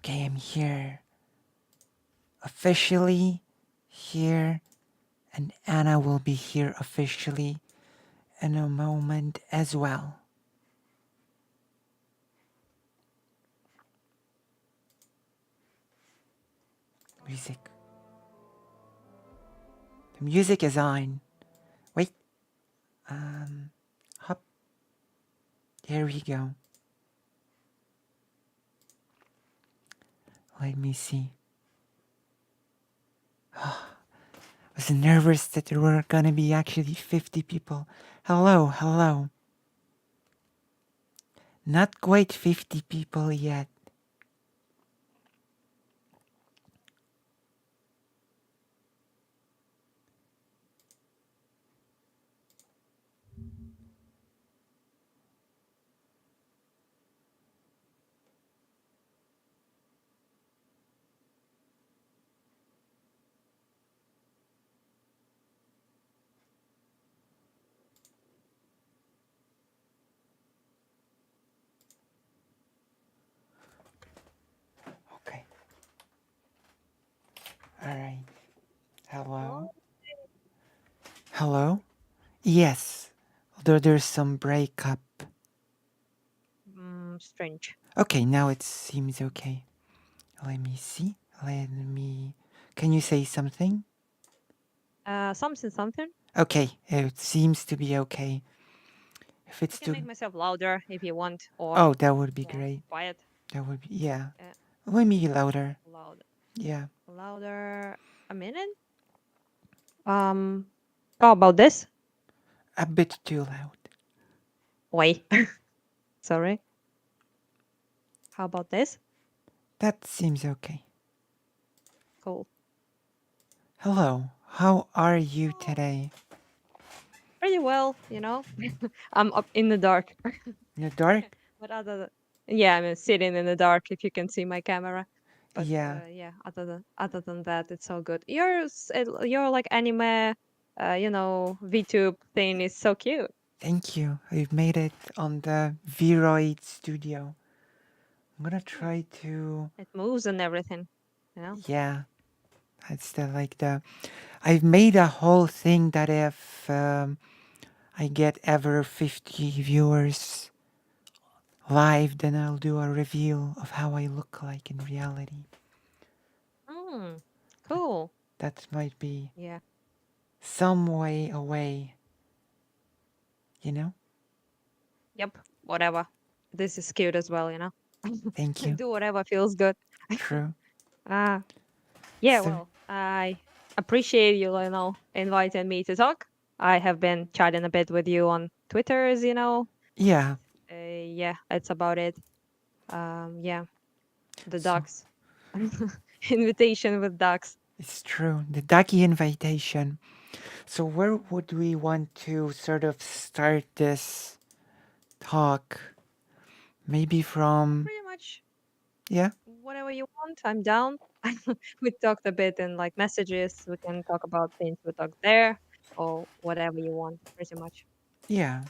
Okay, I'm here. Officially here. And Anna will be here officially in a moment as well. Music. The music is on. Wait. Hop. There we go. Let me see. I was nervous that there were gonna be actually 50 people. Hello, hello. Not quite 50 people yet. Okay. Alright. Hello? Hello? Yes. Although there's some breakup. Strange. Okay, now it seems okay. Let me see. Let me. Can you say something? Something. Okay, it seems to be okay. If I it's can too. make myself louder if you want, or Oh, that would be more great. quiet. That would be. Yeah. Uh, Let me louder. loud, Yeah. louder. A minute. Um. How about this? A bit too loud. Wait. Sorry. How about this? That seems okay. Cool. Hello. How are you Oh, today? pretty well, I'm up in the dark. In the dark? But yeah, I'm sitting in the dark if you can see my camera. But Yeah. yeah, other than that, it's all good. Your like anime, VTube thing is so cute. Thank you. I've made it on the Viroid studio. I'm gonna Hmm. try to. It moves and everything, you know. Yeah. That's the like the. I've made a whole thing that if I get ever 50 viewers live, then I'll do a reveal of how I look like in reality. Mm, But cool. that might be Yeah. some way away, you know? Yep. Whatever. This is cute as well, you know. Thank you. Do whatever feels good. True. Ah. Yeah, So, well, I appreciate you, inviting me to talk. I have been chatting a bit with you on Twitter, but yeah. yeah, it's about it. Yeah, the So, ducks. Invitation with ducks. it's true. The Ducky invitation. So, where would we want to sort of start this talk? Maybe from. Pretty much Yeah? whatever you want, I'm down. We talked a bit in like messages. We can talk about things we talked there or whatever you want, pretty much. Yeah.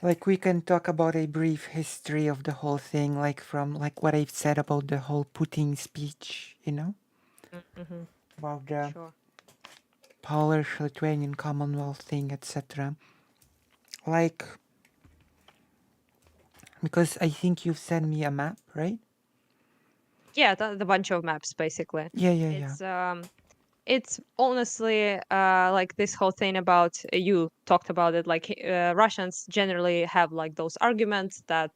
Like we can talk about a brief history of the whole thing, like from like what I've said about the whole Putin speech, you know, Mm-hmm. about the Sure. Polish Lithuanian Commonwealth thing, etc. Like because I think you've sent me a map, right? Yeah, the bunch of maps basically. Yeah, yeah, yeah, It's it's honestly like this whole thing about you talked about it like Russians generally have like those arguments that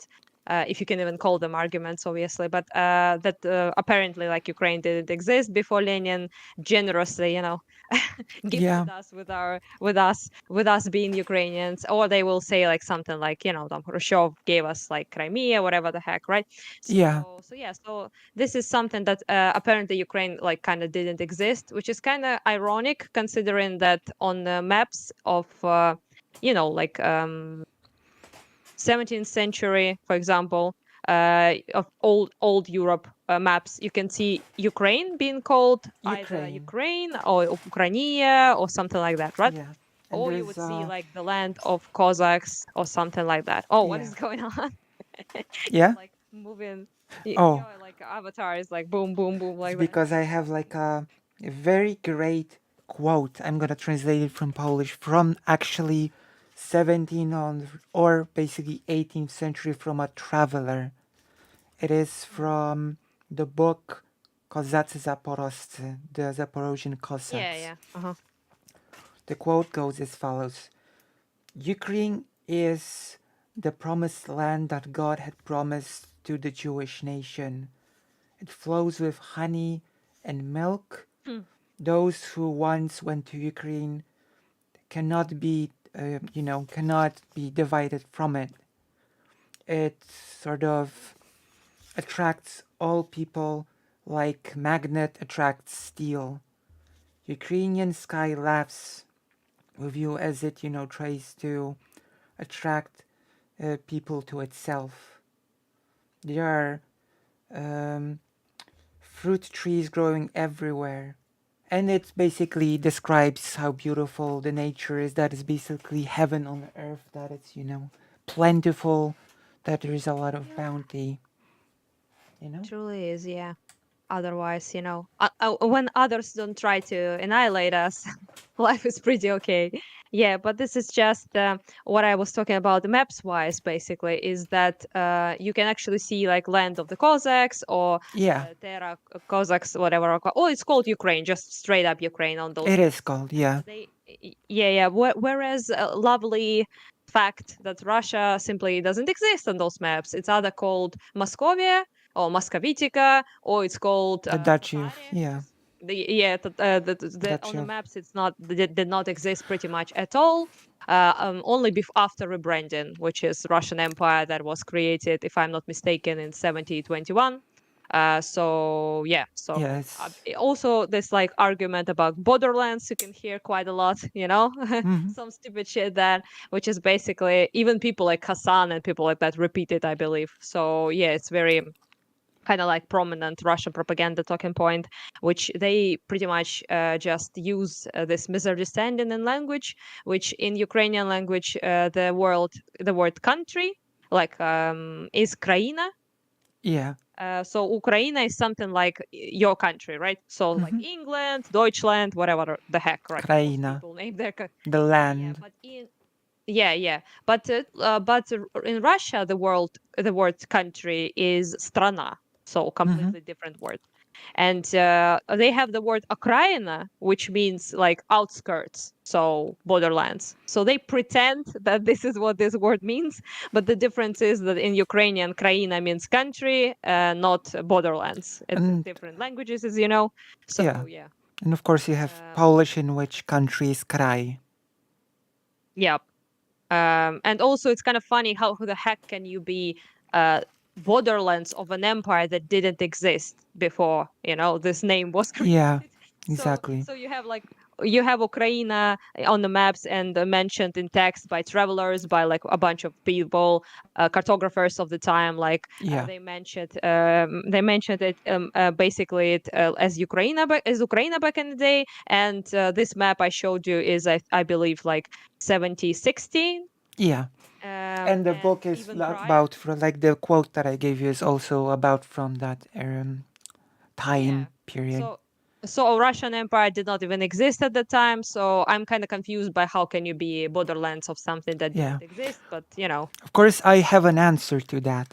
if you can even call them arguments obviously, but that apparently like Ukraine didn't exist before Lenin generously, yeah, gifted us with us being Ukrainians, or they will say like something like, Khrushchev gave us like Crimea, whatever the heck, right? yeah, So yeah, so this is something that apparently Ukraine like kind of didn't exist, which is kind of ironic considering that on the maps of like 17th century, for example, of old Europe maps, you can see Ukraine being called either Ukraine. Ukraine or Ukrainia or something like that, right? Yeah, and Or you there's would see like the land of Cossacks or something like that. Oh, what yeah, is going on? yeah. moving. Oh, Your like avatar is like boom, boom, boom, it's like that. because I have like a very great quote. I'm gonna translate it from Polish from actually 17 on or basically 18th century from a traveler. It is Mhm. from the book Kozacy Zaporoscy, the Zaporozhian Yeah, Cossacks. yeah. Uh-huh. The quote goes as follows: Ukraine is the promised land that God had promised to the Jewish nation. It flows with honey and milk. Hmm. Those who once went to Ukraine cannot be, cannot be divided from it. It sort of attracts all people like magnet attracts steel. Ukrainian sky laughs with you as it, tries to attract people to itself. There are fruit trees growing everywhere. And it basically describes how beautiful the nature is. That is basically heaven on earth. That it's, plentiful. That there is a lot of Yeah. bounty, you know? Truly is, yeah. Otherwise, when others don't try to annihilate us, life is pretty okay. Yeah, but this is just what I was talking about the maps wise, basically, is that you can actually see like land of the Cossacks or Yeah, Terra Cossacks, whatever. Oh, it's called Ukraine, just straight up Ukraine on those it is maps. called, And yeah. yeah, yeah. Whereas lovely fact that Russia simply doesn't exist on those maps. It's either called Moscovia or Moscovitica, or it's called The Duchy of, Tataria. yeah, Just on Duchy the of, maps, it's not did not exist pretty much at all. Only after rebranding, which is Russian Empire that was created, if I'm not mistaken, in 1721. So yeah, so yes. also this like argument about borderlands you can hear quite a lot, Mm-hmm. some stupid shit that which is basically even people like Hassan and people like that repeat it, I believe. So yeah, it's very kind of like prominent Russian propaganda talking point, which they pretty much just use this misunderstanding in language, which in Ukrainian language the word country like is kraina. Yeah. So Ukraine is something like your country, right? So like Mm-hmm. England, Deutschland, whatever the heck, right? Most Kraina, people name their the yeah, yeah. land. But in Russia, the word country is strana, so Mm-hmm. completely different word. And they have the word Ukraina, which means like outskirts, so borderlands. So they pretend that this is what this word means, but the difference is that in Ukrainian, Kraina means country, not borderlands. It's in And different languages, as you know. So yeah. yeah. And of course, you have Uh, Polish, in which country is kraj. yeah, and also, it's kind of funny how the heck can you be uh, borderlands of an empire that didn't exist before this name was Yeah, created. so exactly. so you have Ukraine on the maps and mentioned in text by travelers, by like a bunch of people, cartographers of the time, like Yeah, they mentioned it basically as Ukraine back in the day. And this map I showed you is I believe like 7016, yeah. And the and book is even prior. about, for like the quote that I gave you is also about from that time Yeah. period. So Russian Empire did not even exist at the time. So I'm kind of confused by how can you be borderlands of something that Yeah. didn't exist. But Of course, I have an answer to that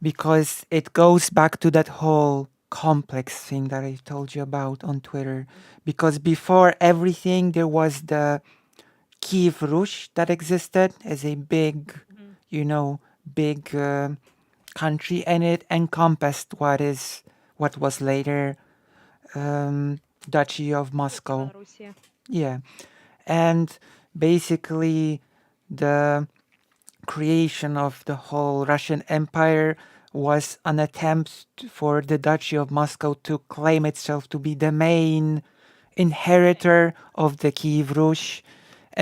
because it goes back to that whole complex thing that I told you about on Twitter. Because before everything, there was the Kiev Rush that existed as a big, Mhm. you know, big country, and it encompassed what was later Duchy of Yes, Moscow. Ivan Russia. Yeah, and basically the creation of the whole Russian Empire was an attempt for the Duchy of Moscow to claim itself to be the main Yeah, yeah. inheritor of the Kiev Rush,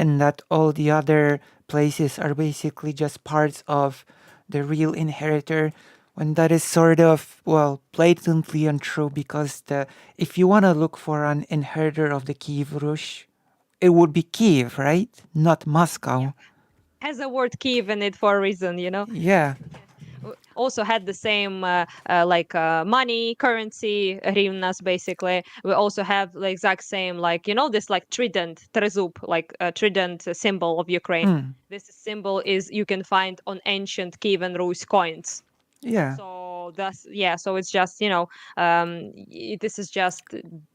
and that all the other places are basically just parts of the real inheritor. When that is sort of, well, blatantly untrue, because if you want to look for an inheritor of the Kiev Rush, it would be Kiev, right? Not Yeah. Moscow. Has a word Kiev in it for a reason. Yeah. also had the same money currency hryvnias basically. We also have the exact same, like, this like trident trezub, like a trident symbol of Ukraine. Mm, This symbol is you can find on ancient Kievan Rus coins. yeah, So that's, yeah, so it's just, this is just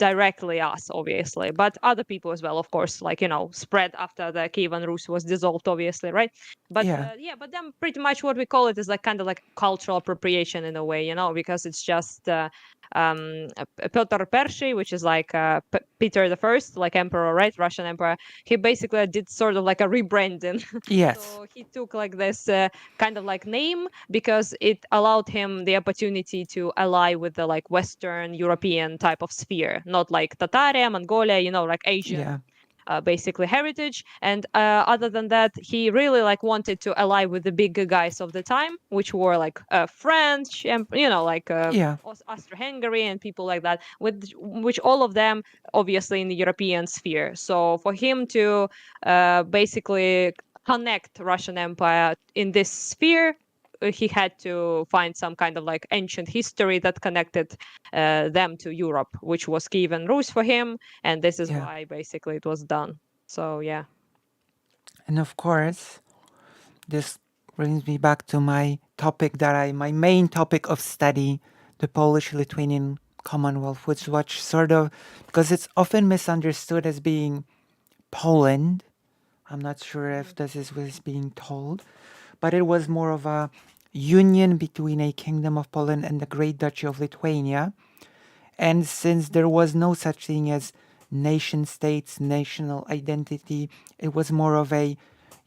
directly us, obviously, but other people as well, of course, like, spread after the Kievan Rus was dissolved, obviously, right? But yeah, yeah, but then pretty much what we call it is like kind of like cultural appropriation in a way, because it's just Piotr I, which is like Peter the First, like emperor, right? Russian emperor. He basically did sort of like a rebranding. yes, So he took like this kind of like name because it allowed him the opportunity to ally with the like Western European type of sphere, not like Tataria, Mongolia, like Asian yeah, basically heritage. And other than that, he really like wanted to ally with the big guys of the time, which were like French and like yeah, Austro-Hungary and people like that, with which all of them obviously in the European sphere. So for him to basically connect Russian Empire in this sphere, he had to find some kind of like ancient history that connected them to Europe, which was Kievan Rus for him, and this is yeah. why basically it was done. So yeah. And of course, this brings me back to my topic my main topic of study, the Polish-Lithuanian Commonwealth, which was sort of, because it's often misunderstood as being Poland. I'm not sure if Mhm. this is what is being told, but it was more of a union between a kingdom of Poland and the Great Duchy of Lithuania. And since there was no such thing as nation states, national identity, it was more of a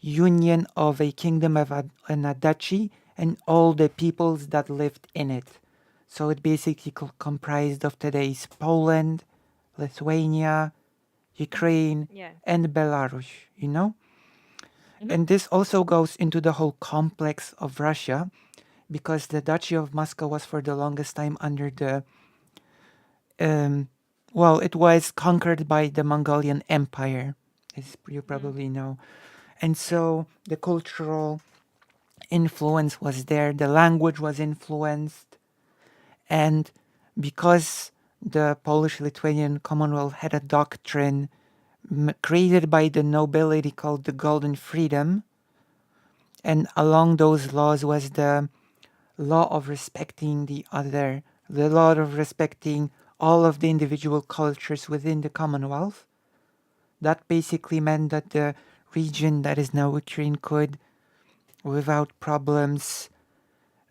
union of a kingdom and a duchy and all the peoples that lived in it. So it basically comprised of today's Poland, Lithuania, Mhm. Ukraine, Yeah. and Belarus, you know? Mhm. And this also goes into the whole complex of Russia because the Duchy of Moscow was for the longest time under the um, well, it was conquered by the Mongolian Empire, as you Mhm. probably know. And Yeah. so the cultural influence was there, the language was influenced, and because the Polish Lithuanian Commonwealth had a doctrine created by the nobility called the Golden Freedom, and along those laws was the law of respecting the other, the law of respecting all of the individual cultures within the Commonwealth. That basically meant that the region that is now Ukraine could, without problems,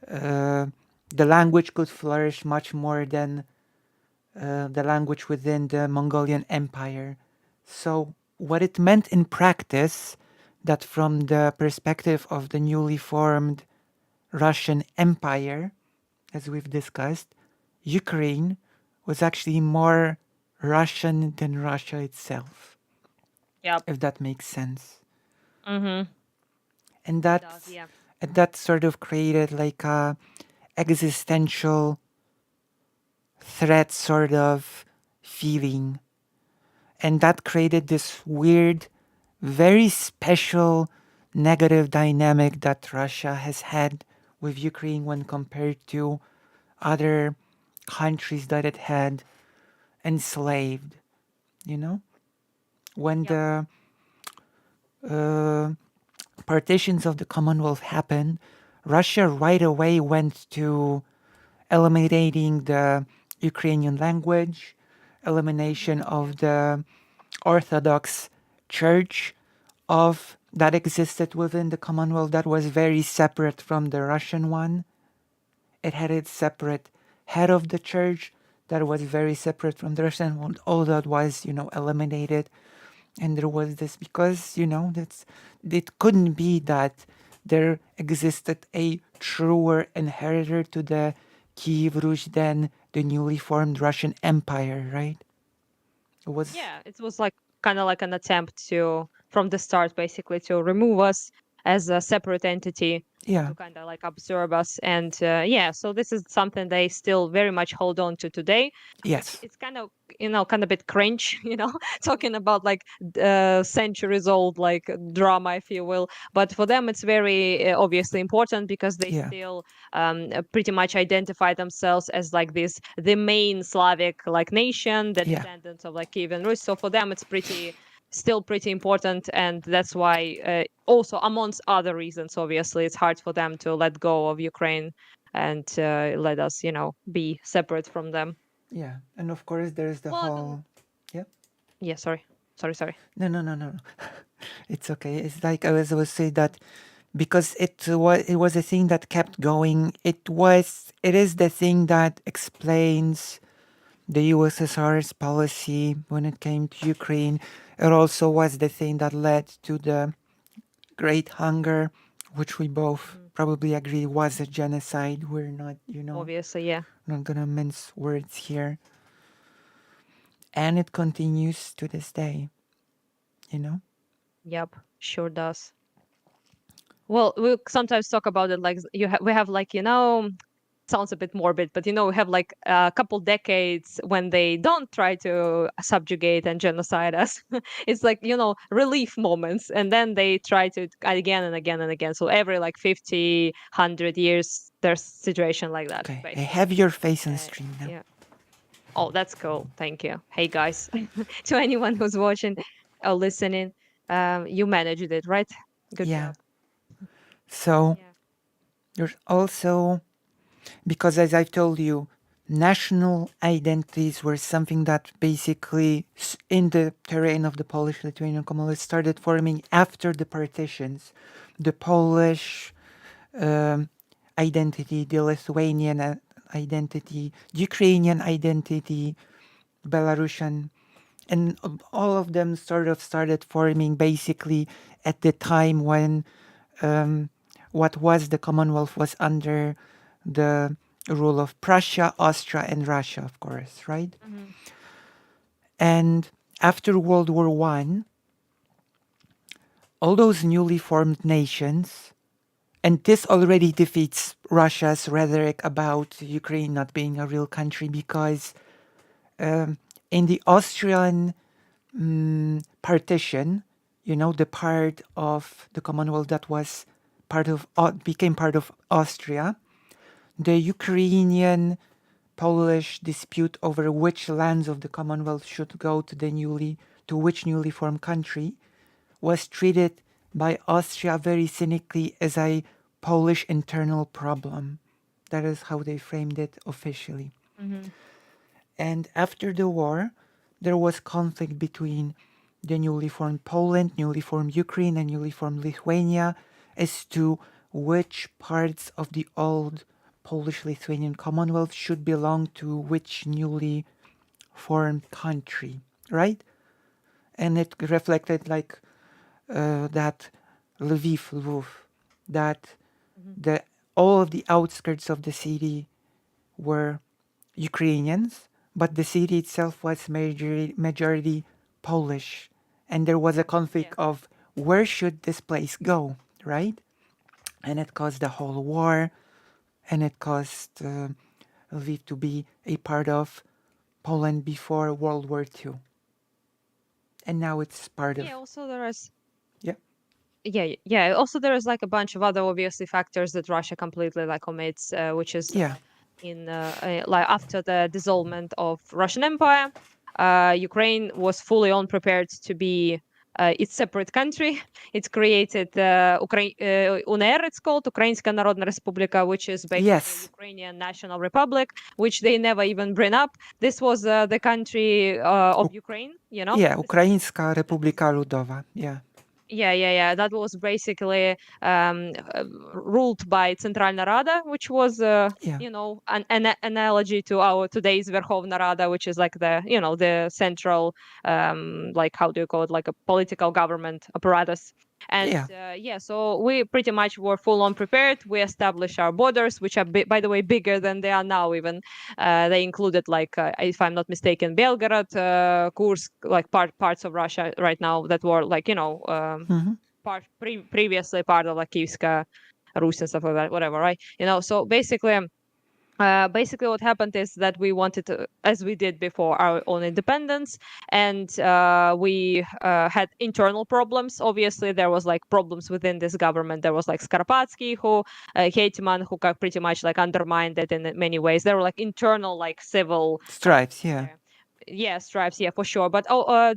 uh, the language could flourish much more than the language within the Mongolian Empire. So, what it meant in practice, that from the perspective of the newly formed Russian Empire, as we've discussed, Ukraine was actually more Russian than Russia itself, Yep. if that makes sense. Mhm. And It does. that's Yeah. and that sort of created like a existential threat sort of feeling, and that created this weird, very special negative dynamic that Russia has had with Ukraine when compared to other countries that it had enslaved. You know, when Yep. the uh, partitions of the Commonwealth happened, Russia right away went to eliminating the Ukrainian language, elimination Mhm. Yeah. of the Orthodox Church of that existed within the Commonwealth that was very separate from the Russian one. It had its separate head of the church that was very separate from the Russian one. All that was, eliminated. And there was this because, that's it couldn't be that there existed a truer inheritor to the Kiev Rus than the newly formed Russian Empire, right? It was Yeah, it was like kind of like an attempt to, from the start, basically to remove us as a separate entity. Yeah. to kind of like absorb us. And yeah, so this is something they still very much hold on to today, which Yes. is kind of, kind of a bit cringe, talking about like centuries old like drama, if you will. But for them, it's very obviously important because they Yeah. still pretty much identify themselves as like this the main Slavic like nation, the Yeah. descendants of like Kiev and Rus. So for them, it's still pretty important, and that's why also amongst other reasons, obviously, it's hard for them to let go of Ukraine and let us, be separate from them. Yeah. And of course, there's the Well, then, whole. Yeah. yeah, sorry. No, no, no, no. It's okay. It's like I was saying that because it was a thing that kept going. It is the thing that explains the USSR's policy when it came to Ukraine. It also was the thing that led to the Great Hunger, which we both Hmm. probably agree was a genocide. We're not, Obviously, yeah. not gonna mince words here. And it continues to this day, you know? Yep, sure does. Well, we sometimes talk about it like we have like, sounds a bit morbid, but we have like a couple decades when they don't try to subjugate and genocide us. It's like, relief moments, and then they try to again and again and again. So every like 50, 100 years, there's situation like that, Okay, I basically. have your face on Uh, stream now. yeah. Oh, that's cool. Thank you. Hey, guys, to anyone who's watching or listening, you managed it, right? Good Yeah. job. So Yeah. there's also, because as I've told you, national identities were something that basically in the terrain of the Polish-Lithuanian Commonwealth started forming after the partitions. The Polish um, identity, the Lithuanian identity, the Ukrainian identity, Belarusian, and all of them sort of started forming basically at the time when um, what was the Commonwealth was under the rule of Prussia, Austria, and Russia, of course, right? Hmm. And after World War One, all those newly formed nations, and this already defeats Russia's rhetoric about Ukraine not being a real country because um, in the Austrian partition, the part of the Commonwealth that was became part of Austria, the Ukrainian Polish dispute over which lands of the Commonwealth should go to which newly formed country was treated by Austria very cynically as a Polish internal problem. That is how they framed it officially. Hmm. And after the war, there was conflict between the newly formed Poland, newly formed Ukraine, and newly formed Lithuania as to which parts of the old Polish Lithuanian Commonwealth should belong to which newly formed country, right? And it reflected like that Lviv, that Hmm. the all of the outskirts of the city were Ukrainians, but the city itself was majority Polish, and there was a conflict Yeah. of where should this place go, right? And it caused the whole war, and it caused Lviv to be a part of Poland before World War II, and now it's part of Yeah. Also, there is. yeah, Yeah. Also, there is like a bunch of other obviously factors that Russia completely like omits, which is yeah, in like after the dissolvement of Russian Empire, Ukraine was fully unprepared to be its separate country. It's created UNR, it's called Ukrainska Народна Республика, which is basically yes, Ukrainian National Republic, which they never even bring up. This was the country of U- Ukraine, yeah, This is Ukraińska that was Republika Ludowa, yeah, yeah. That was basically ruled by Centralna Rada, which was, yeah, an analogy to our today's Verkhovna Rada, which is like the central, like how do you call it, like a political government apparatus. And yeah, yeah, so we pretty much were full on prepared. We established our borders, which are, by the way, bigger than they are now. Even they included, like, if I'm not mistaken, Belgorod, Kursk, like parts of Russia right now that were like, hmm previously part of like Kievska Rus and stuff like that, whatever, right? So basically what happened is that we wanted to, as we did before, our own independence, and we had internal problems. Obviously there was like problems within this government. There was like Skarpatsky, who Hetman, who got pretty much like undermined it in many ways. There were like internal like civil Stripes, conflicts yeah. there. Yeah, stripes, yeah, for sure. But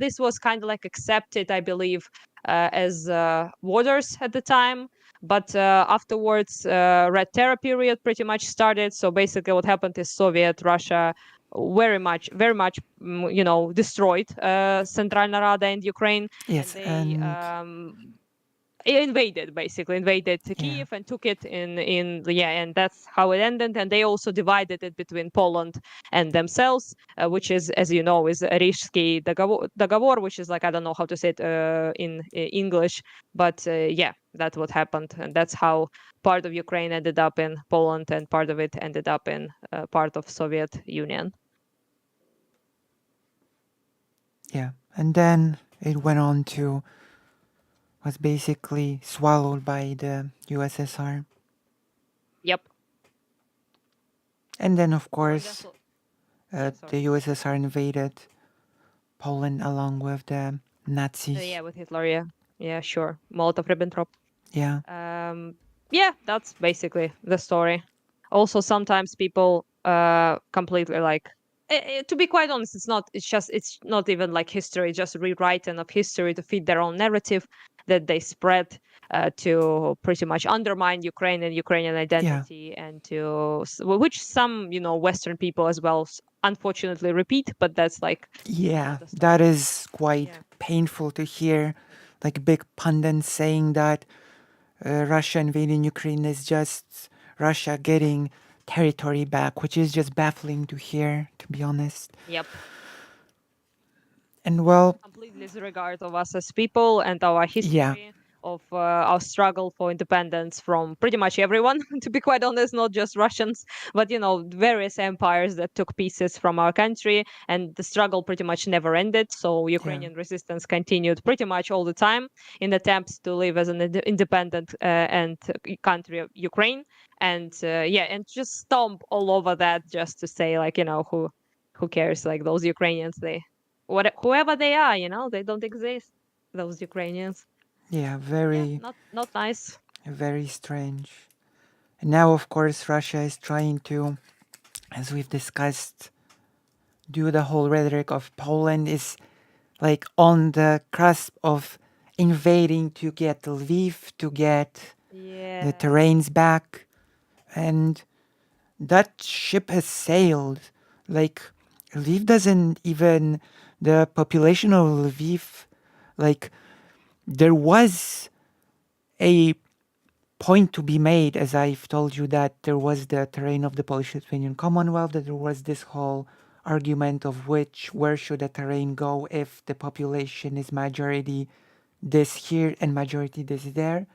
this was kind of like accepted, I believe, as borders at the time. But afterwards, Red Terror period pretty much started. So basically, what happened is Soviet Russia very much, destroyed Central Rada and Ukraine, and Yes, they and invaded yeah. Kiev and took it yeah, and that's how it ended. And they also divided it between Poland and themselves, which is, as you know, is Rishsky Dogovor, which is like, I don't know how to say it in English, but yeah, that's what happened, and that's how part of Ukraine ended up in Poland and part of it ended up in part of Soviet Union. Yeah. And then it went on to was basically swallowed by the USSR. Yep. And then of So that's course what. Yeah, the sorry. USSR invaded Poland along with the Yeah, Nazis. with Hitler. Yeah, yeah, sure. Molotov-Ribbentrop. Yeah. Um, yeah, that's basically the story. Also, sometimes people completely like. To be quite honest, it's not. It's not even like history. Just rewriting of history to feed their own narrative that they spread to pretty much undermine Ukraine and Ukrainian Yeah. identity, and which some Western people as well unfortunately repeat. But that's like Yeah, another that story. is quite Yeah. painful to hear. Like big pundits saying that Russia invading Ukraine is just Russia getting territory back, which is just baffling to hear, to be honest. Yep. And well, Completely disregard of us as people and our yeah, history of our struggle for independence from pretty much everyone, to be quite honest, not just Russians, but various empires that took pieces from our country, and the struggle pretty much never ended. So yeah, Ukrainian resistance continued pretty much all the time in attempts to live as an independent and country of Ukraine, and yeah, and just stomp all over that just to say, like, who cares, like those Ukrainians, whoever they are, they don't exist. Those Ukrainians. yeah, Yeah, very, not nice. very strange. And now, of course, Russia is trying to, as we've discussed, do the whole rhetoric of Poland is like on the cusp of invading to get Lviv, to get the Yeah. terrains back. And that ship has sailed. Like, Lviv doesn't even, the population of Lviv, like, there was a point to be made, as I've told you, that there was the terrain of the Polish-Lithuanian Commonwealth, that there was this whole argument of where should the terrain go if the population is majority this here and majority this there.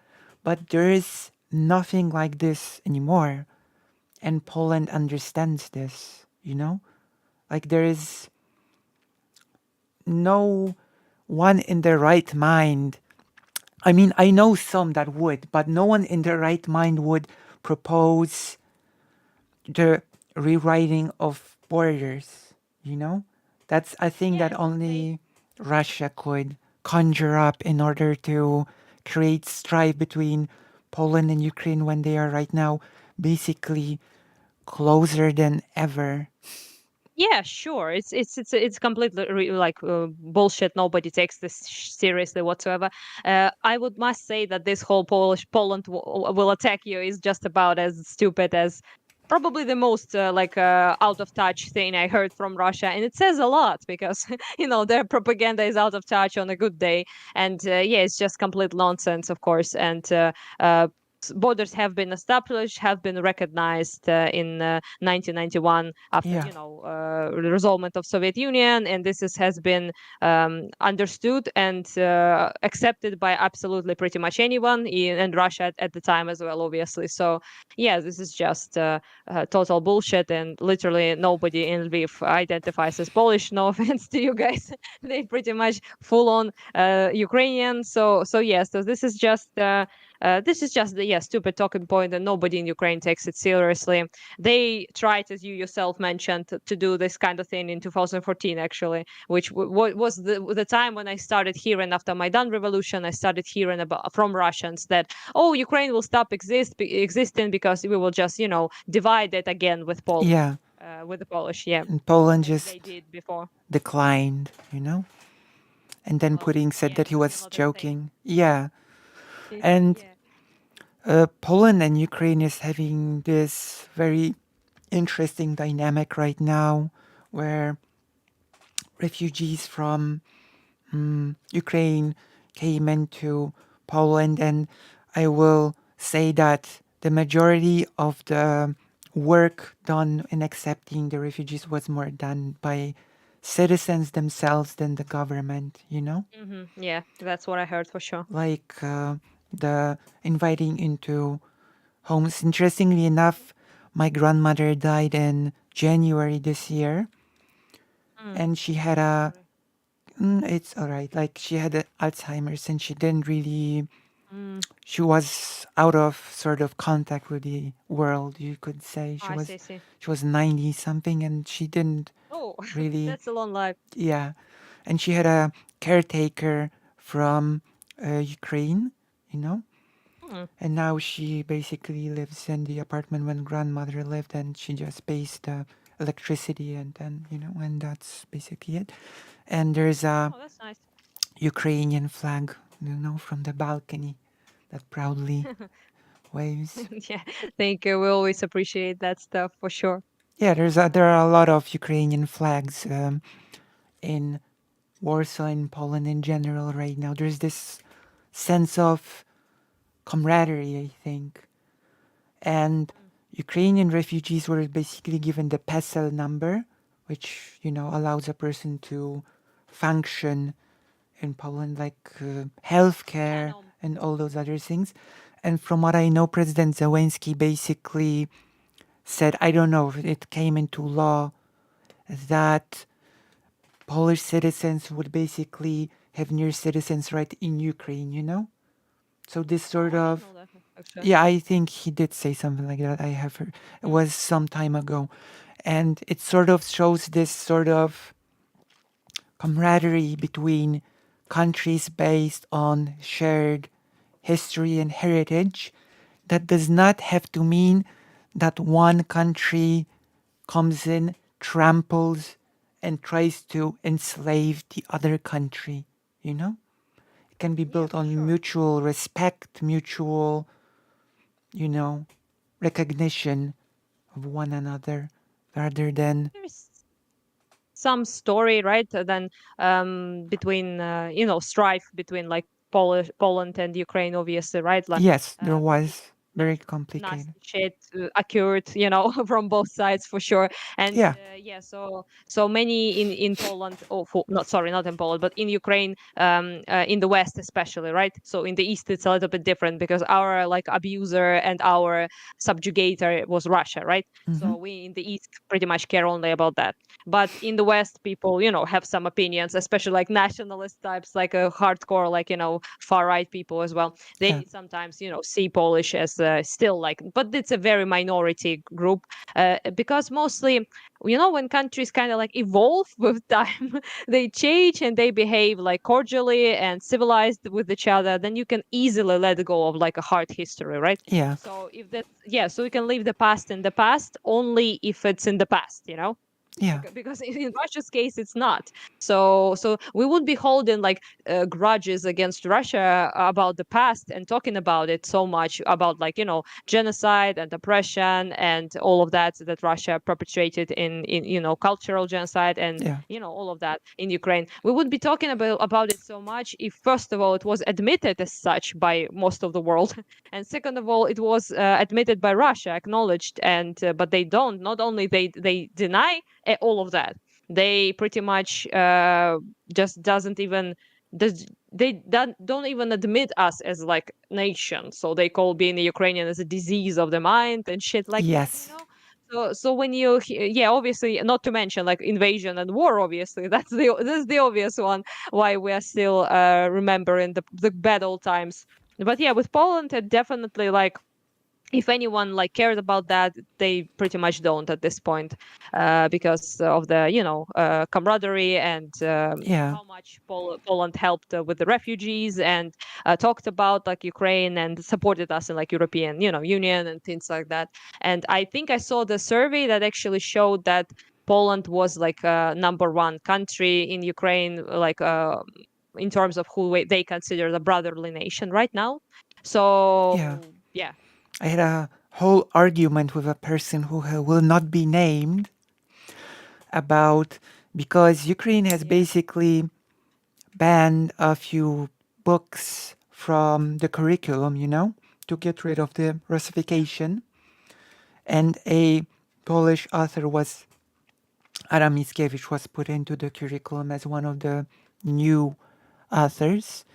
But there is nothing like this anymore. And Poland understands this, you know? Like there is no one in their right mind. I mean, I know some that would, but no one in their right mind would propose the rewriting of borders, you know? That's a thing that Yes, they. only Russia could conjure up in order to create strife between Poland and Ukraine when they are right now basically closer than ever. Yeah, sure. It's completely bullshit. Nobody takes this seriously whatsoever. I would must say that this whole Polish Poland will attack you is just about as stupid as probably the most out of touch thing I heard from Russia, and it says a lot because their propaganda is out of touch on a good day, and yeah, it's just complete nonsense, of course, and. Borders have been established, have been recognized in 1991 after Yeah, resolvement of Soviet Union, and has been understood and accepted by absolutely pretty much anyone in Russia at the time as well, obviously. So yeah, this is just total bullshit, and literally nobody in Lviv identifies as Polish. No offense to you guys, they pretty much full on Ukrainian. So yes, so this is just this is just the stupid talking point, and nobody in Ukraine takes it seriously. They tried, as you yourself mentioned, to do this kind of thing in 2014, actually, which was the time when I started hearing after Maidan revolution. I started hearing about from Russians that, oh, Ukraine will stop existing because we will just divide it again with Poland, Yeah, with the Polish, yeah, and Poland as they just did before. declined, you know? And then Well, Putin said yeah, that he because you're was not in same. joking. Yeah. And Yeah. Poland and Ukraine is having this very interesting dynamic right now where refugees from Ukraine came into Poland, and I will say that the majority of the work done in accepting the refugees was more done by citizens themselves than the government, you know? Yeah, that's what I heard for sure. Like the inviting into homes. Interestingly enough, my grandmother died in January this year, Mm, and she had a sorry. it's all right. Like she had Alzheimer's, and she didn't really. Mm, She was out of sort of contact with the world. You could say I see, see. she was 90 something, and she didn't Oh, really. that's a long life. Yeah, and she had a caretaker from Ukraine, you know, Mm. and now she basically lives in the apartment when grandmother lived, and she just pays the electricity, and then and that's basically it. And there's a Oh, that's nice. Ukrainian flag, from the balcony that proudly waves. Yeah, thank you. We always appreciate that stuff for sure. Yeah, there are a lot of Ukrainian flags in Warsaw and Poland in general right now. There's this sense of camaraderie, I think. And Mm. Ukrainian refugees were basically given the PESEL number, which, allows a person to function in Poland, like Yeah, healthcare no. and all those other things. And from what I know, President Zelensky basically said, I don't know if it came into law, that Polish citizens would basically have near citizens right in Ukraine. So this Oh, sort I didn't of, know that actually. yeah, I think he did say something like that. I have heard. It Mm. was some time ago. And it sort of shows this sort of camaraderie between countries based on shared history and heritage. That does not have to mean that one country comes in, tramples, and tries to enslave the other country. You know? It can be Yeah, built for on sure. mutual respect, mutual, you know, recognition of one another rather than, There's some story, right? Then between strife between like Poland and Ukraine, obviously, right? Like, yes, there pretty was very nasty complicated. shit occurred, from both sides for sure. And Yeah, yeah, so many in Poland, oh, not sorry, not in Poland, but in Ukraine, in the West especially, right? So in the East, it's a little bit different because our like abuser and our subjugator was Russia, right? hmm, So we in the East pretty much care only about that. But in the West, people, have some opinions, especially like nationalist types, like a hardcore, like, far right people as well. yeah, They sometimes, see Polish as still like, but it's a very minority group, because mostly, when countries kind of like evolve with time, they change and they behave like cordially and civilized with each other, then you can easily let go of like a hard history, right? yeah, So if that's, yeah, so you can leave the past in the past only if it's in the past. yeah, Because in Russia's case, it's not. So we would be holding like grudges against Russia about the past and talking about it so much about like genocide and oppression and all of that Russia perpetrated in cultural genocide and yeah, all of that in Ukraine. We would be talking about it so much if first of all it was admitted as such by most of the world, and second of all it was admitted by Russia, acknowledged, and but they don't. Not only they deny all of that. They pretty much just doesn't even they don't even admit us as like nation. So they call being a Ukrainian as a disease of the mind and shit like that. yes, So when yeah, obviously, not to mention like invasion and war. Obviously, that's the obvious one why we are still remembering the bad old times. But yeah, with Poland, it definitely like if anyone like cares about that, they pretty much don't at this point, because of the camaraderie and Yeah, how much Poland helped with the refugees and talked about like Ukraine and supported us in like European Union and things like that. And I think I saw the survey that actually showed that Poland was like number one country in Ukraine, like in terms of who they consider the brotherly nation right now. yeah. So yeah. I had a whole argument with a person who will not be named about because Ukraine has Yeah. basically banned a few books from the curriculum, to get rid of the Yeah. Russification. And a Polish author was Adam Mickiewicz was put into the curriculum as one of the new authors.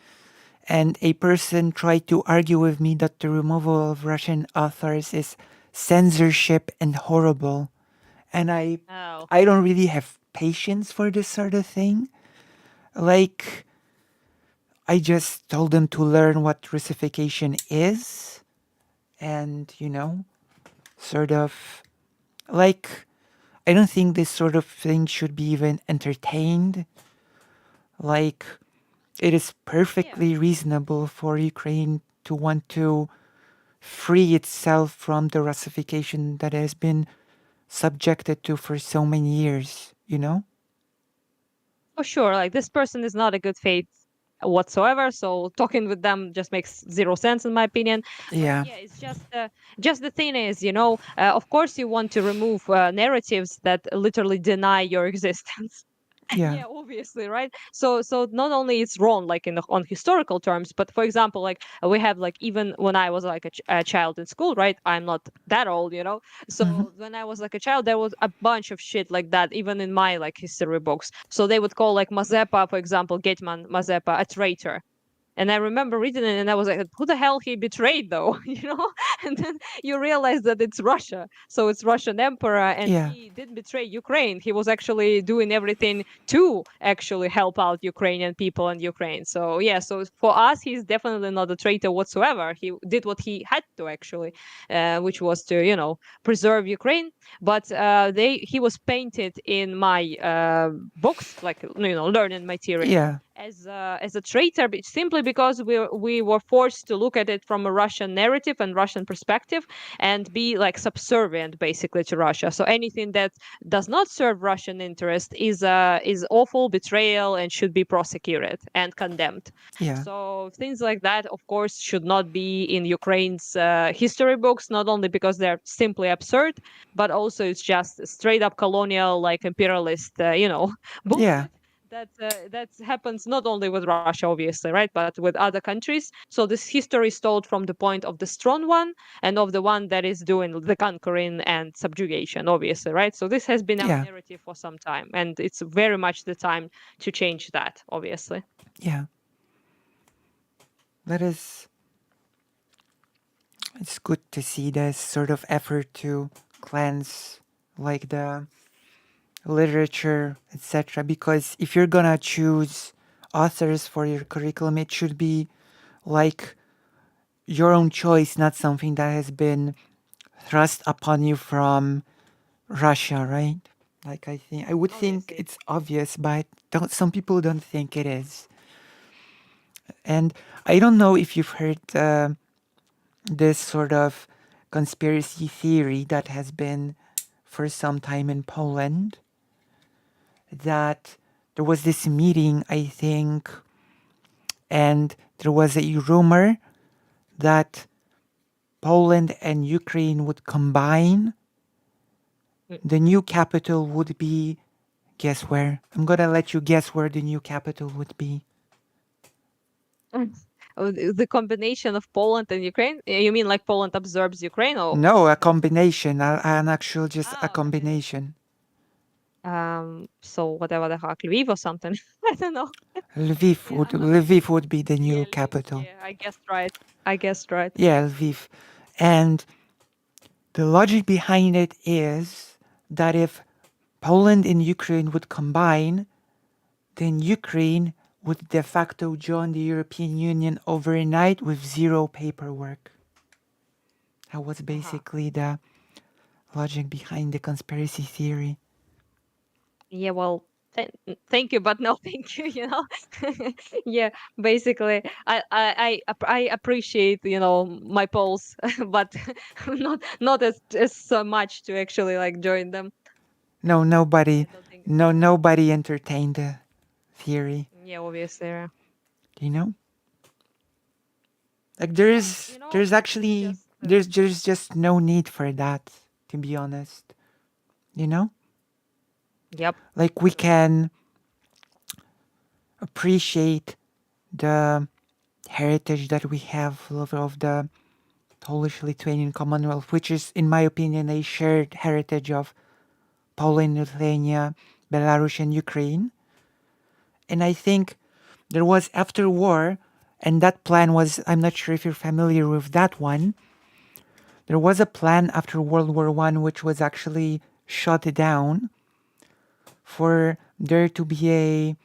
And a person tried to argue with me that the removal of Russian authors is censorship and horrible. And Oh, I don't really have patience for this sort of thing. Like I just told them to learn what Russification is and, sort of like I don't think this sort of thing should be even entertained. Like it is yeah. perfectly reasonable for Ukraine to want to free itself from the Russification that has been subjected to for so many years. For sure. Like this person is not a good faith whatsoever. So talking with them just makes zero sense in my opinion. But Yeah, yeah, it's just the thing is, of course you want to remove narratives that literally deny your existence. yeah, Yeah, obviously, right? So not only it's wrong like on historical terms, but for example, like we have like even when I was like a child in school, right? I'm not that old, hmm, so when I was like a child, there was a bunch of shit like that even in my like history books. So they would call like Mazepa, for example, Getman Mazepa, a traitor. And I remember reading it and I was like, who the hell he betrayed though? And then you realize that it's Russia. So it's Russian emperor and yeah, he didn't betray Ukraine. He was actually doing everything to actually help out Ukrainian people and Ukraine. So yeah, so for us, he's definitely not a traitor whatsoever. He did what he had to actually, which was to, preserve Ukraine. But he was painted in my books, like, learning material yeah, as a traitor, simply because we were forced to look at it from a Russian narrative and Russian perspective and be like subservient basically to Russia. So anything that does not serve Russian interest is awful betrayal and should be prosecuted and condemned. yeah, So things like that, of course, should not be in Ukraine's history books, not only because they're simply absurd, but also it's just straight up colonial, like imperialist, yeah, bullshit that happens not only with Russia, obviously, right, but with other countries. So this history is told from the point of the strong one and of the one that is doing the conquering and subjugation, obviously, right. So this has been our yeah, narrative for some time, and it's very much the time to change that, obviously. yeah. That is, it's good to see this sort of effort to cleanse like the literature, etc. Because if you're gonna choose authors for your curriculum, it should be like your own choice, not something that has been thrust upon you from Russia, right? Like I would think Obviously. it's obvious, but some people don't think it is. And I don't know if you've heard this sort of conspiracy theory that has been for some time in Poland that there was this meeting, I think, and there was a rumor that Poland and Ukraine would combine. The new capital would be, guess where? I'm gonna let you guess where the new capital would be. Oh, the combination of Poland and Ukraine? You mean like Poland absorbs Ukraine? Or No, a combination, an actual just a okay. combination. So whatever the fuck, Lviv or something. I don't know. Yeah, I'm not. Lviv would be the Yeah, new Lviv. capital. Yeah, I guessed right. I guessed right. Yeah, Lviv. And the logic behind it is that if Poland and Ukraine would combine, then Ukraine would de facto join the European Union overnight with zero paperwork. That was Uh-huh. basically the logic behind the conspiracy theory. Yeah, well, thank you, but no thank you, you know. Yeah, basically, I appreciate, my polls, but not as so much to actually like join them. No, Yeah, I nobody, don't think. no, nobody entertained the theory. Yeah, obviously. You know, like there But is, there's it's actually, just there's just no need for that. To be honest, you know, yep. like we can appreciate the heritage that we have of the Polish Lithuanian Commonwealth, which is, in my opinion, a shared heritage of Poland, Lithuania, Belarus, and Ukraine. And I think there was after war, and that plan was, I'm not sure if you're familiar with that one, there was a plan after World War One which was actually shut down for there to be a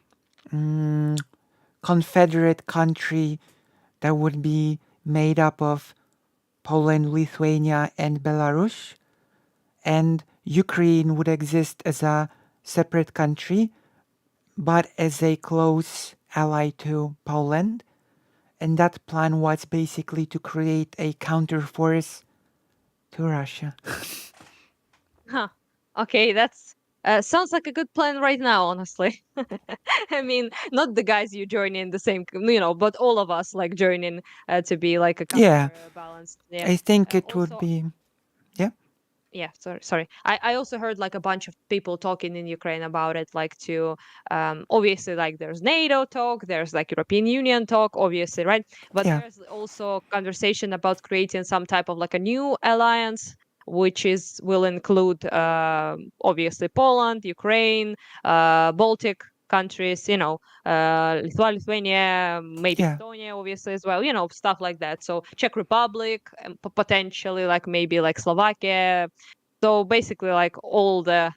confederate country that would be made up of Poland, Lithuania, and Belarus, and Ukraine would exist as a separate country, but as a close ally to Poland. And that plan was basically to create a counterforce to Russia. Huh. Okay, that's sounds like a good plan right now, honestly. I mean, not the guys you join in the same, but all of us like join in to be like a Yeah, counterbalance. Yeah. I think it would Also, be. Yeah, yeah, sorry. I also heard like a bunch of people talking in Ukraine about it, like to obviously like there's NATO talk, there's like European Union talk, obviously, right? But yeah, there's also conversation about creating some type of like a new alliance, which is will include obviously Poland, Ukraine, Baltic countries, Lithuania, maybe yeah, Estonia, obviously as well, stuff like that. So Czech Republic, and potentially like maybe like Slovakia, so basically, like all the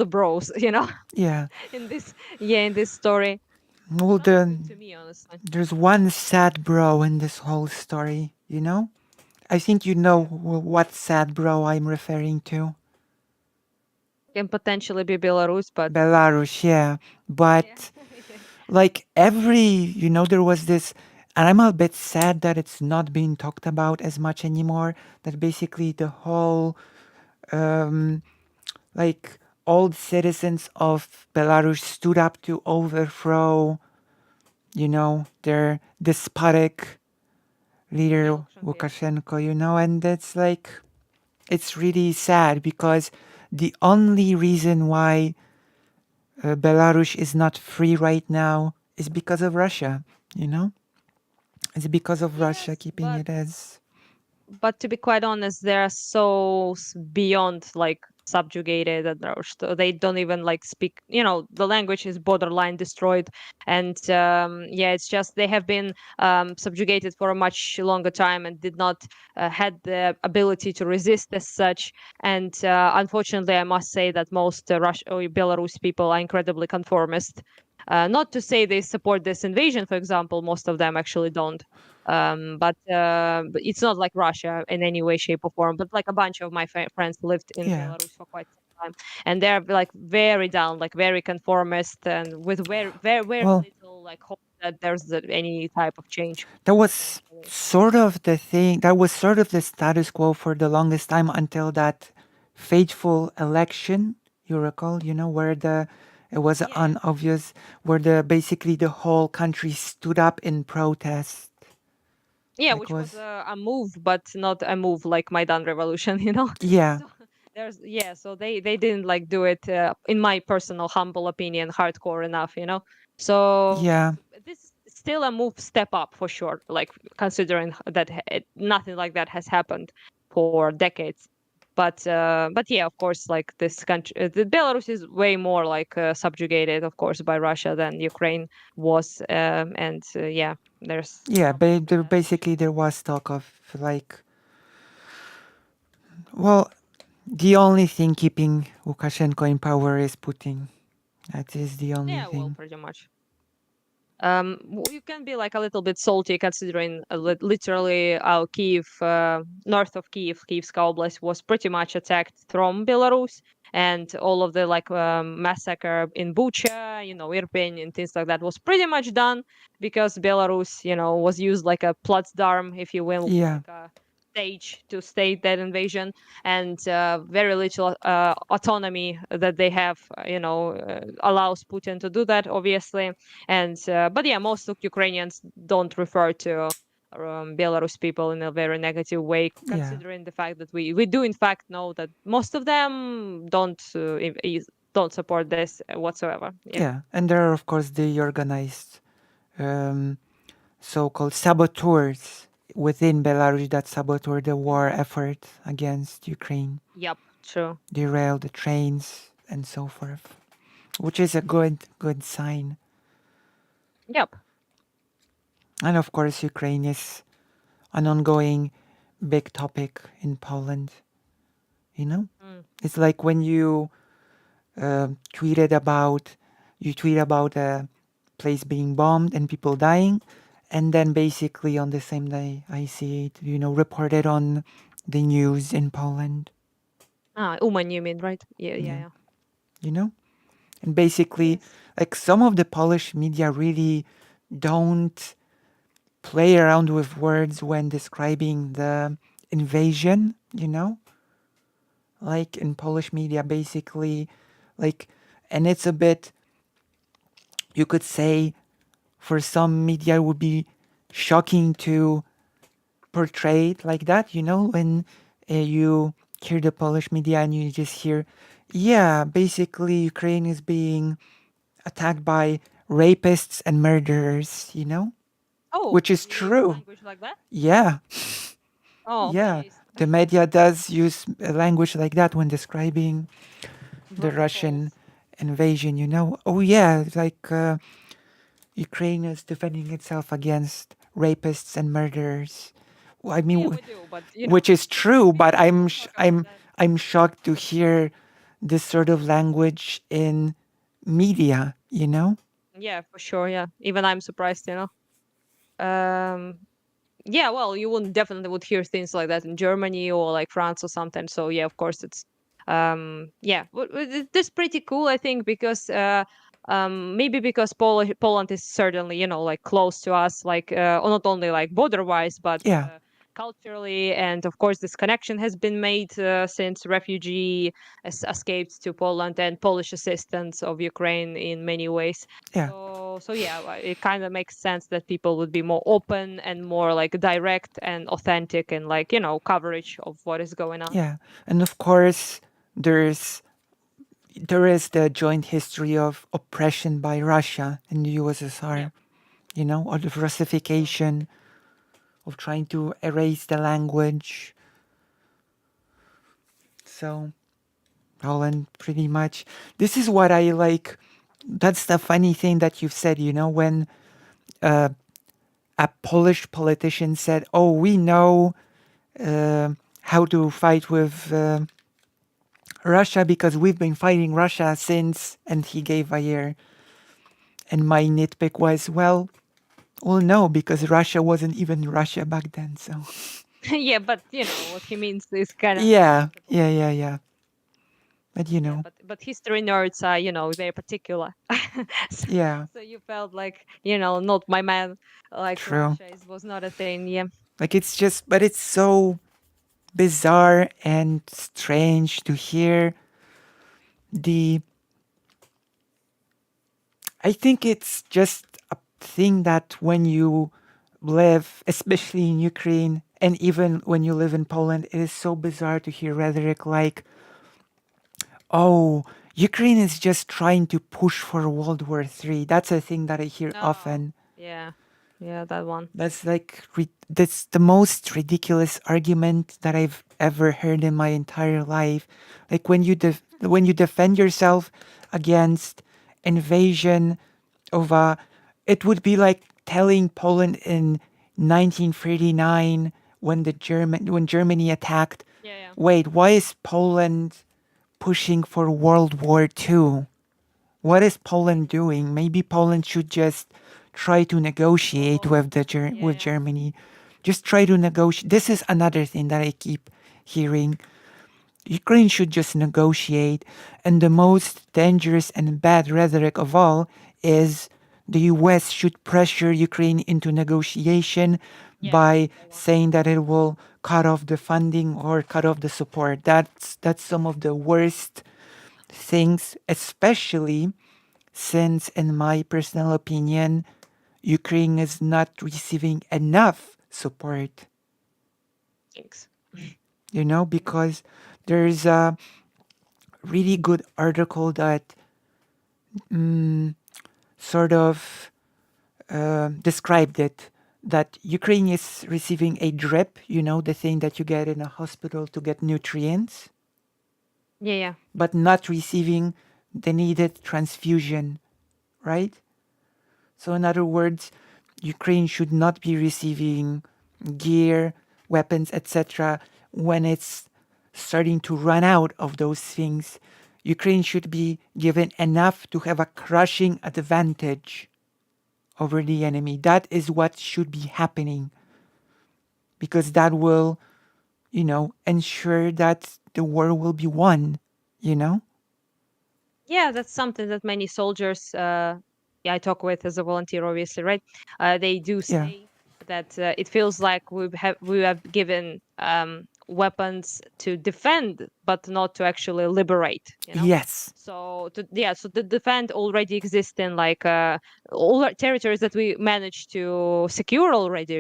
bros, yeah. in this in this story. Well, Sounds good to me, honestly. there's one sad bro in this whole story, you know? I think you know Yeah, what sad bro I'm referring to. can potentially be Belarus, but Belarus, yeah. yeah, But yeah, like there was this, and I'm a bit sad that it's not being talked about as much anymore. That basically the whole, um, like, old citizens of Belarus stood up to overthrow, their despotic yeah, leader Lukashenko, yeah. Lukashenko, and that's like, it's really sad because the only reason why Belarus is not free right now is because of Russia, you know? It's because of Russia Yes, keeping but it as. to be quite honest, they're so beyond like subjugated and they don't even like speak. The language is borderline destroyed, and yeah, it's just they have been subjugated for a much longer time and did not had the ability to resist as such. And unfortunately, I must say that most Belarus people are incredibly conformist. Not to say they support this invasion, for example, most of them actually don't, but it's not like Russia in any way, shape, or form. But like a bunch of my friends lived in Yeah. Belarus for quite some time, and they're like very down, like very conformist, and with very, very, very Well, little like hope that there's any type of change that was potentially. sort of the thing, that was sort of the status quo for the longest time until that fateful election, you recall, where it was Yeah, yeah. unobvious, where basically the whole country stood up in protest. Yeah, Like, which was was. a move, but not a move like Maidan Revolution, Yeah, So so they didn't like do it, in my personal humble opinion, hardcore enough, So yeah, this is still a move step up for sure, like considering that nothing like that has happened for decades. But yeah, of course, like this country, the Belarus is way more like subjugated, of course, by Russia than Ukraine was, and yeah, there's yeah, not much but to add, basically actually. there was talk of, like, well, the only thing keeping Lukashenko in power is Putin. That is the only Yeah, well, thing. pretty much. You can be like a little bit salty considering literally our Kiev, north of Kiev, Kievska Oblast was pretty much attacked from Belarus, and all of the like massacre in Bucha, Irpin and things like that was pretty much done because Belarus, was used like a Plattsdarm, if you will, Yeah, like a stage to state that invasion, and very little autonomy that they have, allows Putin to do that, obviously. And but yeah, most of Ukrainians don't refer to Belarus people in a very negative way, yeah, considering the fact that we do in fact know that most of them don't support this whatsoever. Yeah. yeah. And there are, of course, the organized um, so-called saboteurs within Belarus that saboteur the war Hmm. effort against Ukraine, Yep. True. derail the trains and so forth, which is a good sign. Yep. And of course, Ukraine is an ongoing big topic in Poland. You know, Mm. it's like when tweeted about you tweet about a place being bombed and people dying, and then basically on the same day I see it, reported on the news in Poland. Uman, you mean, right? Yeah. Yeah. Yeah, Yeah. you know, and basically, Yes. like some of the Polish media really don't play around with words when describing the invasion. Like in Polish media, basically, like, and it's a bit, you could say, for some media, it would be shocking to portray it like that, when you hear the Polish media and you just hear, yeah, basically, Ukraine is being attacked by rapists and murderers, Oh, which is you use true. language like that? Yeah, Oh, yeah. nice. The media does use language like that when describing the Bloody Russian false. invasion. Oh, yeah, like Ukraine is defending itself against rapists and murderers. Well, I mean, Yeah, we do, but which is true, but people don't talk about that. I'm shocked to hear this sort of language in media. Yeah, for sure. Yeah, even I'm surprised. Um, yeah, well, you wouldn't definitely would hear things like that in Germany or like France or something. So yeah, of course it's yeah, this pretty cool, I think, because maybe because Poland is certainly, like close to us, like not only like border wise, but Yeah, culturally, and of course this connection has been made since refugee escaped to Poland and Polish assistance of Ukraine in many ways. yeah, So yeah, it kind of makes sense that people would be more open and more like direct and authentic and like, coverage of what is going on. yeah. And of course, there's there is the joint history of oppression by Russia and the Yeah, USSR, or the true. Russification of trying to erase the language. So Poland, pretty much. This is what I like. That's the funny thing that you've said, when uh, a Polish politician said, "Oh, we know how to fight with Russia because we've been fighting Russia since," and he gave a year. And my nitpick was, well, no, because Russia wasn't even Russia back then. So, Yeah, but what he means is kind of yeah, acceptable. yeah, yeah, yeah. But Yeah, but history nerds are, very particular. so, yeah, so you felt like, not my man, like true. Russia was not a thing. Yeah. Like but it's so bizarre and strange to hear the. I think it's just a thing that when you live, especially in Ukraine, and even when you live in Poland, it is so bizarre to hear rhetoric like, oh, Ukraine is just trying to push for World War III. That's a thing that I hear Oh, often. yeah. Yeah, that one. That's like that's the most ridiculous argument that I've ever heard in my entire life. Like when you defend yourself against invasion of a, it would be like telling Poland in 1939 when Germany attacked. Yeah, yeah. Wait, why is Poland pushing for World War II? What is Poland doing? Maybe Poland should just try to negotiate Oh, yeah, with yeah. Germany. Just try to negotiate. This is another thing that I keep hearing. Ukraine should just negotiate, and the most dangerous and bad rhetoric of all is the US should pressure Ukraine into negotiation Yeah, by that one. saying that it will cut off the funding or cut off the support. That's some of the worst things, especially since, in my personal opinion, Ukraine is not receiving enough support, Thanks. because there's a really good article that sort of described it, that Ukraine is receiving a drip, the thing that you get in a hospital to get nutrients, Yeah, yeah. but not receiving the needed transfusion, right? So, in other words, Ukraine should not be receiving gear, weapons, etc. when it's starting to run out of those things. Ukraine should be given enough to have a crushing advantage over the enemy. That is what should be happening, because that will, ensure that the war will be won, you know? Yeah, that's something that many soldiers, yeah, I talk with as a volunteer, obviously, right? They do Yeah. say that it feels like we have given weapons to defend, but not to actually liberate. Yes. So yeah, so the defend already exists in like all our territories that we managed to secure already,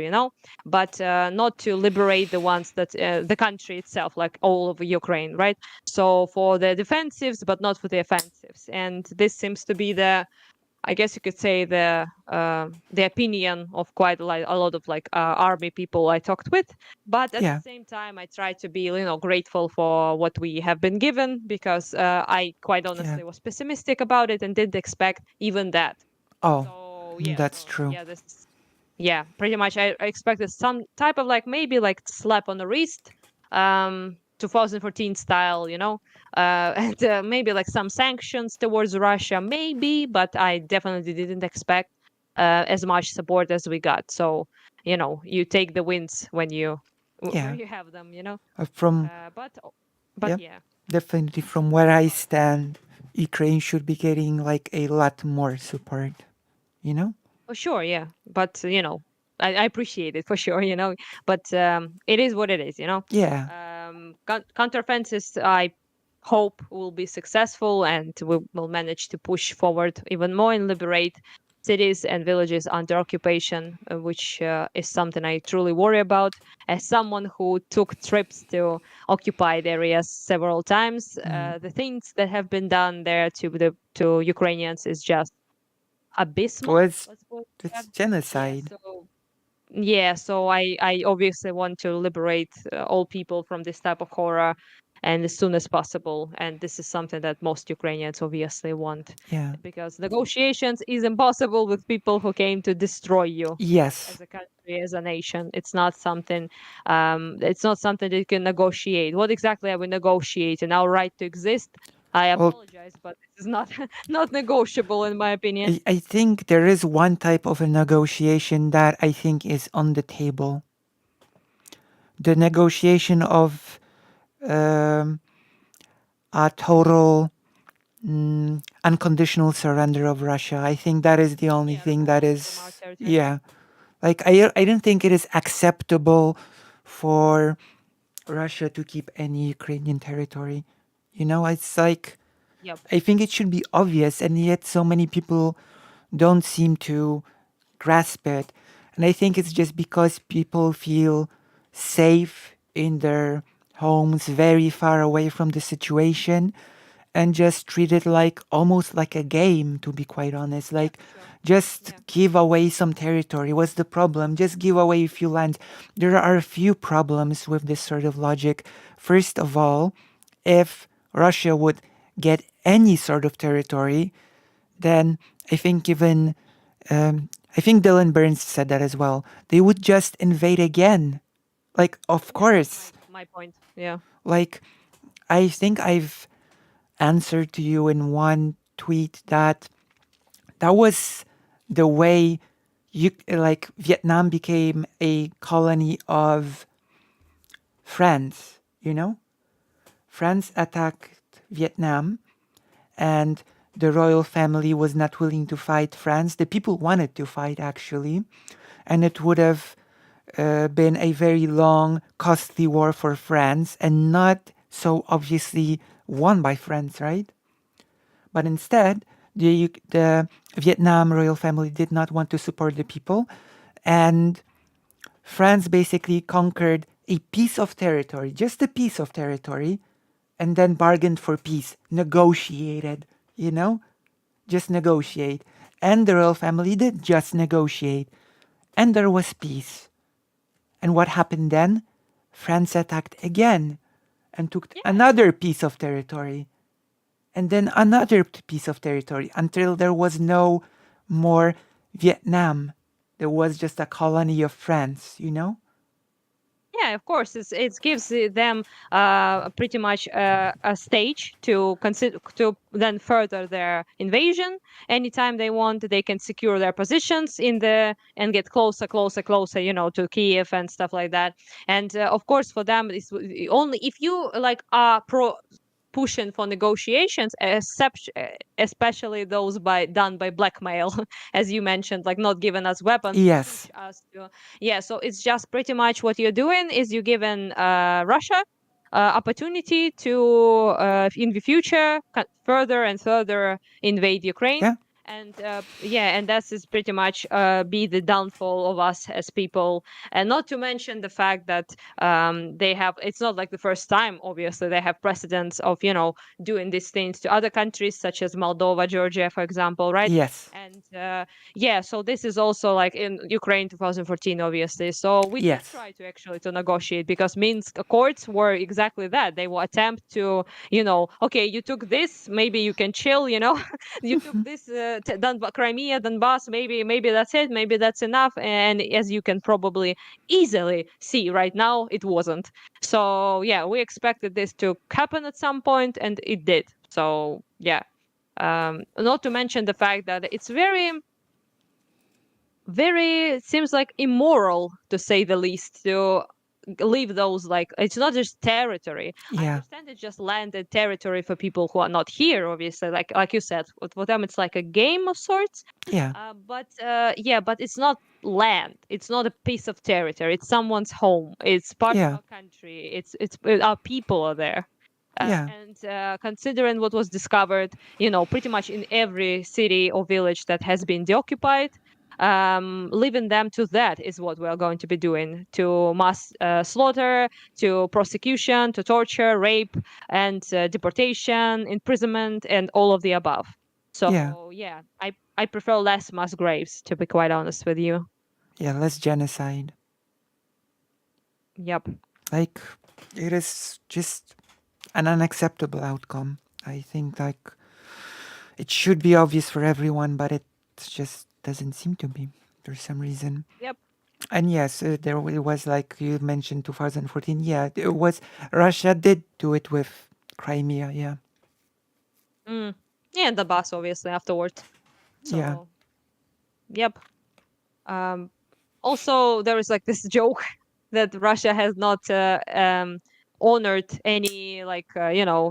but not to liberate the ones that the country itself, like all of Ukraine, right? So for the defensives, but not for the offensives. And this seems to be I guess you could say the opinion of quite a lot of like army people I talked with. But at the Yeah. same time, I try to be grateful for what we have been given, because I quite Yeah. honestly was pessimistic about it and didn't expect even that. Oh, So yeah, that's true. this is yeah, pretty much. I expected some type of like maybe like slap on the wrist, 2014 style, and maybe like some sanctions towards Russia, maybe, but I definitely didn't expect as much support as we got. So you take the wins when you where Yeah. you have them, From, but yeah, yeah. definitely from where I stand, Ukraine should be getting like a lot more support, you know? Oh, sure, yeah. But, I appreciate it for sure, but it is what it is, Yeah. Counteroffensives, I hope, will be successful, and we will manage to push forward even more and liberate cities and villages under occupation, which is something I truly worry about. As someone who took trips to occupied areas several times, the things that have been done there to Ukrainians is just Well, abysmal. Let's put it like it's that. Yeah. genocide. So I obviously want to liberate all people from this type of horror, and as soon as possible. And this is something that most Ukrainians obviously want, Yeah. because negotiations is impossible with people who came to destroy you Yes. as a country, as a nation. It's not something that you can negotiate. What exactly are we negotiating? Our right to exist? I Well, apologize, but this is not not negotiable in my opinion. I think there is one type of a negotiation that I think is on the table. The negotiation of um, a total unconditional surrender of Russia. I think that is the only Yeah, thing that removal from our is, territory. yeah. Like, I don't think it is acceptable for Russia to keep any Ukrainian territory. It's like, Yep. I think it should be obvious, and yet so many people don't seem to grasp it. And I think it's just because people feel safe in their homes, very far away from the situation, and just treat it like almost like a game, to be quite honest. Yeah, Like, sure. just Yeah. give away some territory. What's the problem? Just give away a few lands. There are a few problems with this sort of logic. First of all, if Russia would get any sort of territory, then I think even I think Dylan Burns said that as well. They would just invade again. Like, of Yeah, that's course. my point. Yeah. Like, I think I've answered to you in one tweet that that was the way. like Vietnam became a colony of France, you know? France attacked Vietnam, and the royal family was not willing to fight France. The people wanted to fight, actually, and it would have been a very long, costly war for France, and not so obviously won by France, right? But instead, the Vietnam royal family did not want to support the people, and France basically conquered a piece of territory, just a piece of territory, and then bargained for peace, negotiated, you know, just negotiate. And the royal family did just negotiate, and there was peace. And what happened then? France attacked again and took Yeah. another piece of territory, and then another piece of territory until there was no more Vietnam. There was just a colony of France, you know? Yeah, of course, it gives them pretty much a stage to consider to then further their invasion. Anytime they want, they can secure their positions in the and get closer, closer, closer, to Kiev and stuff like that. And of course, for them, it's only if you like are pushing for negotiations, especially those done by blackmail, as you mentioned, like not giving us weapons to push Yes. us to. Yeah, so it's just pretty much what you're doing is you're giving Russia opportunity to in the future further and further invade Ukraine. Yeah. And yeah, and that is pretty much be the downfall of us as people. And not to mention the fact that they have, it's not like the first time, obviously they have precedents of doing these things to other countries such as Moldova, Georgia, for example, right? Yes. And yeah, so this is also like in Ukraine 2014, obviously. So we did Yes. try to actually to negotiate because Minsk Accords were exactly that. They will attempt to, okay, you took this, maybe you can chill, you took this Crimea, Donbass, maybe that's it, maybe that's enough. And as you can probably easily see right now, it wasn't. So yeah, we expected this to happen at some point, and it did. So yeah, not to mention the fact that it's very very seems like immoral, to say the least, to leave those, like, it's not just territory. I Yeah. understand it's just landed territory for people who are not here, obviously, like you said, for them it's like a game of sorts. Yeah. But yeah, but it's not land, it's not a piece of territory, it's someone's home, it's part of Yeah. our country, it's our people are there. Yeah. And considering what was discovered, pretty much in every city or village that has been deoccupied, leaving them to that is what we are going to be doing, to mass slaughter, to prosecution, to torture, rape, and deportation, imprisonment, and all of the above. Yeah. So yeah, I prefer less mass graves, to be quite honest with you. Yeah. Less genocide. Yep. Like, it is just an unacceptable outcome. I think, like, it should be obvious for everyone, but it just doesn't seem to be for some reason. Yep. And yes, there it was, like you mentioned, 2014. Yeah, it was. Russia did do it with Crimea. Yeah. Mm. Yeah, and the bus obviously afterwards. Yeah. So yep. Um, Also, there is like this joke that Russia has not honored any like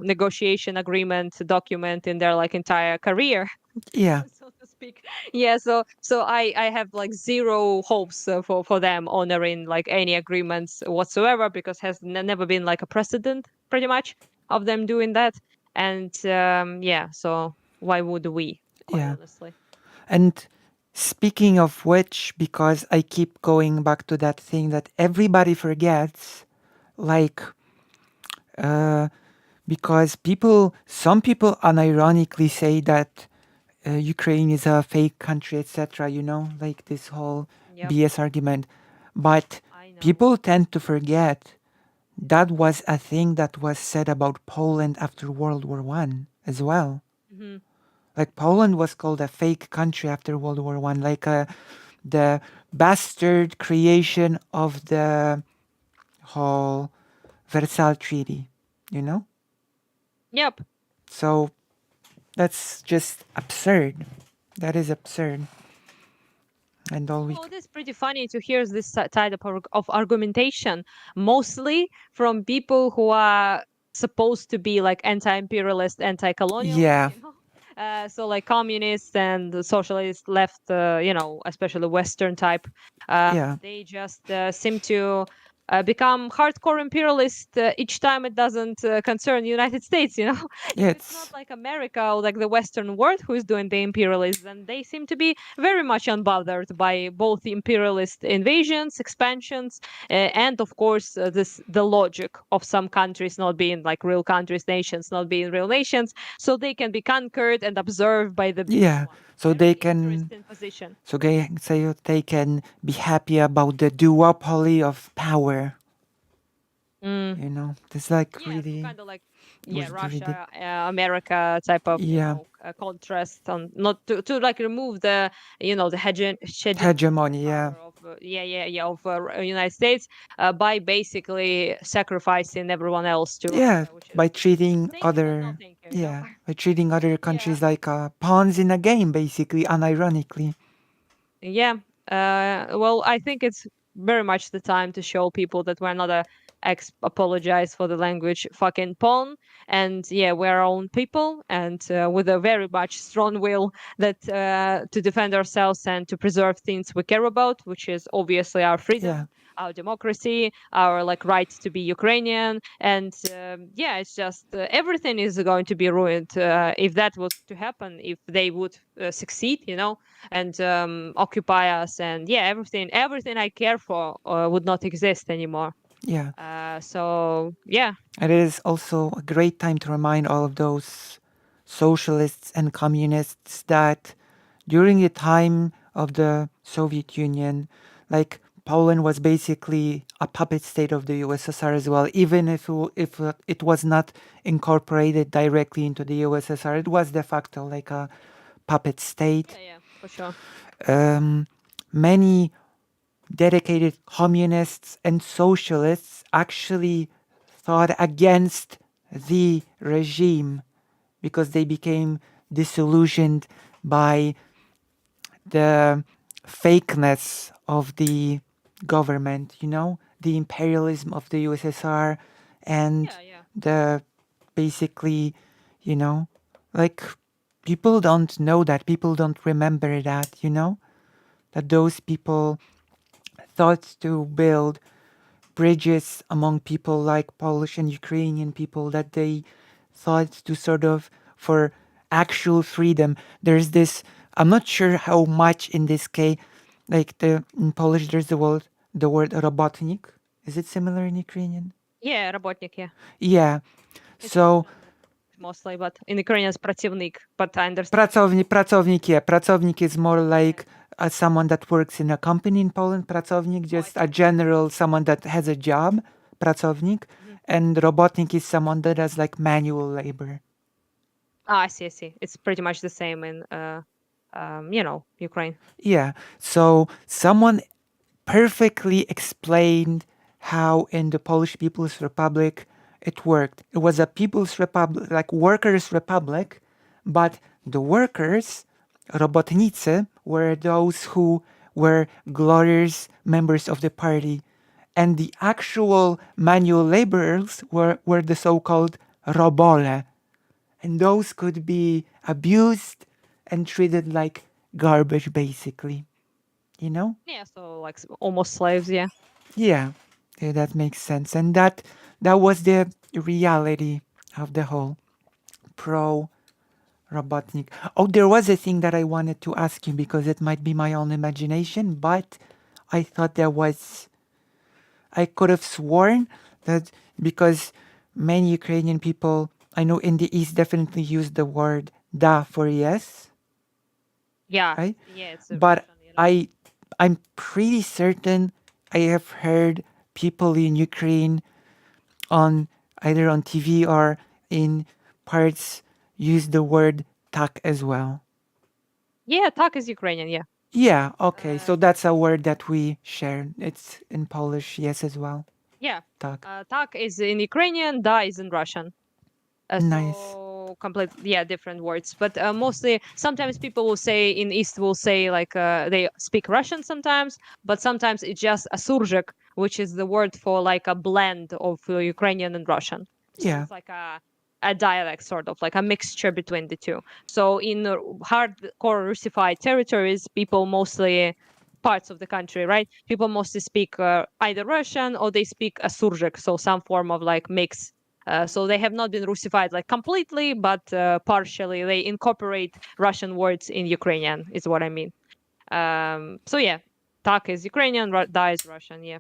negotiation agreement document in their like entire career, Yeah. so to speak. Yeah, so I have like zero hopes for them honoring like any agreements whatsoever, because has never been like a precedent pretty much of them doing that. And yeah, so why would we, quite Yeah. honestly? And speaking of which, because I keep going back to that thing that everybody forgets, like, uh, because some people unironically say that Ukraine is a fake country, etc., like this whole Yep, BS argument. But I know. people tend to forget that was a thing that was said about Poland after World War One as well. Hmm. Like, Poland was called a fake country after World War One, like the bastard creation of the whole Versailles Treaty, you know? Yep. So that's just absurd. That is absurd. and all Well, it is pretty funny to hear this type of argumentation, mostly from people who are supposed to be like anti-imperialist, anti-colonialist, yeah, so like communists and the socialist left, especially Western type, yeah, they just seem to become hardcore imperialist each time it doesn't concern the United States. If it's not it's like America or like the Western world who is doing the imperialism, then they seem to be very much unbothered by both the imperialist invasions, expansions, and of course the logic of some countries not being like real countries, nations not being real nations, so they can be conquered and observed by the bigger yeah. ones. So they Very can, interesting position. so they can be happy about the duopoly of power. Mm. You know, it's like Yeah, so really kind of like, yeah, was really, Russia, America type of, yeah, contrast on not to like remove the, the hegemonic hegemony. Yeah, power of, of United States by basically sacrificing everyone else to yeah. Russia, which is By treating thank you, but no other, thank you. yeah, by treating other Yeah. countries like pawns in a game, basically, unironically. Yeah. Well, I think it's very much the time to show people that we're not a apologize for the language fucking pawn, and yeah, we're our own people, and with a very much strong will that to defend ourselves and to preserve things we care about, which is obviously our Yeah, freedom, our democracy, our like right to be Ukrainian, and yeah, it's just everything is going to be ruined if that was to happen, if they would succeed, and occupy us, and yeah, everything I care for would not exist anymore. yeah. So yeah. And it is also a great time to remind all of those socialists and communists that during the time of the Soviet Union, like Poland was basically a puppet state of the USSR as well. Even if it was not incorporated directly into the USSR, it was de facto like a puppet state. Yeah, yeah, for sure. Um, Many dedicated communists and socialists actually fought against the regime because they became disillusioned by the fakeness of the government, the imperialism of the USSR and Yeah, yeah. the basically, you know, like people don't know that, people don't remember that, that those people thought to build bridges among people like Polish and Ukrainian people, that they thought to sort of for actual freedom. There's this, I'm not sure how much in this case, like in Polish there's the word robotnik. Is it similar in Ukrainian? Yeah, работник, yeah. Yeah. It's So Russian mostly, but in Ukrainian it's противник, but I understand what you mean. pracownik, yeah. Pracownik is more Yeah. like someone that works in a company in Poland. Pracownik, Oh, I just a see. general, someone that has a job. Pracownik. Mhm. And robotnik is someone that does like manual labor. Ah, I see, I see. It's pretty much the same in Ukraine. Yeah. So someone perfectly explained how in the Polish People's Republic it worked. It was a People's Republic, like workers' republic, but the workers, robotnicy, were those who were glorious members of the party. And the actual manual laborers were the so-called robole. And those could be abused and treated like garbage, basically. You know? Yeah, so like almost slaves, yeah. Yeah, yeah, that makes sense. And that was the reality of the whole pro Robotnik. Oh, there was a thing that I wanted to ask you because it might be my own imagination, but I thought I could have sworn that because many Ukrainian people I know in the East definitely use the word da for yes, Yeah, right? yeah, it's a But Russian, I I'm pretty certain I have heard people in Ukraine on either on TV or in parts use the word tak as well. Yeah, tak is Ukrainian, yeah. Yeah, okay. Uh, So that's a word that we share. It's in Polish, yes, as well. yeah. Tak. Tak is in Ukrainian, da is in Russian. So Nice. complete different words, but mostly sometimes people will say in East will say like they speak Russian sometimes, but sometimes it's just a surjek, which is the word for like a blend of Ukrainian and Russian. So Yeah. it's like a dialect, sort of like a mixture between the two. So in hardcore Russified territories, people mostly parts of the country, right? People mostly speak either Russian or they speak a surjek, so some form of like mix. So they have not been Russified like completely, but partially. They incorporate Russian words in Ukrainian, is what I mean. So yeah, tak is Ukrainian, da is Russian. Yeah.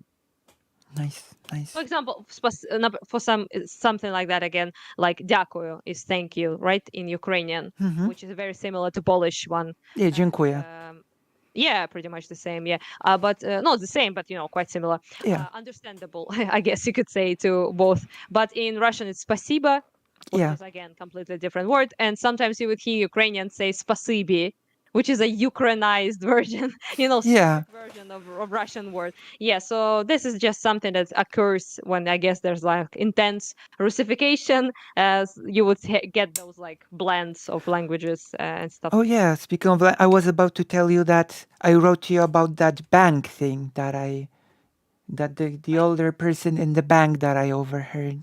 Nice. For Nice. example, for some something like that again, like дякую is thank you, right, in Ukrainian, Mm-hmm. which is very similar to Polish one, Yeah, and dziękuję. yeah, pretty much the same. Yeah, but not the same, but quite similar. Yeah. Understandable, I guess you could say to both. But in Russian, it's спасибо, which Yeah. is again completely different word. And sometimes you would hear Ukrainians say спасибі, which is a Ukrainized version, Yeah. Slavic version of Russian word. Yeah, so this is just something that occurs when I guess there's like intense Russification, as you would get those like blends of languages and stuff. Oh yeah, speaking of that, I was about to tell you that I wrote to you about that bank thing that the Like, older person in the bank that I overheard.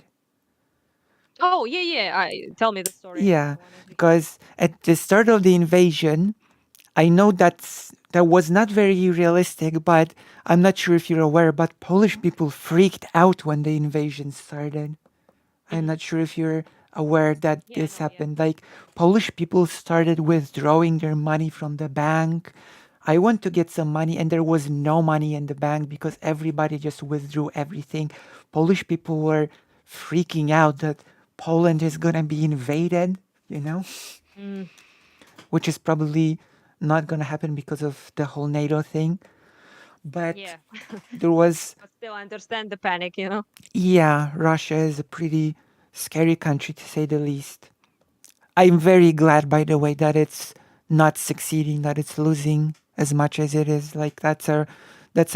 oh yeah. Tell me the story. I Yeah, want to hear. because at the start of the invasion, I know that was not very realistic, but I'm not sure if you're aware, but Polish people freaked out when the invasion started. I'm Hmm. not sure if you're aware that Yeah, I this know. Yeah. happened. Like, Polish people started withdrawing their money from the bank. I went to get some money and there was no money in the bank because everybody just withdrew everything. Polish people were freaking out that Poland is gonna be invaded, you know, Mm, which is probably not gonna happen because of the whole NATO thing. But yeah. there was, But still, I understand the panic. yeah, Russia is a pretty scary country to say the least. I'm very glad, by the way, that it's not succeeding, that it's losing as much as it is. Like that's a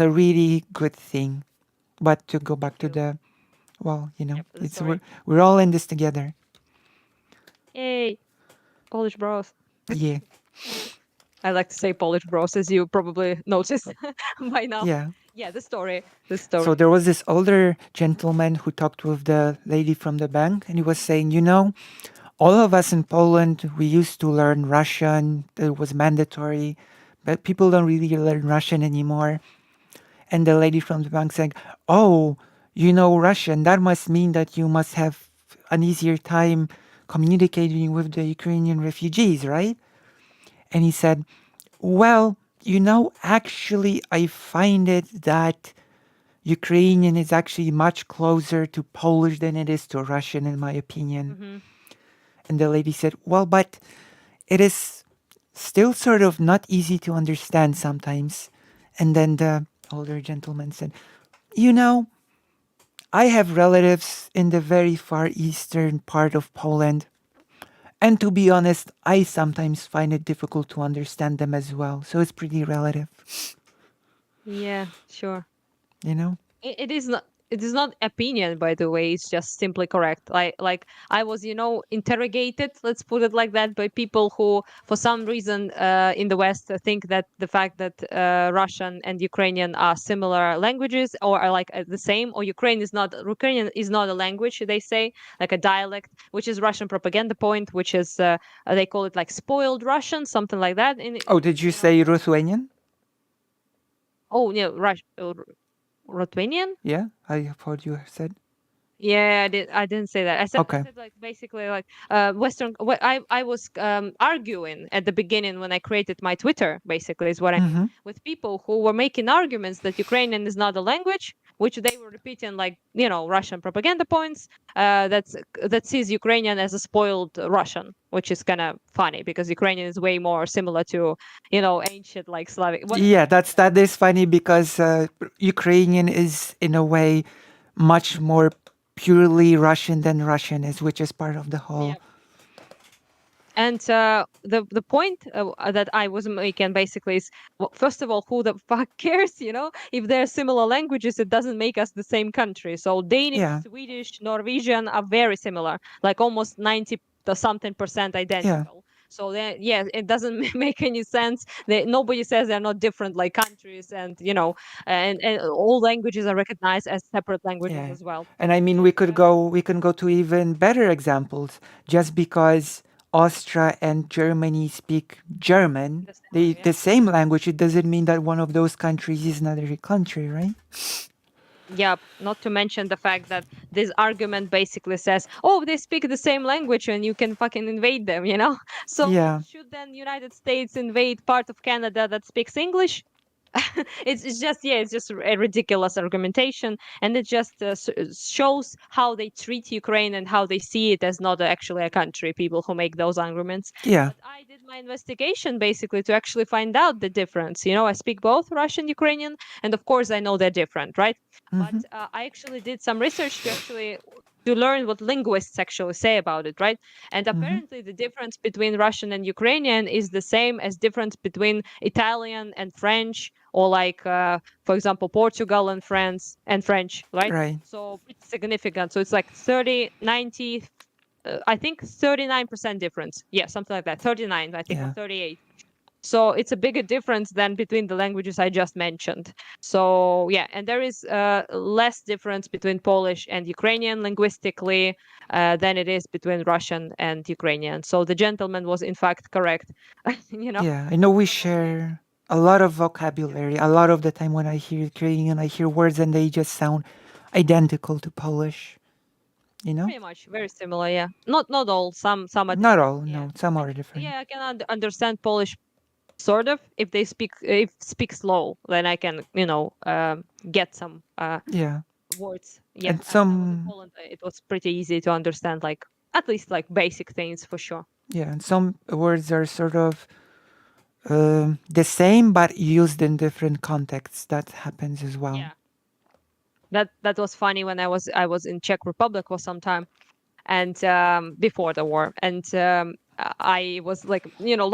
really good thing. But to go Me back to too. the well, Yep, the it's story. we're all in this together. Yay, Polish bros. Yeah, I like to say Polish bros, as you probably noticed by now. yeah. Yeah, the story. The So story. there was this older gentleman who talked with the lady from the bank, and he was saying, all of us in Poland, we used to learn Russian. It was mandatory, but people don't really learn Russian anymore. And the lady from the bank saying, "Oh, you know Russian. That must mean that you must have an easier time communicating with the Ukrainian refugees, right?" And he said, "Well, actually, I find it that Ukrainian is actually much closer to Polish than it is to Russian, in my opinion." Hmm. And the lady said, "Well, but it is still sort of not easy to understand sometimes." And then the older gentleman said, "You know, I have relatives in the very far eastern part of Poland. And to be honest, I sometimes find it difficult to understand them as well. So it's pretty relative, Yeah, sure. you know? It is not. It is not opinion, by the way. It's just simply correct. Like I was, interrogated. Let's put it like that, by people who, for some reason, in the West, think that the fact that Russian and Ukrainian are similar languages, or are like the same, or Ukrainian is not a language. They say like a dialect, which is Russian propaganda point, which is they call it like spoiled Russian, something like that. Oh, did you In say Lithuanian? oh yeah, Ruthenian. Yeah, I thought you said. Yeah, I didn't say that. I Okay. said like basically like Western. What I was arguing at the beginning when I created my Twitter. Basically, is what I mean, Mm-hmm. with people who were making arguments that Ukrainian is not a language, which they were repeating like Russian propaganda points. That sees Ukrainian as a spoiled Russian, which is kind of funny because Ukrainian is way more similar to ancient like Slavic, whatever. Yeah, that is funny because Ukrainian is in a way much more purely Russian than Russian is, which is part of the whole. Yeah. And the point that I was making basically is, well, first of all, who the fuck cares? If they're similar languages, it doesn't make us the same country. So Danish, Yeah. Swedish, Norwegian are very similar, like almost 90 the something percent Yeah. identical. So then, yeah, it doesn't make any sense. Nobody says they're not different like countries, and and all languages are recognized as separate languages Yeah. as well. And I mean, It's we can go to even better examples. Just because Austria and Germany speak German, the same, the yeah. same language, it doesn't mean that one of those countries is another country, right? Yeah, not to mention the fact that this argument basically says, "Oh, they speak the same language, and you can fucking invade them," you know. So Yeah. should then United States invade part of Canada that speaks English? It's just, yeah, it's just a ridiculous argumentation, and it just shows how they treat Ukraine and how they see it as not actually a country. People who make those arguments. Yeah. But I did my investigation basically to actually find out the difference. I speak both Russian, Ukrainian, and of course I know they're different, right? But Hmm. I actually did some research to actually to learn what linguists actually say about it, right? And Hmm. apparently the difference between Russian and Ukrainian is the same as difference between Italian and French, or like for example Portugal and France and French, right? Right. So pretty significant. So it's like 30, 90, I think 39% difference. Yeah, something like that. 39, I think, or Yeah. 38. So it's a bigger difference than between the languages I just mentioned. So yeah, and there is less difference between Polish and Ukrainian linguistically than it is between Russian and Ukrainian. So the gentleman was in fact correct. Yeah. I know we Probably. share a lot of vocabulary. A lot of the time when I hear Ukrainian, I hear words and they just sound identical to Polish, you know? Pretty much very similar, yeah. Not all. Some are Not different. all, Yeah, no. Some I are can, different. yeah, I can understand Polish sort of if they speak slow. Then I can get some Yeah. words. Yeah, And when I was in some, Poland, it was pretty easy to understand, like at least like basic things for sure. yeah, and some words are sort of the same but used in different contexts. That happens as well. Yeah, that was funny when I was in Czech Republic for some time, and before the war, and I was like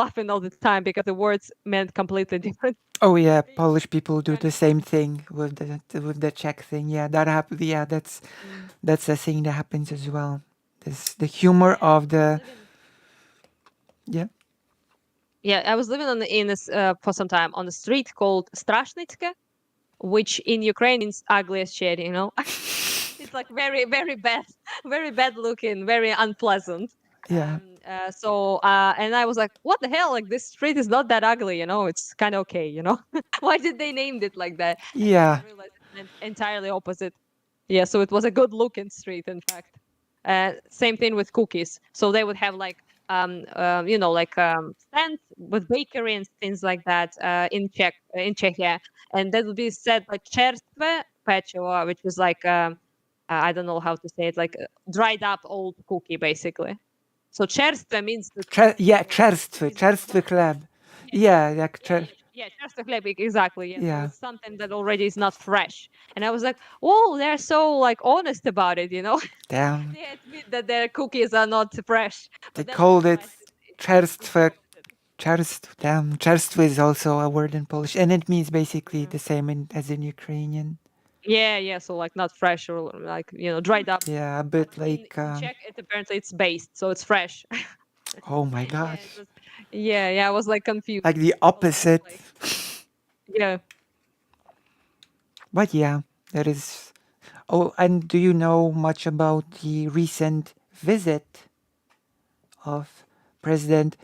laughing all the time because the words meant completely different. Oh yeah, It's Polish people do kind the of same funny. thing with the Czech thing. Yeah, that happens. Yeah, Mm. that's a thing that happens as well. This the humor Yeah, of I was the living. yeah. Yeah, I was living in this for some time on a street called Strashnitske, which in Ukraine means ugly as shit. It's like very, very bad, very bad looking, very unpleasant. Yeah. And I was like, what the hell? Like, this street is not that ugly, it's kind of okay. Why did they name it like that? And then I Yeah. realized it meant entirely opposite. Yeah, so it was a good looking street, in fact. Same thing with cookies. So they would have like stands with bakery and things like that in Czechia, and that would be said like čerstvé pečivo, which is like I don't know how to say it, like dried up old cookie basically. So čerstvé means that Yeah, it czerstwy, is czerstwy not. chleb. Yeah, Yeah, like yeah, čerstvé chléb, exactly. Yeah, so yeah. it's something that already is not fresh. And I was like, "Whoa, they're so like honest about it." Damn. They admit that their cookies are not fresh, They but then I called it realized it's the czerstwy. opposite. Damn, czerstwy is also a word in Polish, and it means basically Mm. the same as in Ukrainian. Yeah, yeah. So like not fresh or like dried up, Yeah, a but bit like in Czech it apparently it's based, so it's fresh. oh my Yeah, it gosh, was. Yeah, yeah. I was like confused like the all over the opposite. place. Yeah. But yeah, that is. Oh, and do you know much about the recent visit of President?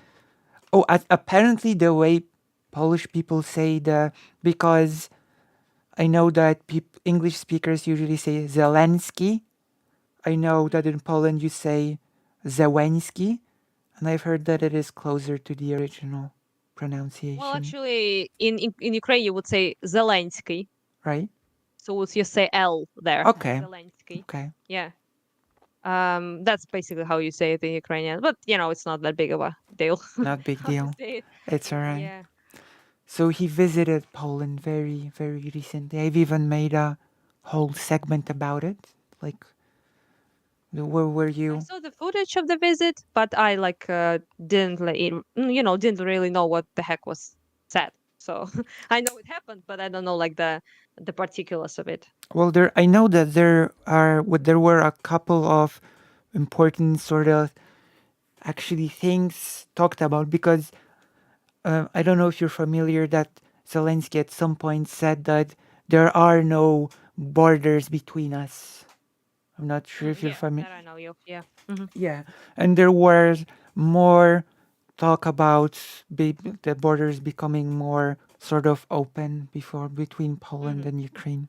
Oh, apparently the way Polish people say the because I know that English speakers usually say Zelensky. I know Mhm. that in Poland you say Zełenski, and I've heard that it is closer to the original Well, pronunciation, actually, in Ukraine you would say Zelensky, right? so would you say L there, Okay, Zelensky. okay, Yeah. That's basically how you say it in Ukrainian, but it's not that big of a deal not big how to deal. say it. It's alright. Yeah. So he visited Poland very, very recently. I've even made a whole segment about it. Like, where were I you? saw the footage of the visit, but I like didn't didn't really know what the heck was said. So I know it happened, but I don't know like the particulars of it. Well, I know that there were a couple of important sort of actually things talked about because I don't know if you're familiar that Zelensky at some point said that there are no borders between us. I'm not sure if you're Yeah, familiar. that I know you. Yeah. Hmm. Yeah, and there was more talk about the borders becoming more sort of open before between Poland Hmm. and Ukraine,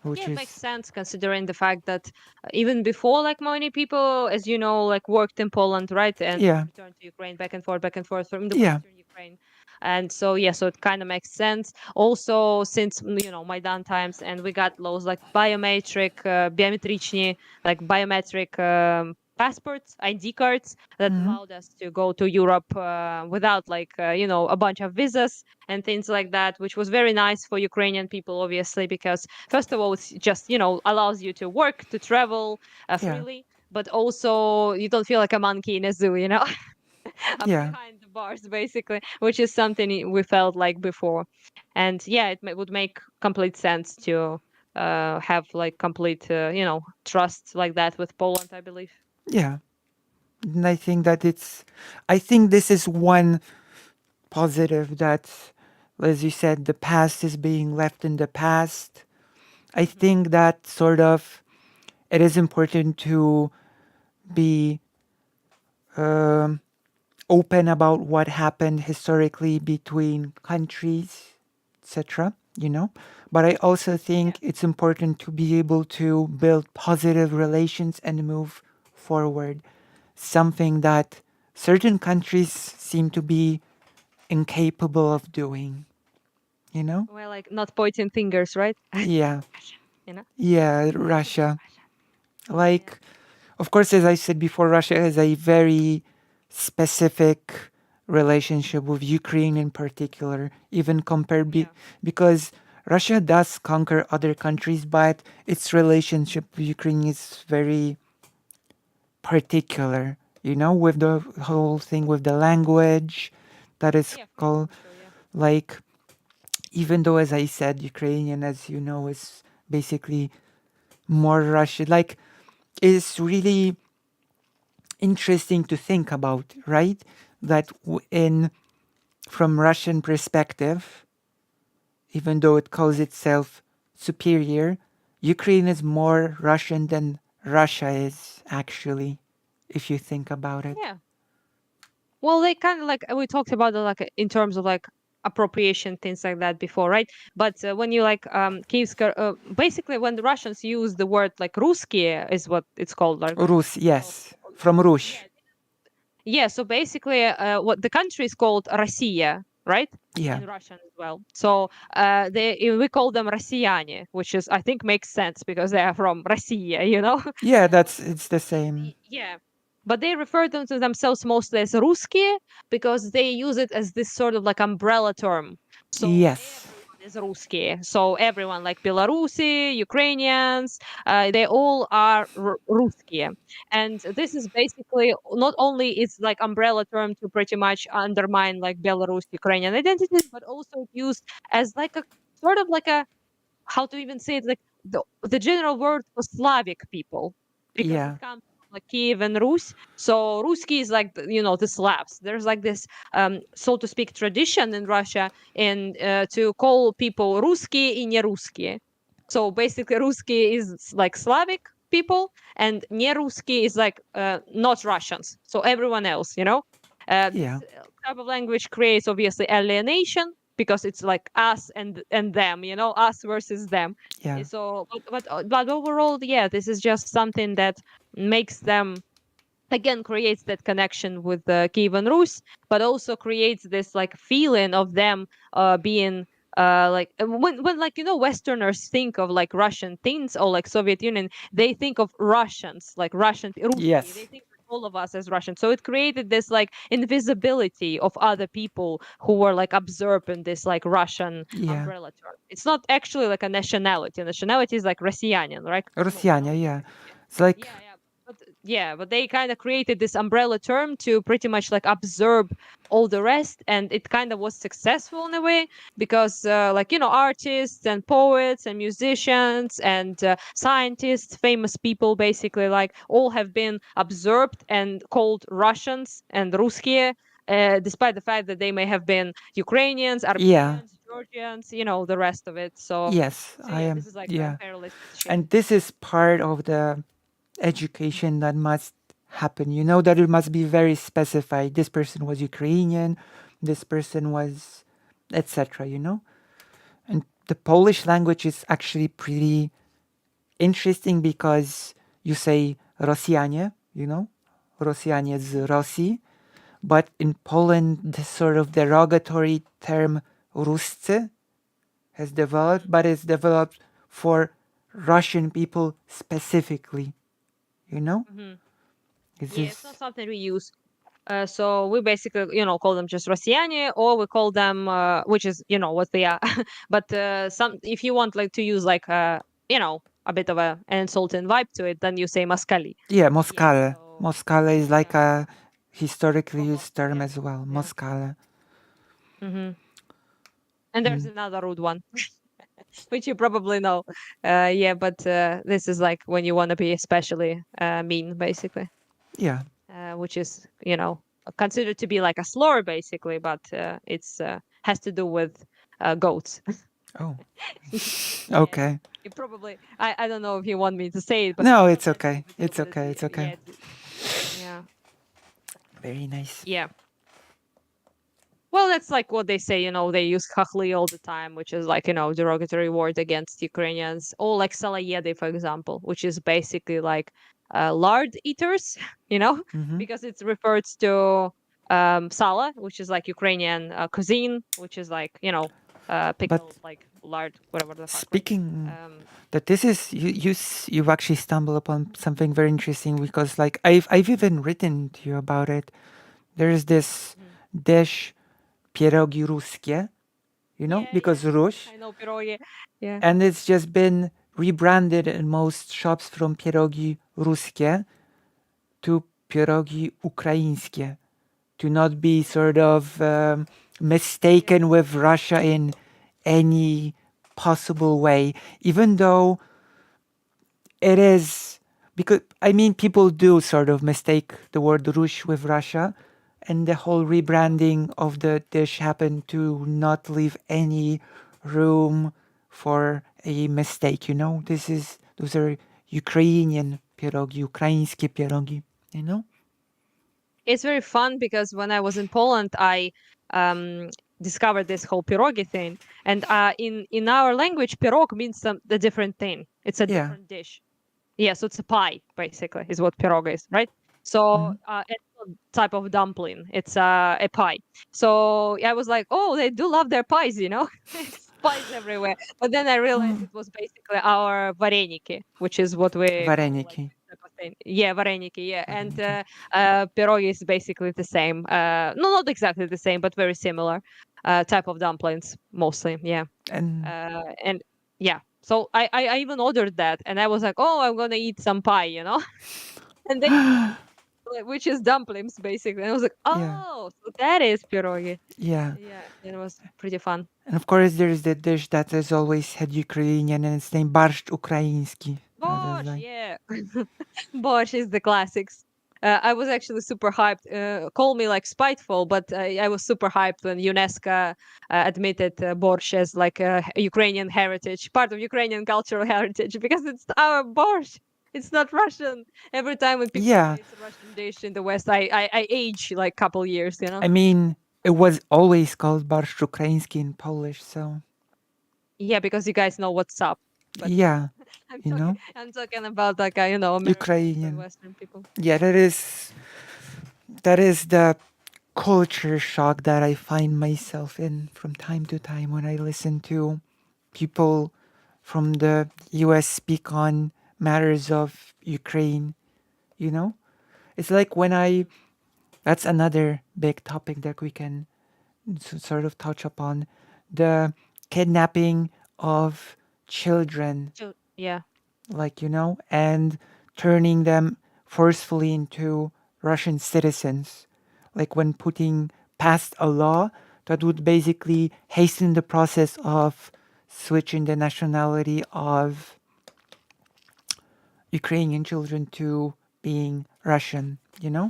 Yeah, which it makes is sense considering the fact that even before, like many people, as you know, like worked in Poland, right, and yeah, returned to Ukraine back and forth from the yeah, Western Ukraine, and so yeah, so it kind of makes sense. Also, since Maidan times, and we got laws like biometrični, like biometric passports, ID cards that hmm, allowed us to go to Europe without like a bunch of visas and things like that, which was very nice for Ukrainian people, obviously, because first of all, it's just allows you to work, to travel yeah, freely, but also you don't feel like a monkey in a zoo, up yeah, behind the bars, basically, which is something we felt like before. And yeah, it would make complete sense to have like complete, trust like that with Poland, I believe. yeah. And I think that I think this is one positive that, as you said, the past is being left in the past. I Hmm. think that sort of it is important to be um, open about what happened historically between countries, etc. You know, but I also Yeah. think it's important to be able to build positive relations and move forward. Something that certain countries seem to be incapable of doing. You know? Well, like not pointing fingers, right? Yeah, Russia, you know? yeah, Specifically Russia. Russia. Yeah. Like, of course, as I said before, Russia has a very specific relationship with Ukraine in particular, even compared Yeah. because Russia does conquer other countries, but its relationship with Ukraine is very particular, with the whole thing with the language that is Yeah, called, for sure. Yeah. like, even though, as I said, Ukrainian, as you know, is basically more Russian, like, is really interesting to think about, right? That in from Russian perspective, even though it calls itself superior, Ukraine is more Russian than Russia is actually, if you think about it. Yeah. Well, they kind of like we talked about it like in terms of like appropriation things like that before, right? But when you like Kievska, basically when the Russians use the word like "Ruski" is what it's called, like right? Rus, So yes, from yeah, Rush, yeah. So basically, what the country is called Россия, right? yeah, In Russian as well. So we call them Россияне, which is I think makes sense because they are from Россия, yeah. and It's the same. yeah, but they refer them to themselves mostly as Ruski because they use it as this sort of like umbrella term. So Yes, everyone is Ruski. So everyone, like Belarusi, Ukrainians, they all are Ruski. And this is basically not only it's like umbrella term to pretty much undermine like Belarus Ukrainian identities, but also used as like a sort of like a how to even say it, like the general word for Slavic people, because it yeah, comes from like Kiev and Rus. So Ruski is like the Slavs. There's like this so to speak tradition in Russia and to call people Ruski and Neruski. So basically Ruski is like Slavic people and Neruski is like not Russians. So everyone else, yeah, this type of language creates obviously alienation because it's like us and them, us versus them. yeah, So but overall, yeah, this is just something that makes them again creates that connection with the Kiev and Rus, but also creates this like feeling of them being like when like Westerners think of like Russian things or like Soviet Union, they think of Russians like Russian Ruski. They yes, think of all of us as Russian. So it created this like invisibility of other people who were like absorbed in this like Russian yeah. umbrella term. It's not actually like a nationality. Nationality is like Россиянин, right? Well, Rusiania, yeah. Россия. It's like, Yeah, yeah. Yeah, but they kind of created this umbrella term to pretty much like absorb all the rest, and it kind of was successful in a way because, like, artists and poets and musicians and scientists, famous people, basically, like, all have been absorbed and called Russians and Ruskiye, despite the fact that they may have been Ukrainians, Yeah. Armenians, Georgians, the rest of it. So, Yes, so I yeah, am. this is like a Yeah. perilous shift. And this is part of the education that must happen. You know that it must be very specified. This person was Ukrainian, this person was etc. And the Polish language is actually pretty interesting because you say Rosjanie, Rosjanie is Rossi, but in Poland, the sort of derogatory term Ruscy has developed, but it's developed for Russian people specifically, you know? Mm-hmm. This Yeah, it's not is, something we use. So we basically, call them just Rossiani, or we call them, which is, what they are. But some, if you want like to use like, a bit of an insulting vibe to it, then you say Mascali. yeah, Yeah. Moskale. So Moskale is like yeah, a historically used Podolski. term Yeah. as well. Yeah. Moskale. Hmm. And there's Mm, another rude one, which you probably know. Yeah, but this is like when you want to be especially mean, basically. yeah. Which is, considered to be like a slur basically, but it's has to do with goats. Oh, Yeah, okay. it probably. I don't know if you want me to say it, but No, it's it's not that okay. deep. It's a It's little bit. okay. It's okay. Yeah, yeah, Very nice. yeah. Well, that's like what they say. They use "khachli" all the time, which is like, derogatory word against Ukrainians, or like "salayedi," for example, which is basically like lard eaters. You know, Mm-hmm. because it refers to sala, which is like Ukrainian cuisine, which is like, But pickled like lard, whatever the fuck. Like, speaking um, that this is you've actually stumbled upon something very interesting because like I've even written to you about it. There's this mhm. dish pierogi ruskie, Yeah, yeah, because Rush, I know pirogi. Yeah. and it's just been rebranded in most shops from pierogi ruskie to pierogi ukraińskie to not be sort of Yeah. mistaken with Russia in any possible way, even though it is because I mean people do sort of mistake the word Rush with Russia, and the whole rebranding of the dish happened to not leave any room for a mistake. Those are Ukrainian pierogi, ukraińskie pierogi. You know? It's very fun because when I was in Poland, I um, discovered this whole pierogi thing, and in our language, pirog means a different thing. It's a Yeah. different dish. Yeah, so it's a pie basically, is what pirog is, right? So Hmm. it's a type of dumpling. It's a pie. So I was like, oh, they do love their pies, It's pies everywhere. But then I realized it was basically our vareniki, which is what we call like Vareniki. this type of thing. Yeah, vareniki. Yeah, and Vareniki. pierogi is basically the same. No, not exactly the same, but very similar. Type of dumplings, mostly. Yeah, And and yeah. So I even ordered that, and I was like, oh, I'm gonna eat some pie. And they like, which is dumplings basically. And I was like, yeah, oh, so that is pierogi. yeah. Yeah, it was pretty fun. And of course, there's the dish that has always had Ukrainian, and it's named Barszcz Ukraiński. That is Borscht, like, yeah. Borscht is the classics. I was actually super hyped. Call me like spiteful, but I was super hyped when UNESCO admitted borscht as like a Ukrainian heritage, part of Ukrainian cultural heritage, because it's our borscht. It's not Russian. Every time when people yeah. say it's a Russian dish in the West, I age like couple years. I mean, it was always called Barszcz Ukraiński in Polish, so Yeah, because you guys know what's up. But yeah, I'm you talking, know, I'm talking about like Americans and Ukrainian. Western people. Yeah, that is the culture shock that I find myself in from time to time when I listen to people from the US speak on matters of Ukraine, you know? It's like when I, Mhm. that's another big topic that we can sort of touch upon the kidnapping of children, So yeah. and turning them forcefully into Russian citizens, like when putting past a law that would basically hasten the process of switching the nationality of Ukrainian children to being Russian, you know?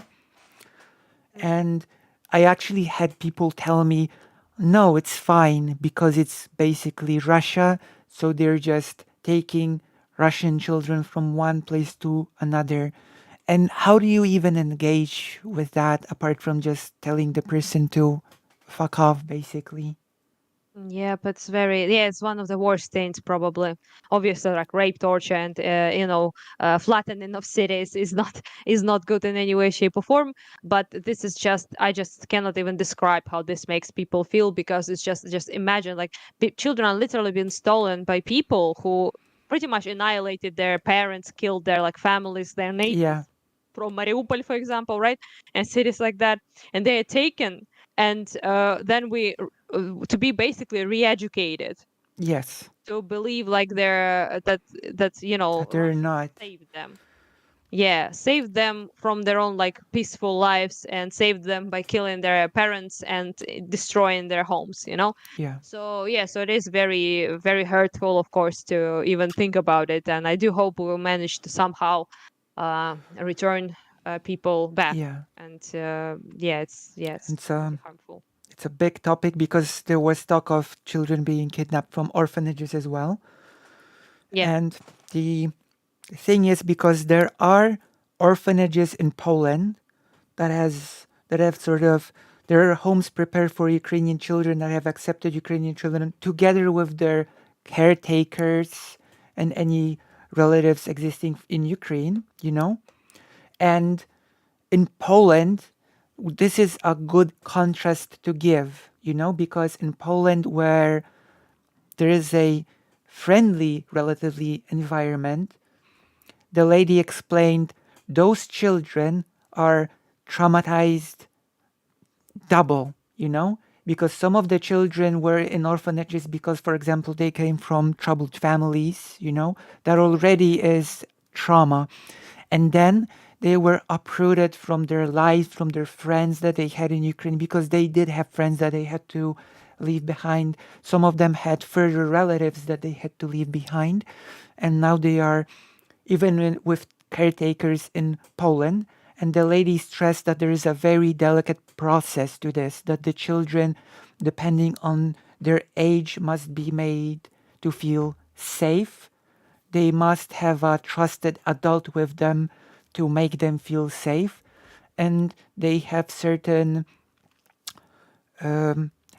Mm. And I actually had people tell me, no, it's fine because it's basically Russia. So they're just taking Russian children from one place to another. And how do you even engage with that apart from just telling the person to fuck off, basically? Yeah, but it's very, yeah, it's one of the worst things probably. Obviously, like rape, torture, and flattening of cities is not is not good in any way, shape, or form. But this is just, I just cannot even describe how this makes people feel, because it's just imagine like children are literally being stolen by people who pretty much annihilated their parents, killed their like families, their Yeah, neighbors from Mariupol, for example, right, and cities like that, and they are taken, and then we to be basically re-educated yes, to believe like they're that that they're Russia not. saved them. Yeah, saved them from their own like peaceful lives, and saved them by killing their parents and destroying their homes. Yeah, So yeah, so it is very very hurtful, of course, to even think about it, and I do hope we will manage to somehow return people back. yeah. And yeah, it's And pretty so harmful. it's a big topic because there was talk of children being kidnapped from orphanages as well. Yeah. And the thing is, because there are orphanages in Poland that have sort of, there are homes prepared for Ukrainian children that have accepted Ukrainian children together with their caretakers and any relatives existing in Ukraine, you know. And in Poland, this is a good contrast to give, you know, because in Poland, where there is a friendly, relatively environment, the lady explained those children are traumatized double, you know, because some of the children were in orphanages because, for example, they came from troubled families, you know, that already is trauma. And then they were uprooted from their lives, from their friends that they had in Ukraine, because they did have friends that they had to leave behind. Some of them had further relatives that they had to leave behind. And now they are even with caretakers in Poland. And the lady stressed that there is a very delicate process to this, that the children, depending on their age, must be made to feel safe. They must have a trusted adult with them to make them feel safe. And they have certain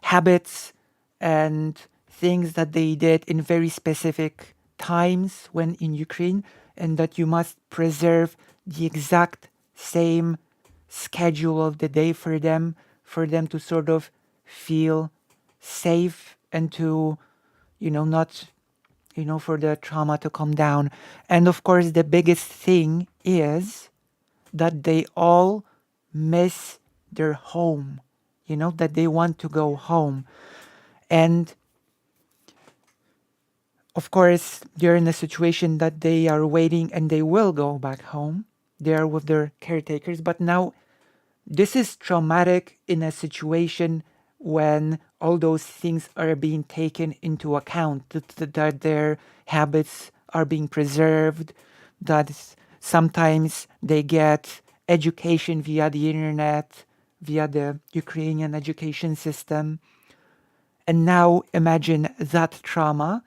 habits and things that they did in very specific times when in Ukraine, and that you must preserve the exact same schedule of the day for them to sort of feel safe and to, you know, not, you know, for the trauma to come down. And of course, the biggest thing is that they all miss their home, you know, that they want to go Yeah. home. And of course, they're in a situation that they are waiting and they will go back home. They are with their caretakers. But now, this is traumatic in a situation when all those things are being taken into account, that their habits are being preserved, that sometimes they get education via the internet, via the Ukrainian education system. And now imagine that trauma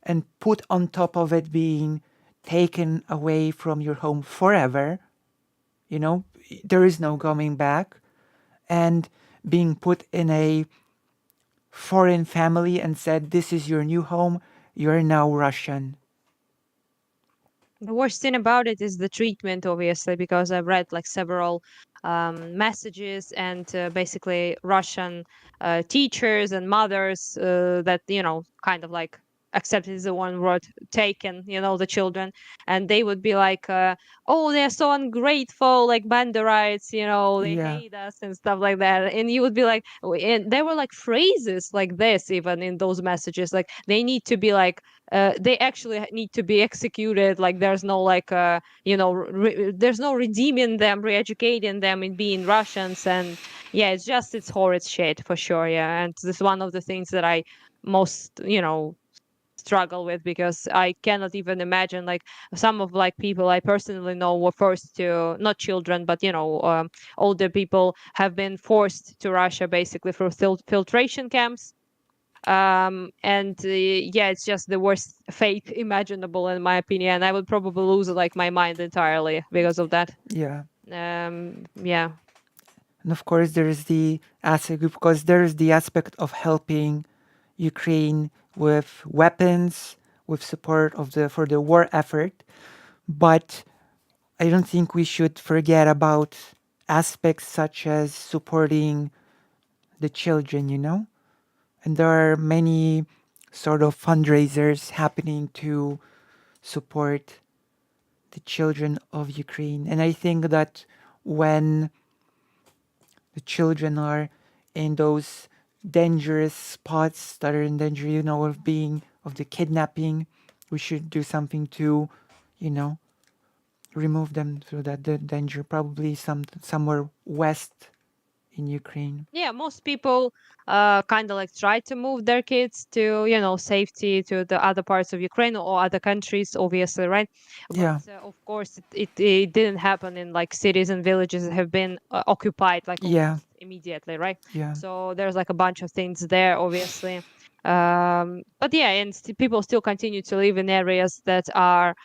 and put on top of it being taken away from your home forever, you know, there is no coming back, and being put in a foreign family and said, this is your new home, you're now Russian. The worst thing about it is the treatment, obviously, because I've read like several messages, and basically Russian teachers and mothers that kind of like except he's the one who wrote taken, the children, and they would be like, oh, they're so ungrateful, like banderites, they Yeah. hate us and stuff like that. And you would be like, and there were like phrases like this even in those messages, like they need to be like, they actually need to be executed. Like there's no like, there's no redeeming them, re-educating them in being Russians. And yeah, it's horrid shit for sure. Yeah, and this is one of the things that I most, struggle with, because I cannot even imagine, like, some of like people I personally know were forced to, not children, but older people have been forced to Russia basically through filtration camps. And yeah, it's just the worst fate imaginable in my opinion. I would probably lose like my mind entirely because of that. Yeah. Yeah. And of course, there's the aspect, because there's the aspect of helping Ukraine with weapons, with support of the for the war effort. But I don't think we should forget about aspects such as supporting the children, And there are many sort of fundraisers happening to support the children of Ukraine. And I think that when the children are in those dangerous spots that are in danger, of of the kidnapping, we should do something to, you know, remove them through that danger. Probably somewhere west in Ukraine. Yeah, most people kind of like try to move their kids to, safety to the other parts of Ukraine or other countries, obviously, right? But Yeah, of course, it didn't happen in like cities and villages that have been occupied like yeah, almost immediately, right? yeah, So there's like a bunch of things there, obviously. But yeah, and people still continue to live in areas that are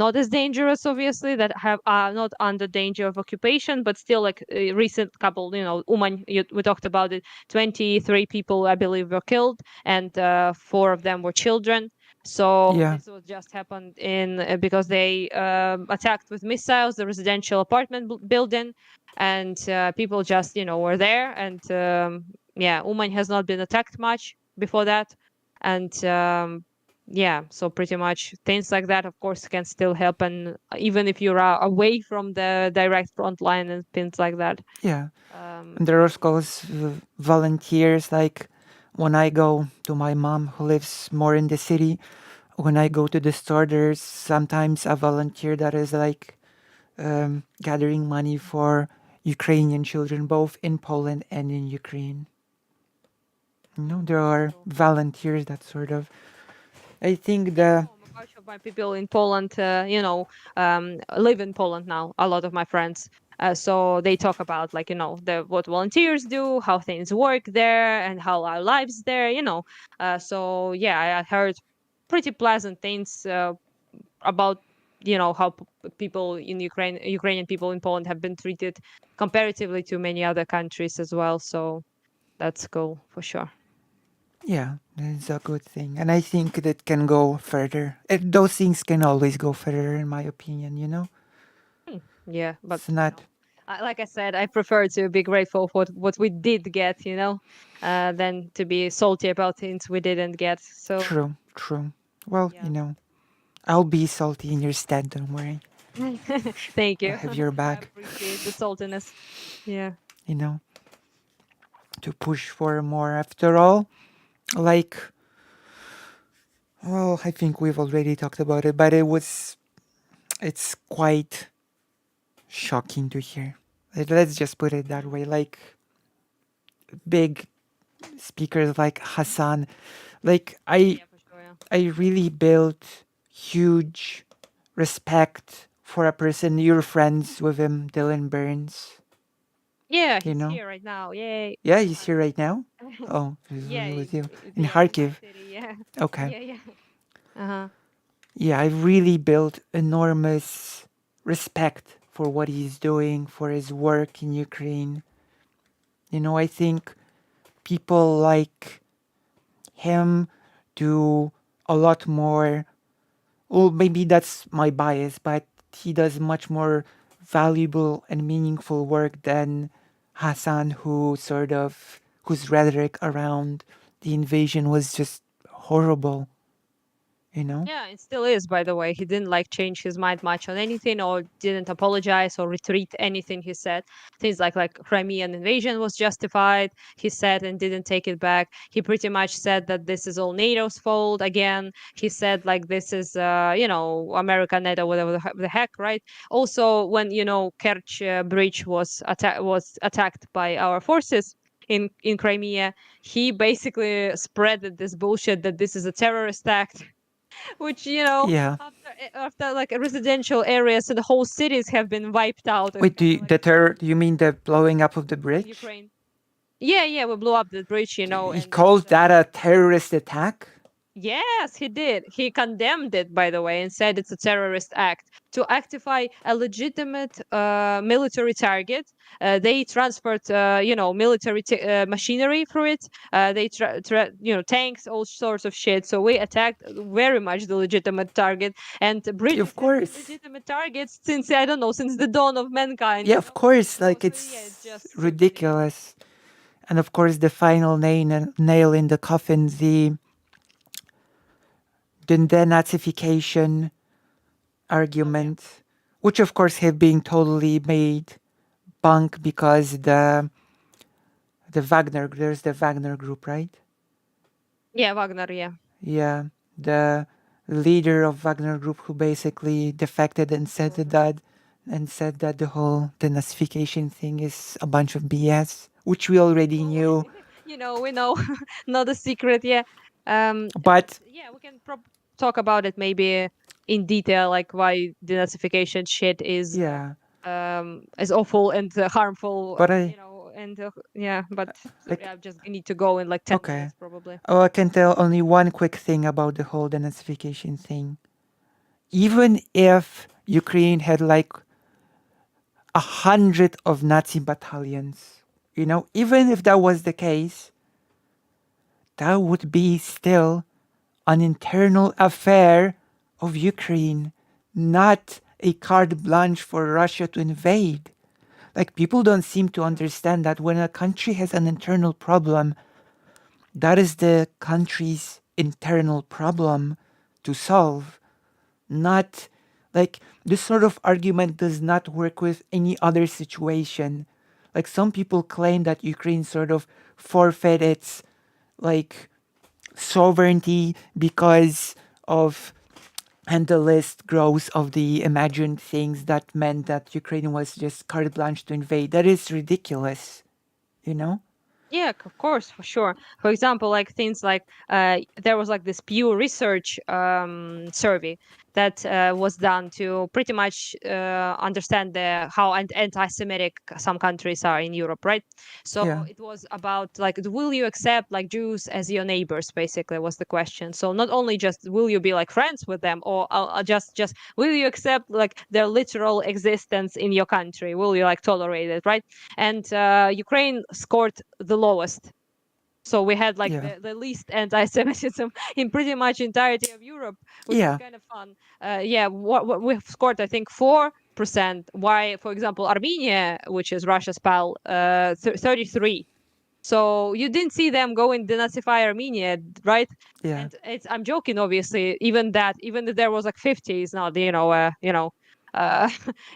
not as dangerous, obviously, that have are not under danger of occupation, but still like a recent couple, Uman, we talked about it, 23 people I believe were killed, and four of them were children. So yeah, this was just happened in because they attacked with missiles the residential apartment building, and people just were there. And yeah, Uman has not been attacked much before that. And yeah, so pretty much things like that, of course, can still happen even if you're away from the direct front line and things like that. yeah. Um, And there are also volunteers. Like when I go to my mom who lives more in the city, when I go to the store, there's sometimes a volunteer that is like gathering money for Ukrainian children, both in Poland and in Ukraine. There that's are cool. volunteers that sort of. I think Yeah, I the know a bunch of my people in Poland, live in Poland now. A lot of my friends. So they talk about like the what volunteers do, how things work there, and how our lives there. So yeah, I heard pretty pleasant things about how people in Ukrainian people in Poland have been treated comparatively to many other countries as well. So that's cool for sure. yeah, it's a good thing, and I think that can go further. Those things can always go further, in my opinion. Hmm. Yeah, but It's not like I said, I prefer to be grateful for what we did get, than to be salty about things we didn't get. So true, true. Well, yeah. I'll be salty in your stead. Don't worry. Thank I you. have your I back. appreciate the saltiness. Yeah. You know, to push for more. After all, like, well, I think we've already talked about it, but it's quite shocking to hear. Let's just put it that Mm. way. Like big speakers like Hassan, like Yeah, for sure. Yeah. I really built huge respect for a person. You're friends with him, Dylan Burns. Yeah, You he's know, here right now. Yay. yeah, he's here right now. Uh, Oh, he's yeah, with you in yeah, in my Kharkiv. city. Yeah. Okay, Yeah, yeah. Uh-huh. yeah, I really built enormous respect for what he's doing, for his work in Ukraine. I think people like him do a lot more. Well, maybe that's my bias, but he does much more valuable and meaningful work than Hassan, whose rhetoric around the invasion was just horrible. you know? Yeah, it still is, by the way. He didn't like change his mind much on anything or didn't apologize or retreat anything he said. Things like Crimean invasion was justified, he said, and didn't take it back. He pretty much said that this is all NATO's fault again. He said like this is America, NATO, whatever the heck, right? Also when Kerch bridge was attacked by our forces in Crimea, he basically spread this bullshit that this is a terrorist act, which Yeah. after like residential areas and the whole cities have been wiped out Wait, like do you mean the blowing up of the in bridge? Ukraine. Yeah, yeah, we blew up the bridge, He and it's calls that a terrorist attack? yes, he did. He condemned it, by the way, and said it's a terrorist act. To actify a legitimate military target, they transferred, military machinery through it. They, tanks, all sorts of shit. So we attacked very much the legitimate target. And Of bridges have been course. legitimate targets since, I don't know, since the dawn of mankind, Yeah, of course. Like, So yeah, it's it's just super silly. ridiculous. And of course, the final nail in the coffin, the denazification Oh, yeah. argument, which of course have been totally made bunk because there's the Wagner group, right? Yeah, Wagner, yeah. Yeah, the leader of Wagner group who basically defected and said that the whole denazification thing is a bunch of BS, which we already Well, knew. we know, not a secret. Yeah, but But yeah, we can talk about it maybe in detail, like why denazification shit yeah, is awful and harmful. but I And yeah, but sorry, like I just need to go in like 10 minutes okay. probably. Oh, I can tell only one quick thing about the whole denazification thing. Even if Ukraine had like 100 of Nazi battalions, even if that was the case, that would be still an internal affair of Ukraine, not a carte blanche for Russia to invade. Like, people don't seem to understand that when a country has an internal problem, that is the country's internal problem to solve, not like this sort of argument does not work with any other situation. Like, some people claim that Ukraine sort of forfeit its like sovereignty because of, and the list grows of the imagined things that meant that Ukraine was just carte blanche to invade. That is ridiculous, you know? Yeah, of course, for sure. For example, like things like there was like this Pew Research survey that was done to pretty much understand how anti-Semitic some countries are in Europe, right? So Yeah, it was about like, will you accept like Jews as your neighbors? Basically, was the question. So not only just will you be like friends with them, or just will you accept like their literal existence in your country? Will you like tolerate it, right? And Ukraine scored the lowest. So we had like yeah, the least anti-Semitism in pretty much entirety of Europe, which was yeah, kind of fun. Yeah, what we scored, I think, 4%. Why, for example, Armenia, which is Russia's pal, 33. So you didn't see them go and denazify Armenia, right? yeah. And I'm joking, obviously. Even if there was like 50, it's not, uh,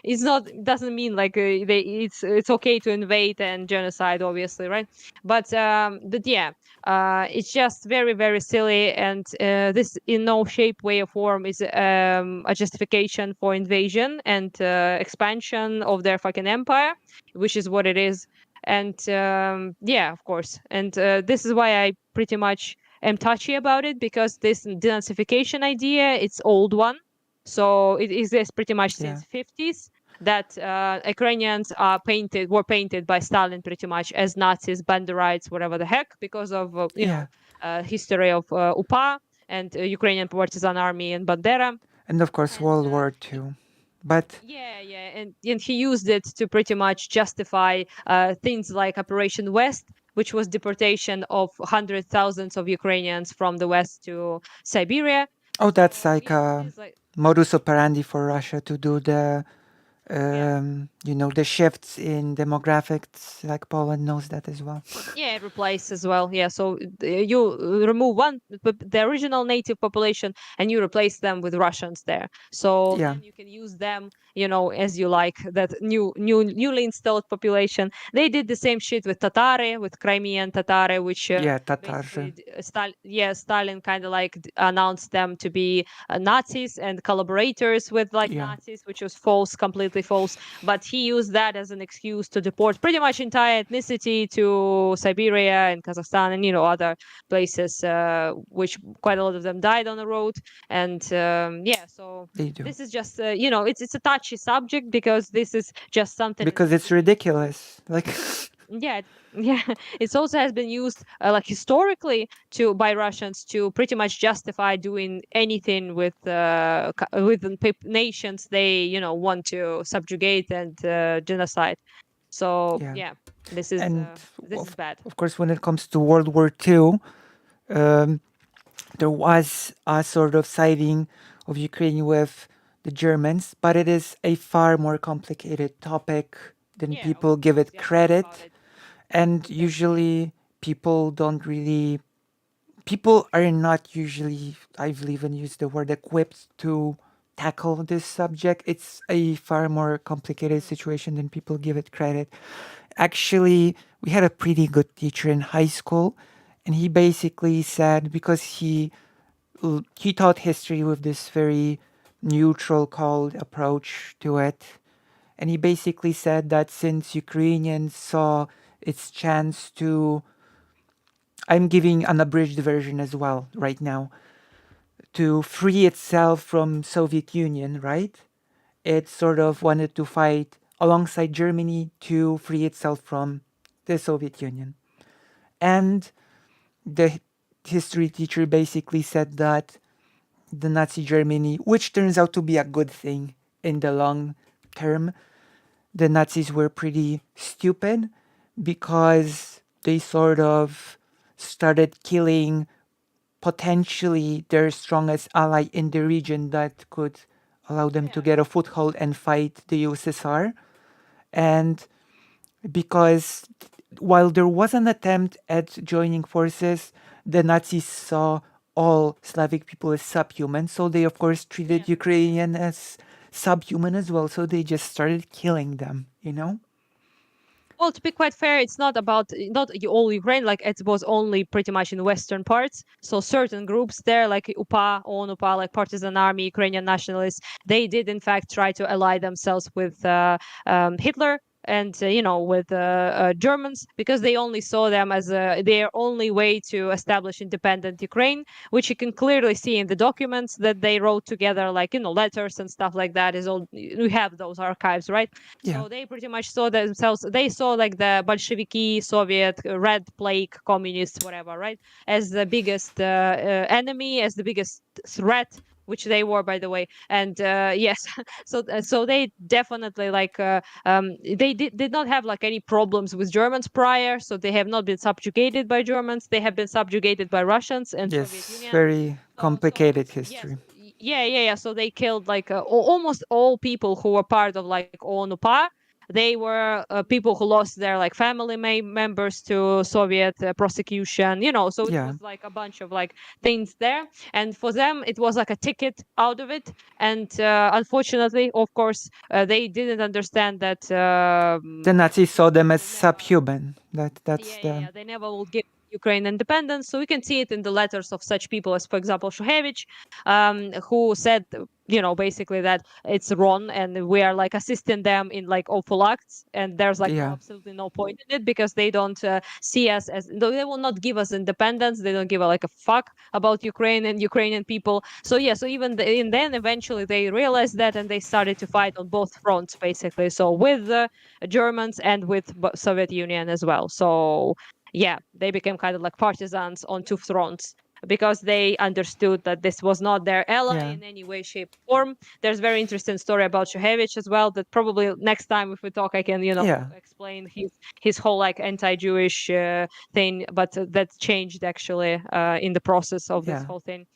it's not doesn't mean like it's okay to invade and genocide, obviously, right? But yeah, it's just very very silly, and this in no shape, way, or form is a justification for invasion and expansion of their fucking empire, which is what it is. And yeah, of course, and this is why I pretty much am touchy about it, because this denazification idea, it's old one, so it exists pretty much Yeah, since 50s, that Ukrainians were painted by Stalin pretty much as Nazis, Banderites, whatever the heck, because of yeah. history of UPA and Ukrainian Partisan Army and Bandera. And of course, And World War II. But yeah, yeah, and he used it to pretty much justify things like Operation West, which was deportation of hundred thousands of Ukrainians from the West to Siberia. oh, that's So like yeah, a things like modus operandi for Russia to do the Yeah. The shifts in demographics, like Poland knows that as well. Yeah, it replace as well. Yeah, so you remove the original native population, and you replace them with Russians there. So Yeah, then you can use them, as you like. That newly installed population. They did the same shit with Tatari, with Crimean Tatari, which yeah, basically, Tatar. Stalin kind of like announced them to be Nazis and collaborators with like Yeah, Nazis, which was false, completely false. But he used that as an excuse to deport pretty much entire ethnicity to Siberia and Kazakhstan and other places, which quite a lot of them died on the road. And yeah, so they do. this is just it's a touchy subject because this is just something that Because has it's been used to ridiculous. Like, yeah yeah it also has been used like historically to by Russians to pretty much justify doing anything with nations they want to subjugate and genocide. So yeah. yeah, this is And bad. of course, when it comes to World War II, um, there was a sort of siding of Ukraine with the Germans, but it is a far more complicated topic than Yeah, of people give course it you have to talk about credit. it And definitely. usually, people don't really, people are not usually, I've even used the word equipped to tackle this subject. It's a far more complicated Mm. situation than people give it credit. Actually, we had a pretty good teacher in high school, and he basically said, because he taught history with this very neutral, cold approach to it. And he basically said that since Ukrainians saw its chance to, I'm giving an abridged version as well right now, to free itself from Soviet Union, right? It sort of wanted to fight alongside Germany to free itself from the Soviet Union. And the history teacher basically said that the Nazi Germany, which turns out to be a good thing in the long term, the Nazis were pretty stupid because they sort of started killing potentially their strongest ally in the region that could allow them to Yeah. get a foothold and fight the USSR. And because while there was an attempt at joining forces, the Nazis saw all Slavic people as subhuman, so they of course treated Yes, exactly. Ukrainian as subhuman as well, so they just started killing them, you know? Well, to be quite fair, it's not about not all Ukraine. Like it was only pretty much in western parts. So certain groups there, like UPA, ON UPA, like Partisan Army, Ukrainian nationalists, they did in fact try to ally themselves with Hitler and with Germans because they only saw them as their only way to establish independent Ukraine, which you can clearly see in the documents that they wrote together, like letters and stuff like that. Is all we have those archives, right? Yeah, So they pretty much saw themselves, they saw like the Bolsheviki, Soviet, Red Plague, communists, whatever, right? As the biggest enemy, as the biggest threat, which they were, by the way. And yes, so they definitely like, they did not have like any problems with Germans prior. So they have not been subjugated by Germans. They have been subjugated by Russians and Soviet yes, Union. very So complicated yes, history. yeah. So they killed like almost all people who were part of like ONUPA. They were people who lost their like family members to Soviet prosecution. So it Yeah, was like a bunch of like things there, and for them it was like a ticket out of it. And unfortunately, of course, they didn't understand that. the Nazis saw them Ukraine as will never subhuman. That's the They never will give Ukraine independence. So we can see it in the letters of such people as, for example, Shuhevich, who said, basically that it's wrong and we are like assisting them in like awful acts. And there's like yeah, absolutely no point in it because they don't see us as, they will not give us independence. They don't give a, like a fuck about Ukraine and Ukrainian people. So yeah, so even and then eventually they realized that and they started to fight on both fronts basically. So with the Germans and with Soviet Union as well. So yeah, they became kind of like partisans on two fronts because they understood that this was not their ally yeah, in any way, shape, or form. There's very interesting story about Shuhevich as well that probably next time if we talk, I can yeah, explain his whole like anti-Jewish thing, but that changed actually in the process of this yeah. whole thing.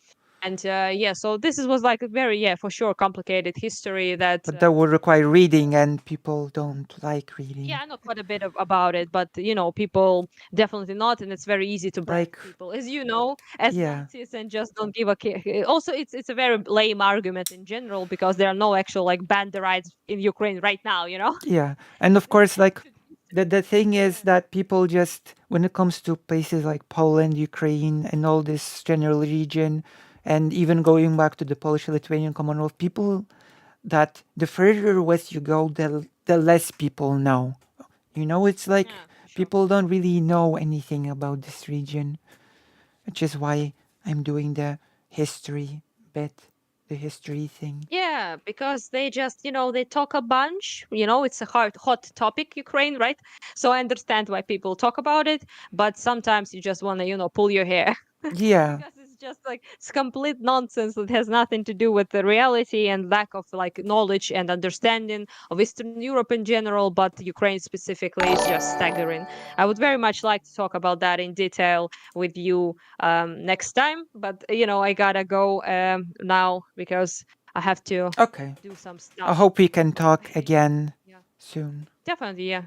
And yeah, so was like a very, yeah, for sure, complicated history that But that would require reading, and people don't like yeah, reading. I know quite a bit about it, but people definitely not, and it's very easy to brand Like, people, as you know, as yeah, Nazis and just don't give a care. Also, it's a very lame argument in general because there are no actual like banderites in Ukraine right now. yeah. And of course, like, the thing is Yeah. that people just, when it comes to places like Poland, Ukraine, and all this general region, and even going back to the Polish-Lithuanian Commonwealth, people that the further west you go, the less people know. It's like Yeah, for sure. people don't really know anything about this region, which is why I'm doing the history bit, the history thing. Yeah, because they just, they talk a bunch. It's a hot topic, Ukraine, right? So I understand why people talk about it, but sometimes you just want to, pull your hair Yeah, because it's just like it's complete nonsense that has nothing to do with the reality and lack of like knowledge and understanding of Eastern Europe in general, but Ukraine specifically is just staggering. I would very much like to talk about that in detail with you next time, but I gotta go now because I have to okay. do some I stuff. hope we can So talk again yeah, soon. definitely, yeah,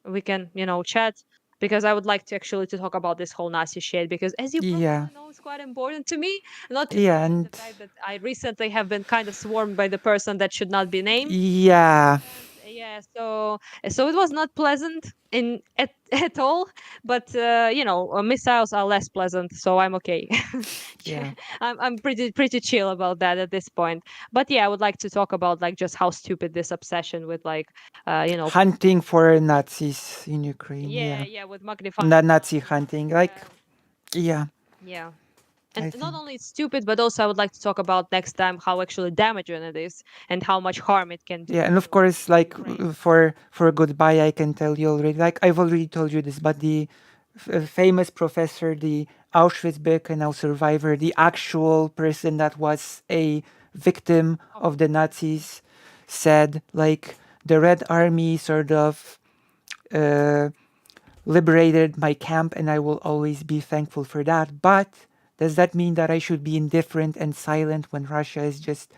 we can chat because I would like to actually to talk about this whole Nazi shit because as you Yeah, probably know, it's quite important to me. Not to yeah, mention the and fact that I recently have been kind of swarmed by the person that should not be named. yeah, And yeah, so it was not pleasant in at all. But missiles are less pleasant, so I'm okay. yeah. I'm pretty chill about that at this point. But yeah, I would like to talk about like just how stupid this obsession with like Hunting for Nazis in Ukraine, yeah, yeah. yeah, with magnifying Not glass Nazi and stuff. hunting, like, Yeah, yeah, yeah. And I not think. only it's stupid, but also I would like to talk about next time how actually damaging it is and how much harm it can Yeah, do and of course, to like, Ukraine. for goodbye, I can tell you already. Like, I've already told you this, but the famous professor, the Auschwitz-Birkenau survivor, the actual person that was a victim Oh, of the Nazis, said like the Red Army sort of uh, liberated my camp, and I will always be thankful for that. But does that mean that I should be indifferent and silent when Russia is just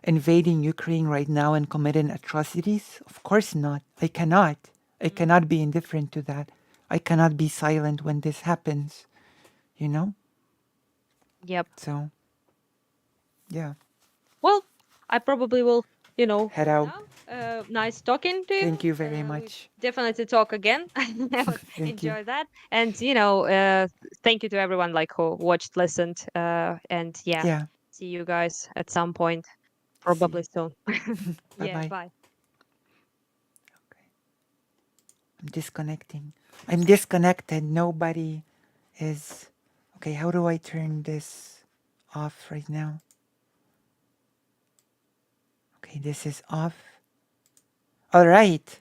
invading Ukraine right now and committing atrocities? Of course not. I cannot. I mm, cannot be indifferent to that. I cannot be silent when this happens, you know? yep. So, yeah. Well, I probably will, Head go out. now. Nice talking to Thank you. you very We much. definitely talk again. I would Thank you. enjoy that. And, thank you to everyone like who watched, listened, and yeah, Yeah. see you guys at some point, See probably soon. you. Bye Yeah, bye. bye. I'm disconnecting. I'm disconnected. Nobody is. Okay, how do I turn this off right now? Okay, this is off. All right.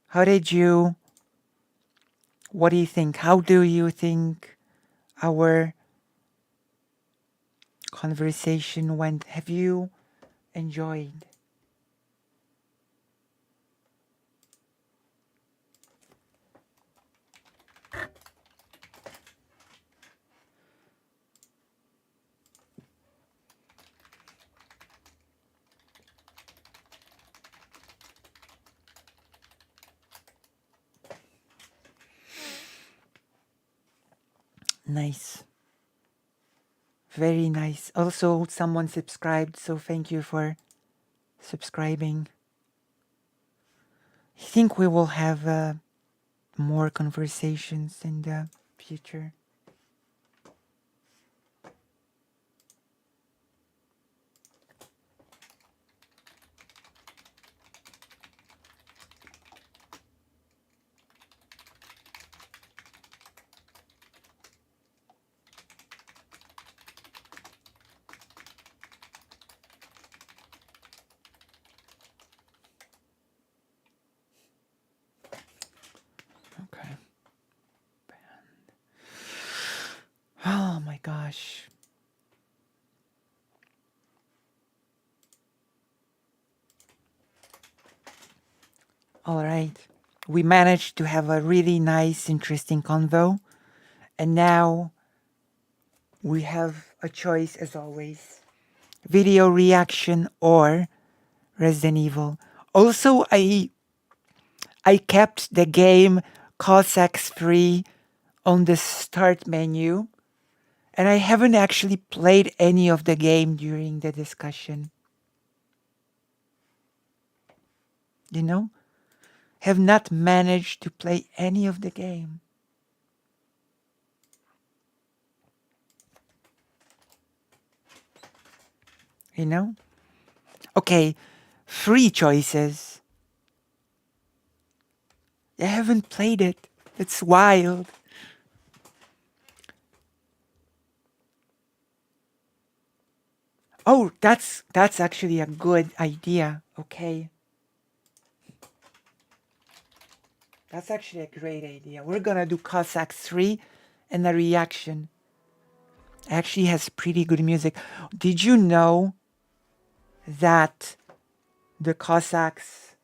How did you. What do you think? How do you think our conversation went? Have you enjoyed? Nice. Very nice. Also, someone subscribed, so thank you for subscribing. I think we will have more conversations in the future. Okay. Oh my gosh. All right. We managed to have a really nice, interesting convo. And now We have a choice as always. Video reaction or Resident Evil. Also, I kept the game Cossacks free on the start menu, and I haven't actually played any of the game during the discussion. You know? Have not managed to play any of the game. You know? Okay, free choices. I haven't played it. It's wild. Oh, that's actually a good idea. Okay. That's actually a great idea. We're gonna do Cossacks 3 and a reaction. Actually has pretty good music. Did you know that the Cossacks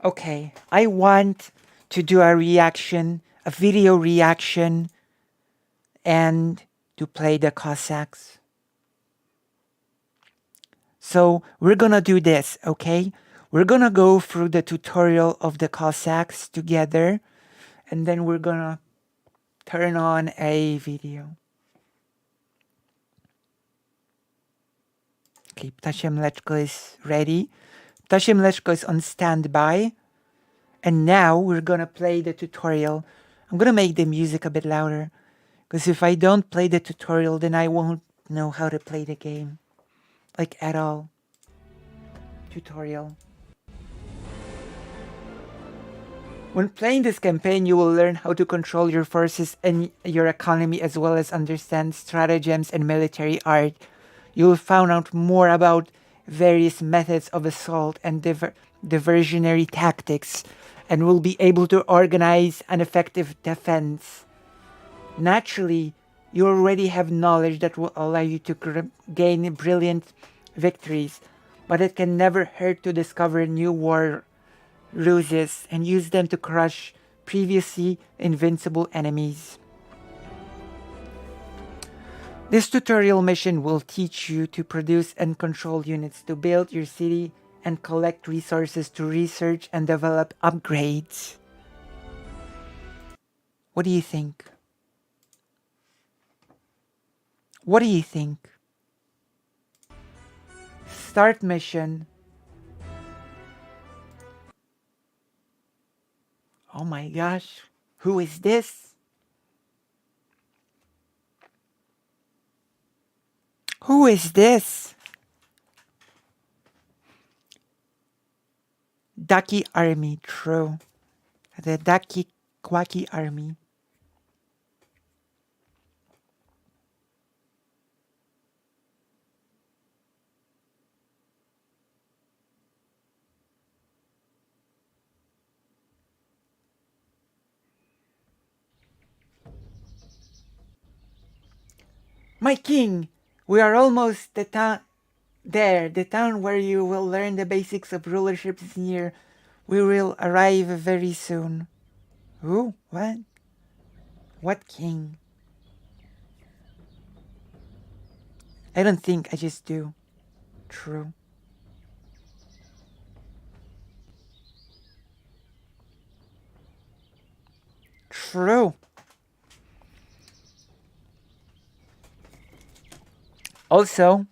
Okay, I want to do a reaction, a video reaction, and to play the Cossacks. So we're gonna do this, okay? We're gonna go through the tutorial of the Cossacks together, and then we're gonna turn on a video. Okay, Ptasie Mleczko is ready. Ptasie Mleczko is on standby. And now we're gonna play the tutorial. I'm gonna make the music a bit louder, because if I don't play the tutorial, then I won't know how to play the game. Like at all. Tutorial. When playing this campaign, you will learn how to control your forces and your economy, as well as understand stratagems and military art. You will find out more about various methods of assault and diversionary tactics, and will be able to organize an effective defense. Naturally, you already have knowledge that will allow you to gain brilliant victories, but it can never hurt to discover new war ruses and use them to crush previously invincible enemies. This tutorial mission will teach you to produce and control units, to build your city, and collect resources to research and develop upgrades. What do you think? What do you think? Start mission. Oh my gosh, who is this? Who is this? Ducky Army, true. The Ducky Quacky Army. My king, we are almost the town there. The town where you will learn the basics of rulership is near. We will arrive very soon. Who? What? What king? I don't think, I just do. True. True. Also,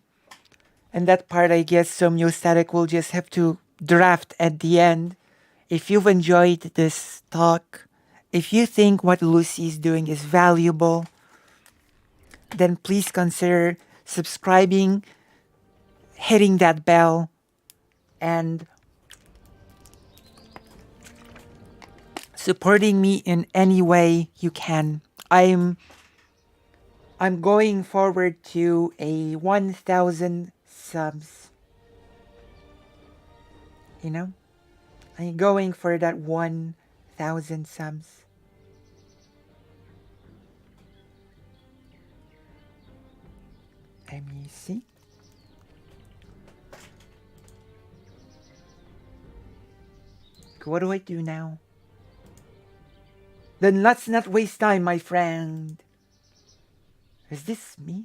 and that part I guess some new static will just have to draft at the end. If you've enjoyed this talk, if you think what Lucy is doing is valuable, then please consider subscribing, hitting that bell, and supporting me in any way you can. I'm going forward to a 1,000 subs. You know? I'm going for that 1,000 subs. Let me see. What do I do now? Then let's not waste time, my friend. Is this me?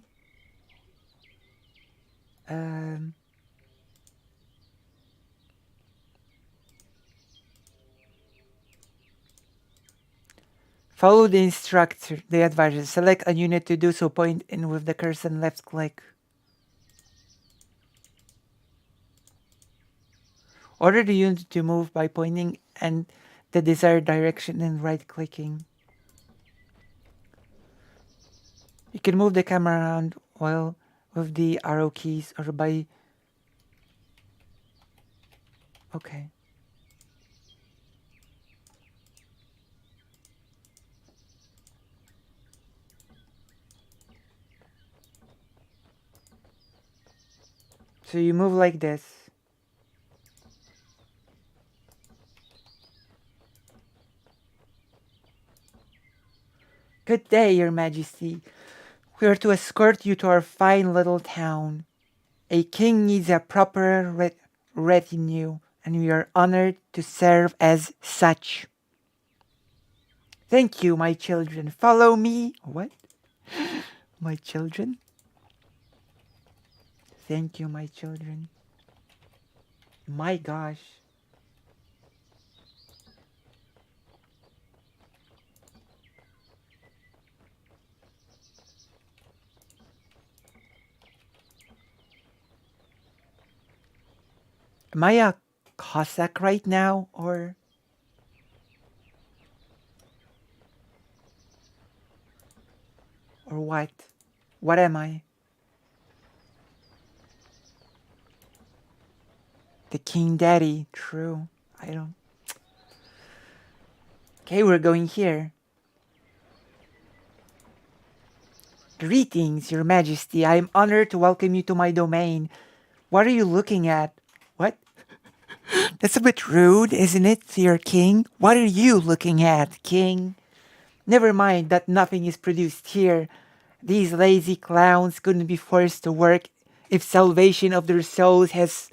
Um, Follow the instructor, the advisor. Select a unit to do so. Point in with the cursor and left click. Order the unit to move by pointing and the desired direction and right clicking. You can move the camera around while with the arrow keys or by... Okay. So you move like this. Good day, Your Majesty. We are to escort you to our fine little town. A king needs a proper retinue, and we are honored to serve as such. Thank you, my children. Follow me. What? My children? Thank you, my children. My gosh. Am I a Cossack right now, or what? What am I? The King Daddy. True. I don't... Okay, we're going here. Greetings, Your Majesty. I am honored to welcome you to my domain. What are you looking at? What? That's a bit rude, isn't it, to your king? What are you looking at, king? Never mind that nothing is produced here. These lazy clowns couldn't be forced to work if salvation of their souls has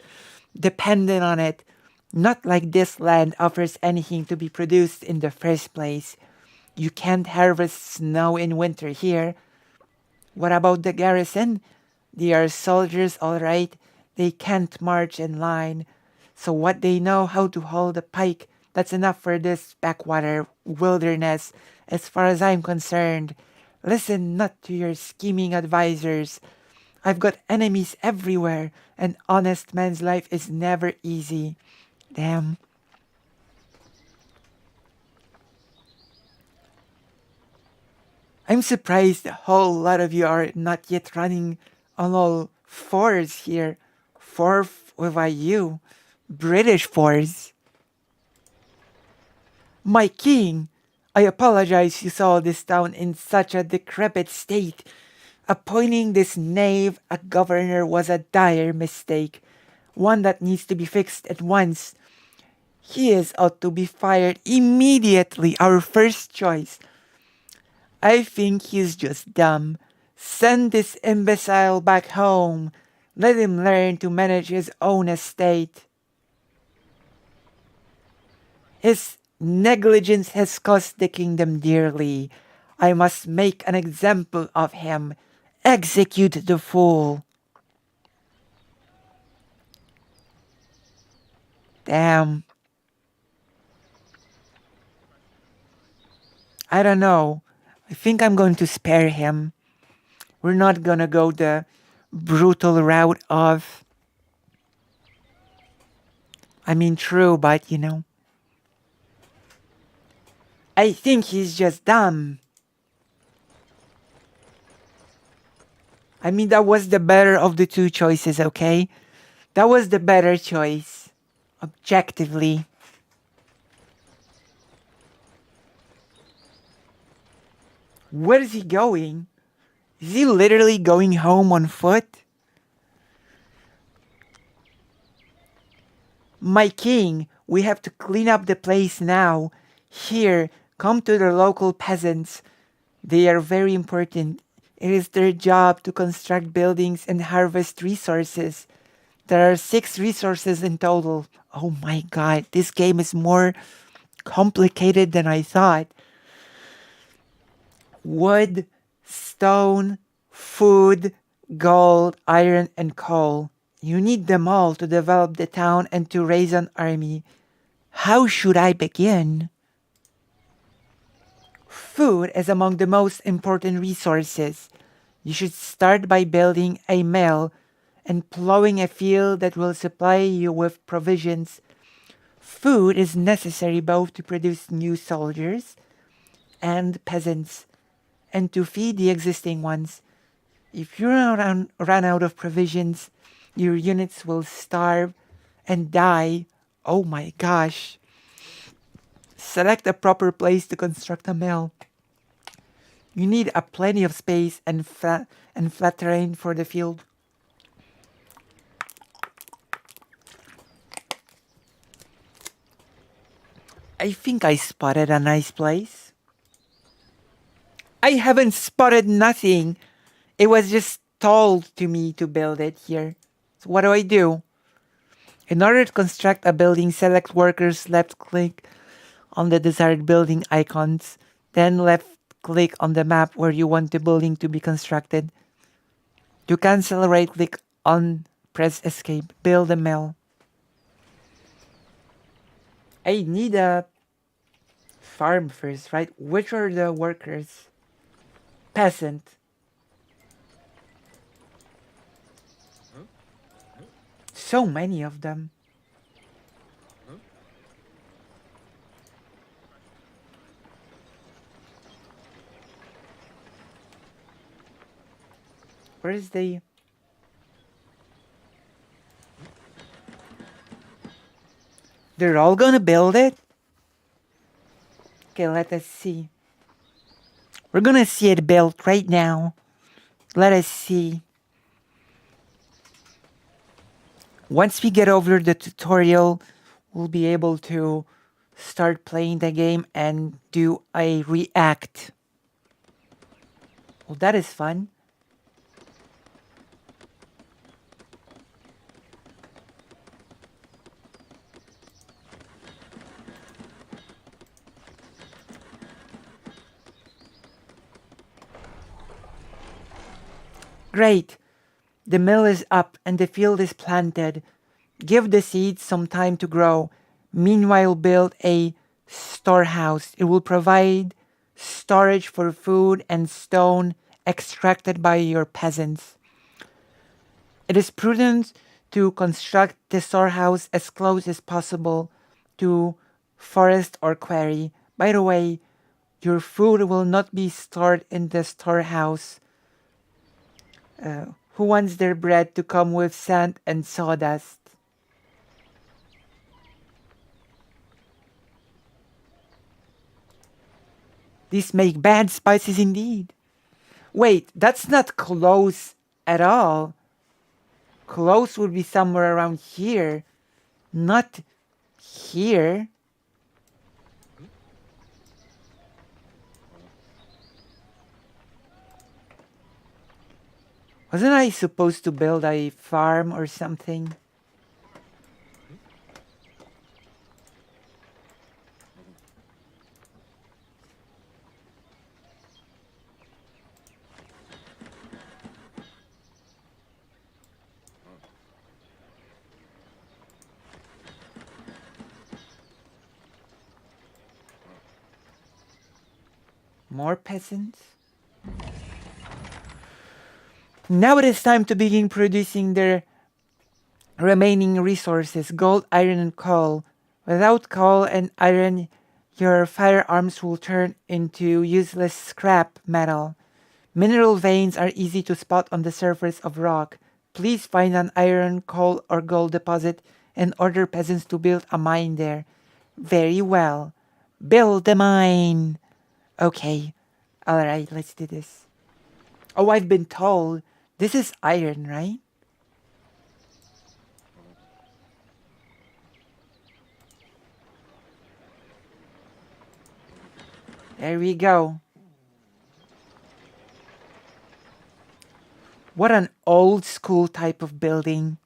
depended on it. Not like this land offers anything to be produced in the first place. You can't harvest snow in winter here. What about the garrison? They are soldiers, all right. They can't march in line. So what they know how to hold a pike, that's enough for this backwater wilderness, as far as I'm concerned. Listen not to your scheming advisors. I've got enemies everywhere. An honest man's life is never easy. Damn. I'm surprised a whole lot of you are not yet running on all fours here. Fourth with a U. British fours. My king, I apologize you saw this town in such a decrepit state. Appointing this knave a governor was a dire mistake, one that needs to be fixed at once. He is ought to be fired immediately, our first choice. I think he's just dumb. Send this imbecile back home. Let him learn to manage his own estate. His negligence has cost the kingdom dearly. I must make an example of him. Execute the fool. Damn. I don't know. I think I'm going to spare him. We're not gonna go the brutal route of... I mean, true, but you know. I think he's just dumb. I mean, that was the better of the two choices, okay? That was the better choice. Objectively. Where is he going? Is he literally going home on foot? My king, we have to clean up the place now. Here, come to the local peasants. They are very important. It is their job to construct buildings and harvest resources. There are 6 resources in total. Oh my god, this game is more complicated than I thought. Wood, stone, food, gold, iron, and coal. You need them all to develop the town and to raise an army. How should I begin? Food is among the most important resources. You should start by building a mill and plowing a field that will supply you with provisions. Food is necessary both to produce new soldiers and peasants and to feed the existing ones. If you run out of provisions, your units will starve and die. Oh my gosh. Select a proper place to construct a mill. You need a plenty of space and flat terrain for the field. I think I spotted a nice place. I haven't spotted nothing. It was just told to me to build it here. So what do I do? In order to construct a building, select workers, left click on the desired building icons, then left click on the map where you want the building to be constructed. To cancel, right click on, press escape, build a mill. I need a farm first, right? Which are the workers? Peasant. So many of them. Where's the... They're all gonna build it? Okay, let us see. We're gonna see it built right now. Let us see. Once we get over the tutorial, we'll be able to start playing the game and do a react. Well, that is fun. Great. The mill is up and the field is planted. Give the seeds some time to grow. Meanwhile, build a storehouse. It will provide storage for food and stone extracted by your peasants. It is prudent to construct the storehouse as close as possible to forest or quarry. By the way, your food will not be stored in the storehouse. Who wants their bread to come with sand and sawdust? These make bad spices indeed. Wait, that's not close at all. Close would be somewhere around here, not here. Wasn't I supposed to build a farm or something? More peasants? Now it is time to begin producing their remaining resources, gold, iron, and coal. Without coal and iron, your firearms will turn into useless scrap metal. Mineral veins are easy to spot on the surface of rock. Please find an iron, coal, or gold deposit and order peasants to build a mine there. Very well. Build the mine. Okay. Alright, let's do this. Oh, I've been told this is iron, right? There we go. What an old school type of building.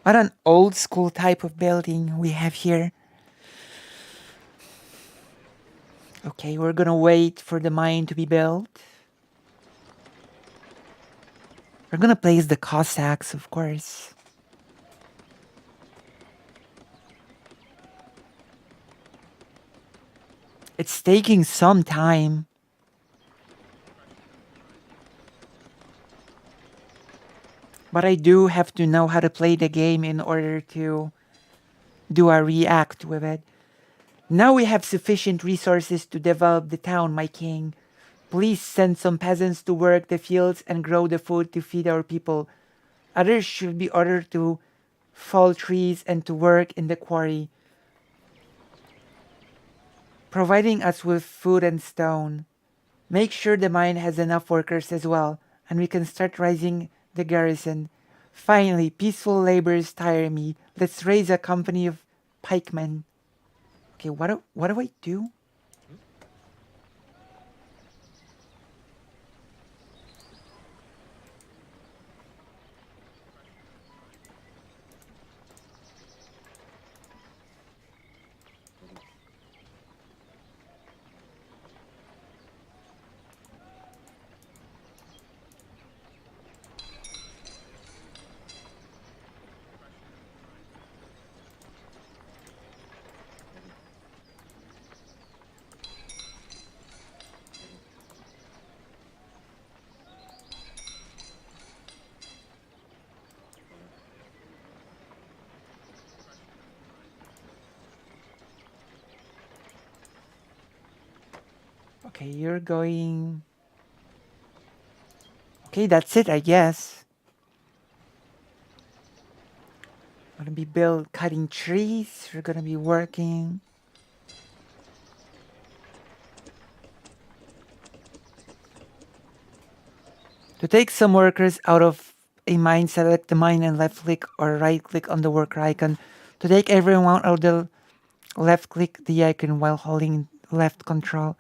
What an old school type of building we have here. Okay, we're gonna wait for the mine to be built. We're gonna place the Cossacks, of course. It's taking some time. But I do have to know how to play the game in order to do a react with it. Now we have sufficient resources to develop the town, my king. Please send some peasants to work the fields and grow the food to feed our people. Others should be ordered to fell trees and to work in the quarry, providing us with food and stone. Make sure the mine has enough workers as well, and we can start raising the garrison. Finally, peaceful labors tire me. Let's raise a company of pikemen. Okay, what do I do? Okay, you're going. Okay, that's it, I guess. We're gonna be cutting trees. We're gonna be working. To take some workers out of a mine, select the mine and left click or right click on the worker icon. To take everyone out of the left click the icon while holding left control.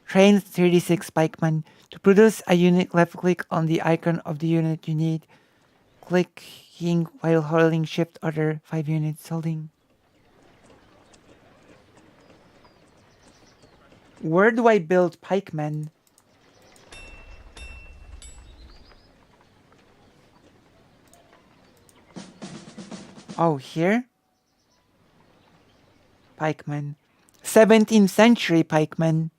Train 36 pikemen. To produce a unit, left click on the icon of the unit you need. Clicking while holding shift other 5 units holding. Where do I build pikemen? Oh, here? Pikemen. 17th century pikemen.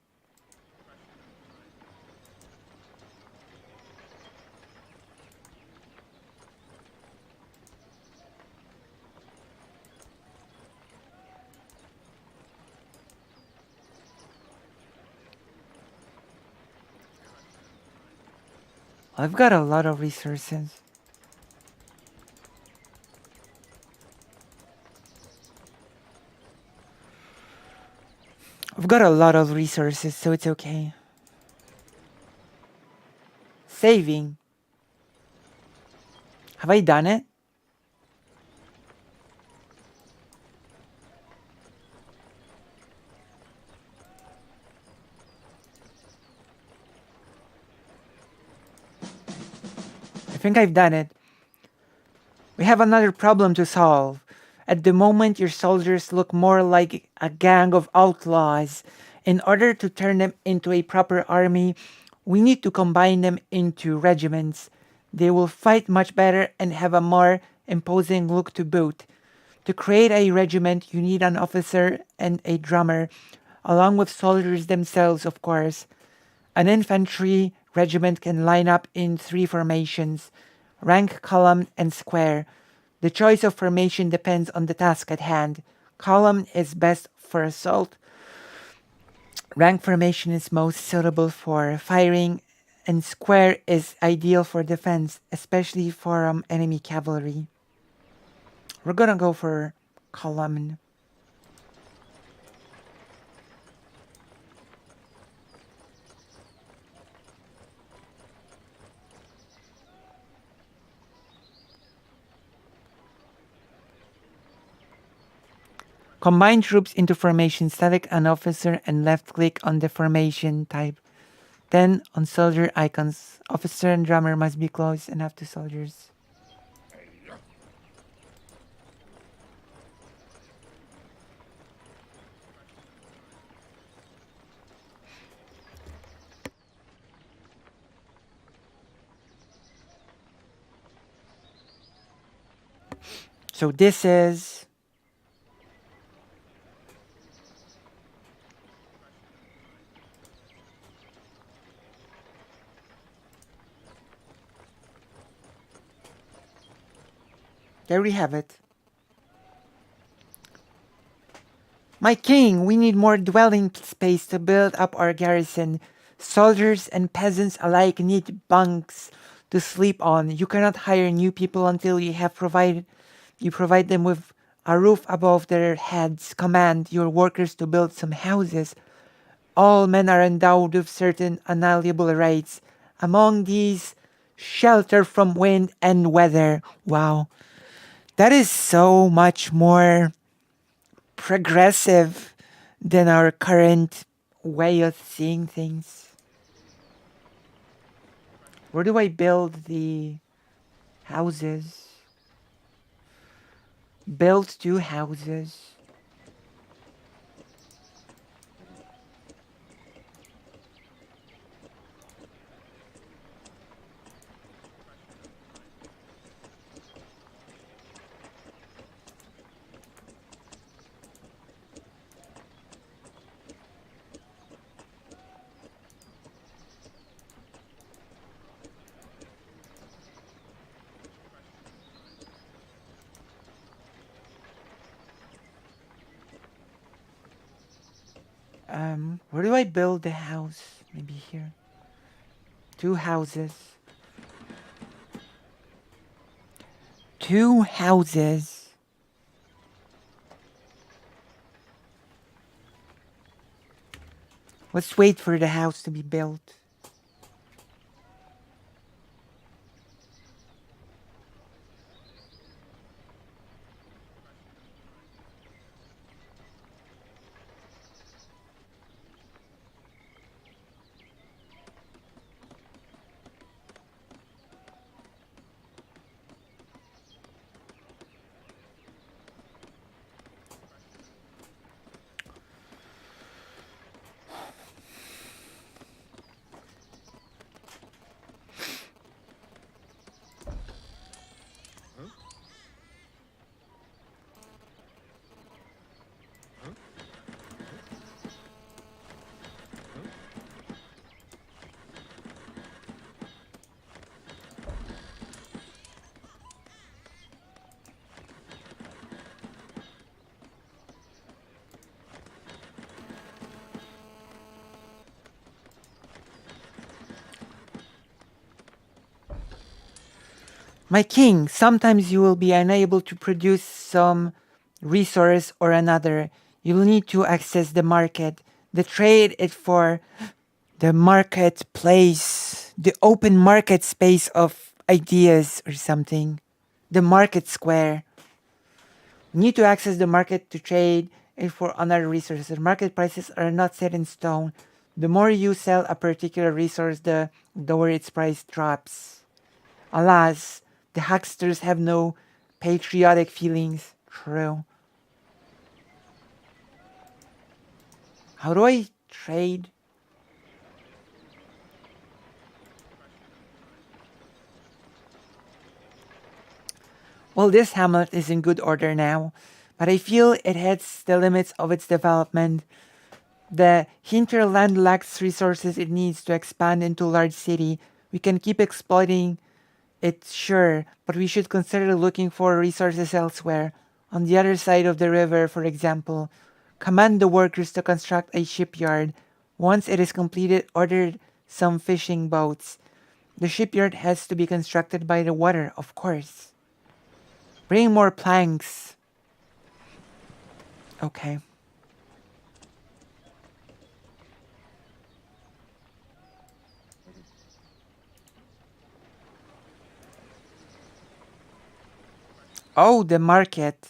I've got a lot of resources. I've got a lot of resources, so it's okay. Saving. Have I done it? I think I've done it. We have another problem to solve. At the moment, your soldiers look more like a gang of outlaws. In order to turn them into a proper army, we need to combine them into regiments. They will fight much better and have a more imposing look to boot. To create a regiment, you need an officer and a drummer, along with soldiers themselves, of course. An infantry regiment can line up in 3 formations: rank, column, and square. The choice of formation depends on the task at hand. Column is best for assault. Rank formation is most suitable for firing, and square is ideal for defense, especially for enemy cavalry. We're gonna go for column. Combine troops into formation. Select an officer and left-click on the formation type. Then on soldier icons, officer and drummer must be close enough to soldiers. So this is there we have it. My king, we need more dwelling space to build up our garrison. Soldiers and peasants alike need bunks to sleep on. You cannot hire new people until you provide them with a roof above their heads. Command your workers to build some houses. All men are endowed with certain unalienable rights. Among these, shelter from wind and weather. Wow. That is so much more progressive than our current way of seeing things. Where do I build the houses? Build 2 houses. Where do I build the house? Maybe here. 2 houses. 2 houses. Let's wait for the house to be built. My king, sometimes you will be unable to produce some resource or another. You will need to access the market. The trade is for the marketplace, the open market space of ideas or something. The market square. You need to access the market to trade it for another resources. The market prices are not set in stone. The more you sell a particular resource, the lower its price drops. Alas, the hucksters have no patriotic feelings. True. How do I trade? Well, this hamlet is in good order now, but I feel it hits the limits of its development. The hinterland lacks resources it needs to expand into a large city. We can keep exploiting it, sure, but we should consider looking for resources elsewhere. On the other side of the river, for example. Command the workers to construct a shipyard. Once it is completed, order some fishing boats. The shipyard has to be constructed by the water, of course. Bring more planks. Okay. Oh, the market.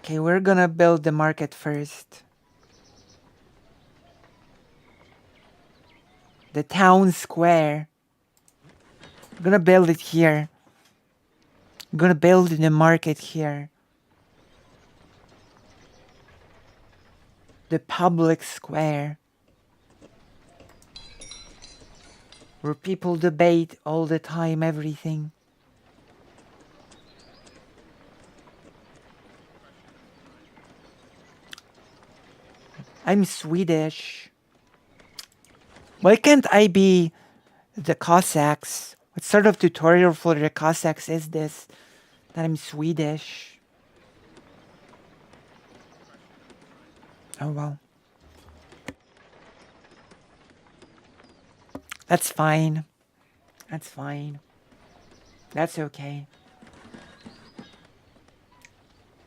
Okay, we're gonna build the market first. The town square. I'm gonna build it here. I'm gonna build the market here. The public square. Where people debate all the time everything. I'm Swedish. Why can't I be the Cossacks? What sort of tutorial for the Cossacks is this? That I'm Swedish. Oh well. That's fine. That's fine. That's okay.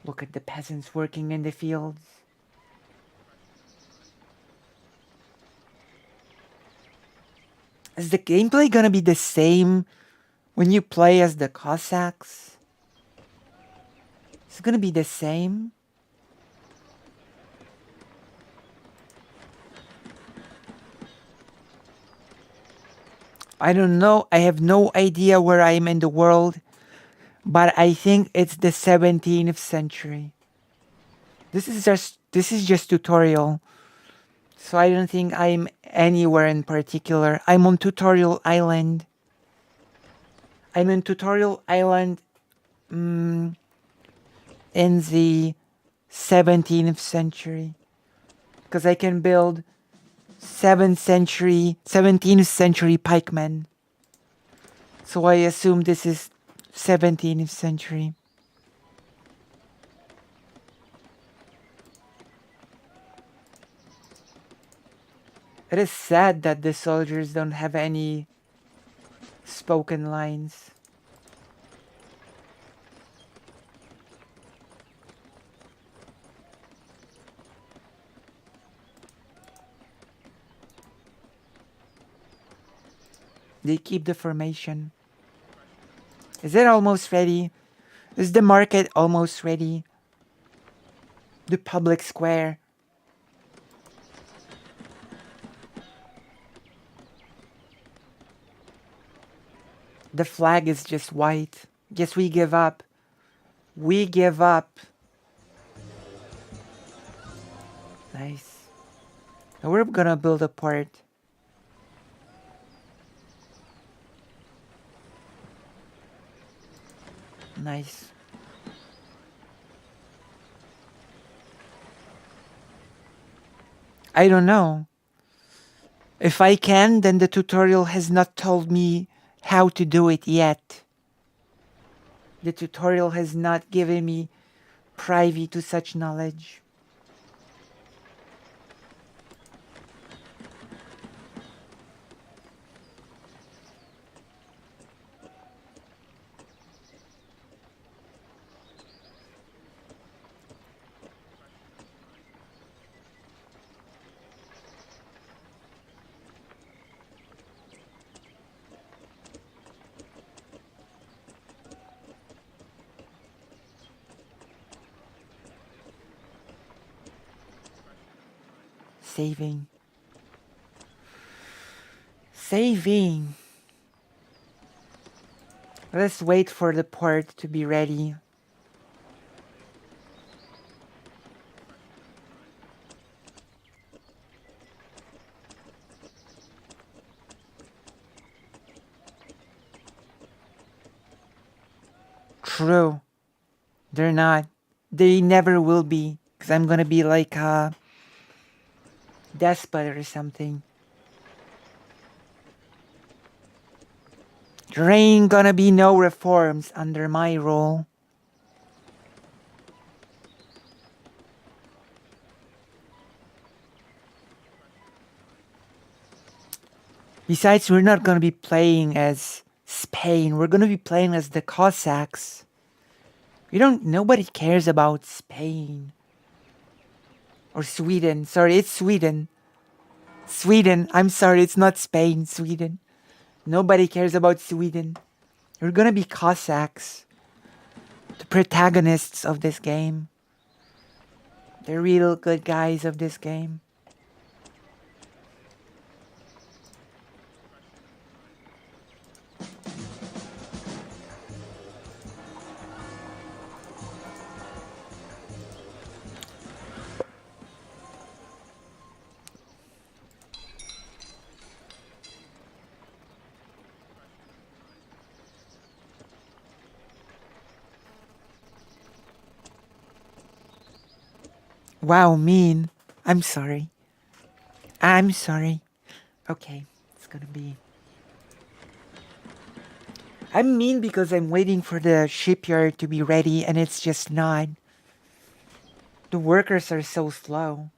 Look at the peasants working in the fields. Is the gameplay gonna be the same when you play as the Cossacks? It's gonna be the same? I don't know. I have no idea where I am in the world, but I think it's the 17th century. This is just tutorial. So I don't think I'm anywhere in particular. I'm on Tutorial Island. I'm in Tutorial Island in the 17th century. Because I can build 17th century pikemen. So I assume this is 17th century. It is sad that the soldiers don't have any spoken lines. They keep the formation. Is it almost ready? Is the market almost ready? The public square. The flag is just white. Guess we give up. We give up. Nice. Now we're gonna build a port. Nice. I don't know. If I can, then the tutorial has not told me how to do it yet. The tutorial has not given me privy to such knowledge. Saving. Saving. Let's wait for the port to be ready. True. They're not. They never will be. Because I'm gonna be like a despot or something. There ain't gonna be no reforms under my rule. Besides, we're not gonna be playing as Spain. We're gonna be playing as the Cossacks. Nobody cares about Spain. Or Sweden. Sorry, it's Sweden. Sweden. I'm sorry, it's not Spain. Sweden. Nobody cares about Sweden. We're gonna be Cossacks. The protagonists of this game. The real good guys of this game. Wow, mean. I'm sorry. I'm sorry. Okay, it's gonna be. I'm mean because I'm waiting for the shipyard to be ready and it's just not. The workers are so slow.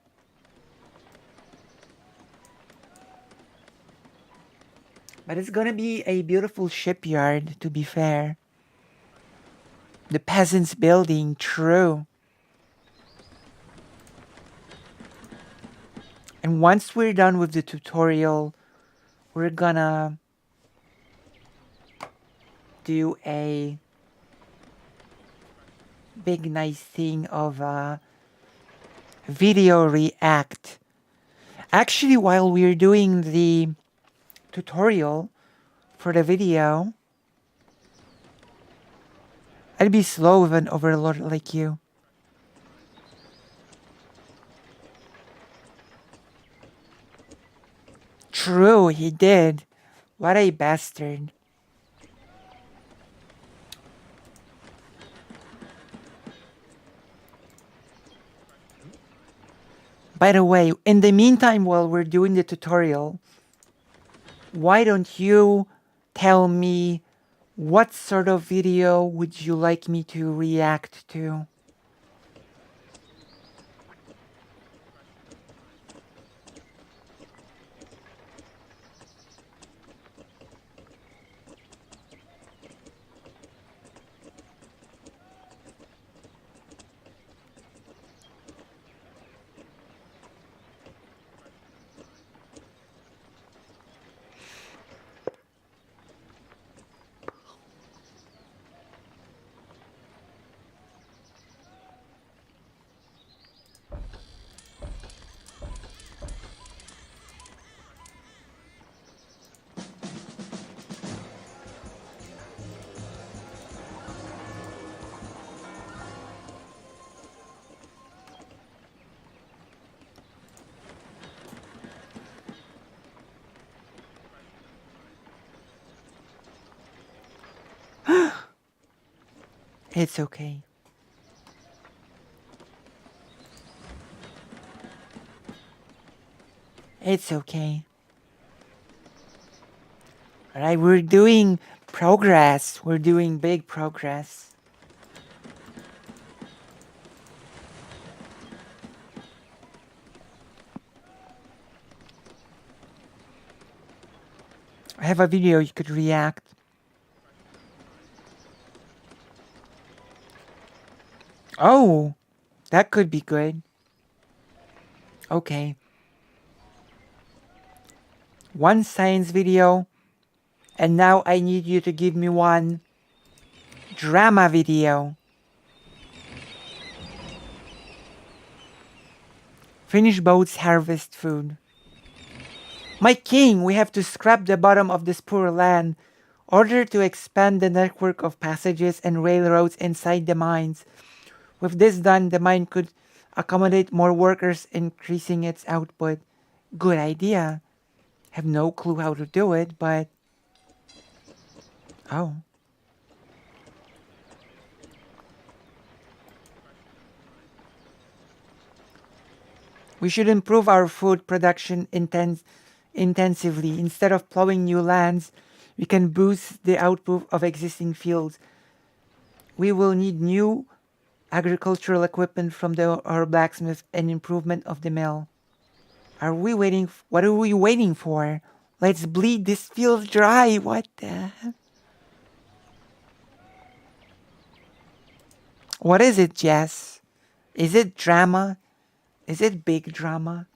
But it's gonna be a beautiful shipyard, to be fair. The peasants building, true. And once we're done with the tutorial, we're gonna do a big nice thing of a video react. Actually, while we're doing the tutorial for the video, I'd be slow with an overlord like you. True, he did. What a bastard. By the way, in the meantime, while we're doing the tutorial, why don't you tell me what sort of video would you like me to react to? It's okay. It's okay. Alright, we're doing progress. We're doing big progress. I have a video you could react. Oh, that could be good. Okay. One science video, and now I need you to give me one drama video. Finish boats harvest food. My king, we have to scrap the bottom of this poor land. Order to expand the network of passages and railroads inside the mines. With this done, the mine could accommodate more workers, increasing its output. Good idea. Have no clue how to do it, but... Oh. We should improve our food production intensively. Instead of plowing new lands, we can boost the output of existing fields. We will need new agricultural equipment from our blacksmith and improvement of the mill. Are we waiting? What are we waiting for? Let's bleed this field dry. What the? What is it, Jess? Is it drama? Is it big drama?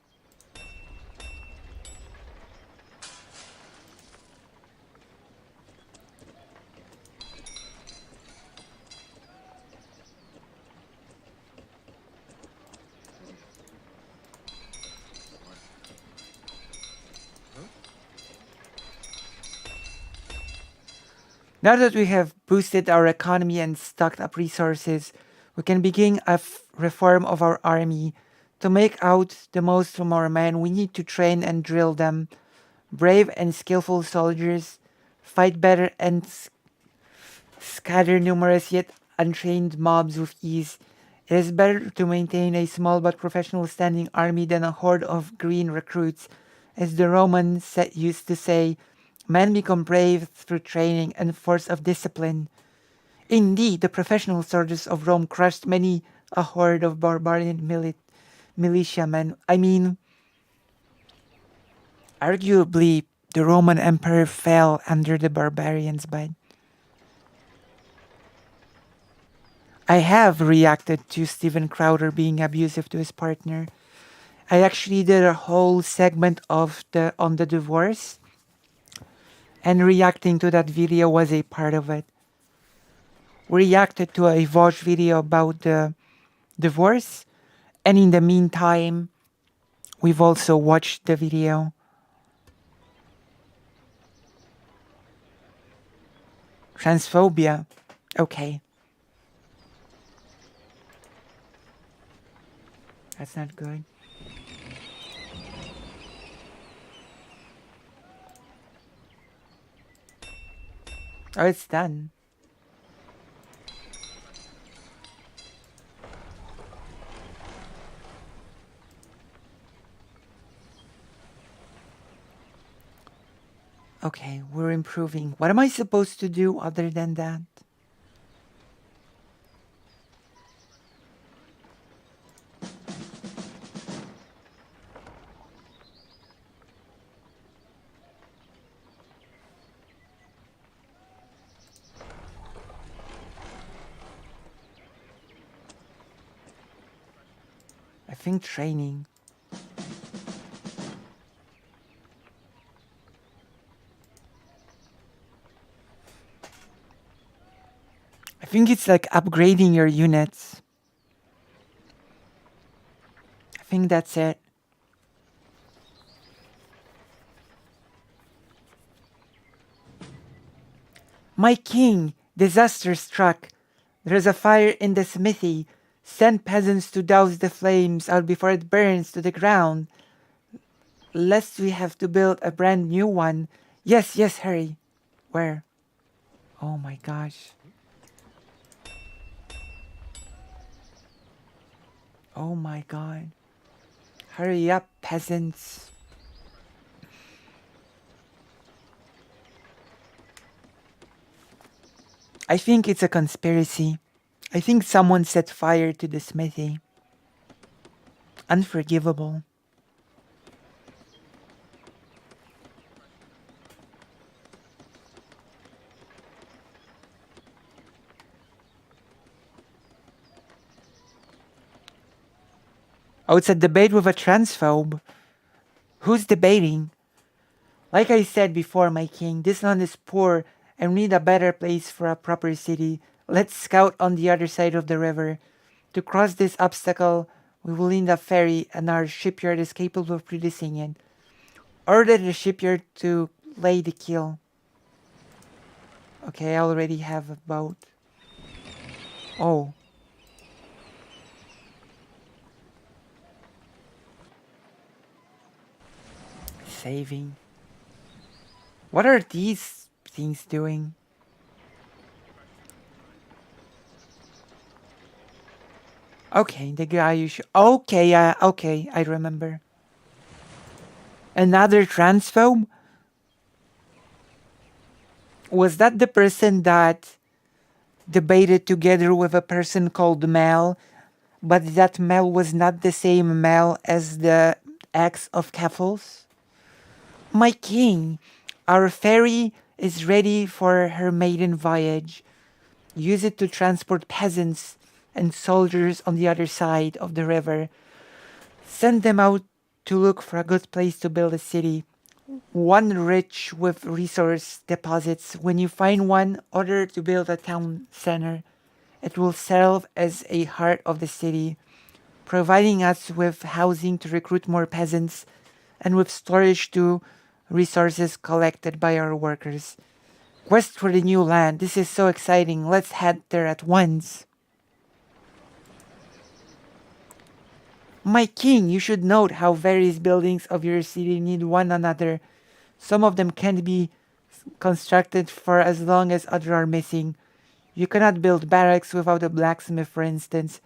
Now that we have boosted our economy and stocked up resources, we can begin a reform of our army. To make out the most from our men, we need to train and drill them. Brave and skillful soldiers fight better and scatter numerous yet untrained mobs with ease. It is better to maintain a small but professional standing army than a horde of green recruits. As the Romans used to say, men become brave through training and force of discipline. Indeed, the professional soldiers of Rome crushed many a horde of barbarian militiamen. I mean, arguably, the Roman Empire fell under the barbarians, but I have reacted to Steven Crowder being abusive to his partner. I actually did a whole segment on the divorce, and reacting to that video was a part of it. We reacted to a watch video about the divorce, and in the meantime, we've also watched the video. Transphobia. Okay. That's not good. Oh, it's done. Okay, we're improving. What am I supposed to do other than that? I think training. I think it's like upgrading your units. I think that's it. My king, disaster struck. There is a fire in the smithy. Send peasants to douse the flames out before it burns to the ground. Lest we have to build a brand new one. Yes, yes, hurry. Where? Oh my gosh. Oh my god. Hurry up, peasants. I think it's a conspiracy. I think someone set fire to the smithy. Unforgivable. Oh, it's a debate with a transphobe. Who's debating? Like I said before, my king, this land is poor and we need a better place for a proper city. Let's scout on the other side of the river. To cross this obstacle, we will need a ferry and our shipyard is capable of producing it. Order the shipyard to lay the keel. Okay, I already have a boat. Oh. Saving. What are these things doing? Okay, the guy you should. Okay, okay, I remember. Another transphobe? Was that the person that debated together with a person called Mel, but that Mel was not the same Mel as the ex of Keffels? My king, our ferry is ready for her maiden voyage. Use it to transport peasants and soldiers on the other side of the river. Send them out to look for a good place to build a city. One rich with resource deposits. When you find one, order to build a town center. It will serve as a heart of the city, providing us with housing to recruit more peasants and with storage to resources collected by our workers. Quest for the new land. This is so exciting. Let's head there at once. My king, you should note how various buildings of your city need one another. Some of them can't be constructed for as long as others are missing. You cannot build barracks without a blacksmith, for instance.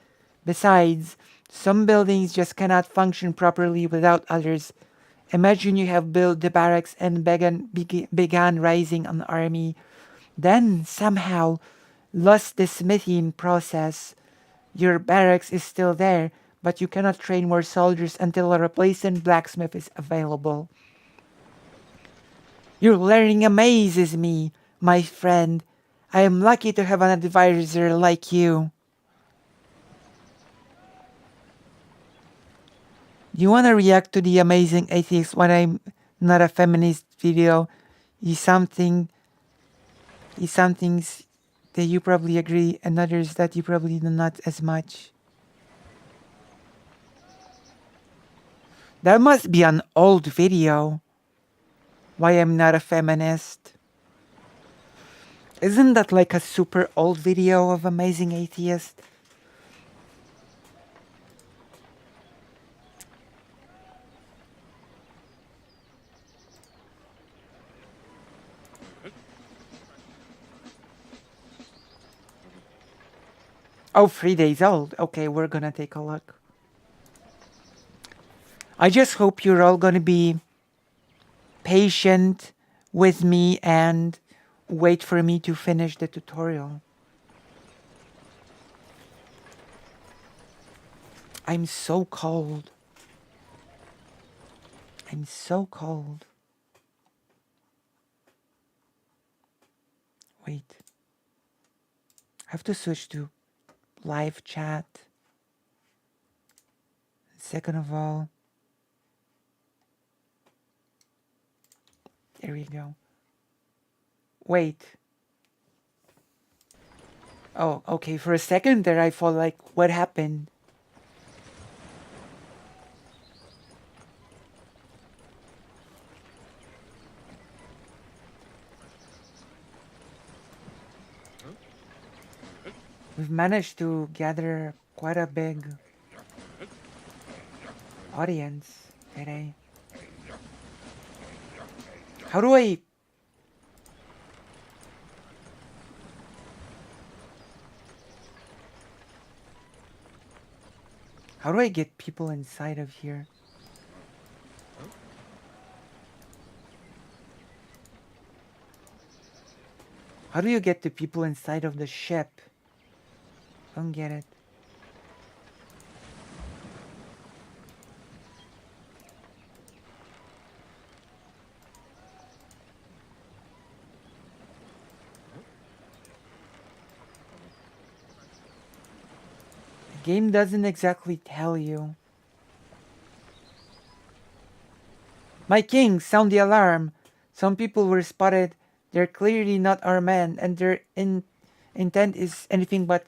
Besides, some buildings just cannot function properly without others. Imagine you have built the barracks and began raising an army, then somehow lost the smithing process. Your barracks is still there, but you cannot train more soldiers until a replacement blacksmith is available. Your learning amazes me, my friend. I am lucky to have an advisor like you. Do you want to react to the amazing atheist when I'm not a feminist video? Is something is some things that you probably agree and others that you probably do not as much. That must be an old video. Why I'm not a feminist. Isn't that like a super old video of Amazing Atheist? Oh, 3 days old. Okay, we're gonna take a look. I just hope you're all gonna be patient with me and wait for me to finish the tutorial. I'm so cold. I'm so cold. Wait. I have to switch to live chat. Second of all, there we go. Wait. Oh, okay. For a second there, I thought like, what happened? We've managed to gather quite a big audience today. How do I... How do I get people inside of here? How do you get the people inside of the ship? Don't get it. The game doesn't exactly tell you. My king, sound the alarm. Some people were spotted. They're clearly not our men, and their intent is anything but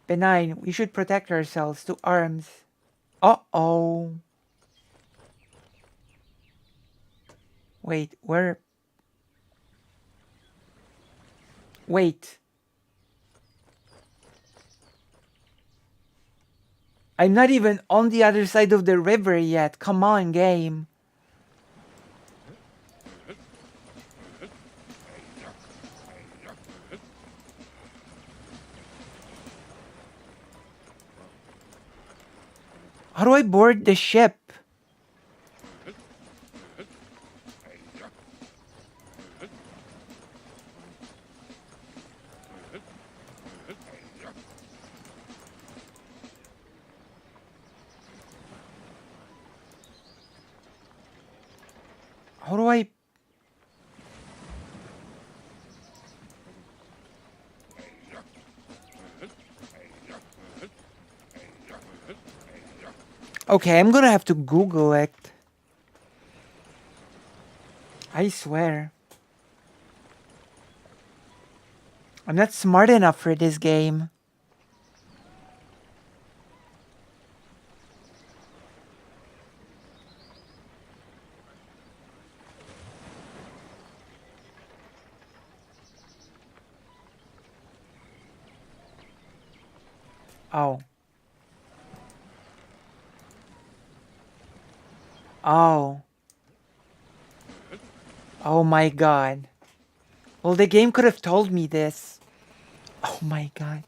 benign. We should protect ourselves. To arms. Uh-oh. Wait, where? Wait. I'm not even on the other side of the river yet. Come on, game. How do I board the ship? How do I... Okay, I'm gonna have to Google it. I swear. I'm not smart enough for this game. Oh. Oh. Oh my god. Well, the game could have told me this. Oh my god.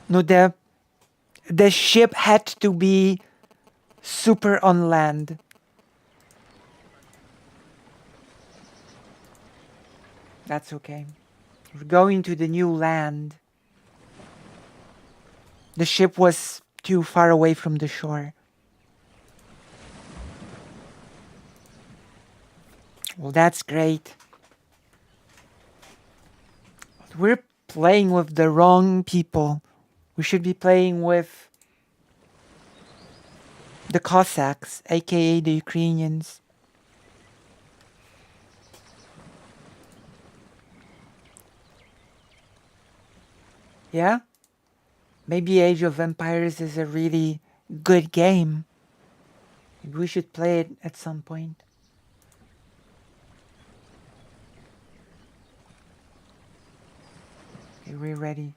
No, the ship had to be super on land. That's okay. We're going to the new land. The ship was too far away from the shore. Well, that's great. We're playing with the wrong people. We should be playing with the Cossacks, aka the Ukrainians. Yeah? Maybe Age of Empires is a really good game. Maybe we should play it at some point. Okay, we're ready.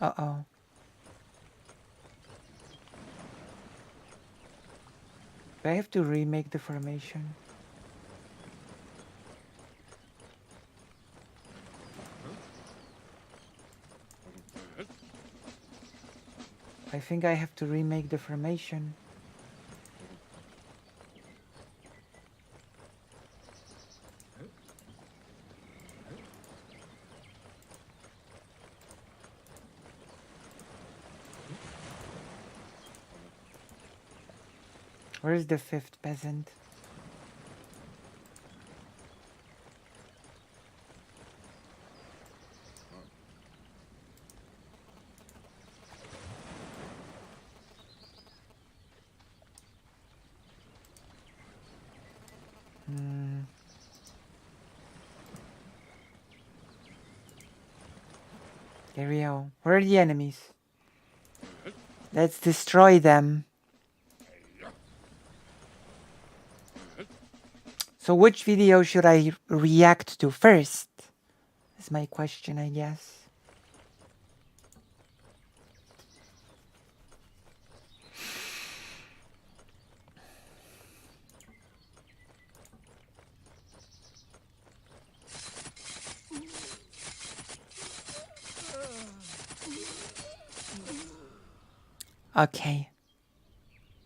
Uh-oh. Do I have to remake the formation? I think I have to remake the formation. Where's the fifth peasant? Hmm. There we go. Where are the enemies? Let's destroy them. So which video should I react to first? Is my question, I guess. Okay.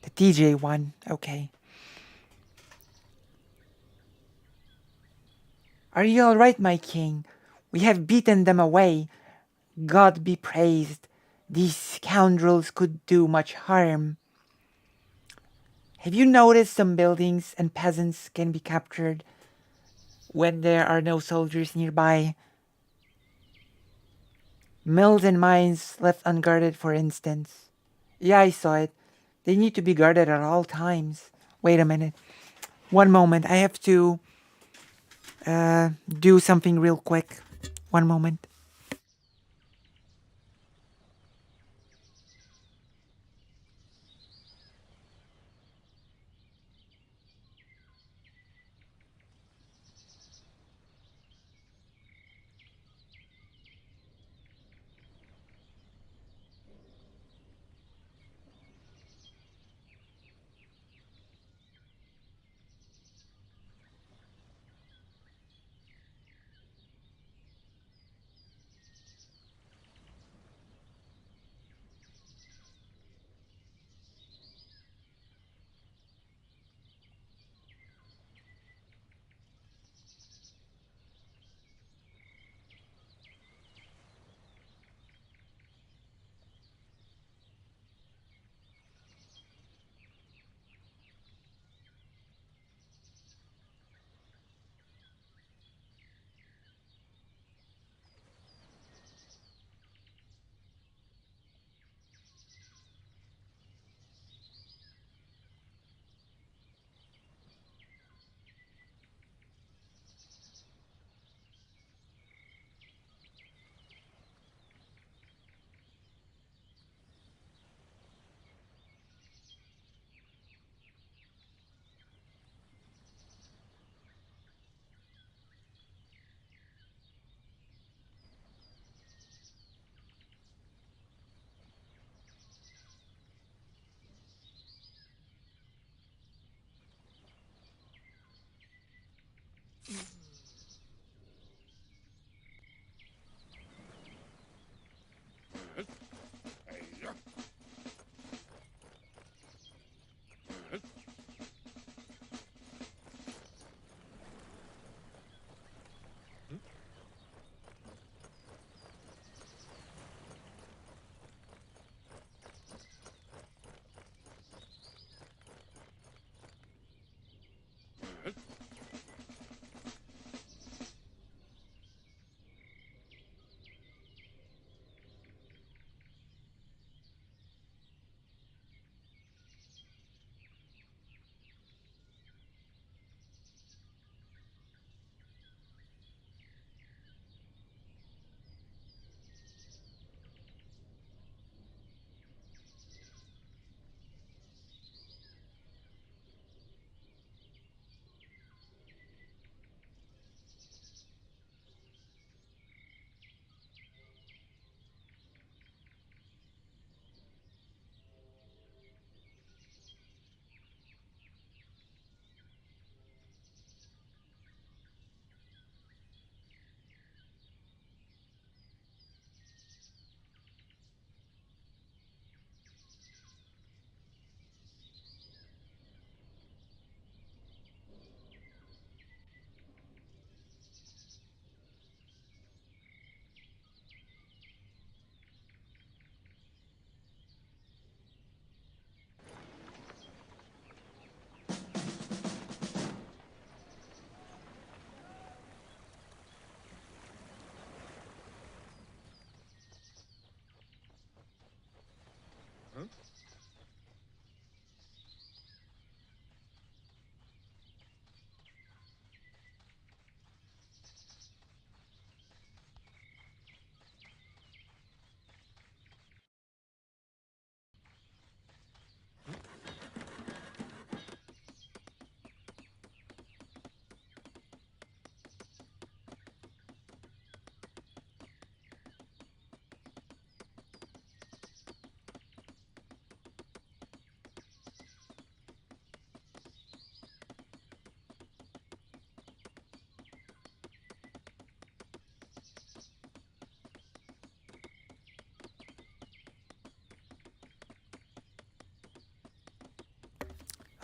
The DJ one. Okay. Are you alright, my king? We have beaten them away. God be praised. These scoundrels could do much harm. Have you noticed some buildings and peasants can be captured when there are no soldiers nearby? Mills and mines left unguarded, for instance. Yeah, I saw it. They need to be guarded at all times. Wait a minute. One moment. I have to do something real quick. One moment.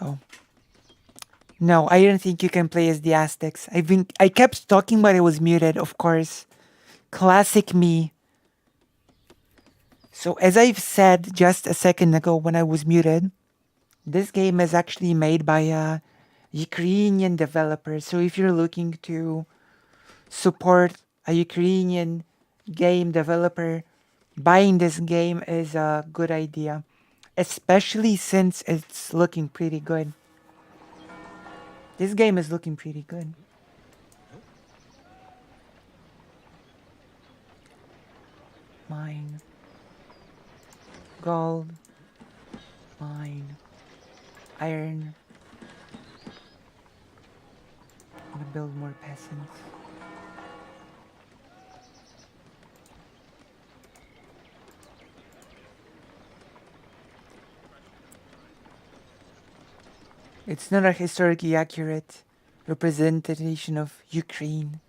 Oh. No, I didn't think you can play as the Aztecs. I kept talking but I was muted, of course. Classic me. So as I've said just a second ago when I was muted, this game is actually made by a Ukrainian developer. So if you're looking to support a Ukrainian game developer, buying this game is a good idea, especially since it's looking pretty good. This game is looking pretty good. Mine. Gold. Mine. Iron. I'm gonna build more peasants. It's not a historically accurate representation of Ukraine.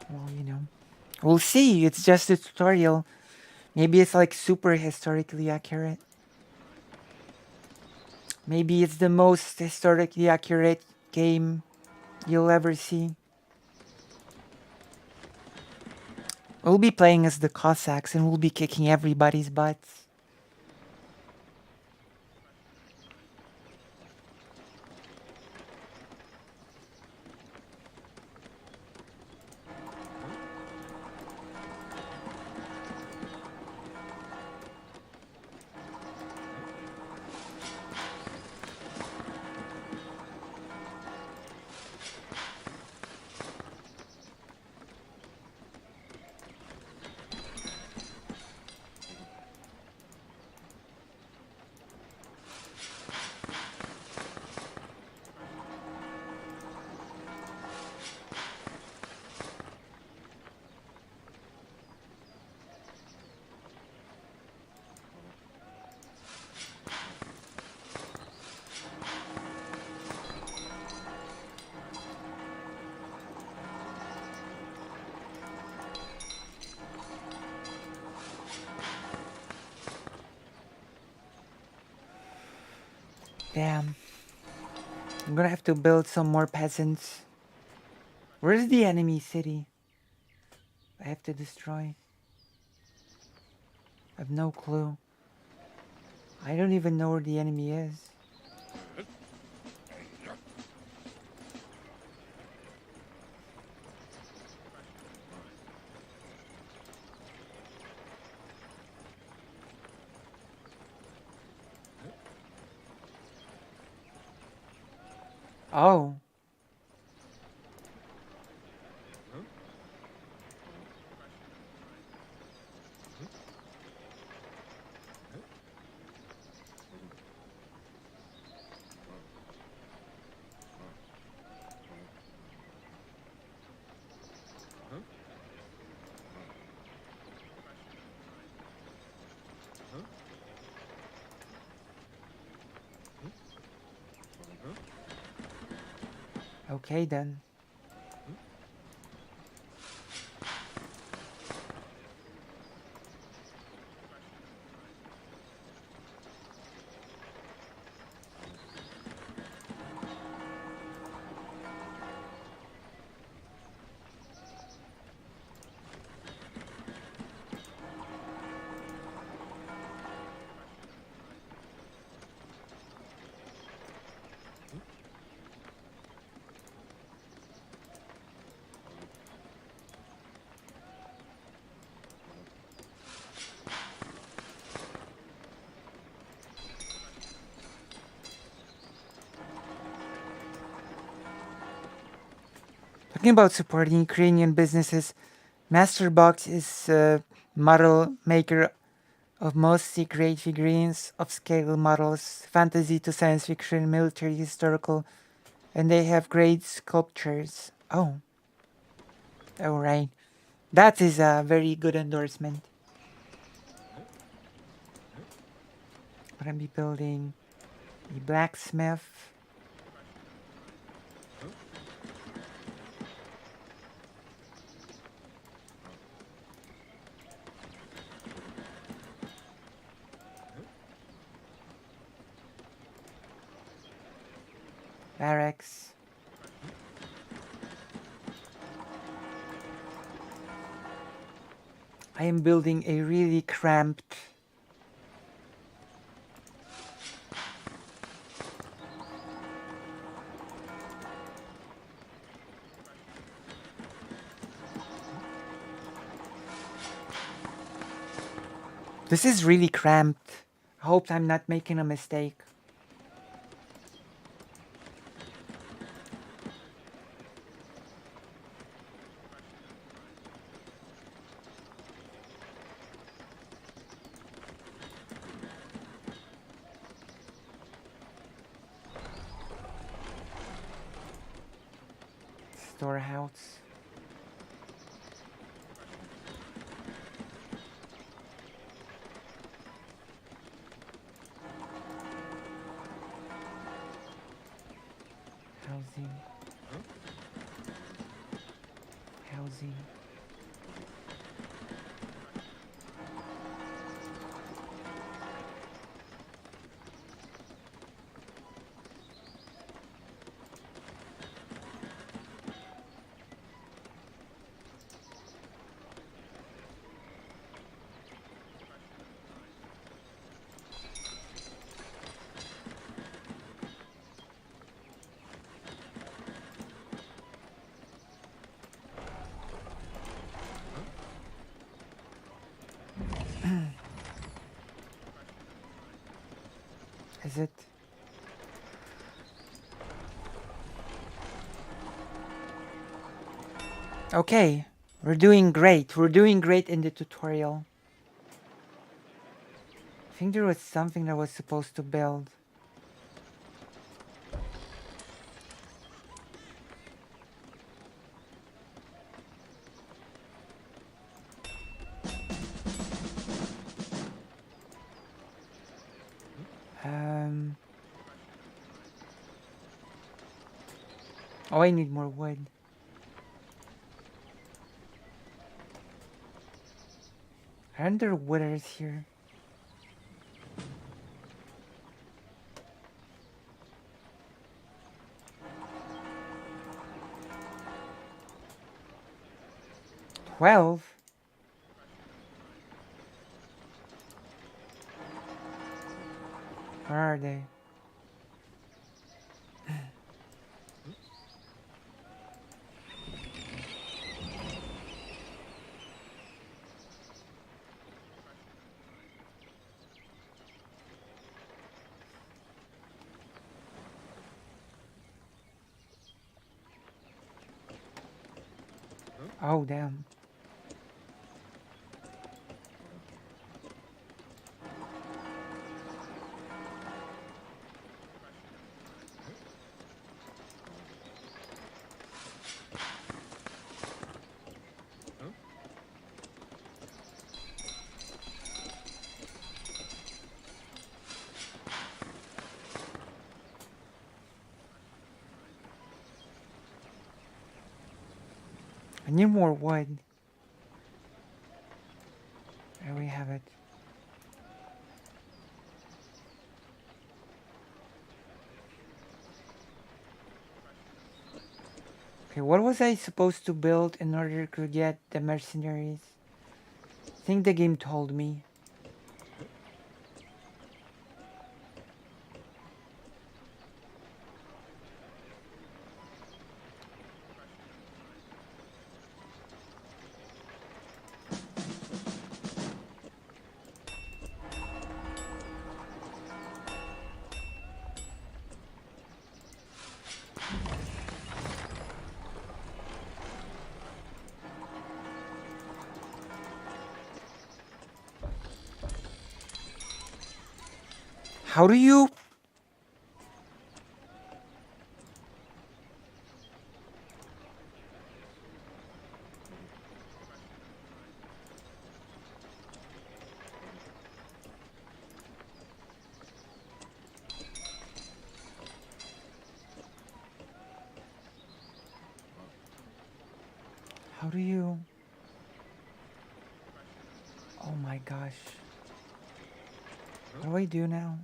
Well, we'll see. It's just a tutorial. Maybe it's like super historically accurate. Maybe it's the most historically accurate game you'll ever see. We'll be playing as the Cossacks and we'll be kicking everybody's butts. Damn. I'm gonna have to build some more peasants. Where's the enemy city? I have to destroy. I have no clue. I don't even know where the enemy is. Oh. Okay then. Talking about supporting Ukrainian businesses, Masterbox is a model maker of mostly great figurines, upscale models, fantasy to science fiction, military, historical, and they have great sculptures. Oh, right. That is a very good endorsement. I'm gonna be building a blacksmith. barracks. I am building a really cramped This is really cramped. I hope I'm not making a mistake. Storehouse. Housing. Housing. Is it? Okay, we're doing great. We're doing great in the tutorial. I think there was something that was supposed to build. Oh, I need more wood. Aren't there wooders here? 12? Where are they? Oh, damn. I need more wood. There we have it. Okay, what was I supposed to build in order to get the mercenaries? I think the game told me. How do you... How do you... Oh my gosh. What do I do now?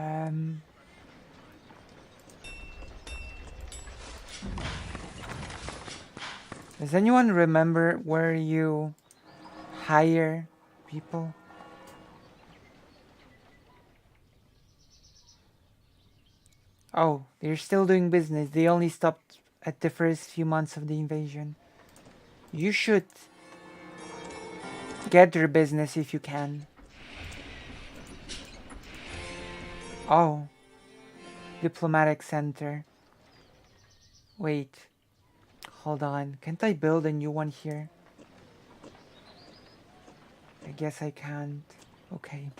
Um, does anyone remember where you hire people? Oh, they're still doing business. They only stopped at the first few months of the invasion. You should get their business if you can. Oh, diplomatic center. Wait, hold on. Can't I build a new one here? I guess I can't. Okay.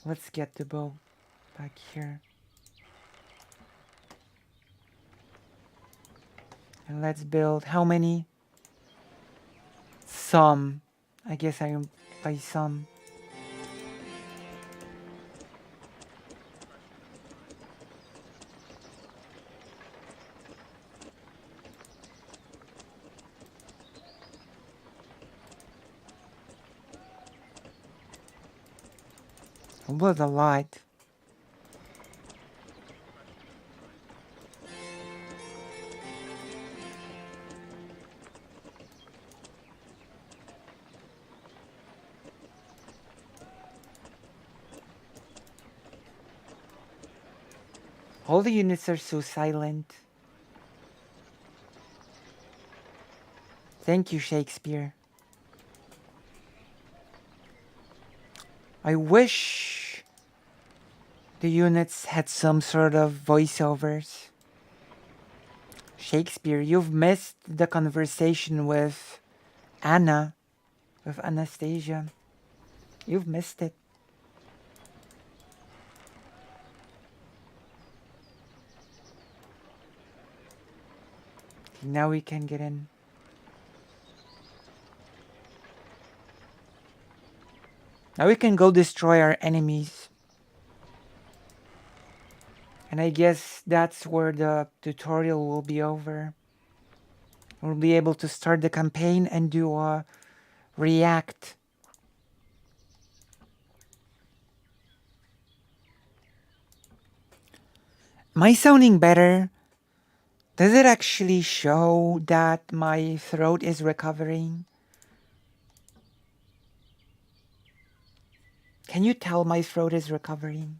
Let's get the bow back here. And let's build how many? Some. I guess I am by some. It was a lot. All the units are so silent. Thank you, Shakespeare. I wish the units had some sort of voiceovers. Shakespeare, you've missed the conversation with Anna, with Anastasia. You've missed it. Now we can get in. Now we can go destroy our enemies. And I guess that's where the tutorial will be over. We'll be able to start the campaign and do a react. Am I sounding better? Does it actually show that my throat is recovering? Can you tell my throat is recovering?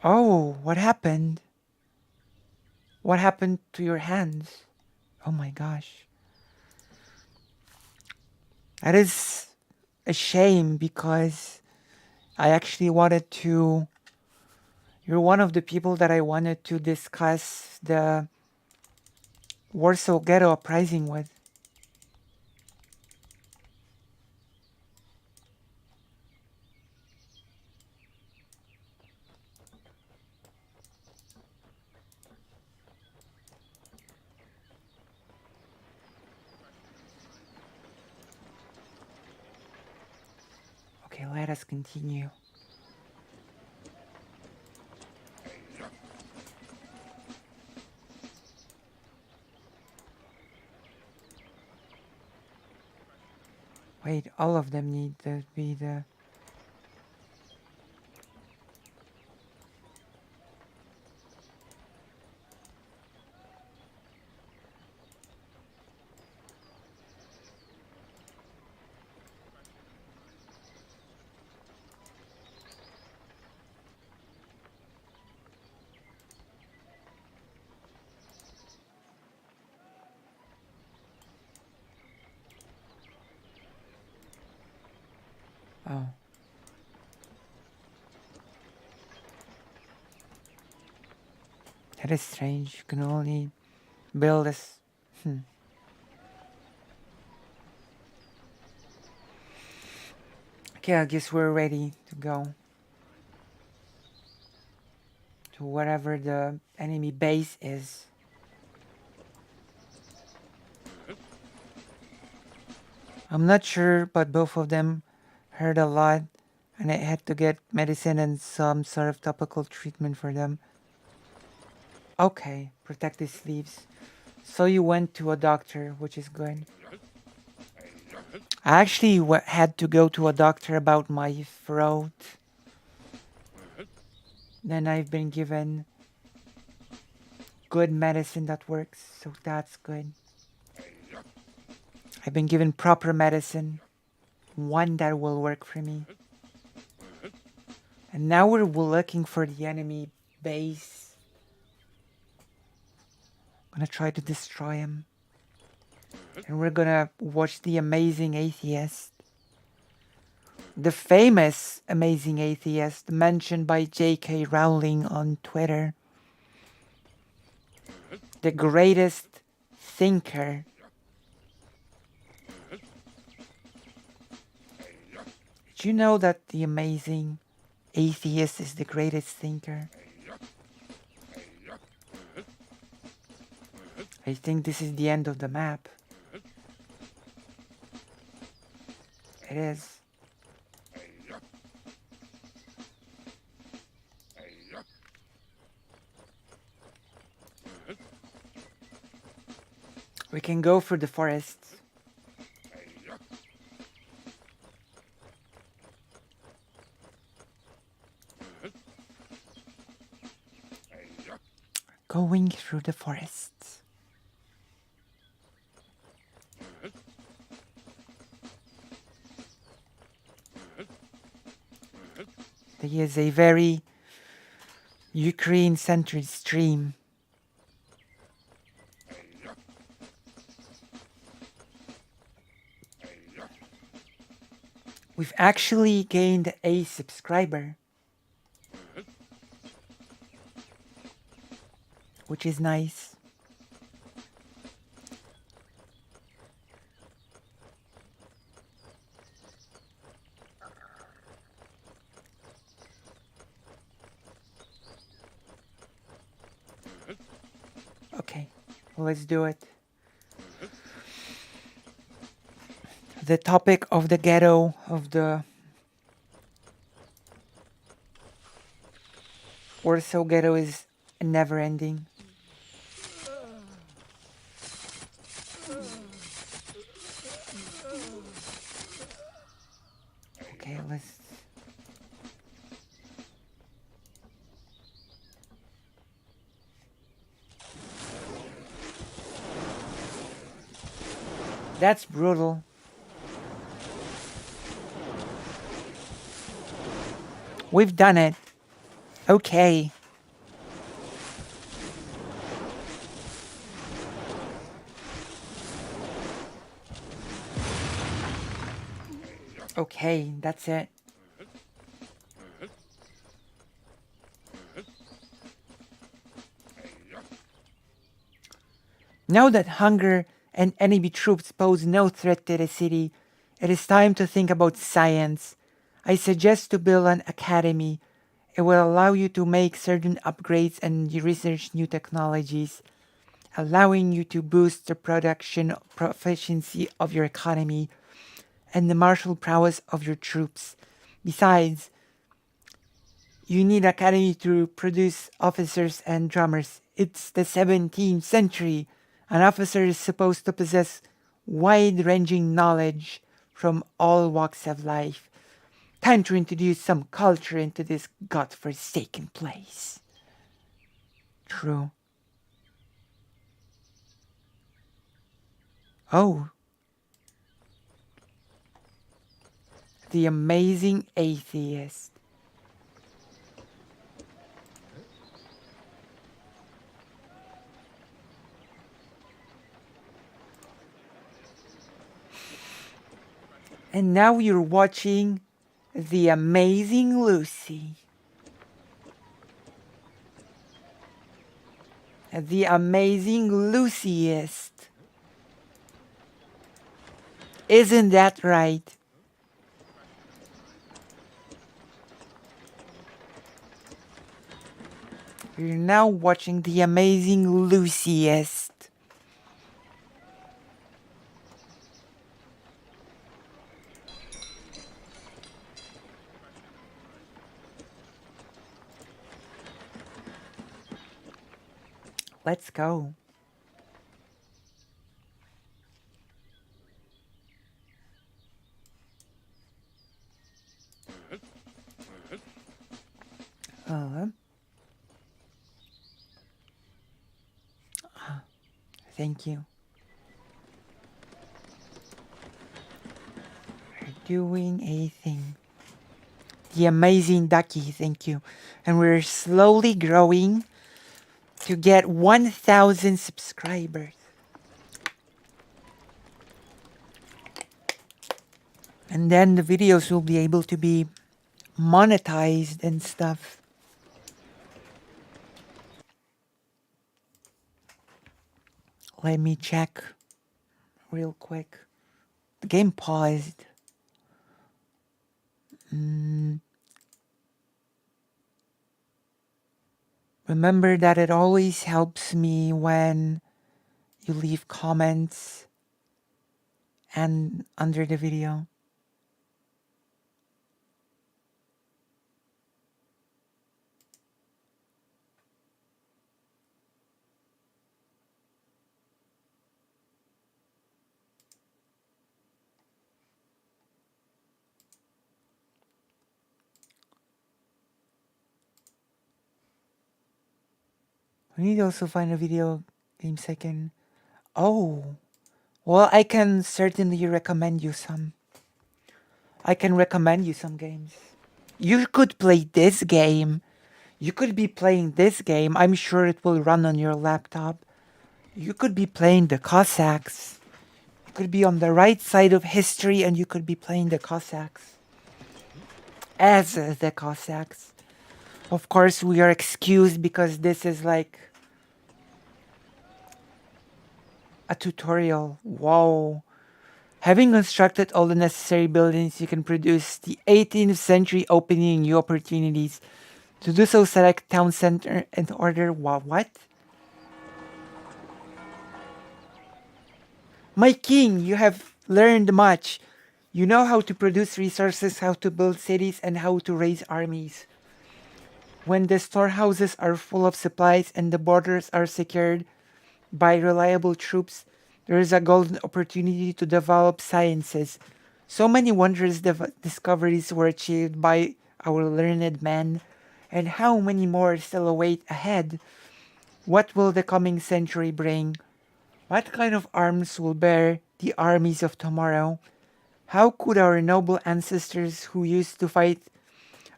Oh, what happened? What happened to your hands? Oh my gosh. That is a shame because I actually wanted to. You're one of the people that I wanted to discuss the Warsaw Ghetto Uprising with. Okay, let us continue. Wait, all of them need to be the... Oh. That is strange. You can only build this. Okay, I guess we're ready to go to wherever the enemy base is. I'm not sure, but both of them hurt a lot, and I had to get medicine and some sort of topical treatment for them. Okay, protect the sleeves. So you went to a doctor, which is good. I actually had to go to a doctor about my throat. Then I've been given good medicine that works, so that's good. I've been given proper medicine, one that will work for me. And now we're looking for the enemy base. I'm gonna try to destroy him. And we're gonna watch The Amazing Atheist. The famous Amazing Atheist mentioned by J.K. Rowling on Twitter. The greatest thinker. Did you know that The Amazing Atheist is the greatest thinker? I think this is the end of the map. It is. We can go through the forests. Going through the forests. There is a very Ukraine-centered stream. We've actually gained a subscriber, which is nice. Okay, let's do it. The topic of the ghetto, of the Warsaw ghetto is never ending. Okay, let's... That's brutal. We've done it. Okay. Okay, that's it. Now that hunger and enemy troops pose no threat to the city, it is time to think about science. I suggest to build an academy. It will allow you to make certain upgrades and research new technologies, allowing you to boost the production proficiency of your economy and the martial prowess of your troops. Besides, you need academy to produce officers and drummers. It's the 17th century. An officer is supposed to possess wide-ranging knowledge from all walks of life. Time to introduce some culture into this godforsaken place. True. Oh. The Amazing Atheist. And now you're watching The Amazing Lucy. The Amazing Lucyist. Isn't that right? You're now watching The Amazing Lucyist. Let's go. Uh, thank you. We're doing a thing. The amazing Ducky, thank you. And we're slowly growing to get 1,000 subscribers. And then the videos will be able to be monetized and stuff. Let me check real quick. The game paused. Remember that it always helps me when you leave comments and under the video. We need to also find a video game second. Oh, well, I can certainly recommend you some. I can recommend you some games. You could play this game. You could be playing this game. I'm sure it will run on your laptop. You could be playing the Cossacks. You could be on the right side of history and you could be playing the Cossacks. As the Cossacks. Of course, we are excused because this is like a tutorial. Whoa. Having constructed all the necessary buildings, you can produce the 18th century opening new opportunities. To do so, select town center and order what? My king, you have learned much. You know how to produce resources, how to build cities, and how to raise armies. When the storehouses are full of supplies and the borders are secured by reliable troops, there is a golden opportunity to develop sciences. So many wondrous discoveries were achieved by our learned men, and how many more still await ahead? What will the coming century bring? What kind of arms will bear the armies of tomorrow? How could our noble ancestors who used to fight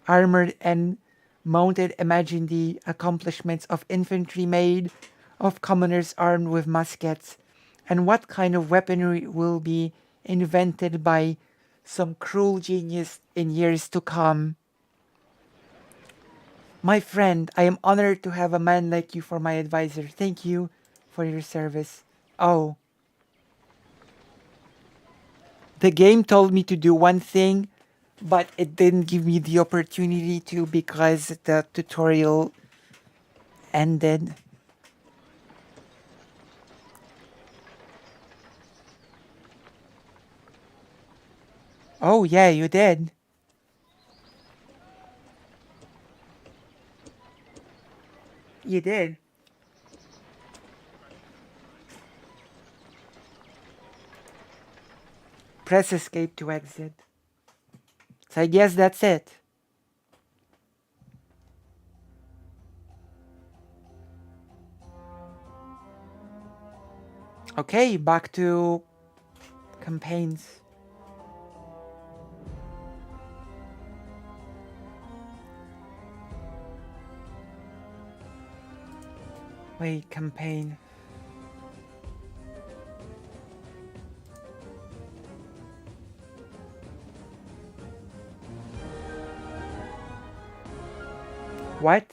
armored and mounted imagine the accomplishments of infantry made of commoners armed with muskets? And what kind of weaponry will be invented by some cruel genius in years to come? My friend, I am honored to have a man like you for my advisor. Thank you for your service. Oh, the game told me to do one thing, but it didn't give me the opportunity to because the tutorial ended. Oh, yeah, you did. You did. Press escape to exit. So I guess that's it. Okay, back to campaigns. Wait, campaign. What?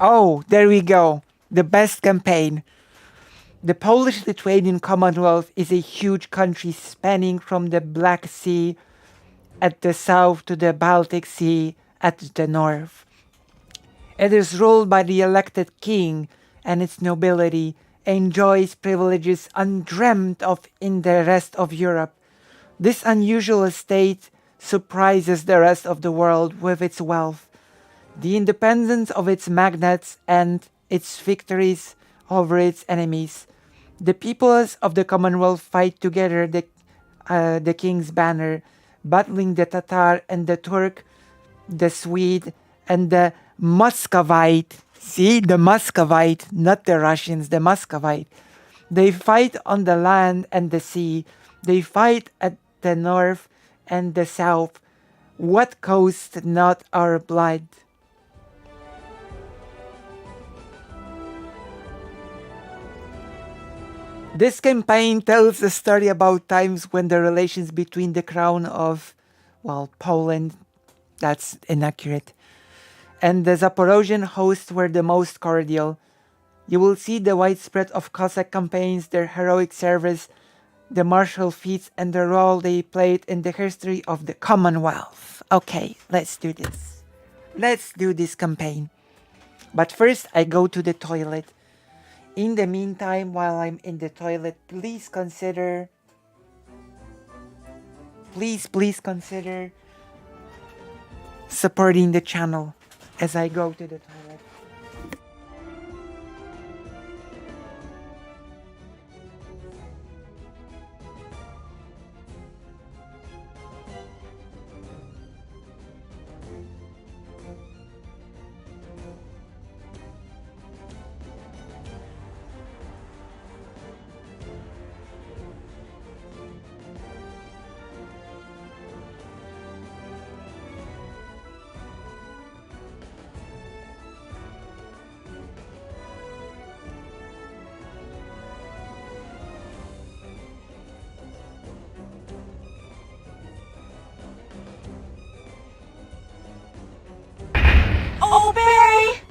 Oh, there we go. The best campaign. The Polish-Lithuanian Commonwealth is a huge country spanning from the Black Sea at the south to the Baltic Sea at the north. It is ruled by the elected king, and its nobility enjoys privileges undreamt of in the rest of Europe. This unusual state surprises the rest of the world with its wealth, the independence of its magnates, and its victories over its enemies. The peoples of the Commonwealth fight together the king's banner, battling the Tatar and the Turk, the Swede and the Muscovite. See, the Muscovite, not the Russians, the Muscovite. They fight on the land and the sea. They fight at the north and the south. What cost not our blood? This campaign tells a story about times when the relations between the crown of, well, Poland, that's inaccurate, and the Zaporozhian host were the most cordial. You will see the widespread of Cossack campaigns, their heroic service, the martial feats, and the role they played in the history of the Commonwealth. Okay, let's do this. Let's do this campaign. But first, I go to the toilet. In the meantime, while I'm in the toilet, please consider supporting the channel as I go to the toilet. Oh, Barry!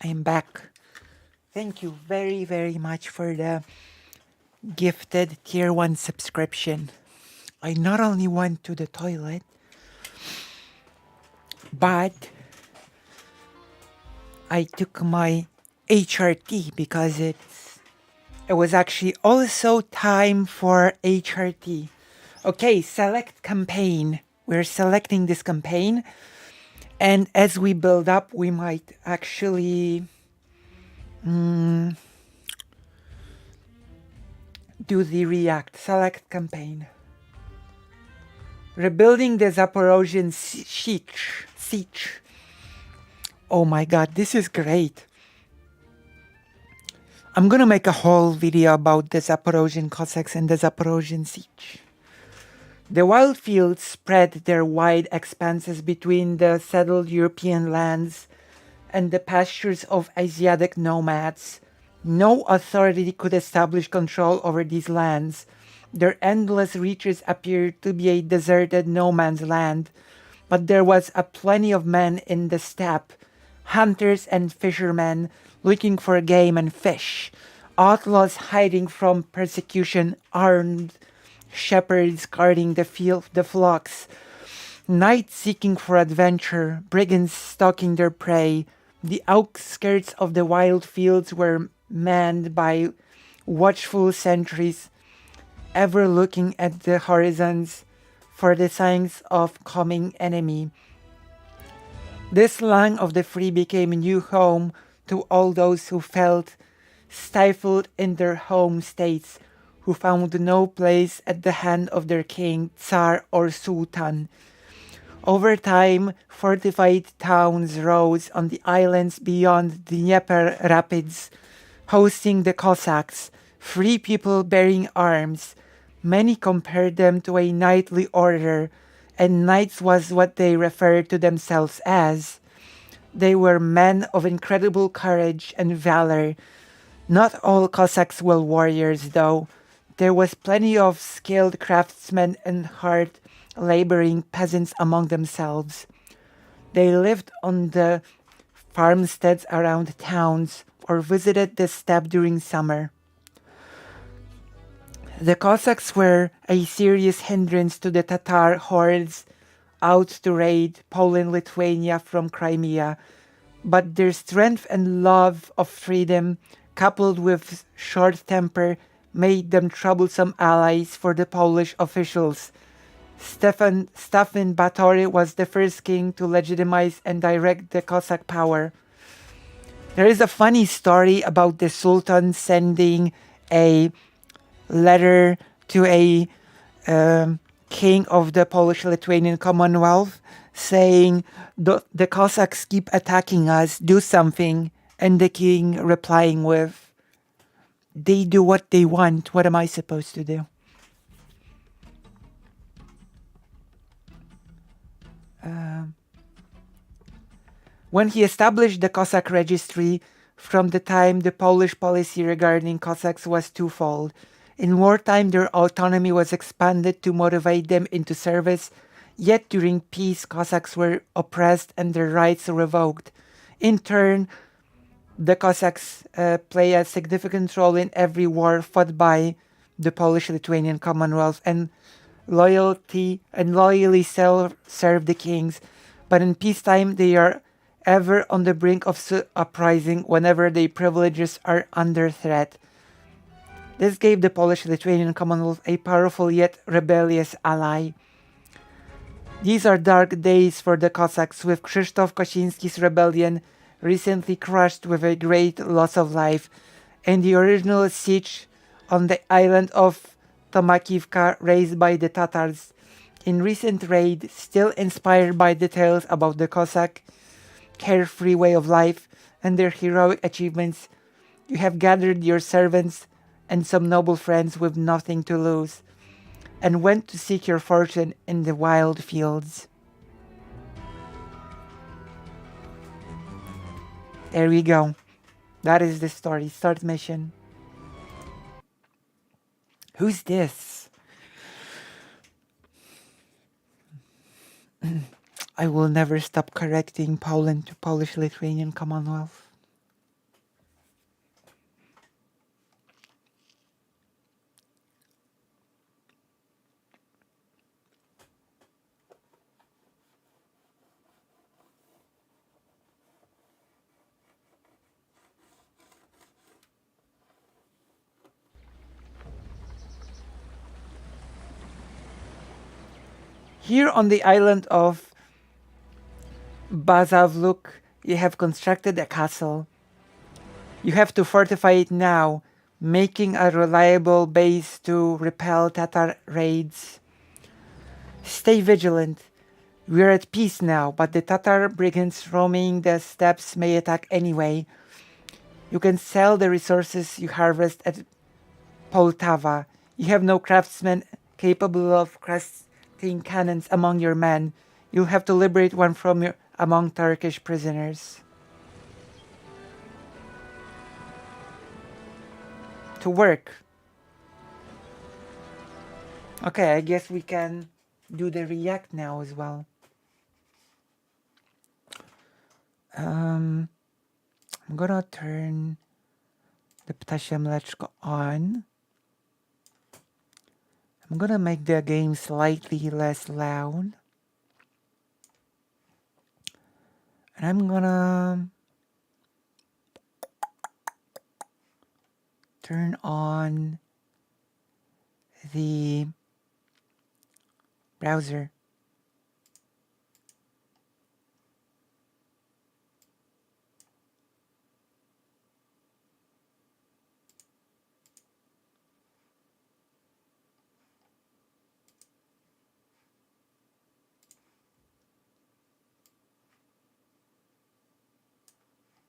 I'm back. Thank you very, very much for the gifted tier 1 subscription. I not only went to the toilet, but I took my HRT because it was actually also time for HRT. Okay, select campaign. We're selecting this campaign, and as we build up, we might actually do the react. Select campaign. Rebuilding the Zaporozhian siege. Oh my god, this is great. I'm gonna make a whole video about the Zaporozhian Cossacks and the Zaporozhian siege. The wild fields spread their wide expanses between the settled European lands and the pastures of Asiatic nomads. No authority could establish control over these lands. Their endless reaches appeared to be a deserted no man's land, but there was a plenty of men in the steppe, hunters and fishermen looking for game and fish, outlaws hiding from persecution, armed shepherds guarding the flocks, knights seeking for adventure, brigands stalking their prey. The outskirts of the wild fields were manned by watchful sentries, ever looking at the horizons for the signs of coming enemy. This land of the free became a new home to all those who felt stifled in their home states, who found no place at the hand of their king, Tsar, or Sultan. Over time, fortified towns rose on the islands beyond the Dnieper rapids, hosting the Cossacks, free people bearing arms. Many compared them to a knightly order, and knights was what they referred to themselves as. They were men of incredible courage and valor. Not all Cossacks were warriors, though. There was plenty of skilled craftsmen and hard-laboring peasants among themselves. They lived on the farmsteads around towns or visited the steppe during summer. The Cossacks were a serious hindrance to the Tatar hordes out to raid Poland-Lithuania from Crimea, but their strength and love of freedom, coupled with short temper, made them troublesome allies for the Polish officials. Stefan Batory was the first king to legitimize and direct the Cossack power. There is a funny story about the Sultan sending a letter to a king of the Polish-Lithuanian Commonwealth saying, the Cossacks keep attacking us, do something. And the king replying with, they do what they want, what am I supposed to do? When he established the Cossack registry, from the time the Polish policy regarding Cossacks was twofold. In wartime, their autonomy was expanded to motivate them into service, yet during peace, Cossacks were oppressed and their rights revoked. In turn, the Cossacks play a significant role in every war fought by the Polish-Lithuanian Commonwealth and loyally serve the kings. But in peacetime, they are ever on the brink of uprising whenever their privileges are under threat. This gave the Polish-Lithuanian Commonwealth a powerful yet rebellious ally. These are dark days for the Cossacks, with Krzysztof Kościński's rebellion recently crushed with a great loss of life, and the original siege on the island of Tomakivka raised by the Tatars. In recent raid, still inspired by details about the Cossack carefree way of life and their heroic achievements, you have gathered your servants and some noble friends with nothing to lose, and went to seek your fortune in the wild fields. There we go. That is the story. Start mission. Who's this? I will never stop correcting Poland to Polish-Lithuanian Commonwealth. Here on the island of Bazavluk, you have constructed a castle. You have to fortify it now, making a reliable base to repel Tatar raids. Stay vigilant. We're at peace now, but the Tatar brigands roaming the steppes may attack anyway. You can sell the resources you harvest at Poltava. You have no craftsmen capable of crafting cannons among your men. You'll have to liberate one from among Turkish prisoners. To work. Okay, I guess we can do the react now as well. I'm gonna turn the Ptasia Mleczko on. I'm gonna make the game slightly less loud. And I'm gonna turn on the browser.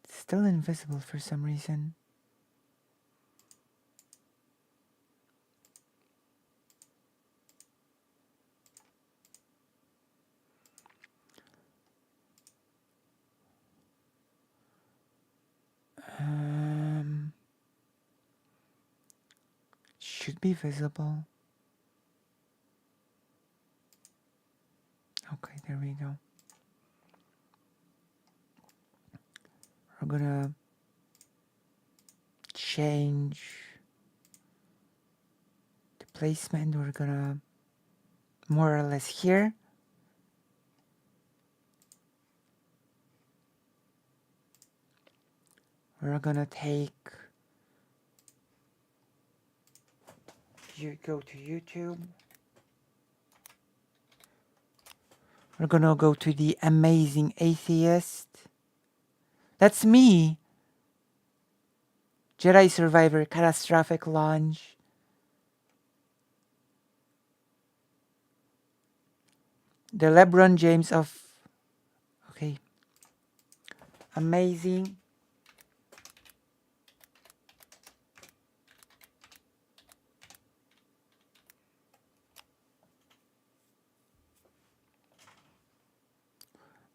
It's still invisible for some reason. Should be visible. Okay, there we go. We're gonna change the placement. We're gonna more or less here. We're gonna take you go to YouTube. We're gonna go to the Amazing Atheist. That's me. Jedi Survivor Catastrophic Launch. The LeBron James of... Okay. Amazing.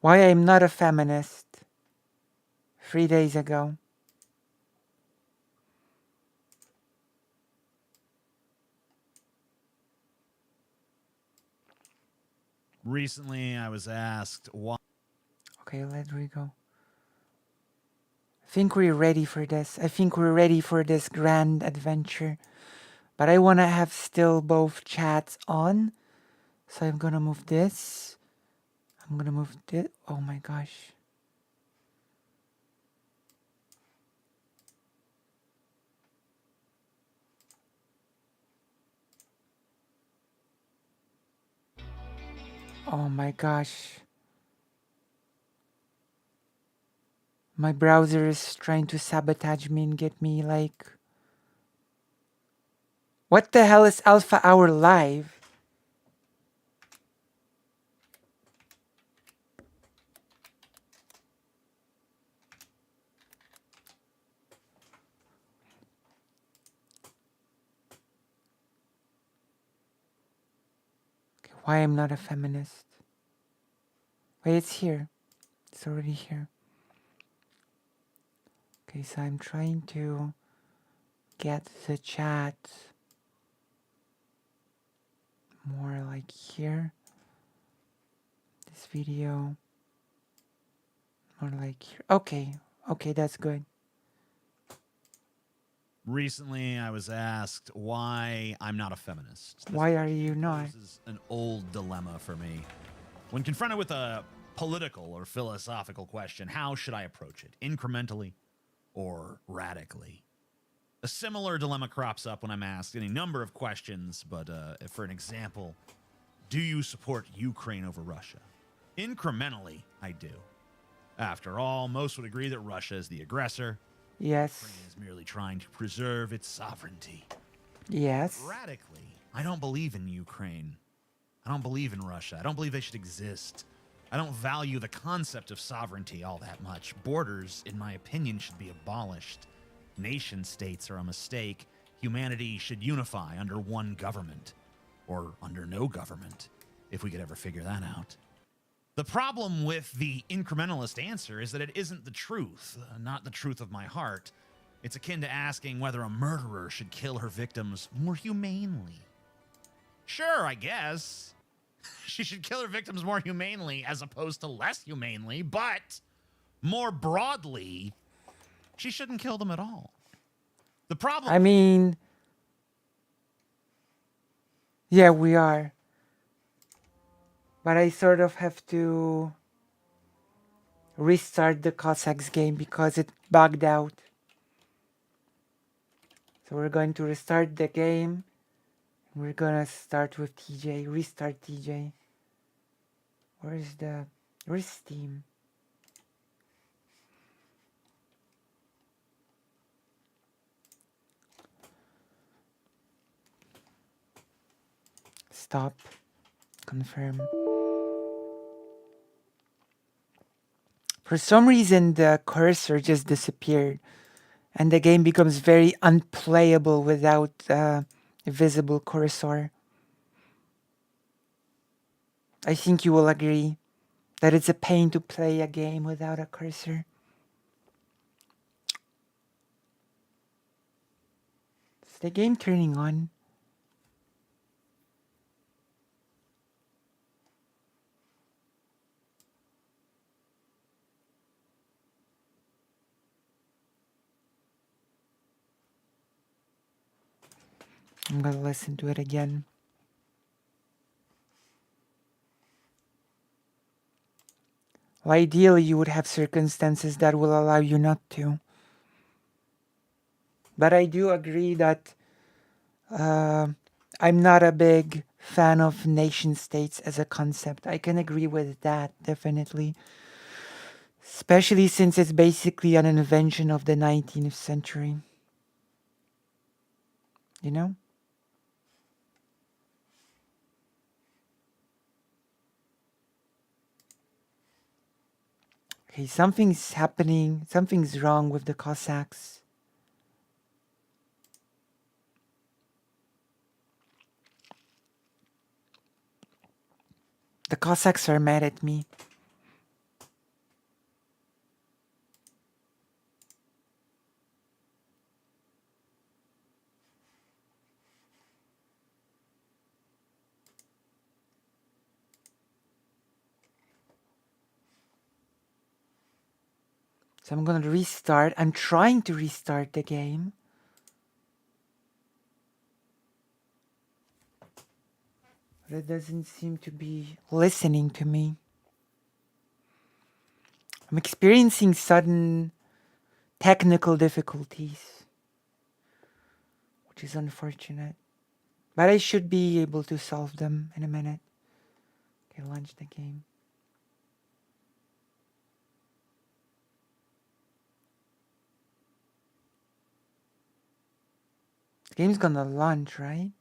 Why I'm not a feminist. 3 days ago. Recently, I was asked why. Okay, let we go. I think we're ready for this. I think we're ready for this grand adventure. But I want to have still both chats on. So I'm going to move this. I'm going to move this. Oh my gosh. Oh my gosh. My browser is trying to sabotage me and get me like... What the hell is Alpha Hour Live? Okay, why I'm not a feminist? Wait, it's here. It's already here. Okay, so I'm trying to get the chat more like here. This video more like here. Okay, okay, that's good. Recently, I was asked why I'm not a feminist. Why are you not? This is an old dilemma for me. When confronted with a political or philosophical question, how should I approach it? Incrementally or radically? A similar dilemma crops up when I'm asked any number of questions, but for an example, Do you support Ukraine over Russia? Incrementally, I do. After all, most would agree that Russia is the aggressor. Yes. Ukraine is merely trying to preserve its sovereignty. Yes. Radically, I don't believe in Ukraine. I don't believe in Russia. I don't believe they should exist. I don't value the concept of sovereignty all that much. Borders, in my opinion, should be abolished. Nation states are a mistake. Humanity should unify under one government. Or under no government, if we could ever figure that out. The problem with the incrementalist answer is that it isn't the truth, not the truth of my heart. It's akin to asking whether a murderer should kill her victims more humanely. Sure, I guess. She should kill her victims more humanely as opposed to less humanely, but more broadly, she shouldn't kill them at all. The problem... I mean... Yeah, we are. But I sort of have to restart the Cossacks game because it bugged out. So we're going to restart the game. We're gonna start with TJ. Restart TJ. Where's Steam? Stop. Confirm. For some reason the cursor just disappeared and the game becomes very unplayable without a visible cursor. I think you will agree that it's a pain to play a game without a cursor. Is the game turning on? I'm gonna listen to it again. Well, ideally, you would have circumstances that will allow you not to. But I do agree that I'm not a big fan of nation states as a concept. I can agree with that, definitely. Especially since it's basically an invention of the 19th century. You know? Okay, something's happening. Something's wrong with the Cossacks. The Cossacks are mad at me. So I'm gonna restart. I'm trying to restart the game. But it doesn't seem to be listening to me. I'm experiencing sudden technical difficulties, which is unfortunate. But I should be able to solve them in a minute. Okay, launch the game. The game's gonna launch, right?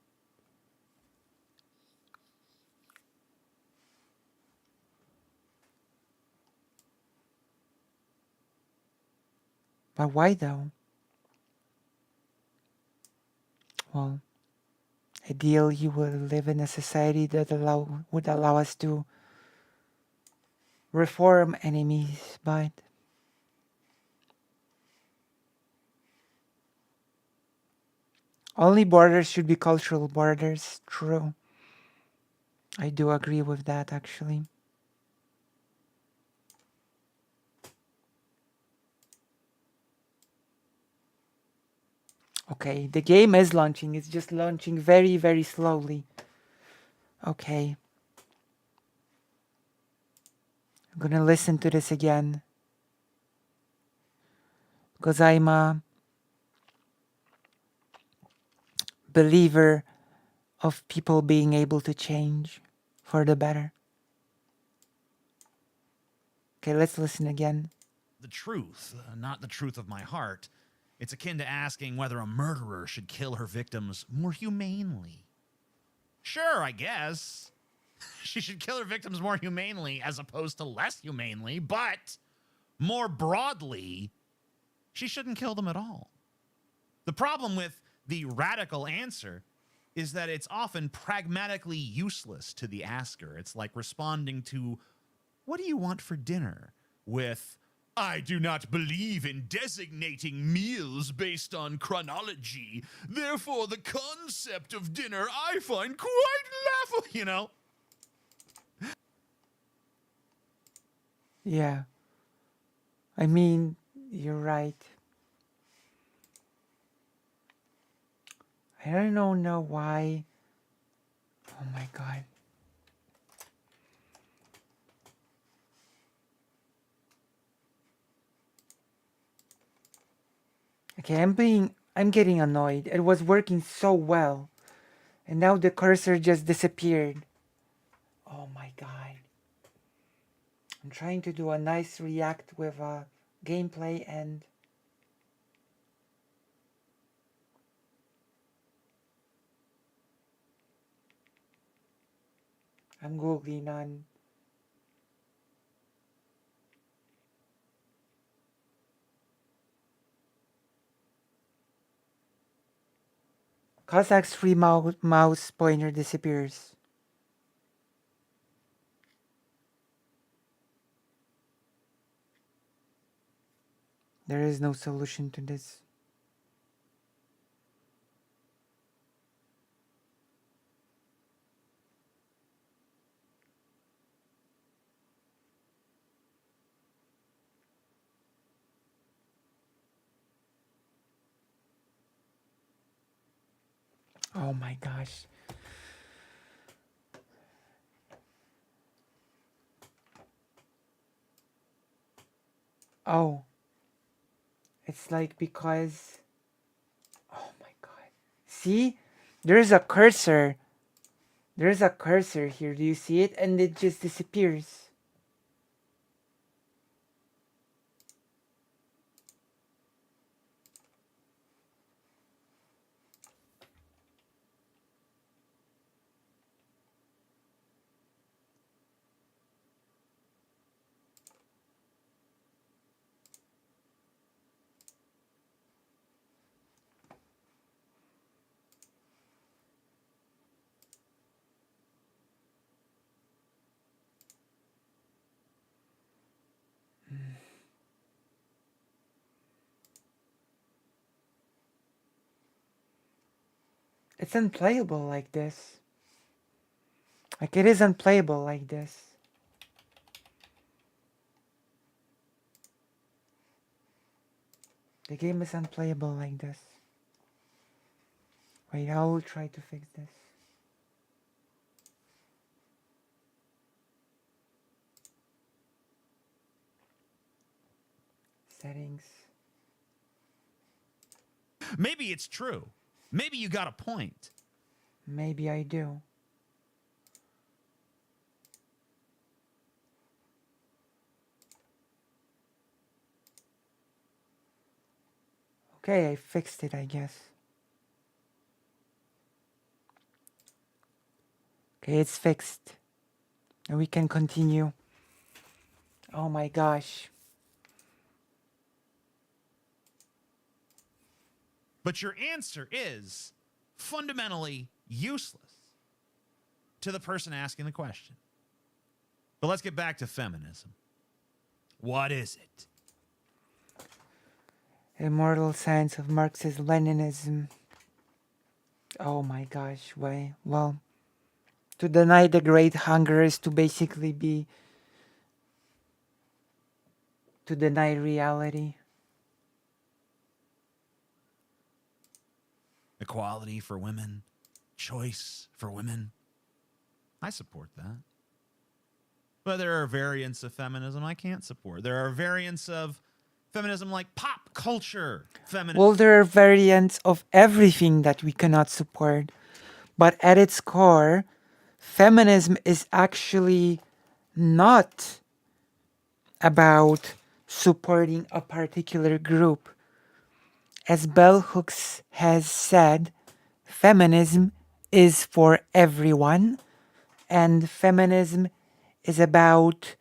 But why though? Well, ideally you would live in a society that would allow us to reform enemies, but only borders should be cultural borders. True. I do agree with that, actually. Okay, the game is launching. It's just launching very, very slowly. Okay. I'm gonna listen to this again. Because I'm a believer of people being able to change for the better. Okay, let's listen again. The truth, not the truth of my heart. It's akin to asking whether a murderer should kill her victims more humanely. Sure, I guess. She should kill her victims more humanely as opposed to less humanely, but more broadly, she shouldn't kill them at all. The problem with the radical answer is that it's often pragmatically useless to the asker. It's like responding to, "What do you want for dinner?" with, "I do not believe in designating meals based on chronology. Therefore, the concept of dinner I find quite laughable," you know? Yeah. I mean, you're right. I don't know why. Oh my god. Okay, I'm getting annoyed. It was working so well. And now the cursor just disappeared. Oh my god. I'm trying to do a nice react with gameplay and I'm googling on Cossacks free mouse pointer disappears. There is no solution to this. Oh my gosh. Oh. It's like because... Oh my god. See? There's a cursor. There's a cursor here. Do you see it? And it just disappears. It's unplayable like this. Like, it is unplayable like this. The game is unplayable like this. Wait, I will try to fix this. Settings. Maybe it's true. Maybe you got a point. Maybe I do. Okay, I fixed it, I guess. Okay, it's fixed. And we can continue. Oh my gosh. But your answer is fundamentally useless to the person asking the question. But let's get back to feminism. What is it? Immortal science of Marxist-Leninism. Oh my gosh, why? Well, to deny the great hunger is to basically be... to deny reality. Equality for women, choice for women. I support that. But there are variants of feminism I can't support. There are variants of feminism like pop culture feminism. Well, there are variants of everything that we cannot support. But at its core, feminism is actually not about supporting a particular group. As Bell Hooks has said, feminism is for everyone, and feminism is about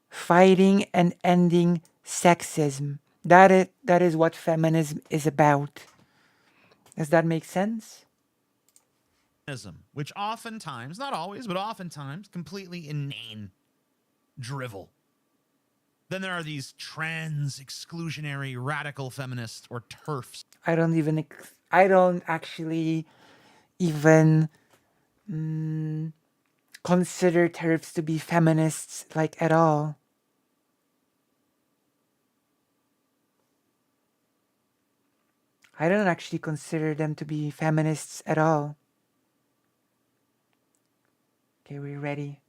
fighting and ending sexism. That is what feminism is about. Does that make sense? Which oftentimes, not always, but oftentimes, completely inane drivel. Then there are these trans exclusionary radical feminists or TERFs. I don't actually even consider TERFs to be feminists like at all. I don't actually consider them to be feminists at all. Okay, we're ready.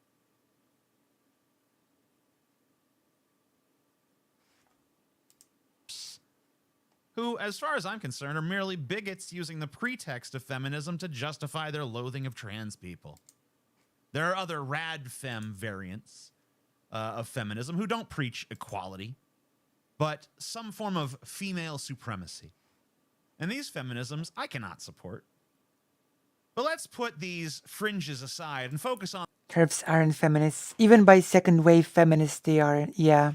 Who, as far as I'm concerned, are merely bigots using the pretext of feminism to justify their loathing of trans people. There are other rad fem variants of feminism who don't preach equality, but some form of female supremacy. And these feminisms I cannot support. But let's put these fringes aside and focus on TERFs aren't feminists. Even by second wave feminists, they are. Yeah.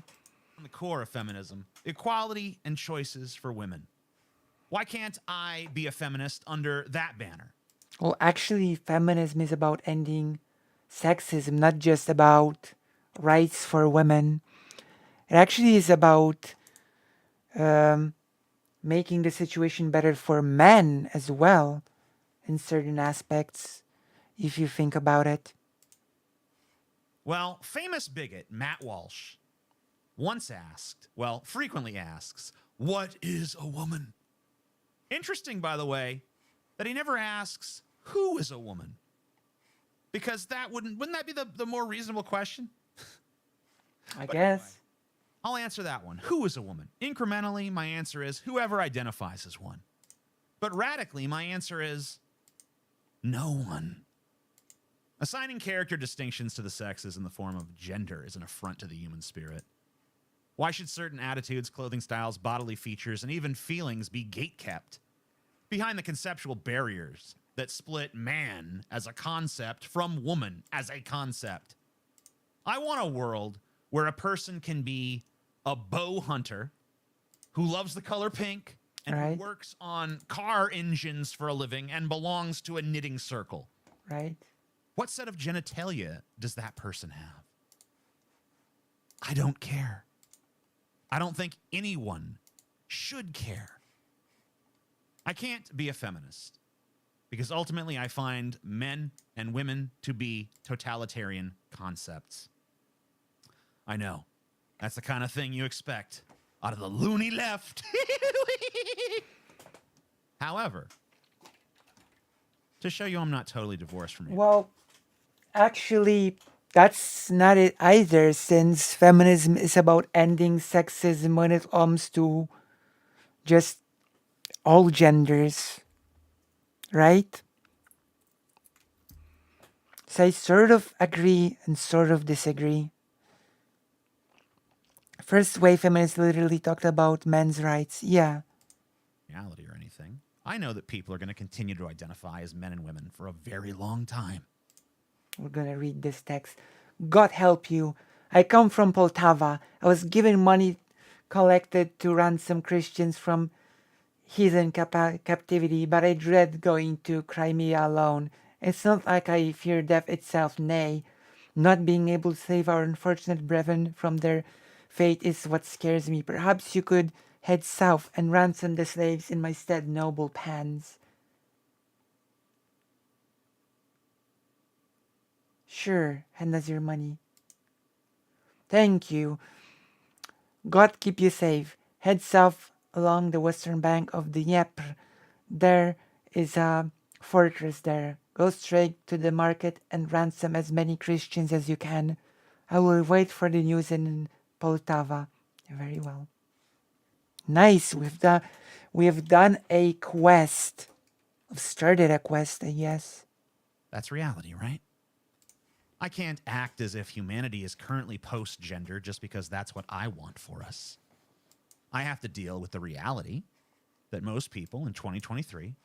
the core of feminism: equality and choices for women. Why can't I be a feminist under that banner? Well, actually, feminism is about ending sexism, not just about rights for women. It actually is about making the situation better for men as well, in certain aspects, if you think about it. Well, famous bigot Matt Walsh once asked, well, frequently asks, what is a woman? Interesting, by the way, that he never asks, who is a woman? Because that wouldn't that be the more reasonable question? I guess. Anyway, I'll answer that one. Who is a woman? Incrementally, my answer is whoever identifies as one. But radically, my answer is no one. Assigning character distinctions to the sexes in the form of gender is an affront to the human spirit. Why should certain attitudes, clothing styles, bodily features, and even feelings be gatekept behind the conceptual barriers that split man as a concept from woman as a concept? I want a world where a person can be a bow hunter who loves the color pink and Right. who works on car engines for a living and belongs to a knitting circle. Right? What set of genitalia does that person have? I don't care. I don't think anyone should care. I can't be a feminist because ultimately I find men and women to be totalitarian concepts. I know. That's the kind of thing you expect out of the loony left. However, to show you I'm not totally divorced from you. Well, actually, that's not it either, since feminism is about ending sexism when it comes to just all genders. Right? So I sort of agree and sort of disagree. First wave feminists literally talked about men's rights. Yeah. Reality or anything. I know that people are going to continue to identify as men and women for a very long time. We're gonna read this text. God help you. I come from Poltava. I was given money collected to ransom Christians from heathen captivity, but I dread going to Crimea alone. It's not like I fear death itself, nay. Not being able to save our unfortunate brethren from their fate is what scares me. Perhaps you could head south and ransom the slaves in my stead, noble Pans. Sure, hand us your money. Thank you. God keep you safe. Head south along the western bank of the Dnieper. There is a fortress there. Go straight to the market and ransom as many Christians as you can. I will wait for the news in Poltava. Very well. Nice. We've done a quest. We've started a quest, I guess. That's reality, right? I can't act as if humanity is currently post-gender just because that's what I want for us. I have to deal with the reality that most people in 2023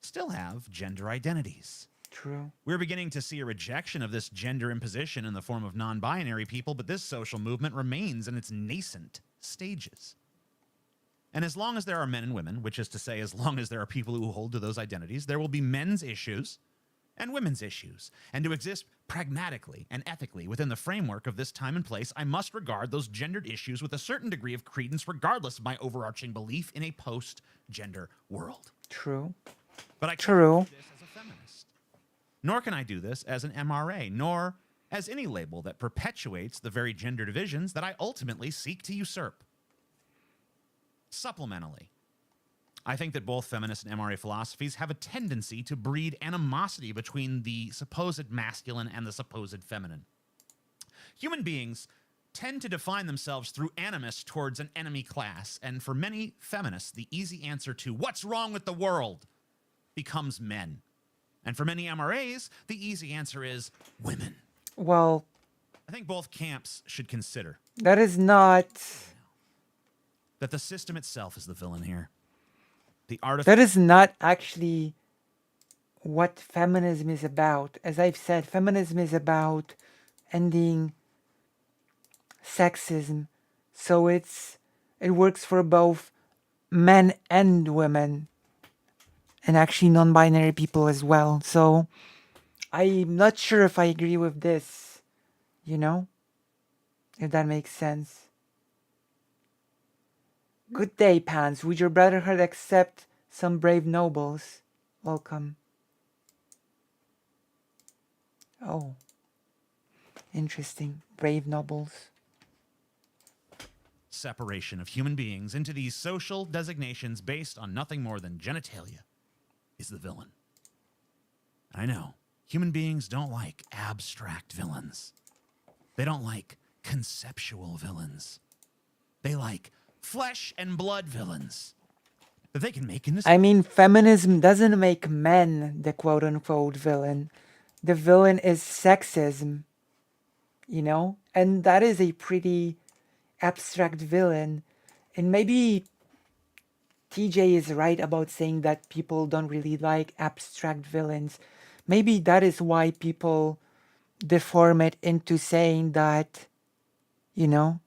still have gender identities. True. We're beginning to see a rejection of this gender imposition in the form of non-binary people, but this social movement remains in its nascent stages. And as long as there are men and women, which is to say, as long as there are people who hold to those identities, there will be men's issues and women's issues. And to exist pragmatically and ethically within the framework of this time and place, I must regard those gendered issues with a certain degree of credence, regardless of my overarching belief in a post-gender world. True. But I can't True. do this as a feminist. Nor can I do this as an MRA, nor as any label that perpetuates the very gender divisions that I ultimately seek to usurp. Supplementally, I think that both feminist and MRA philosophies have a tendency to breed animosity between the supposed masculine and the supposed feminine. Human beings tend to define themselves through animus towards an enemy class, and for many feminists, the easy answer to what's wrong with the world becomes men. And for many MRAs, the easy answer is women. Well, I think both camps should consider that is not... that the system itself is the villain here. The That artificial... is not actually what feminism is about. As I've said, feminism is about ending sexism. So it works for both men and women. And actually non-binary people as well. So I'm not sure if I agree with this. You know? If that makes sense. Good day, Pans. Would your brotherhood accept some brave nobles? Welcome. Oh. Interesting. Brave nobles. separation of human beings into these social designations based on nothing more than genitalia is the villain. I know, human beings don't like abstract villains. They don't like conceptual villains. They like flesh and blood villains that they can make in this. I mean, feminism doesn't make men the quote-unquote villain. The villain is sexism, you know? And that is a pretty abstract villain. And maybe TJ is right about saying that people don't really like abstract villains. Maybe that is why people deform it into saying that, you know,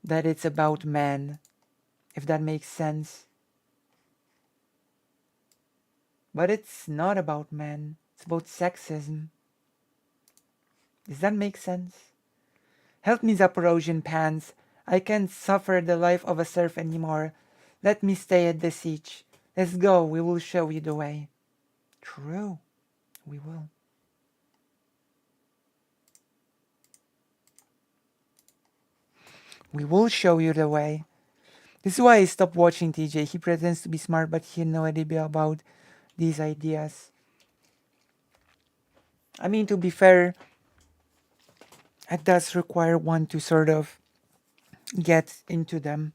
that it's about men, if that makes sense. But it's not about men. It's about sexism. Does that make sense? Help me, Zaporozhian pants. I can't suffer the life of a serf anymore. Let me stay at the siege. Let's go. We will show you the way. True. We will. We will show you the way. This is why I stopped watching TJ. He pretends to be smart, but he had no idea about these ideas. I mean, to be fair, it does require one to sort of get into them,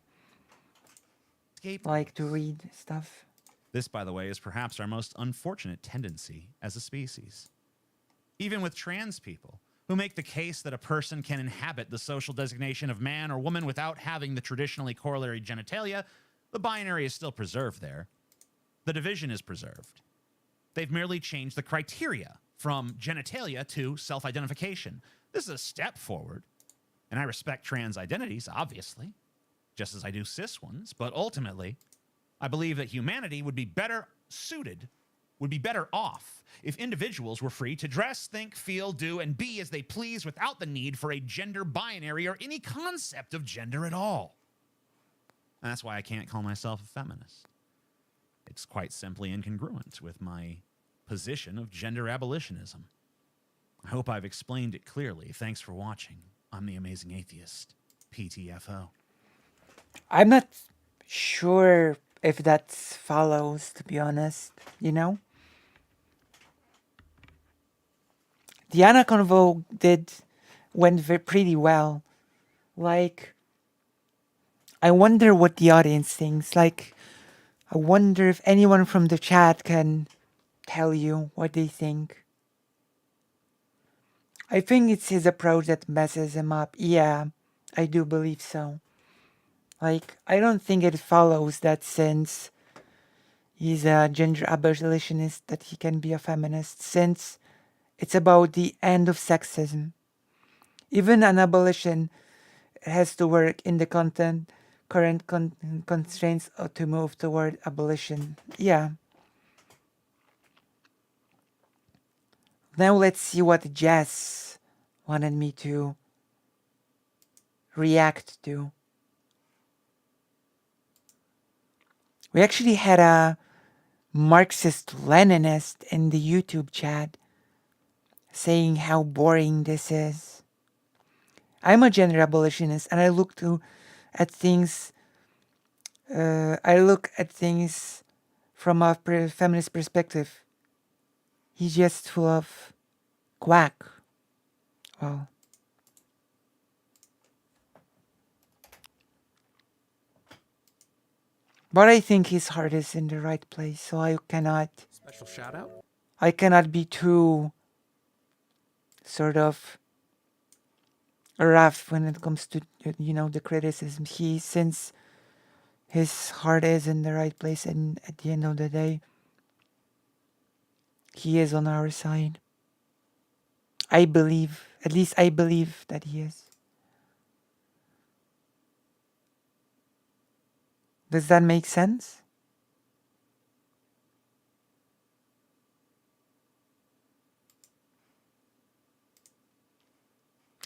like to read stuff. This, by the way, is perhaps our most unfortunate tendency as a species. Even with trans people, who make the case that a person can inhabit the social designation of man or woman without having the traditionally corollary genitalia, the binary is still preserved there. The division is preserved. They've merely changed the criteria from genitalia to self-identification. This is a step forward, and I respect trans identities, obviously, just as I do cis ones, but ultimately, I believe that humanity would be better suited, would be better off if individuals were free to dress, think, feel, do, and be as they please without the need for a gender binary or any concept of gender at all. And that's why I can't call myself a feminist. It's quite simply incongruent with my position of gender abolitionism. I hope I've explained it clearly. Thanks for watching. I'm the Amazing Atheist, PTFO. I'm not sure if that follows, to be honest, you know? The Anna Convo went pretty well. Like, I wonder what the audience thinks. Like, I wonder if anyone from the chat can tell you what they think. I think it's his approach that messes him up. Yeah, I do believe so. Like, I don't think it follows that since he's a gender abolitionist that he can be a feminist, since it's about the end of sexism. Even an abolition has to work in the current constraints to move toward abolition. Yeah. Now let's see what Jess wanted me to react to. We actually had a Marxist-Leninist in the YouTube chat saying how boring this is. I'm a gender abolitionist and I look at things from a feminist perspective. He's just full of quack. Well, but I think his heart is in the right place, so I cannot Special shout out. I cannot be too sort of rough when it comes to the criticism. Since his heart is in the right place, and at the end of the day, he is on our side. I believe, at least I believe that he is. Does that make sense?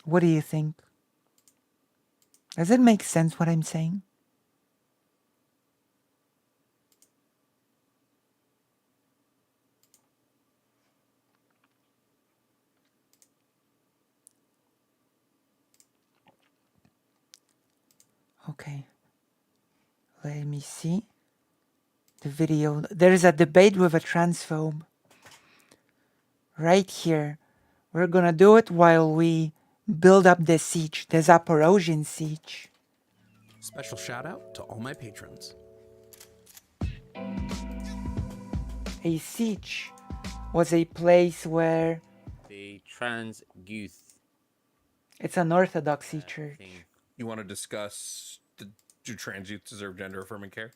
What do you think? Does it make sense what I'm saying? Okay. Let me see the video. There is a debate with a transphobe. Right here. We're gonna do it while we build up the siege, the Zaporozhian siege. Special shout out to all my patrons. A siege was a place where The trans youth it's an orthodoxy church. thing. You want to discuss do trans youth deserve gender affirming care?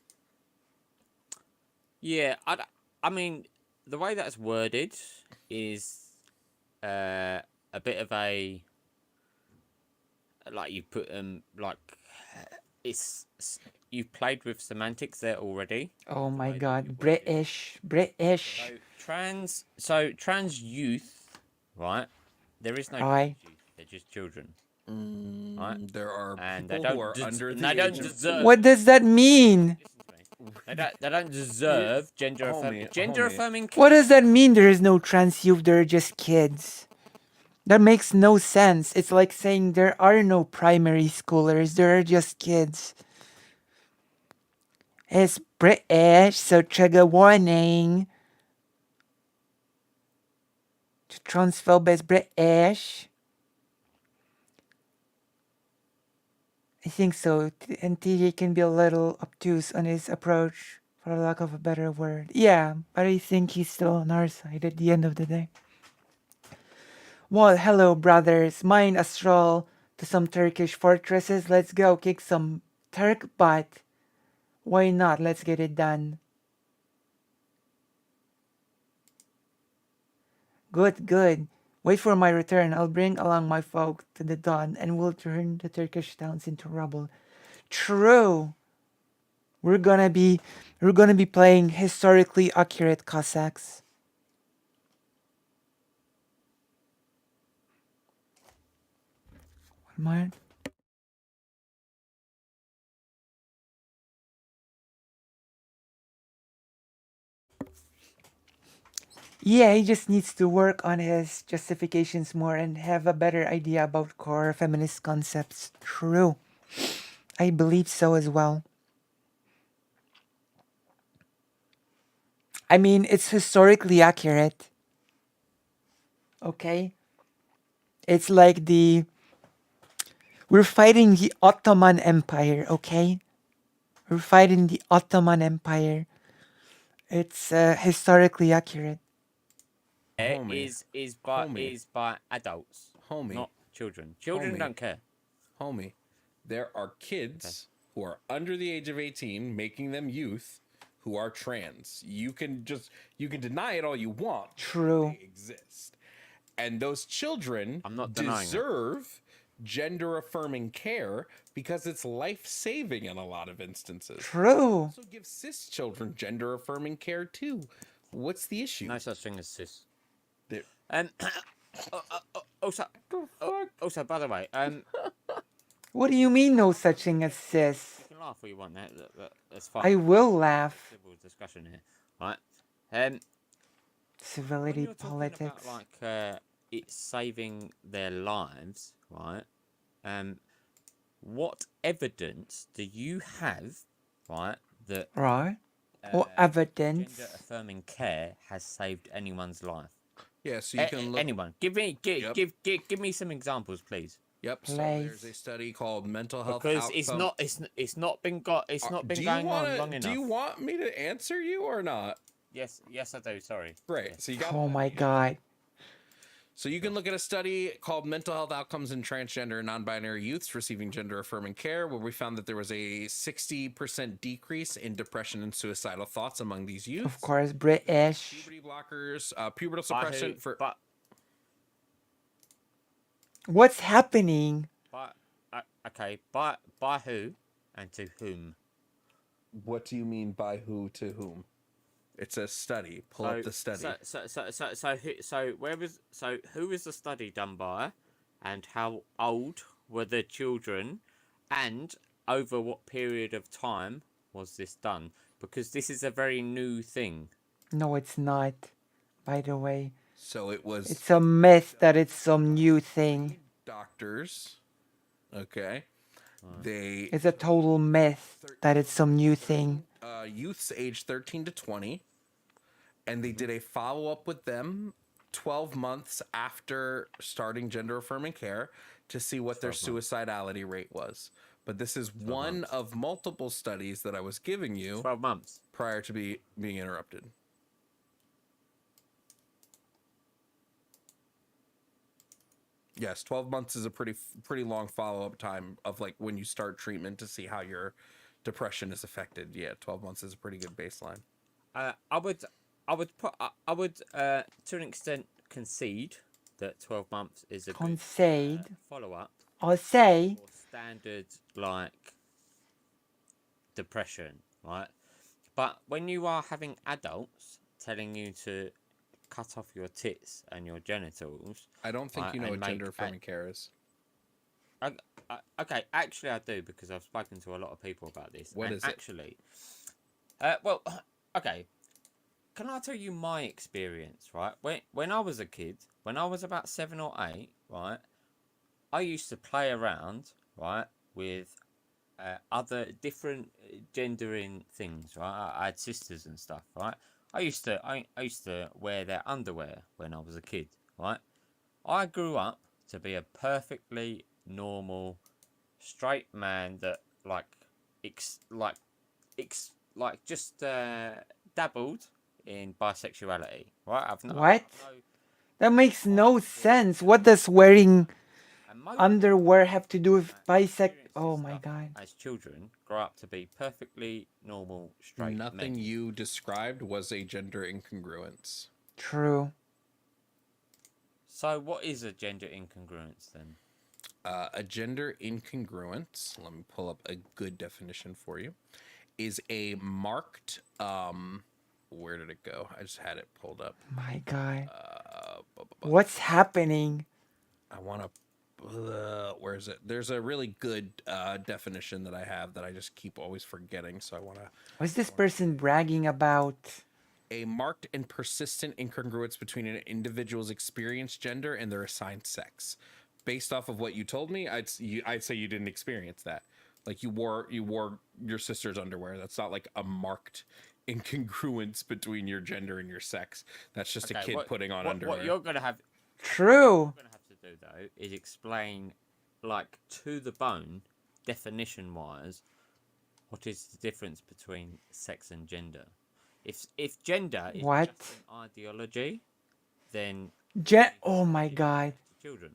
Yeah, I mean, the way that's worded is a bit of a like you put like it's you've played with semantics there already. Oh my way that god, you word British. So trans youth, right? There is no Aye. trans youth. They're just children. Right? There are And they people who don't are under and the they don't age of deserve. What does that mean? Listen to me. They don't deserve gender affirming. Gender homie. affirming. What does that mean? There is no trans youth, they're just kids. That makes no sense. It's like saying there are no primary schoolers, there are just kids. It's British, so trigger warning. Transphobe is British. I think so. And TJ can be a little obtuse on his approach, for lack of a better word. Yeah, but I think he's still on our side at the end of the day. Well, hello, brothers. Mind a stroll to some Turkish fortresses. Let's go kick some Turk butt. Why not? Let's get it done. Good, good. Wait for my return. I'll bring along my folk to the dawn, and we'll turn the Turkish towns into rubble. True. We're gonna be playing historically accurate Cossacks. What am I? Yeah, he just needs to work on his justifications more and have a better idea about core feminist concepts. True. I believe so as well. I mean, it's historically accurate. Okay? It's like we're fighting the Ottoman Empire, okay? We're fighting the Ottoman Empire. It's historically accurate. Homie. Is by adults. Homie. not children. Children Homie. don't care. Homie, there are kids who are under the age of 18, making them youth, who are trans. You can deny it all you want. but True. They exist. And those children I'm not denying it. deserve gender affirming care because it's life saving in a lot of instances. True. Also give cis children gender affirming care too. What's the issue? No such thing as cis. There- Also, by the way, What do you mean no such thing as cis? you can laugh all you want. That's fine. I will laugh. Civil discussion here, right? When Civility you're talking politics. about like it's saving their lives, right? What evidence do you have, right, that Right? What evidence? gender affirming care has saved anyone's life? Yeah, so you can look. Anyone. Give me some examples, please. Yep. So Place. there's a study called Mental Health Because Outcome. it's not been Do you going on wanna- long enough. Do you want me to answer you or not? Yes, I do. Sorry. Great. Yes. So you got. Oh my god. So you can look at a study called Mental Health Outcomes in Transgender and Non-Binary Youths Receiving Gender Affirming Care, where we found that there was a 60% decrease in depression and suicidal thoughts among these youths. Of course, British. Puberty blockers, pubertal By suppression who? for. What's happening? Okay. By who and to whom? What do you mean by who to whom? It's a study. Pull up the study. Who was the study done by, and how old were the children, and over what period of time was this done? Because this is a very new thing. No, it's not. By the way, So it was it's a myth that it's some new thing. doctors. Okay. They It's a total myth that it's some new thing. youths aged 13 to 20, and they did a follow-up with them 12 months after starting gender affirming care to see what their suicidality rate was. But this is one of multiple studies that I was giving you 12 months. prior to being interrupted. Yes, 12 months is a pretty long follow-up time of like when you start treatment to see how your depression is affected. Yeah, 12 months is a pretty good baseline. I would to an extent concede that 12 months is a Concede. good follow-up Or say, for standard like depression, right? But when you are having adults telling you to cut off your tits and your genitals, I don't think you know and what gender make affirming care is. okay, actually I do, because I've spoken to a lot of people about this. What and is it? actually, well, okay. Can I tell you my experience, right? When I was a kid, when I was about 7 or 8, right, I used to play around, right, with other different gendering things, right? I had sisters and stuff, right? I used to wear their underwear when I was a kid, right? I grew up to be a perfectly normal straight man that just dabbled in bisexuality, right? what? That makes no sense. What does wearing and most underwear have to do with bisect? experiences Oh my stuff god. as children grow up to be perfectly normal straight Nothing men. you described was a gender incongruence. True. So what is a gender incongruence then? A gender incongruence, let me pull up a good definition for you, is a marked, where did it go? I just had it pulled up. My god. Uh, What's happening? I want to, where is it? There's a really good definition that I have that I just keep always forgetting, so I want to. What's this person bragging about? A marked and persistent incongruence between an individual's experienced gender and their assigned sex. Based off of what you told me, I'd say you didn't experience that. Like you wore your sister's underwear. That's not like a marked incongruence between your gender and your sex. That's just a kid putting on underwear. What you're gonna have True. to do though is explain, like to the bone, definition wise, what is the difference between sex and gender. If gender is What? just an ideology, then Oh my god. children.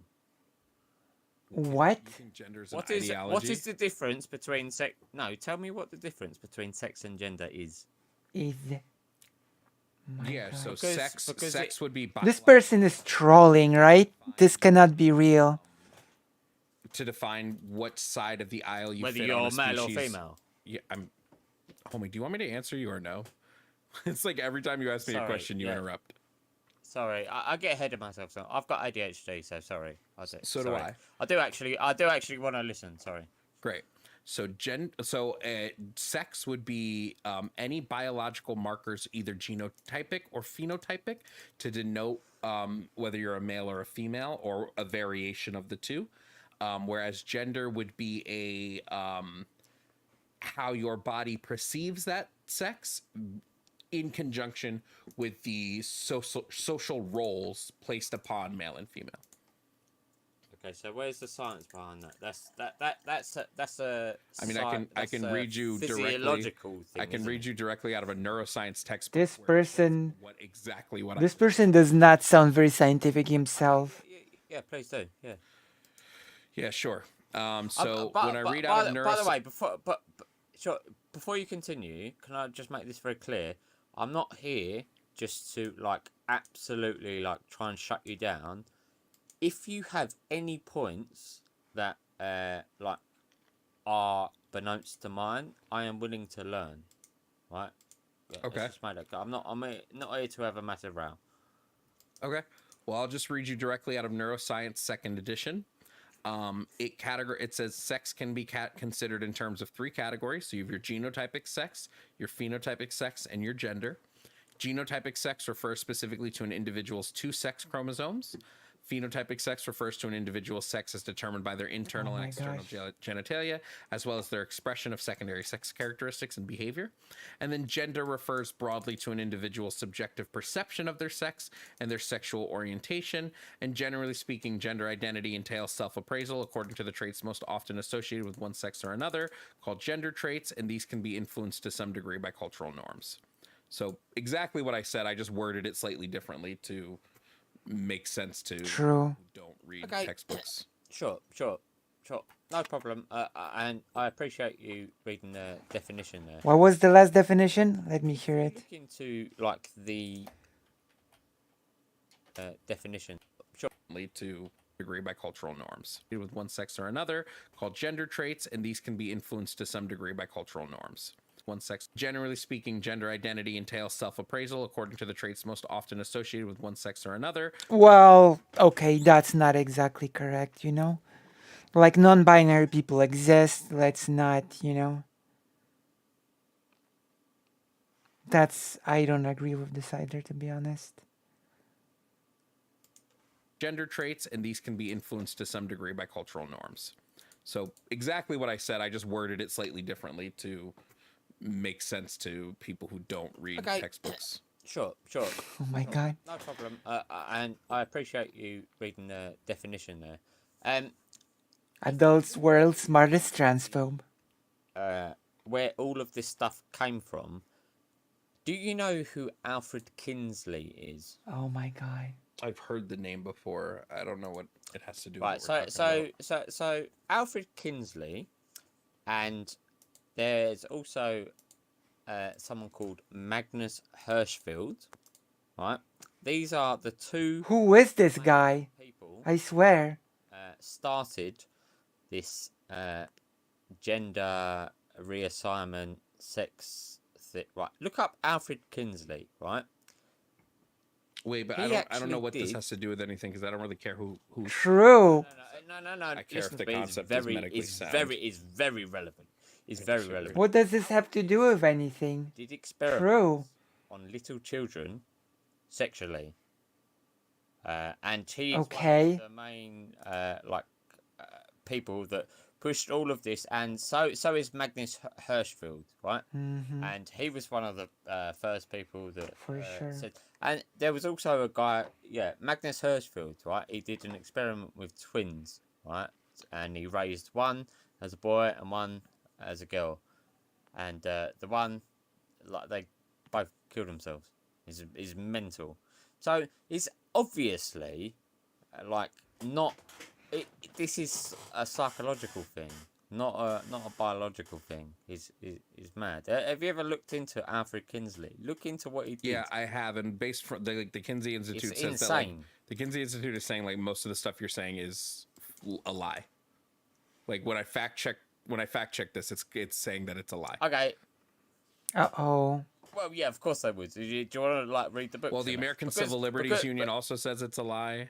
What You think gender is an What ideology? is the difference between sex? No, tell me what the difference between sex and gender is. is? My Yeah, God. so Because sex would be This biological person is trolling, right? This cannot be real. to define what side of the aisle you whether fit on you're a male or species. female. Yeah, homie, do you want me to answer you or no? It's like every time you ask me a Sorry, question, you yeah. interrupt. Sorry, I get ahead of myself. So I've got ADHD, so sorry. So do I. I do actually want to listen. Sorry. Great. So sex would be any biological markers, either genotypic or phenotypic, to denote whether you're a male or a female or a variation of the two. Whereas gender would be how your body perceives that sex in conjunction with the social roles placed upon male and female. Okay, so where's the science behind that? That's a. I mean, I can read you directly. Physiological thing. I can read you directly out of a neuroscience textbook. This where it says person, what this person does not sound very scientific himself. Yeah, please do. Yeah. Yeah, sure. When I read by out of the way, before you continue, can I just make this very clear? I'm not here just to absolutely try and shut you down. If you have any points that are beknownst to mine, I am willing to learn. Right? Yeah, Okay. I'm not here to have a massive row. Okay. Well, I'll just read you directly out of Neuroscience Second Edition. It says sex can be considered in terms of three categories. So you have your genotypic sex, your phenotypic sex, and your gender. Genotypic sex refers specifically to an individual's two sex chromosomes. Phenotypic sex refers to an individual's sex as determined by their internal and external genitalia, as well as their expression of secondary sex characteristics and behavior. And then gender refers broadly to an individual's subjective perception of their sex and their sexual orientation. And generally speaking, gender identity entails self-appraisal according to the traits most often associated with one sex or another, called gender traits, and these can be influenced to some degree by cultural norms. So exactly what I said, I just worded it slightly differently to make sense to True. who don't read textbooks. Sure. No problem. And I appreciate you reading the definition there. What was the last definition? Let me hear it. Look into the definition. Sure. To degree by cultural norms with one sex or another, called gender traits, and these can be influenced to some degree by cultural norms. One sex. Generally speaking, gender identity entails self-appraisal according to the traits most often associated with one sex or another. Well, okay, that's not exactly correct, you know? Like, non-binary people exist, let's not, you know? I don't agree with this either, to be honest. Gender traits, and these can be influenced to some degree by cultural norms. So exactly what I said, I just worded it slightly differently to make sense to people who don't read textbooks. Sure. Oh my God. No problem. And I appreciate you reading the definition there. Adults world's smartest transphobe. Where all of this stuff came from. Do you know who Alfred Kinsley is? Oh my God. I've heard the name before. I don't know what it has to do Right, with so Alfred Kinsley, and there's also someone called Magnus Hirschfeld, right? These are the two Who is this guy? people I swear. started this gender reassignment sex thing. Right, look up Alfred Kinsley, right? Wait, but He I don't know what this actually has to do with anything because I don't really care who. True. No. I care if Listen the to me, concept is medically sound. It's very relevant. It's very relevant. What does this have to do with anything? Did experiments True. on little children sexually, and he is Okay. one of the main people that pushed all of this, and so is Magnus Hirschfeld, right? Mm-hmm. And he was one of the first people that For sure. said. And there was also a guy, Magnus Hirschfeld, right? He did an experiment with twins, right? And he raised one as a boy and one as a girl, and the one, they both killed themselves. Is mental. So it's obviously not this is a psychological thing, not a biological thing. Is mad. Have you ever looked into Alfred Kinsley? Look into what he did. Yeah, I have, and based from the Kinsey Institute It's says that like insane. the Kinsey Institute is saying like most of the stuff you're saying is a lie. Like when I fact check this, it's saying that it's a lie. Okay. Uh-oh. Well, yeah, of course I would. Do you want to like read the book? Well, the American Civil Liberties Union also says it's a lie.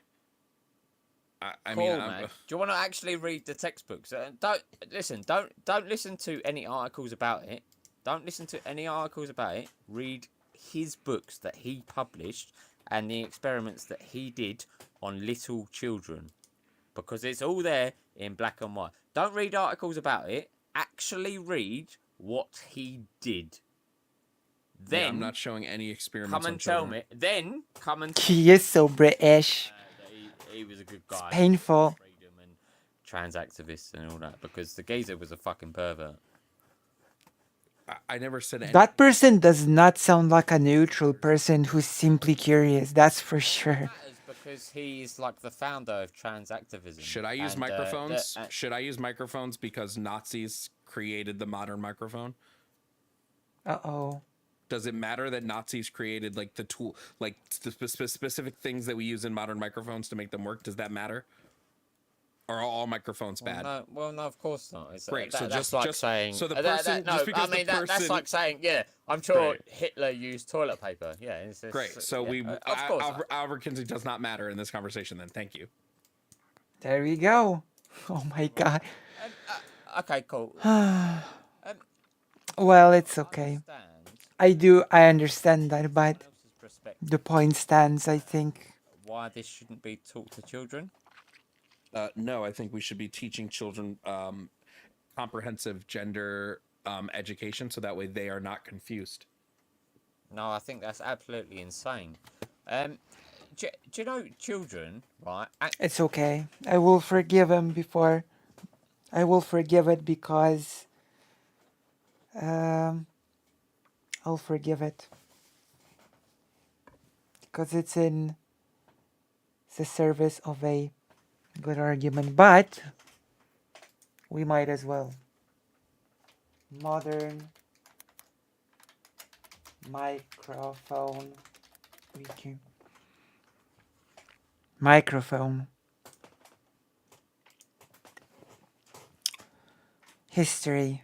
I Cool, mean, man. Do you want to actually read the textbooks? Don't listen to any articles about it. Don't listen to any articles about it. Read his books that he published and the experiments that he did on little children, because it's all there in black and white. Don't read articles about it. Actually read what he did. Then I'm not showing any experiments. come and tell me. Then come and. He is so British. He was a good guy. It's painful. Freedom and trans activists and all that, because the geezer was a fucking pervert. I never said anything. That person does not sound like a neutral person who's simply curious, that's for sure. Because he's like the founder of trans activism. Should I use microphones? Should I use microphones because Nazis created the modern microphone? Uh-oh. Does it matter that Nazis created like the tool, like specific things that we use in modern microphones to make them work? Does that matter? Or are all microphones bad? No, of course not. It's, Great. So that's like saying. So the person. no, just because I mean the person, that's like saying, yeah, I'm sure Right. Hitler used toilet paper. Yeah, it's Great. So yeah, of course. Albert Kinsey does not matter in this conversation. Then thank you. There we go. Oh my god. Okay, cool. Well, it's okay. I understand that, but Else's perspective, the point stands, I think. why this shouldn't be taught to children? No, I think we should be teaching children comprehensive gender education, so that way they are not confused. No, I think that's absolutely insane. Do you know children, right? It's okay. I will forgive him before. I will forgive it because I'll forgive it. Because it's in the service of a good argument. But we might as well. Modern microphone. Wiki. Microphone. History.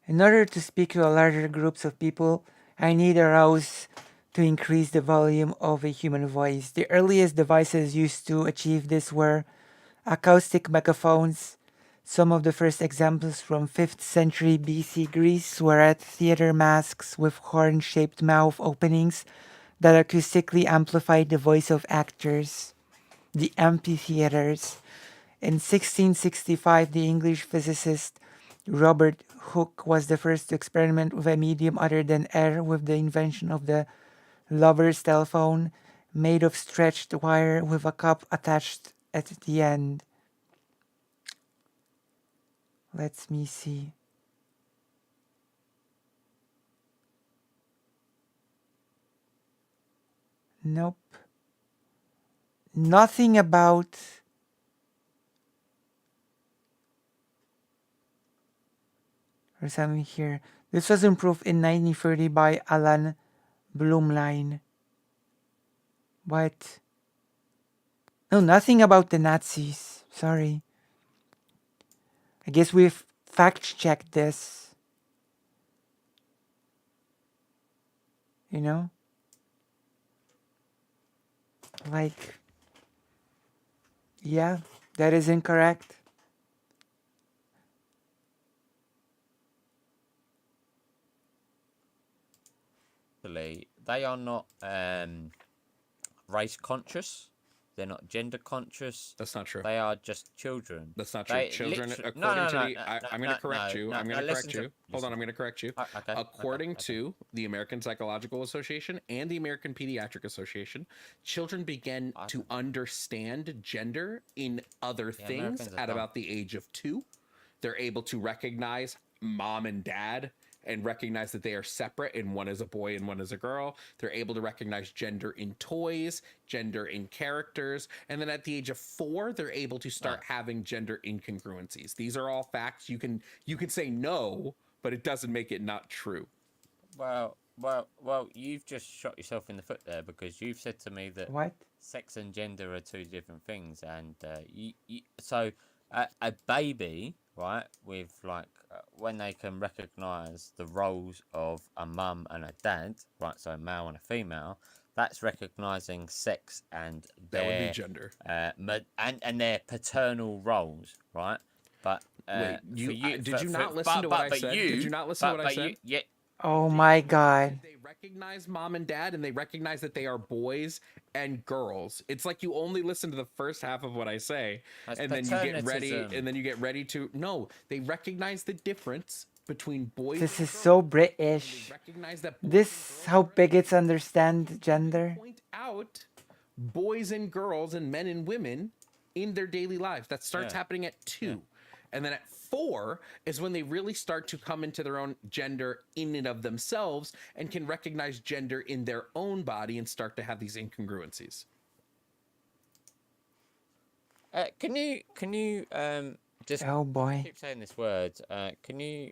In order to speak to larger groups of people, I need a rouse to increase the volume of a human voice. The earliest devices used to achieve this were acoustic megaphones. Some of the first examples from 5th century BC Greece were at theater masks with horn-shaped mouth openings that acoustically amplified the voice of actors. The amphitheaters. In 1665, the English physicist Robert Hooke was the first to experiment with a medium other than air with the invention of the lover's telephone, made of stretched wire with a cup attached at the end. Let me see. Nope. Nothing about or something here. This was improved in 1930 by Alan Blumlein. But no, nothing about the Nazis. Sorry. I guess we've fact-checked this. You know? Like, yeah, that is incorrect. They are not race conscious. They're not gender conscious. That's not true. They are just children. That's not true. They Children, literally- according to the, no, I'm going to correct you. I'm going to correct you. Hold listen. on, I'm going to correct you. Okay, According okay. to the American Psychological Association and the American Pediatric Association, children begin to understand gender in other things Americans are at dumb. about the age of 2. They're able to recognize mom and dad and recognize that they are separate and one is a boy and one is a girl. They're able to recognize gender in toys, gender in characters, and then at the age of 4, they're able to start having gender incongruencies. These are all facts. You can say no, but it doesn't make it not true. Well, you've just shot yourself in the foot there, because you've said to me that What? sex and gender are 2 different things, and so a baby, right, with like when they can recognise the roles of a mum and a dad, right, so a male and a female, that's recognising sex and That would their be gender. and their paternal roles, right? But Wait, for did you not listen to what I said? Did you not listen to what I said? Yeah. Oh my god. They recognize mom and dad, and they recognize that they are boys and girls. It's like you only listen to the first half of what I say, That's and then you get ready, paternitism. and then you get ready to. No, they recognize the difference between boys. This and is girls. so They British. recognize that. Boys This and girls how are bigots understand gender. point out boys and girls and men and women in their daily lives. That starts Yeah. happening at 2. And then at 4 is when they really start to come into their own gender in and of themselves and can recognize gender in their own body and start to have these incongruencies. Can you just Oh boy. keep saying this word? Can you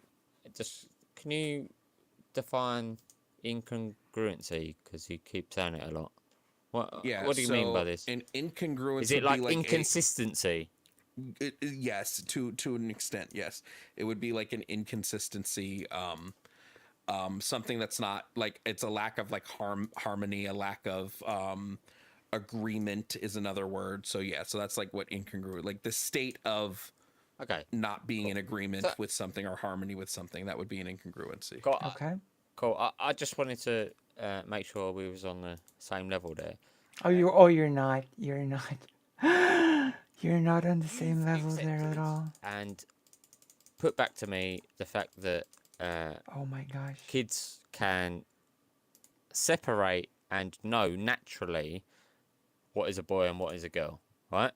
define incongruency, because you keep saying it a lot? What do you mean by this? An incongruence Is it would like be like inconsistency? yes, to an extent, yes. It would be like an inconsistency, something that's not like, it's a lack of like harmony, a lack of agreement is another word. So yeah, so that's like what incongruent, like the state of Okay, not being in agreement So- with something or harmony with something, that would be an incongruency. cool. Okay. Cool. I just wanted to make sure we was on the same level there. You're not. You're not. You're not on the same You've level there at accepted all. And put back to me the fact that Oh my gosh. kids can separate and know naturally what is a boy and what is a girl, right?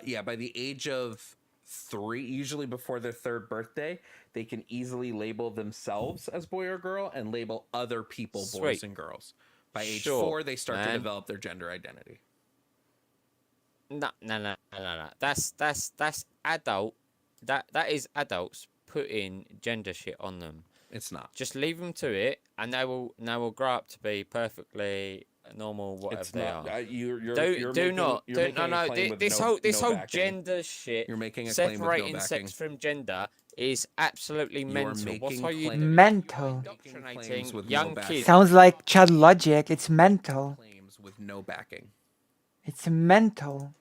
Yeah, by the age of 3, usually before their 3rd birthday, they can easily label themselves as boy or girl and label other people boys Sweet. and girls. By age Sure, 4, they start to man. develop their gender identity. No. That's adult. That is adults putting gender shit on them. It's not. Just leave them to it, and they will grow up to be perfectly normal, whatever It's they not. are. You're Do making, not. you're Do, making no, a no. claim with This no- whole no backing. gender shit. You're making a claim with no separating sex backing. from gender is absolutely mental. What making are you claims- doing? Mental. Indoctrinating claims with no young backing. kids. Sounds like child logic. It's mental. Claims with no backing. It's mental.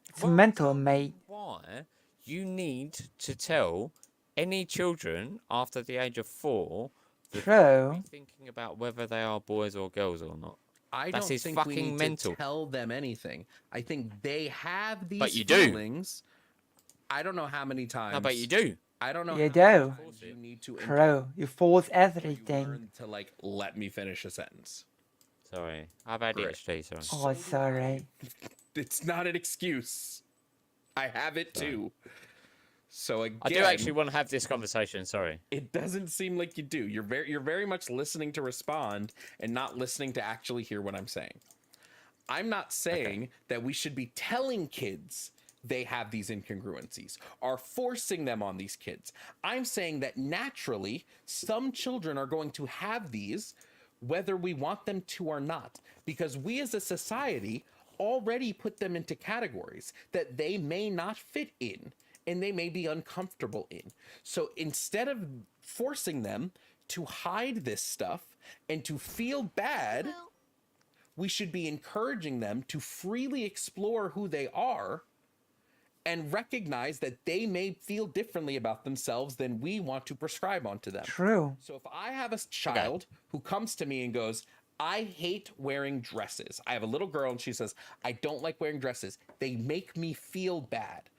It's Well, mental, tell mate. me why you need to tell any children after the age of 4 that True. be thinking about whether they are boys or girls or not? I That's don't his think we fucking need mental. to tell them anything. I think they have these you do. feelings. I don't know how many times. No, but you do. I don't know. You how do. many times you need to True. You force until you everything. learn to like let me finish a sentence. Sorry, I've had Great. ADHD. Sorry. Oh, sorry. It's not an excuse. I have it too. So again, I do actually want to have this conversation. Sorry. it doesn't seem like you do. You're very much listening to respond and not listening to actually hear what I'm saying. I'm not saying that we should be telling kids they have these incongruencies or forcing them on these kids. I'm saying that naturally some children are going to have these whether we want them to or not, because we as a society already put them into categories that they may not fit in and they may be uncomfortable in. So instead of forcing them to hide this stuff and to feel bad, we should be encouraging them to freely explore who they are and recognize that they may feel differently about themselves than we want to prescribe onto them. True. So if I have a child who comes to me and goes, I hate wearing dresses. I have a little girl and she says, I don't like wearing dresses. They make me feel bad.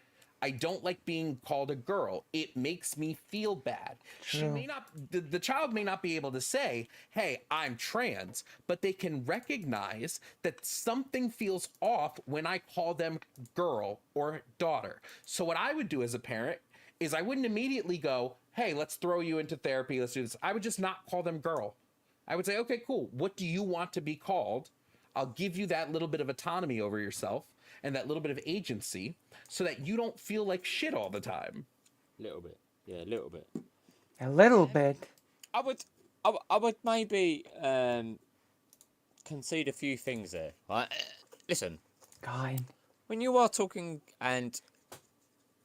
I don't like being called a girl. It makes me feel bad. She True. may not, the child may not be able to say, hey, I'm trans, but they can recognize that something feels off when I call them girl or daughter. So what I would do as a parent is I wouldn't immediately go, hey, let's throw you into therapy. Let's do this. I would just not call them girl. I would say, okay, cool. What do you want to be called? I'll give you that little bit of autonomy over yourself and that little bit of agency so that you don't feel like shit all the time. Little bit. Yeah, a little bit. A little bit. I would maybe concede a few things there. Right? Listen, God. when you are talking and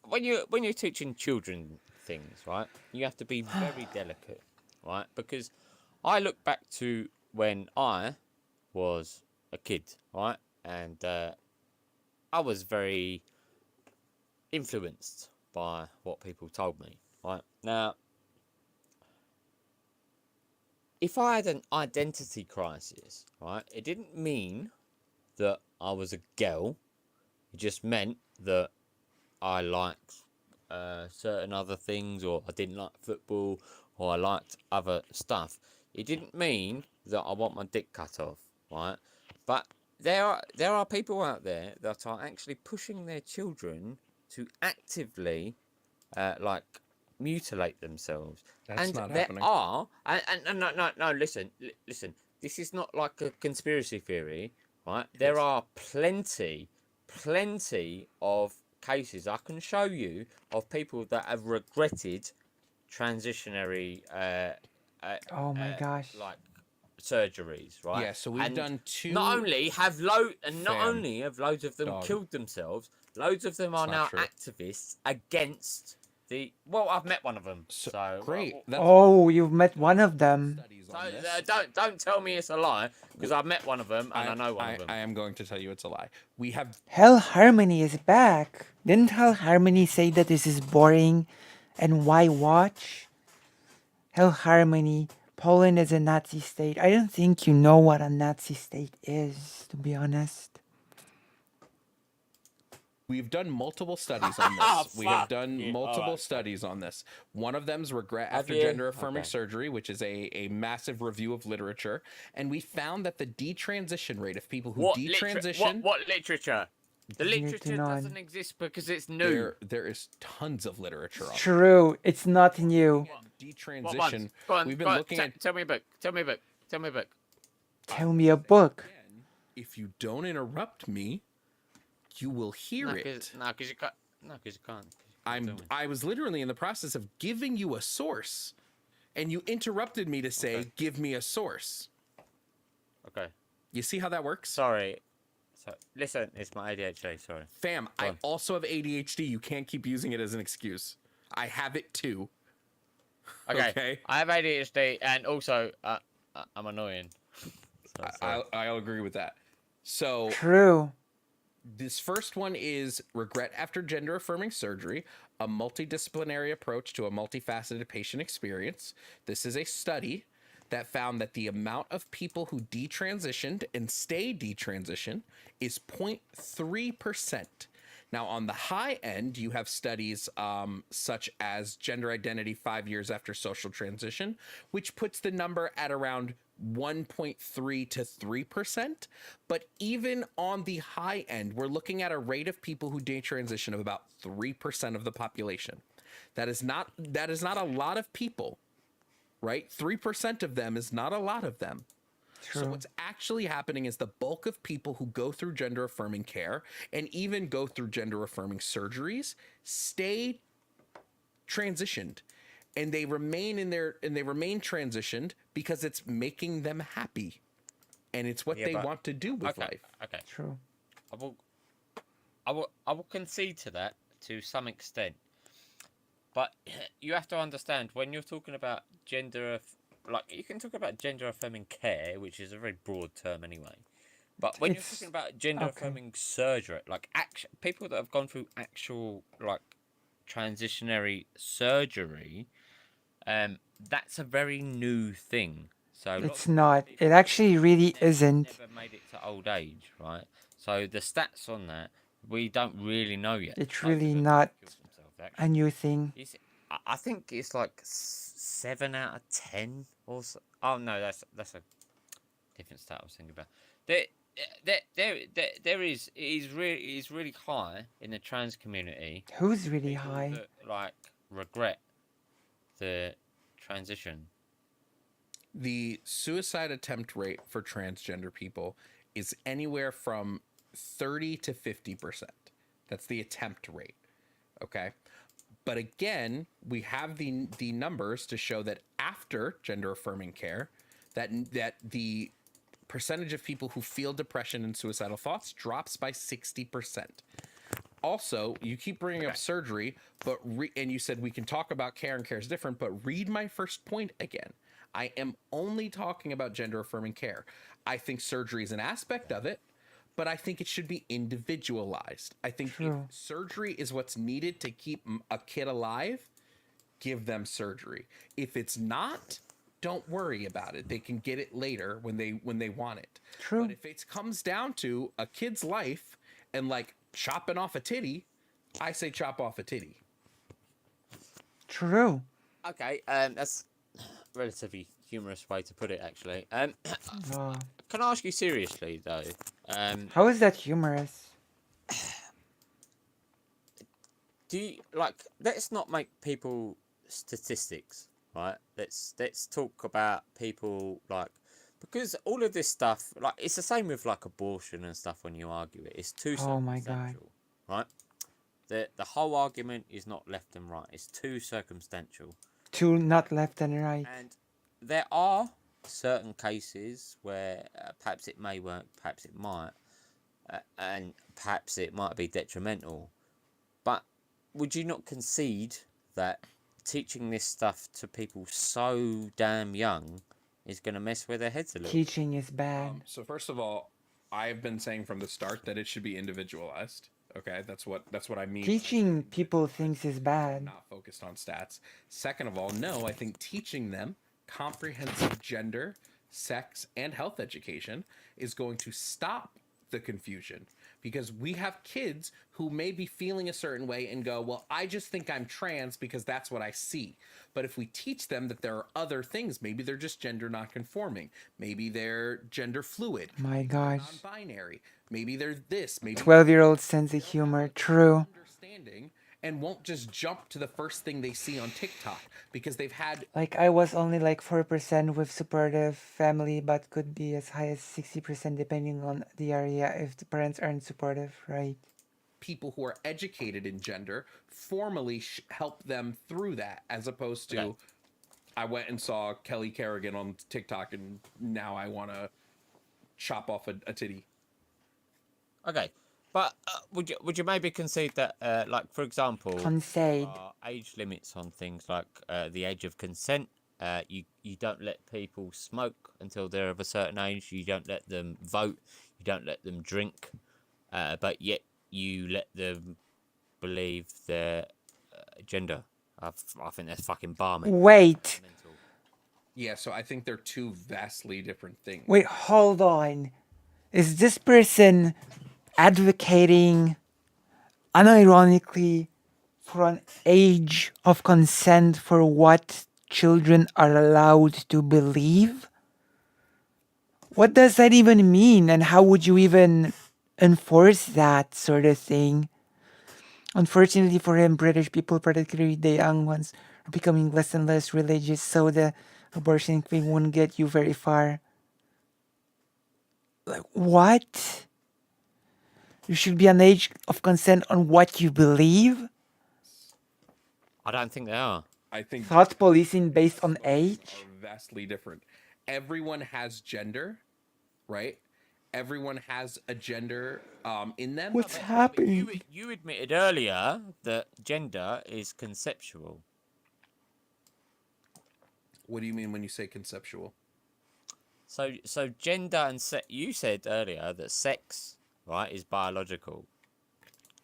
when you're teaching children things, right? You have to be very delicate, right? Because I look back to when I was a kid, right? And I was very influenced by what people told me, right? Now, if I had an identity crisis, right, it didn't mean that I was a girl. It just meant that I liked certain other things, or I didn't like football, or I liked other stuff. It didn't mean that I want my dick cut off, right? But there are people out there that are actually pushing their children to actively like mutilate themselves. That's and not there happening. are and no listen, this is not like a conspiracy theory, right? There are plenty of cases I can show you of people that have regretted transitionary Oh my gosh. like surgeries, right? Yeah, so we've And done two. not only have loads of them Dog. killed themselves, loads of them are It's now not true. activists against the. Well, I've met one of them, so Great. Oh, you've met one of them. Studies So, on this. don't tell me it's a lie, because I've met one of them and I know one of them. I am going to tell you it's a lie. We have Hell Harmony is back. Didn't Hell Harmony say that this is boring and why watch? Hell Harmony, Poland is a Nazi state. I don't think you know what a Nazi state is, to be honest. We've done multiple studies on this. We have Fuck done you. multiple Alright. studies on this. One of them's regret Have after you? gender affirming Okay. surgery, which is a massive review of literature, and we found that the detransition rate of people who detransition What literature? The Near to literature none. doesn't exist because it's new. there is tons of literature on it. True, it's not new. What ones? Detransition. Go on, We've go been on, looking at tell me a book. Tell me a book. Tell me a book. Tell me a book. again, if you don't interrupt me, you will hear No, it. because you can't. No, because you can't. I was literally in the process of giving you a source, and you interrupted me to say, Okay. "Give me a source." Okay. You see how that works? Sorry. So listen, it's my ADHD. Sorry. Fam, Go I on. also have ADHD. You can't keep using it as an excuse. I have it too. Okay. Okay. I have ADHD, and also I'm annoying. So, sorry. I'll agree with that. So True. this first one is regret after gender affirming surgery, a multidisciplinary approach to a multifaceted patient experience. This is a study that found that the amount of people who detransitioned and stay detransitioned is 0.3%. Now, on the high end, you have studies such as gender identity 5 years after social transition, which puts the number at around 1.3 to 3%. But even on the high end, we're looking at a rate of people who detransition of about 3% of the population. That is not a lot of people, right? 3% of them is not a lot of them. So True. what's actually happening is the bulk of people who go through gender affirming care and even go through gender affirming surgeries stay transitioned, and they remain transitioned because it's making them happy, and it's what Yeah, they but- want to do with Okay. life. Okay. True. I will concede to that to some extent, but you have to understand when you're talking about like you can talk about gender affirming care, which is a very broad term anyway. But when you're It's- talking about gender okay. affirming surgery, like people that have gone through actual like transitionary surgery, that's a very new thing. So lots It's of not. people It actually really isn't. never made it to old age, right? So the stats on that we don't really know yet. It's Loads of really them not killed themselves, a actually. new thing. I think it's like 7 out of 10 or so. Oh no, that's a different stat I was thinking about. There is it is really high in the trans community. Who's really People high? that, like regret the transition. The suicide attempt rate for transgender people is anywhere from 30 to 50%. That's the attempt rate. Okay. But again, we have the numbers to show that after gender affirming care, that the percentage of people who feel depression and suicidal thoughts drops by 60%. Also, you keep bringing up surgery, but and you said we can talk about care and care is different, but read my first point again. I am only talking about gender affirming care. I think surgery is an aspect of it, but I think it should be individualized. I think if surgery is what's needed to keep a kid alive, give them surgery. If it's not, don't worry about it. They can get it later when they want it. True. But if it comes down to a kid's life and like chopping off a titty, I say chop off a titty. True. Okay, that's a relatively humorous way to put it, actually. Oh. Can I ask you seriously, though? How is that humorous? Do you, like, let's not make people statistics, right? Let's talk about people, like, because all of this stuff, like, it's the same with, like, abortion and stuff when you argue it. It's too Oh my God. circumstantial, right? The whole argument is not left and right. It's too circumstantial. Two, not left and right. And there are certain cases where perhaps it may work, perhaps it might, and perhaps it might be detrimental. But would you not concede that teaching this stuff to people so damn young is going to mess with their heads a little? Teaching is bad. So first of all, I've been saying from the start that it should be individualized. Okay, that's what I mean. Teaching people things is bad. Not focused on stats. Second of all, no, I think teaching them comprehensive gender, sex, and health education is going to stop the confusion, because we have kids who may be feeling a certain way and go, well, I just think I'm trans because that's what I see. But if we teach them that there are other things, maybe they're just gender non-conforming, maybe they're gender fluid, My gosh. non-binary, maybe they're this, maybe 12-year-old sense of humor. True. understanding, and won't just jump to the first thing they see on TikTok because they've had Like, I was only like 4% with supportive family, but could be as high as 60% depending on the area if the parents aren't supportive, right? people who are educated in gender formally help them through that, as opposed to Okay. I went and saw Kelly Kerrigan on TikTok and now I want to chop off a titty. Okay, but would you maybe concede that, like, for example, Concede. age limits on things like the age of consent? You don't let people smoke until they're of a certain age. You don't let them vote. You don't let them drink. But yet you let them believe their gender. I think that's fucking barman. Wait. Mental. Yeah, so I think they're two vastly different things. Wait, hold on. Is this person advocating unironically for an age of consent for what children are allowed to believe? What does that even mean, and how would you even enforce that sort of thing? Unfortunately for him, British people, particularly the young ones, are becoming less and less religious, so the abortion thing won't get you very far. Like, what? You should be an age of consent on what you believe? I don't think they are. I think Thought policing based on age? are vastly different. Everyone has gender, right? Everyone has a gender in them. What's But happening? you admitted earlier that gender is conceptual. What do you mean when you say conceptual? So gender and sex. You said earlier that sex, right, is biological,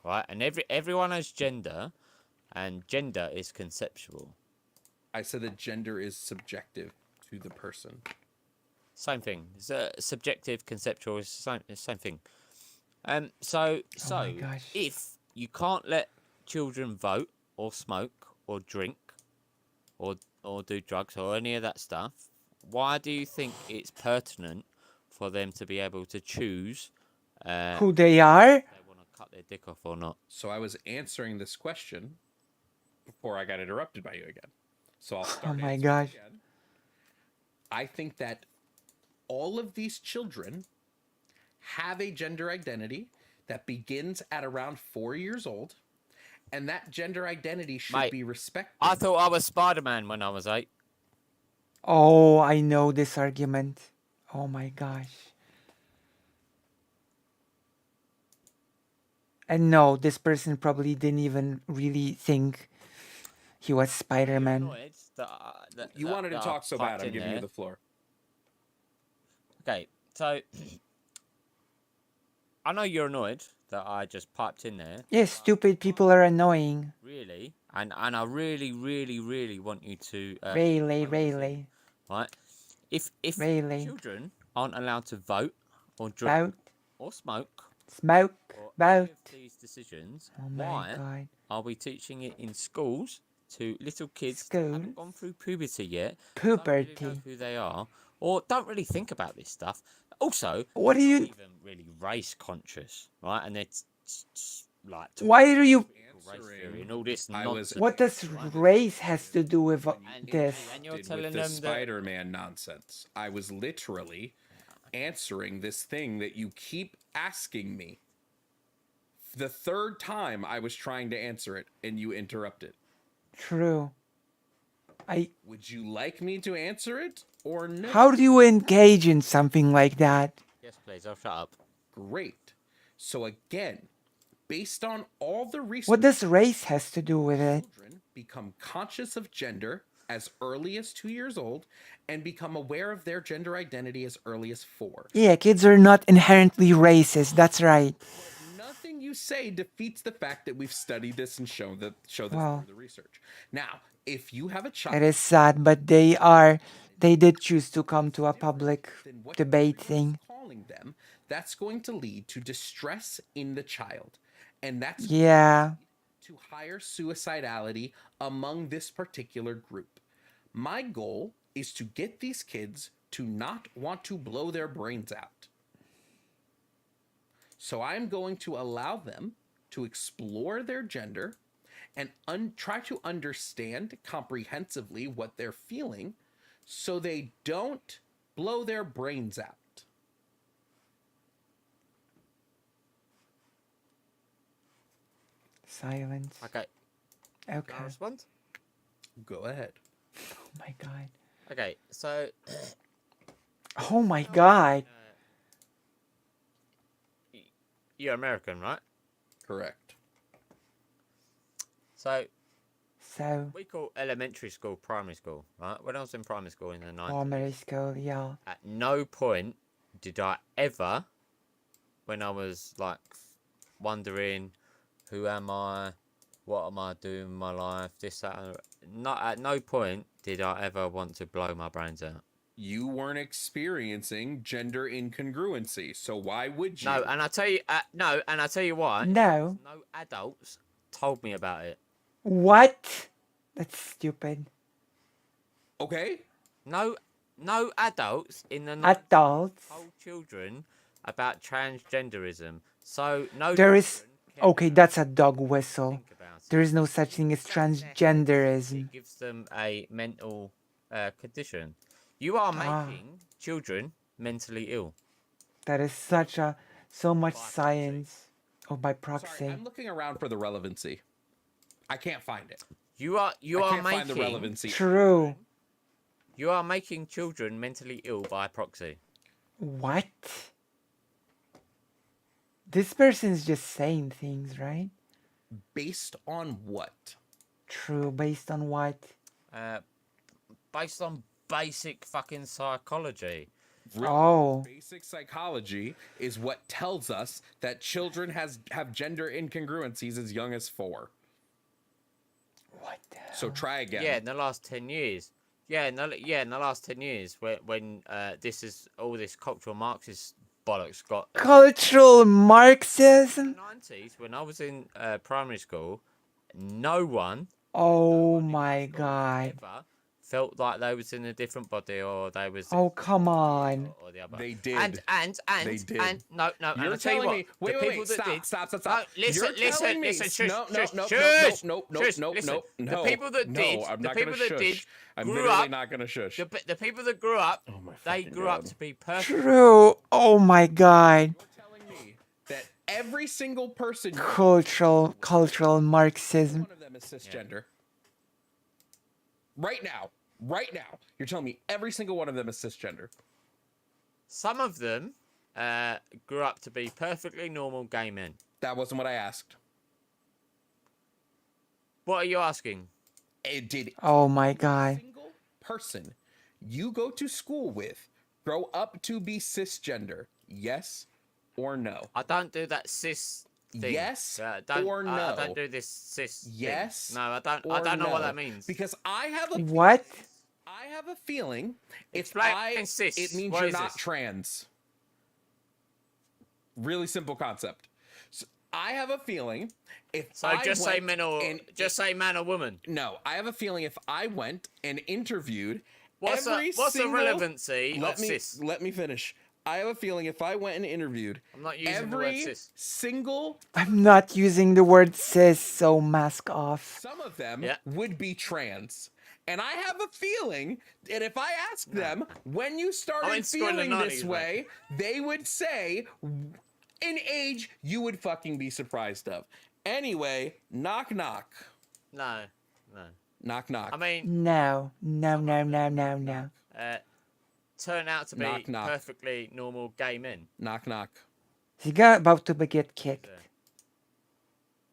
right? And everyone has gender, and gender is conceptual. I said that gender is subjective to the person. Same thing. It's subjective, conceptual is the same thing. So my gosh. if you can't let children vote or smoke or drink or do drugs or any of that stuff, why do you think it's pertinent for them to be able to choose Who they are? if they want to cut their dick off or not? So I was answering this question before I got interrupted by you again. So I'll Oh start. my answering gosh. Again. I think that all of these children have a gender identity that begins at around 4 years old, and that gender identity should Mate, be respected. I thought I was Spider-Man when I was 8. Oh, I know this argument. Oh my gosh. And no, this person probably didn't even really think he was You're Spider-Man. annoyed that, You wanted to that I talk so bad. piped I'm in giving you there. the floor. Okay, so I know you're annoyed that I just piped in there. Yes, stupid people are annoying. Really, and I really, really, really want you to Really, explain this in, really, right? If really. children aren't allowed to vote or drink Vote, or smoke smoke, or any vote. of these decisions, Oh my why god. are we teaching it in schools to little kids that Schools? haven't gone through puberty yet, don't really know Puberty. who they are, or don't really think about this stuff? Also, What do they're you... not even really race conscious, right? And they're like Why do you... race theory and all this I was- nonsense. What does race has to do with And- this? and you're With telling the them that Spider-Man nonsense. I was literally answering this thing that you keep asking me. The third time I was trying to answer it, and you interrupted. True. Would you like me to answer it or no? How do you engage in something like that? yes, please, I'll shut up. Great. So again, based on all the research, What does race has to do with it? children become conscious of gender as early as 2 years old and become aware of their gender identity as early as 4. Yeah, kids are not inherently racist. That's right. Nothing you say defeats the fact that we've studied this and show this Wow. through the research. Now, if you have a child, It is sad, but they did choose to come to a public then what debate everyone's thing. calling them, that's going to lead to distress in the child, and that's Yeah. to higher suicidality among this particular group. My goal is to get these kids to not want to blow their brains out. So I'm going to allow them to explore their gender and try to understand comprehensively what they're feeling so they don't blow their brains out. Silence. Okay, can I Okay. respond? Go ahead. Oh my god. Okay, so Oh my god. you're American, right? Correct. So So, we call elementary school primary school, right? When I was in primary school in the 90s, primary school, yeah. at no point did I ever, when I was like wondering, who am I? What am I doing in my life? This, that, and not at no point did I ever want to blow my brains out. You weren't experiencing gender incongruency, so why would you? No, and I tell you, and I tell you why. No. No adults told me about it. What? That's stupid. Okay. No adults in the 90s Adults. told children about transgenderism. So no. There is... children can Okay, that's a dog whistle. think about it. There is no such thing as transgenderism. It gives them a mental condition. You are Ah. making children mentally ill. That is so much By proxy. science. Oh, by Sorry, proxy. I'm looking around for the relevancy. I can't find it. You are I can't find the making relevancy. True. you are making children mentally ill by proxy. What? This person's just saying things, right? Based on what? True. Based on what? Based on basic fucking psychology. Oh. Basic psychology is what tells us that children have gender incongruencies as young as 4. What the hell? So try again. Yeah, in the last 10 years. In the last 10 years, when this is all this cultural Marxist bollocks got. Cultural In Marxism? the 90s, when I was in primary school, no one Oh in my school god. ever felt like they was in a different body, or they was Oh, come on. or the other. They did. And They did. and no, and You're I'll tell you telling what, me. the Wait, people wait. that Stop, did. stop, stop, No, stop. listen, You're listen, telling me. listen. Shush, No, shush, no, no, shush, no, no, shush, no, listen. no, no. The people that did. No, I'm The not people gonna that did shush. I'm grew literally up. not gonna shush. The people that grew up, Oh my they fucking grew up God. to be perfect. True. Oh my god. You're telling me that every single person, Cultural Marxism. one of them is cisgender. Right now, you're telling me every single one of them is cisgender. Some of them grew up to be perfectly normal gay men. That wasn't what I asked. What are you asking? It did. Oh my god. Single person you go to school with grow up to be cisgender? Yes or no? I don't do that cis thing. Yes don't, or no? I don't do this cis thing. Yes. No, I don't. I or don't know what no? that means. Because I have a What? feeling if Explain cis. it means What you're is not this? trans. Really simple concept. So I have a feeling if So I just say went men or and- say man or woman. no, I have a feeling if I went and interviewed What's every the single relevancy let of me cis? let me finish. I have a feeling if I went and interviewed I'm not using the word every cis. single, I'm not using the word cis, so mask off. some of them Yeah. would be trans. And I have a feeling that if I asked them when you started school in the feeling this 90s, way, they would say an age you would fucking be surprised of. Anyway, knock knock. No. Knock knock. I mean, No. No. turn out to be Knock, knock. perfectly normal gay men. knock knock. He got about to get kicked.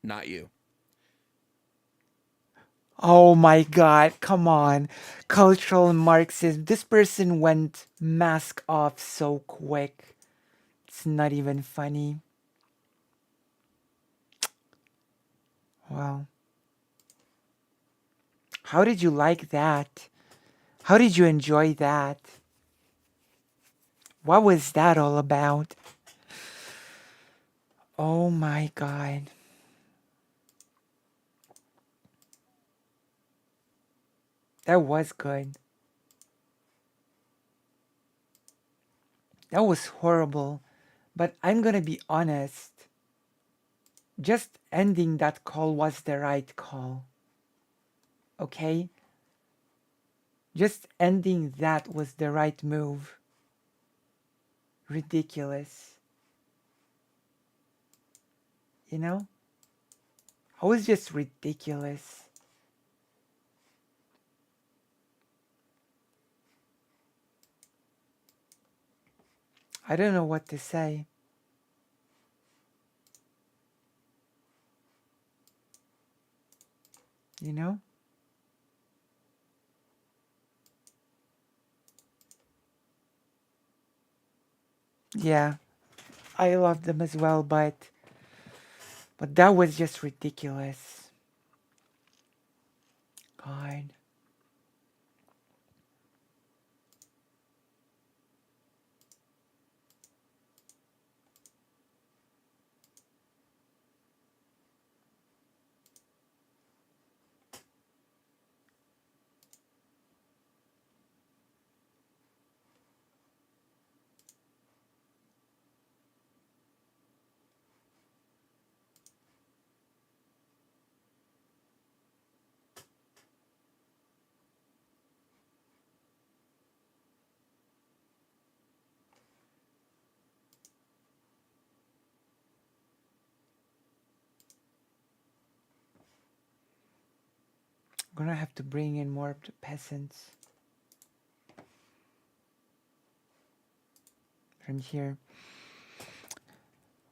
Not you. Oh my god, come on. Cultural Marxism. This person went mask off so quick. It's not even funny. Well. How did you like that? How did you enjoy that? What was that all about? Oh my god. That was good. That was horrible. But I'm gonna be honest. Just ending that call was the right call. Okay? Just ending that was the right move. Ridiculous. You know? I was just ridiculous. I don't know what to say. You know? Yeah, I love them as well, but that was just ridiculous. God. I'm gonna have to bring in more peasants from here.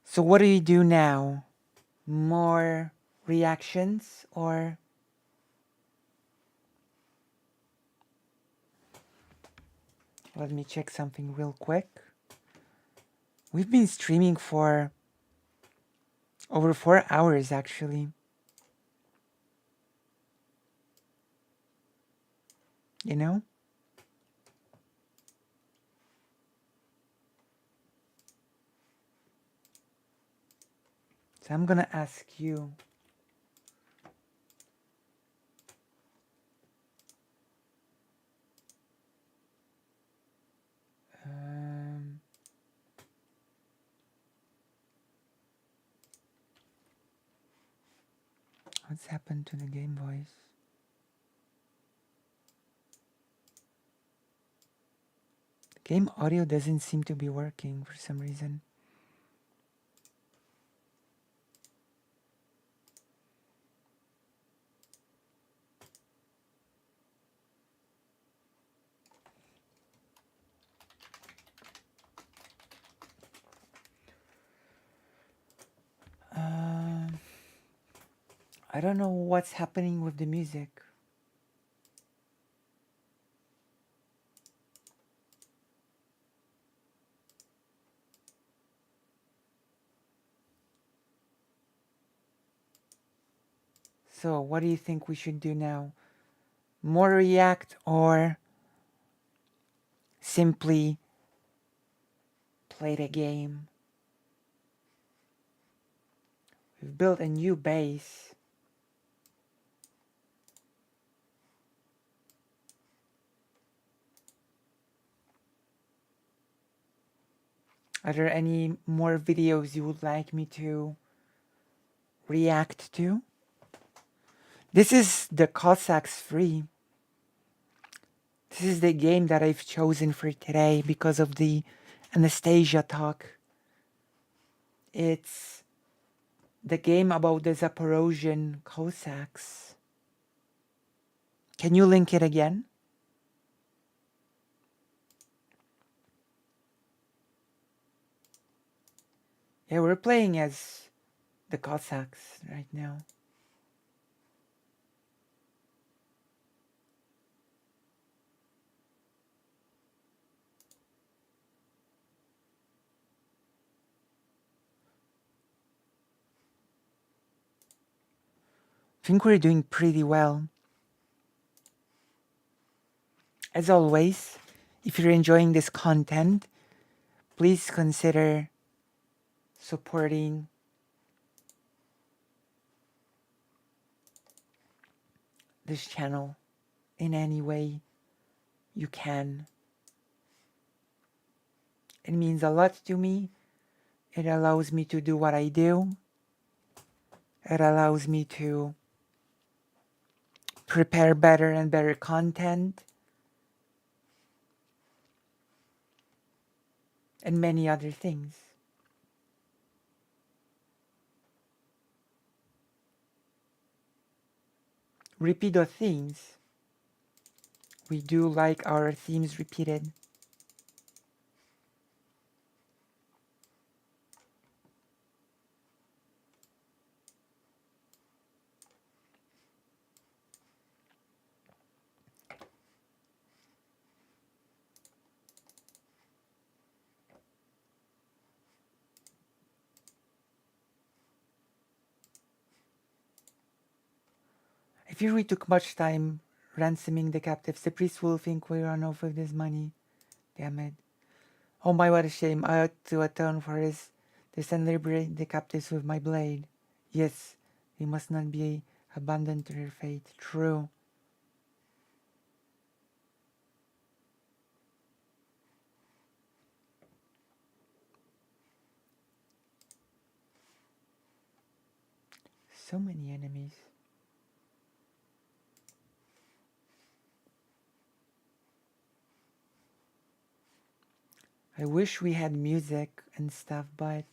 So what do you do now? More reactions or let me check something real quick. We've been streaming for over 4 hours actually. You know? So I'm gonna ask you. What's happened to the game voice? Game audio doesn't seem to be working for some reason. I don't know what's happening with the music. So what do you think we should do now? More react or simply play the game? We've built a new base. Are there any more videos you would like me to react to? This is the Cossacks free. This is the game that I've chosen for today because of the Anastasia talk. It's the game about the Zaporozhian Cossacks. Can you link it again? Yeah, we're playing as the Cossacks right now. I think we're doing pretty well. As always, if you're enjoying this content, please consider supporting this channel in any way you can. It means a lot to me. It allows me to do what I do. It allows me to prepare better and better content. And many other things. Repeat the themes. We do like our themes repeated. If we took much time ransoming the captives, the priest will think we run off with this money. Damn it. Oh my, what a shame. I ought to atone for this and liberate the captives with my blade. Yes, they must not be abandoned to their fate. True. So many enemies. I wish we had music and stuff, but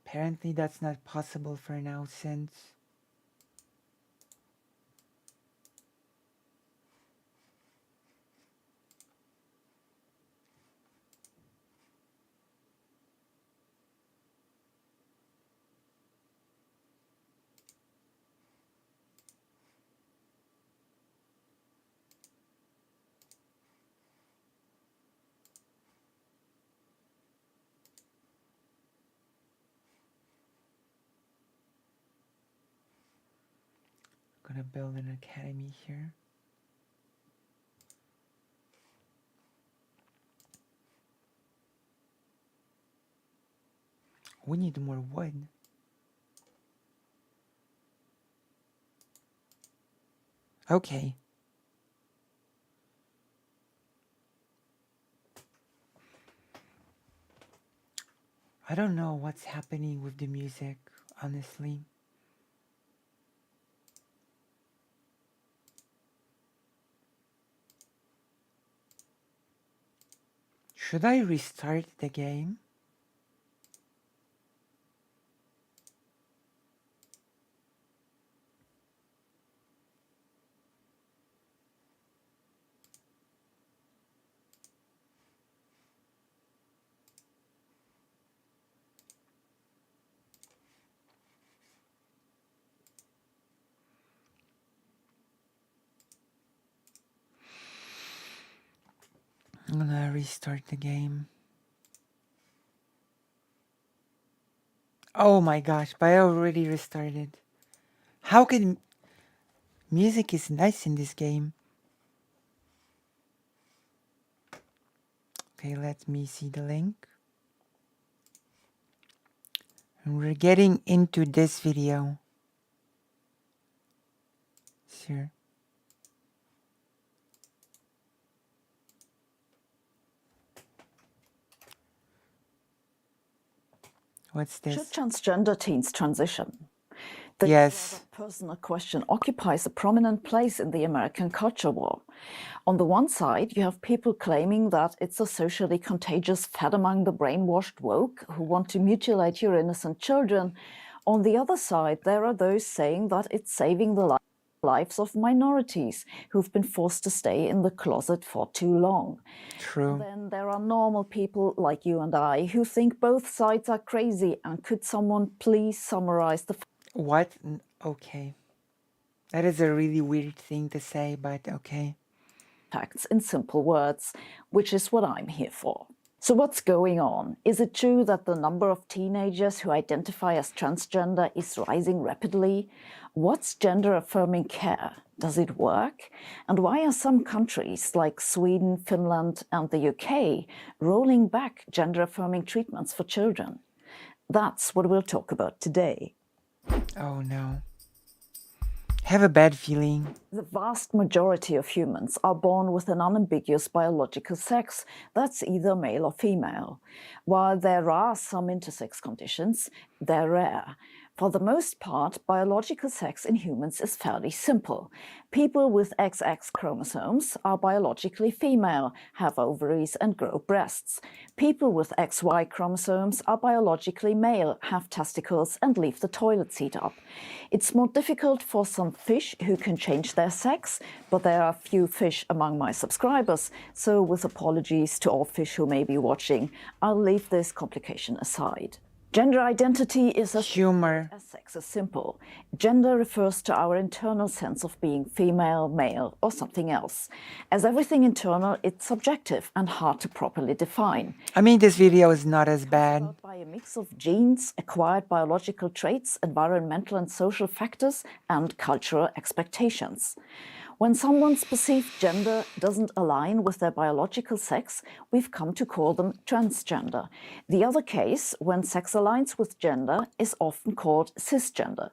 apparently that's not possible for now since I'm gonna build an academy here. We need more wood. Okay. I don't know what's happening with the music, honestly. Should I restart the game? I'm gonna restart the game. Oh my gosh, but I already restarted. How can... Music is nice in this game. Okay, let me see the link. And we're getting into this video. Sure. What's Should this? transgender teens transition? This Yes. rather personal question occupies a prominent place in the American culture war. On the one side, you have people claiming that it's a socially contagious fad among the brainwashed woke who want to mutilate your innocent children. On the other side, there are those saying that it's saving the lives of minorities who've been forced to stay in the closet for too long. True. Then there are normal people like you and I who think both sides are crazy. And could someone please summarize the What? Okay. That is a really weird thing to say, but okay. facts in simple words, which is what I'm here for. So what's going on? Is it true that the number of teenagers who identify as transgender is rising rapidly? What's gender-affirming care? Does it work? And why are some countries like Sweden, Finland, and the UK rolling back gender-affirming treatments for children? That's what we'll talk about today. Oh no. Have a bad feeling. The vast majority of humans are born with an unambiguous biological sex that's either male or female. While there are some intersex conditions, they're rare. For the most part, biological sex in humans is fairly simple. People with XX chromosomes are biologically female, have ovaries and grow breasts. People with XY chromosomes are biologically male, have testicles and leave the toilet seat up. It's more difficult for some fish who can change their sex, but there are few fish among my subscribers, so with apologies to all fish who may be watching, I'll leave this complication aside. Gender identity is as Humor. as sex is simple. Gender refers to our internal sense of being female, male, or something else. As everything internal, it's subjective and hard to properly define. I mean, this video is not as bad. About by a mix of genes, acquired biological traits, environmental and social factors, and cultural expectations. When someone's perceived gender doesn't align with their biological sex, we've come to call them transgender. The other case, when sex aligns with gender, is often called cisgender.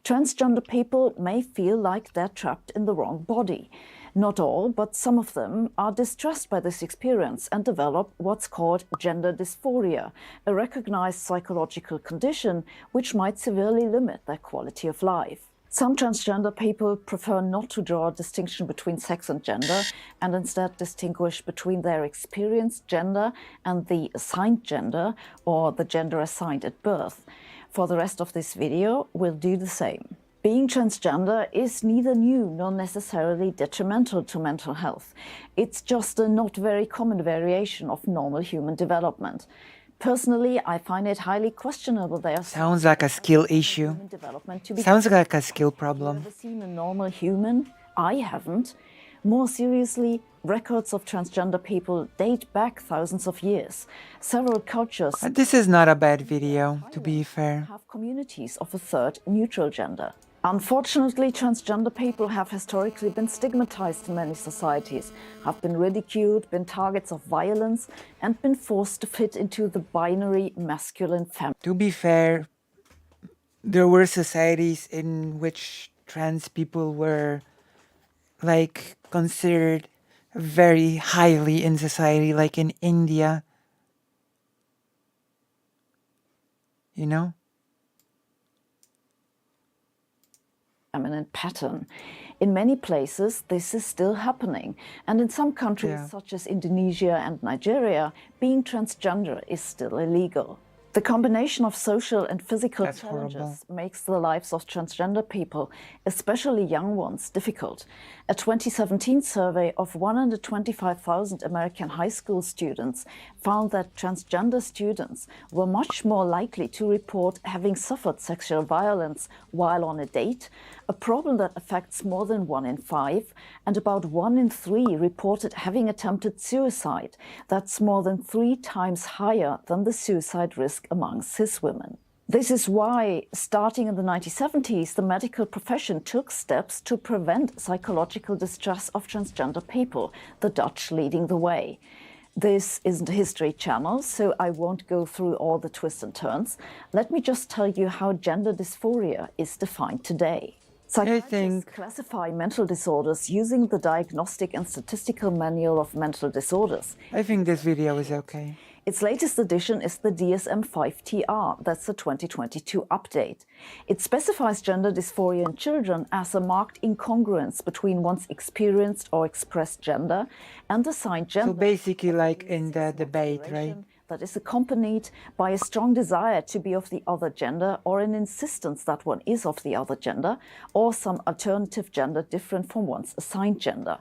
Transgender people may feel like they're trapped in the wrong body. Not all, but some of them are distressed by this experience and develop what's called gender dysphoria, a recognized psychological condition which might severely limit their quality of life. Some transgender people prefer not to draw a distinction between sex and gender and instead distinguish between their experienced gender and the assigned gender or the gender assigned at birth. For the rest of this video, we'll do the same. Being transgender is neither new nor necessarily detrimental to mental health. It's just a not very common variation of normal human development. Personally, I find it highly questionable there. Sounds like a skill issue. Sounds like a skill problem. Have you ever seen a normal human? I haven't. More seriously, records of transgender people date back thousands of years. Several cultures This is not a bad video, to be fair. have communities of a third neutral gender. Unfortunately, transgender people have historically been stigmatized in many societies, have been ridiculed, been targets of violence, and been forced to fit into the binary masculine-feminine. To be fair, there were societies in which trans people were like considered very highly in society, like in India. You know? Pattern. In many places, this is still happening, and in some countries, Yeah. such as Indonesia and Nigeria, being transgender is still illegal. The combination of social and physical That's challenges horrible. makes the lives of transgender people, especially young ones, difficult. A 2017 survey of 125,000 American high school students found that transgender students were much more likely to report having suffered sexual violence while on a date, a problem that affects more than 1 in 5, and about 1 in 3 reported having attempted suicide. That's more than 3 times higher than the suicide risk among cis women. This is why, starting in the 1970s, the medical profession took steps to prevent psychological distress of transgender people, the Dutch leading the way. This isn't a history channel, so I won't go through all the twists and turns. Let me just tell you how gender dysphoria is defined today. Psychiatrists think- classify mental disorders using the Diagnostic and Statistical Manual of Mental Disorders. I think this video is okay. Its latest edition is the DSM-5-TR, that's the 2022 update. It specifies gender dysphoria in children as a marked incongruence between one's experienced or expressed gender and assigned gender. So basically like in the debate, right? That is accompanied by a strong desire to be of the other gender or an insistence that one is of the other gender or some alternative gender different from one's assigned gender.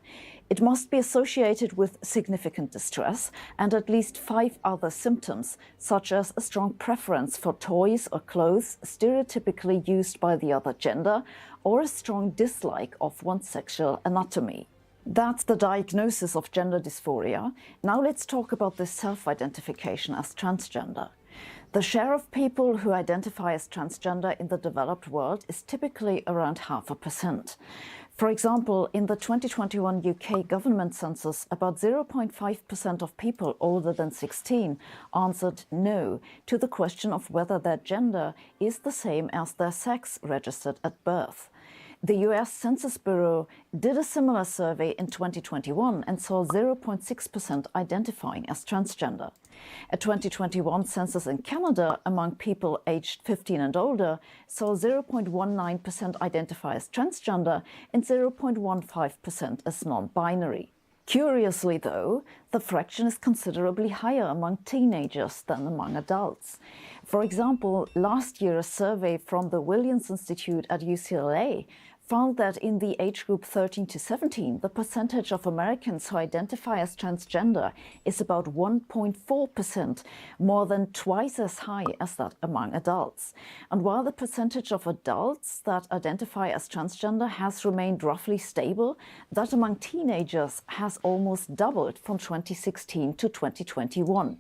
It must be associated with significant distress and at least 5 other symptoms, such as a strong preference for toys or clothes stereotypically used by the other gender, or a strong dislike of one's sexual anatomy. That's the diagnosis of gender dysphoria. Now let's talk about this self-identification as transgender. The share of people who identify as transgender in the developed world is typically around 0.5%. For example, in the 2021 UK government census, about 0.5% of people older than 16 answered no to the question of whether their gender is the same as their sex registered at birth. The US Census Bureau did a similar survey in 2021 and saw 0.6% identifying as transgender. A 2021 census in Canada among people aged 15 and older saw 0.19% identify as transgender and 0.15% as non-binary. Curiously, though, the fraction is considerably higher among teenagers than among adults. For example, last year a survey from the Williams Institute at UCLA found that in the age group 13 to 17, the percentage of Americans who identify as transgender is about 1.4%, more than twice as high as that among adults. And while the percentage of adults that identify as transgender has remained roughly stable, that among teenagers has almost doubled from 2016 to 2021.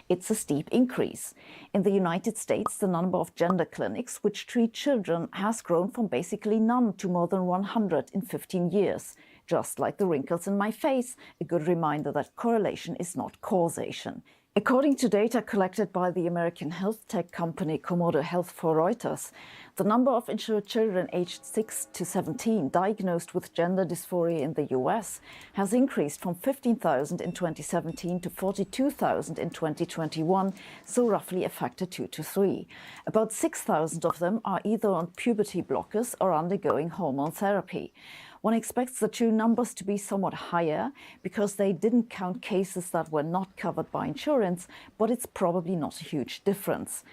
It's a steep increase. In the United States, the number of gender clinics which treat children has grown from basically none to more than 100 in 15 years. Just like the wrinkles in my face, a good reminder that correlation is not causation. According to data collected by the American health tech company Komodo Health for Reuters, the number of insured children aged 6 to 17 diagnosed with gender dysphoria in the US has increased from 15,000 in 2017 to 42,000 in 2021, so roughly a factor 2 to 3. About 6,000 of them are either on puberty blockers or undergoing hormone therapy. One expects the two numbers to be somewhat higher because they didn't count cases that were not covered by insurance, but it's probably not a huge difference.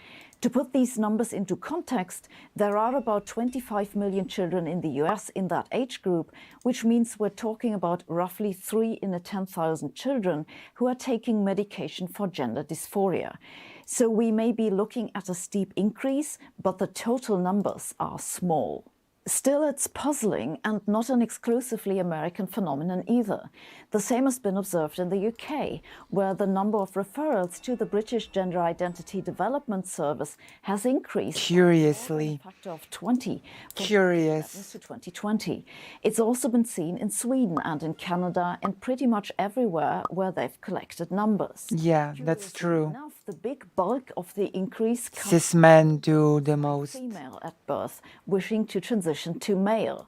To put these numbers into context, there are about 25 million children in the US in that age group, which means we're talking about roughly 3 in 10,000 children who are taking medication for gender dysphoria. So we may be looking at a steep increase, but the total numbers are small. Still, it's puzzling and not an exclusively American phenomenon either. The same has been observed in the UK, where the number of referrals to the British Gender Identity Development Service has increased Curiously. by a factor of 20 from Curious. 2011 to 2020. It's also been seen in Sweden and in Canada and pretty much everywhere where they've collected numbers. Yeah, that's Curiously true. enough, the big bulk of the increase comes Cis men do the most. female at birth wishing to transition to male.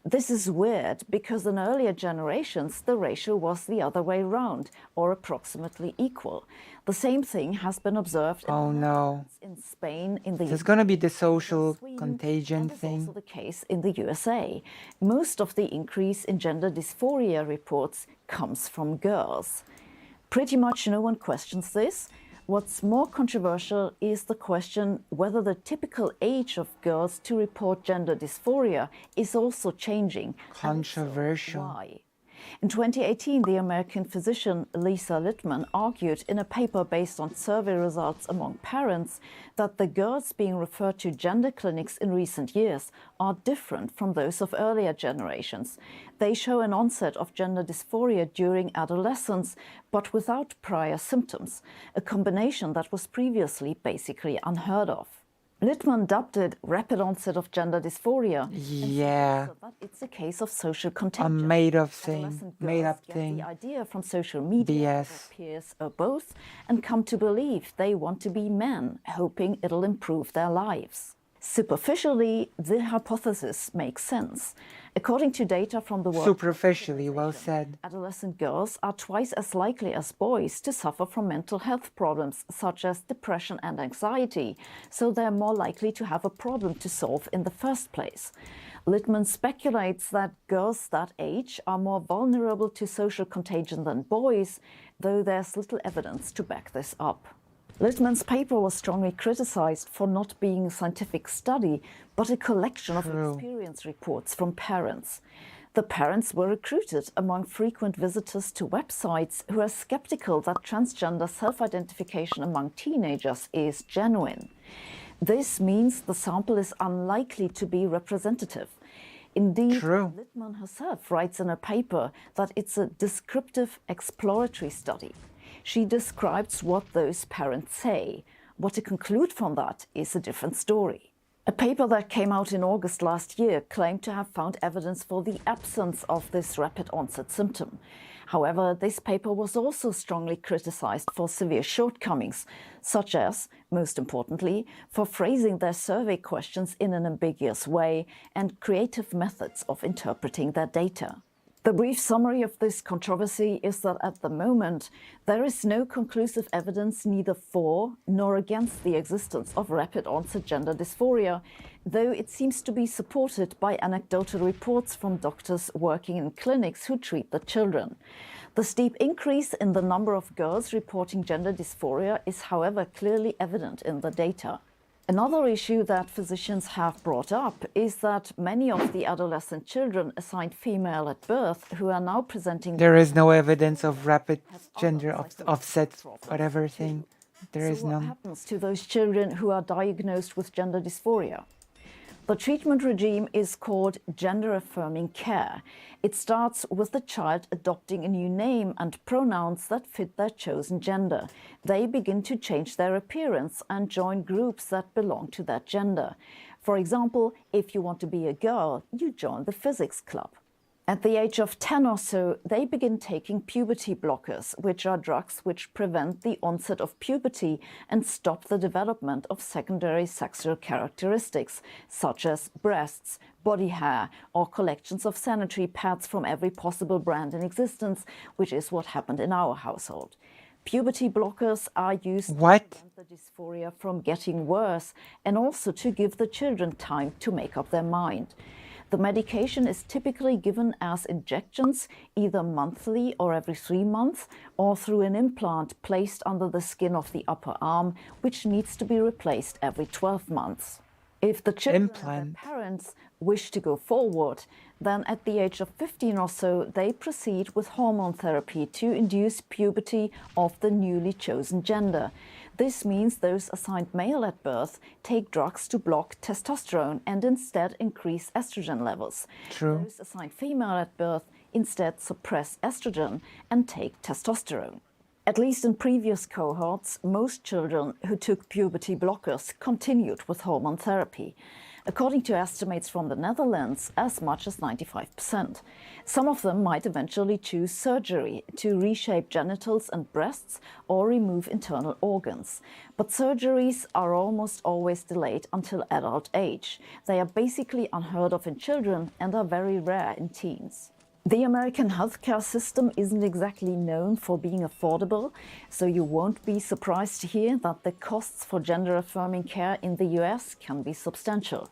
This is weird because in earlier generations the ratio was the other way round, or approximately equal. The same thing has been observed in Oh the no. Netherlands, in Spain, in the There's UK, gonna be the in social Sweden, contagion and is thing. also the case in the USA. Most of the increase in gender dysphoria reports comes from girls. Pretty much no one questions this. What's more controversial is the question whether the typical age of girls to report gender dysphoria is also changing. And if so, Controversial. why? In 2018, the American physician Lisa Littman argued in a paper based on survey results among parents that the girls being referred to gender clinics in recent years are different from those of earlier generations. They show an onset of gender dysphoria during adolescence, but without prior symptoms, a combination that was previously basically unheard of. Littman dubbed it rapid onset of gender dysphoria. Yeah. And that it's a case of social A contagion. made-up thing. Adolescent Made-up girls get thing. the idea from social media, BS. or peers, or both, and come to believe they want to be men, hoping it'll improve their lives. Superficially, the hypothesis makes sense. According to data from the World Superficially, well said. adolescent girls are twice as likely as boys to suffer from mental health problems such as depression and anxiety, so they're more likely to have a problem to solve in the first place. Littman speculates that girls that age are more vulnerable to social contagion than boys, though there's little evidence to back this up. Littman's paper was strongly criticized for not being a scientific study, but a collection of experience reports from parents. The parents were recruited among frequent visitors to websites who are skeptical that transgender self-identification among teenagers is genuine. This means the sample is unlikely to be representative. Indeed, True. Littman herself writes in a paper that it's a descriptive exploratory study. She describes what those parents say. What to conclude from that is a different story. A paper that came out in August last year claimed to have found evidence for the absence of this rapid onset symptom. However, this paper was also strongly criticized for severe shortcomings, such as, most importantly, for phrasing their survey questions in an ambiguous way and creative methods of interpreting their data. The brief summary of this controversy is that at the moment, there is no conclusive evidence neither for nor against the existence of rapid onset gender dysphoria, though it seems to be supported by anecdotal reports from doctors working in clinics who treat the children. The steep increase in the number of girls reporting gender dysphoria is, however, clearly evident in the data. Another issue that physicians have brought up is that many of the adolescent children assigned female at birth who are now presenting... There is no evidence of rapid gender offset whatever thing. There is So what none. happens to those children who are diagnosed with gender dysphoria? The treatment regime is called gender-affirming care. It starts with the child adopting a new name and pronouns that fit their chosen gender. They begin to change their appearance and join groups that belong to that gender. For example, if you want to be a girl, you join the physics club. At the age of 10 or so, they begin taking puberty blockers, which are drugs which prevent the onset of puberty and stop the development of secondary sexual characteristics, such as breasts, body hair, or collections of sanitary pads from every possible brand in existence, which is what happened in our household. Puberty blockers are used to prevent the dysphoria from getting worse and also to give the children time to make up their mind. The medication is typically given as injections, either monthly or every 3 months, or through an implant placed under the skin of the upper arm, which needs to be replaced every 12 months. If the children and their parents wish to go forward, then at the age of 15 or so, they proceed with hormone therapy to induce puberty of the newly chosen gender. This means those assigned male at birth take drugs to block testosterone and instead increase estrogen levels. True. Those assigned female at birth instead suppress estrogen and take testosterone. At least in previous cohorts, most children who took puberty blockers continued with hormone therapy. according to estimates from the Netherlands, as much as 95%. Some of them might eventually choose surgery to reshape genitals and breasts or remove internal organs. But surgeries are almost always delayed until adult age. They are basically unheard of in children and are very rare in teens. The American healthcare system isn't exactly known for being affordable, so you won't be surprised to hear that the costs for gender-affirming care in the US can be substantial.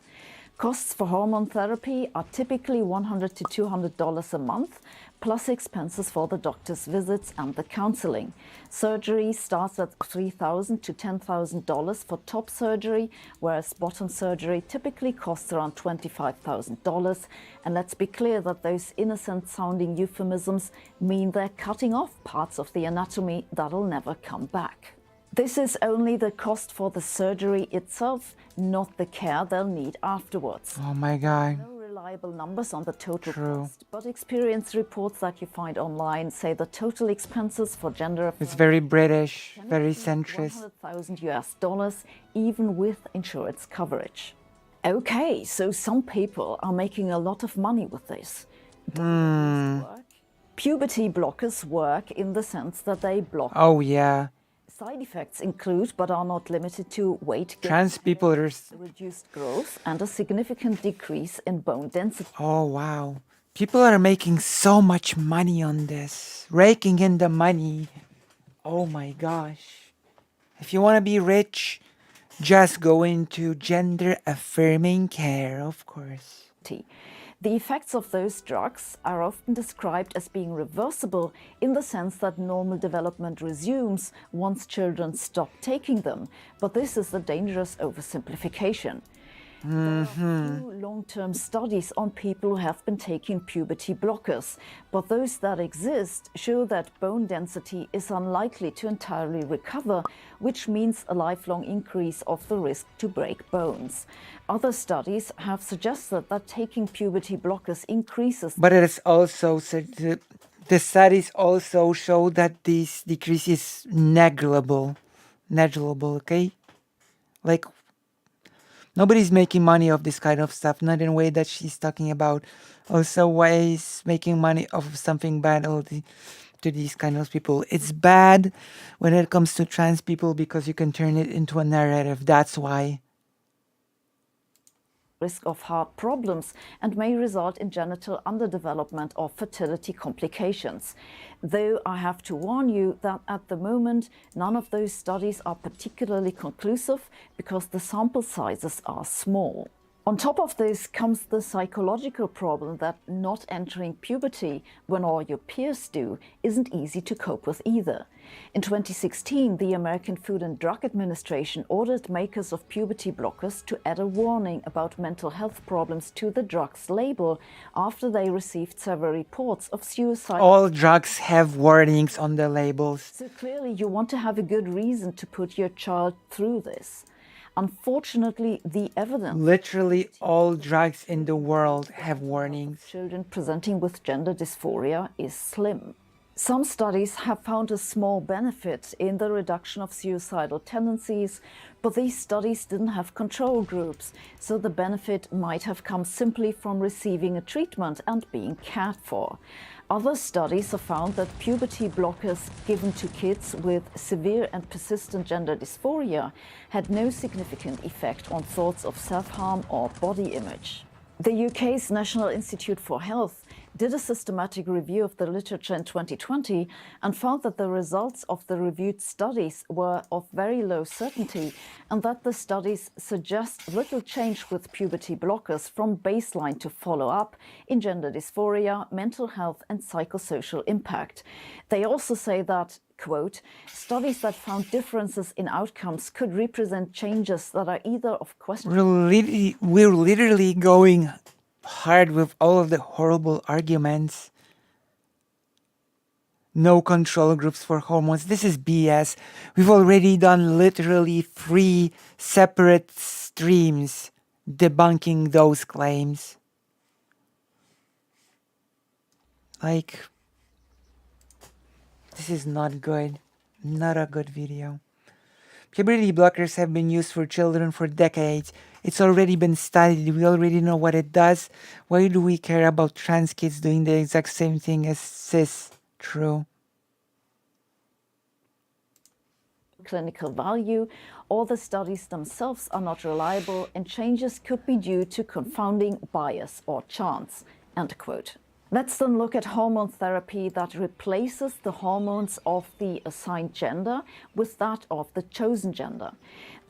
Costs for hormone therapy are typically $100 to $200 a month, plus expenses for the doctor's visits and the counseling. Surgery starts at $3,000 to $10,000 for top surgery, whereas bottom surgery typically costs around $25,000. And let's be clear that those innocent-sounding euphemisms mean they're cutting off parts of the anatomy that'll never come back. This is only the cost for the surgery itself, not the care they'll need afterwards. Oh my God. No reliable numbers on the total True. cost, but experience reports that you find online say the total expenses for gender It's very British, very centrist. $100,000 even with insurance coverage. Okay, so some people are making a lot of money with this. Does this work? Puberty blockers work in the sense that they block. Oh yeah. Side effects include, but are not limited to, weight gain, Trans people are... reduced growth, and a significant decrease in bone density. Oh wow. People are making so much money on this. Raking in the money. Oh my gosh. If you want to be rich, just go into gender affirming care, of course. The effects of those drugs are often described as being reversible in the sense that normal development resumes once children stop taking them, but this is a dangerous oversimplification. There are few long-term studies on people who have been taking puberty blockers, but those that exist show that bone density is unlikely to entirely recover, which means a lifelong increase of the risk to break bones. Other studies have suggested that taking puberty blockers increases But it is also the studies also show that this decrease is negligible. Negligible, okay? Like nobody's making money off this kind of stuff, not in a way that she's talking about. Also, why is making money off of something bad to these kind of people? It's bad when it comes to trans people because you can turn it into a narrative. That's why. risk of heart problems and may result in genital underdevelopment or fertility complications. Though I have to warn you that at the moment, none of those studies are particularly conclusive because the sample sizes are small. On top of this comes the psychological problem that not entering puberty when all your peers do isn't easy to cope with either. In 2016, the American Food and Drug Administration ordered makers of puberty blockers to add a warning about mental health problems to the drug's label after they received several reports of suicide. All drugs have warnings on the labels. So clearly you want to have a good reason to put your child through this. Unfortunately, the evidence... Literally all drugs in the world have warnings. ...children presenting with gender dysphoria is slim. Some studies have found a small benefit in the reduction of suicidal tendencies, but these studies didn't have control groups, so the benefit might have come simply from receiving a treatment and being cared for. Other studies have found that puberty blockers given to kids with severe and persistent gender dysphoria had no significant effect on thoughts of self-harm or body image. The UK's National Institute for Health did a systematic review of the literature in 2020 and found that the results of the reviewed studies were of very low certainty and that the studies suggest little change with puberty blockers from baseline to follow-up in gender dysphoria, mental health and psychosocial impact. They also say that, quote, studies that found differences in outcomes could represent changes that are either of question... We're literally going hard with all of the horrible arguments. No control groups for hormones. This is BS. We've already done literally 3 separate streams debunking those claims. Like, this is not good. Not a good video. Puberty blockers have been used for children for decades, It's already been studied. We already know what it does. Why do we care about trans kids doing the exact same thing as cis? True. Clinical value, or the studies themselves are not reliable and changes could be due to confounding bias or chance. End quote. Let's then look at hormone therapy that replaces the hormones of the assigned gender with that of the chosen gender.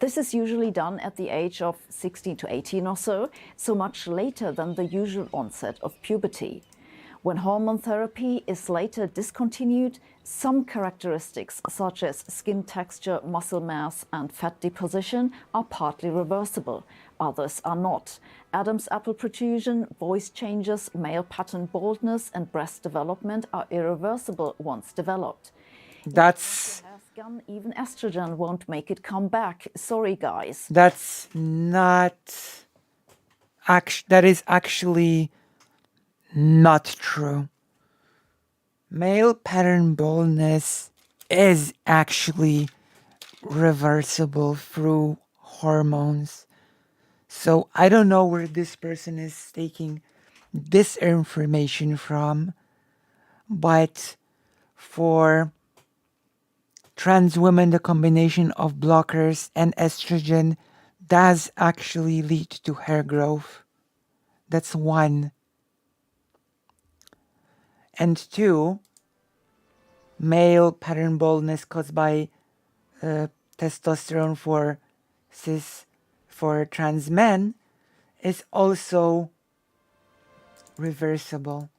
This is usually done at the age of 16 to 18 or so much later than the usual onset of puberty. When hormone therapy is later discontinued, some characteristics such as skin texture, muscle mass, and fat deposition are partly reversible. Others are not. Adam's apple protrusion, voice changes, male pattern baldness, and breast development are irreversible once developed. That's Even estrogen won't make it come back. Sorry, guys. that's not that is actually not true. Male pattern baldness is actually reversible through hormones. So I don't know where this person is taking this information from, but for trans women, the combination of blockers and estrogen does actually lead to hair growth. That's one. And two, male pattern baldness caused by testosterone for trans men is also reversible.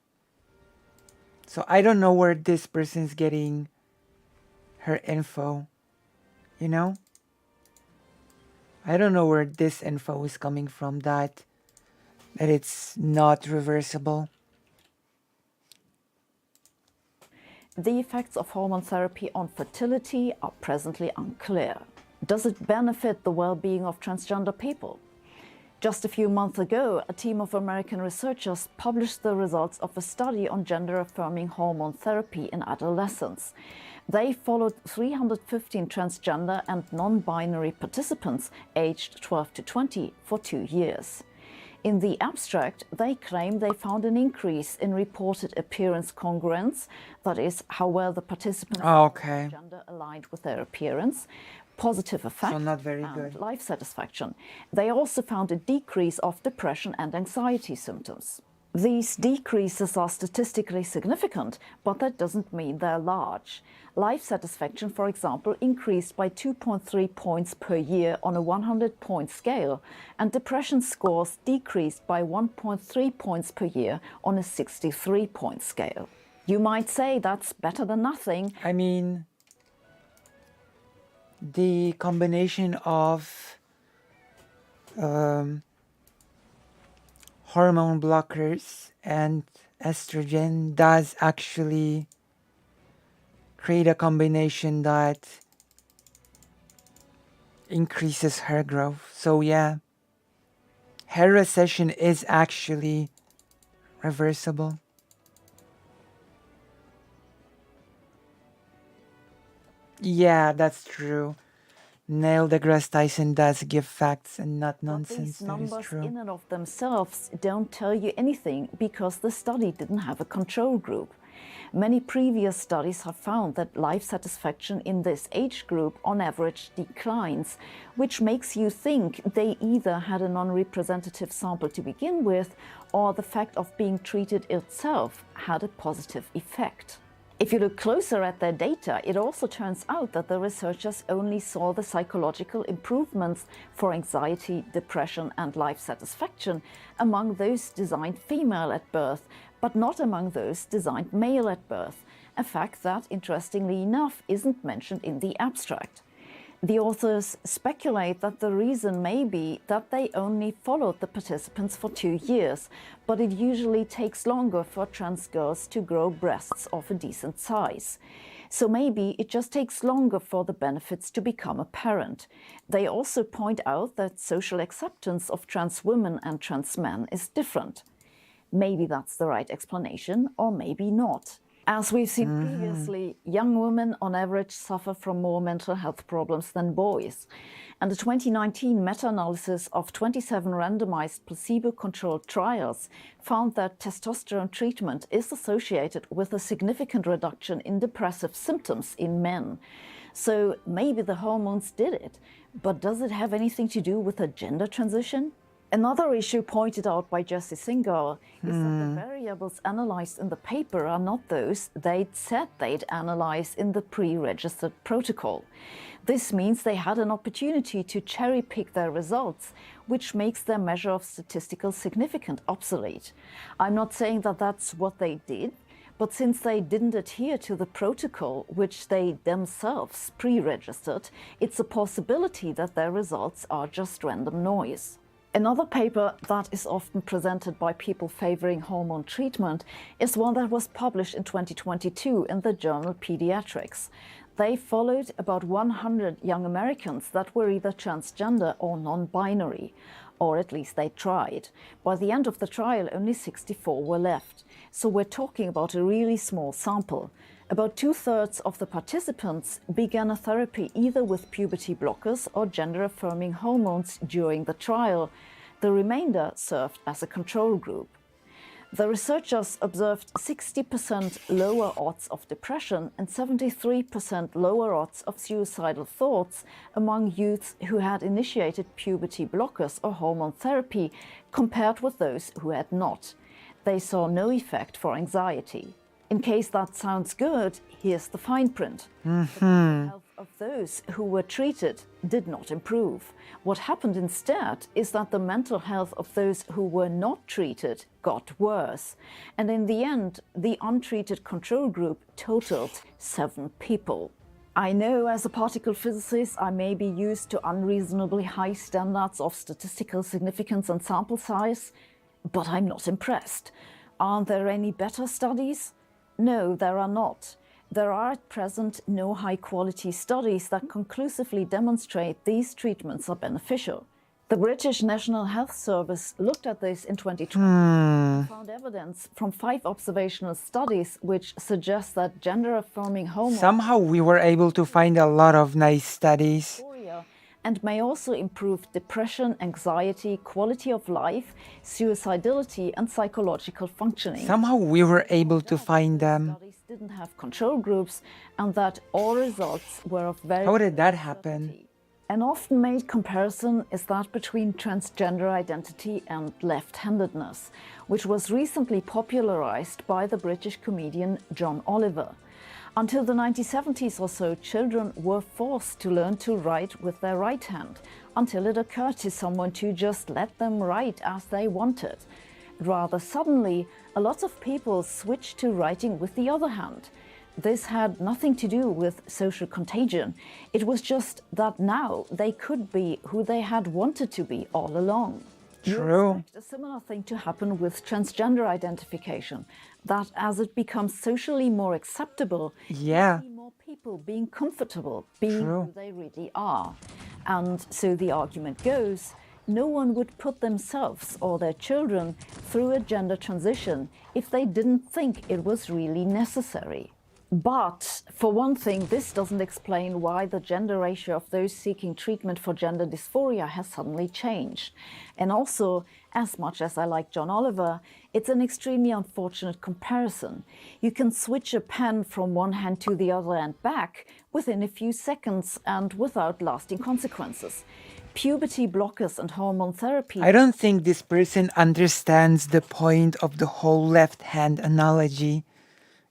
So I don't know where this person's getting her info, you know? I don't know where this info is coming from that it's not reversible. The effects of hormone therapy on fertility are presently unclear. Does it benefit the well-being of transgender people? Just a few months ago, a team of American researchers published the results of a study on gender-affirming hormone therapy in adolescents. They followed 315 transgender and non-binary participants aged 12 to 20 for 2 years. In the abstract, they claim they found an increase in reported appearance congruence, that is, how well the participants gender aligned with their appearance, positive effect, so not very and good. life satisfaction. They also found a decrease of depression and anxiety symptoms. These decreases are statistically significant, but that doesn't mean they're large. Life satisfaction, for example, increased by 2.3 points per year on a 100-point scale, and depression scores decreased by 1.3 points per year on a 63-point scale. You might say that's better than nothing. I mean, the combination of hormone blockers and estrogen does actually create a combination that increases hair growth. So yeah, hair recession is actually reversible. Yeah, that's true. Neil deGrasse Tyson does give facts and not nonsense. These That is numbers true. in and of themselves don't tell you anything because the study didn't have a control group. Many previous studies have found that life satisfaction in this age group on average declines, which makes you think they either had a non-representative sample to begin with, or the fact of being treated itself had a positive effect. If you look closer at their data, it also turns out that the researchers only saw the psychological improvements for anxiety, depression, and life satisfaction among those designed female at birth, but not among those designed male at birth, a fact that, interestingly enough, isn't mentioned in the abstract. The authors speculate that the reason may be that they only followed the participants for 2 years, but it usually takes longer for trans girls to grow breasts of a decent size. So maybe it just takes longer for the benefits to become apparent. They also point out that social acceptance of trans women and trans men is different. Maybe that's the right explanation, or maybe not. As we've seen previously, young women on average suffer from more mental health problems than boys. And a 2019 meta-analysis of 27 randomized placebo-controlled trials found that testosterone treatment is associated with a significant reduction in depressive symptoms in men. So maybe the hormones did it, but does it have anything to do with a gender transition? Another issue pointed out by Jesse Singal is that the variables analyzed in the paper are not those they'd said they'd analyze in the pre-registered protocol. This means they had an opportunity to cherry-pick their results, which makes their measure of statistical significance obsolete. I'm not saying that that's what they did, but since they didn't adhere to the protocol, which they themselves pre-registered, it's a possibility that their results are just random noise. Another paper that is often presented by people favoring hormone treatment is one that was published in 2022 in the journal Pediatrics. They followed about 100 young Americans that were either transgender or non-binary, or at least they tried. By the end of the trial, only 64 were left. So we're talking about a really small sample. About 2/3 of the participants began a therapy either with puberty blockers or gender-affirming hormones during the trial. The remainder served as a control group. The researchers observed 60% lower odds of depression and 73% lower odds of suicidal thoughts among youths who had initiated puberty blockers or hormone therapy compared with those who had not. They saw no effect for anxiety. In case that sounds good, here's the fine print. The mental health of those who were treated did not improve. What happened instead is that the mental health of those who were not treated got worse. And in the end, the untreated control group totaled 7 people. I know as a particle physicist, I may be used to unreasonably high standards of statistical significance and sample size, but I'm not impressed. Aren't there any better studies? No, there are not. There are at present no high-quality studies that conclusively demonstrate these treatments are beneficial. The British National Health Service looked at this in 2020 and found evidence from 5 observational studies which suggest that gender-affirming hormones Somehow we were able to find a lot of nice studies. and may also improve depression, anxiety, quality of life, suicidality, and psychological functioning. Somehow we were able to find them. Studies didn't have control groups, and that all results were of very How did that low happen? certainty. An often made comparison is that between transgender identity and left-handedness, which was recently popularized by the British comedian John Oliver. Until the 1970s or so, children were forced to learn to write with their right hand, until it occurred to someone to just let them write as they wanted. Rather suddenly, a lot of people switched to writing with the other hand. This had nothing to do with social contagion. It was just that now they could be who they had wanted to be all along. You True. expect a similar thing to happen with transgender identification, that as it becomes socially more acceptable, Yeah. you see more people being comfortable being True. who they really are. And so the argument goes, no one would put themselves or their children through a gender transition if they didn't think it was really necessary. But for one thing, this doesn't explain why the gender ratio of those seeking treatment for gender dysphoria has suddenly changed. And also, as much as I like John Oliver, it's an extremely unfortunate comparison. You can switch a pen from one hand to the other and back within a few seconds and without lasting consequences. Puberty blockers and hormone therapy. I don't think this person understands the point of the whole left hand analogy.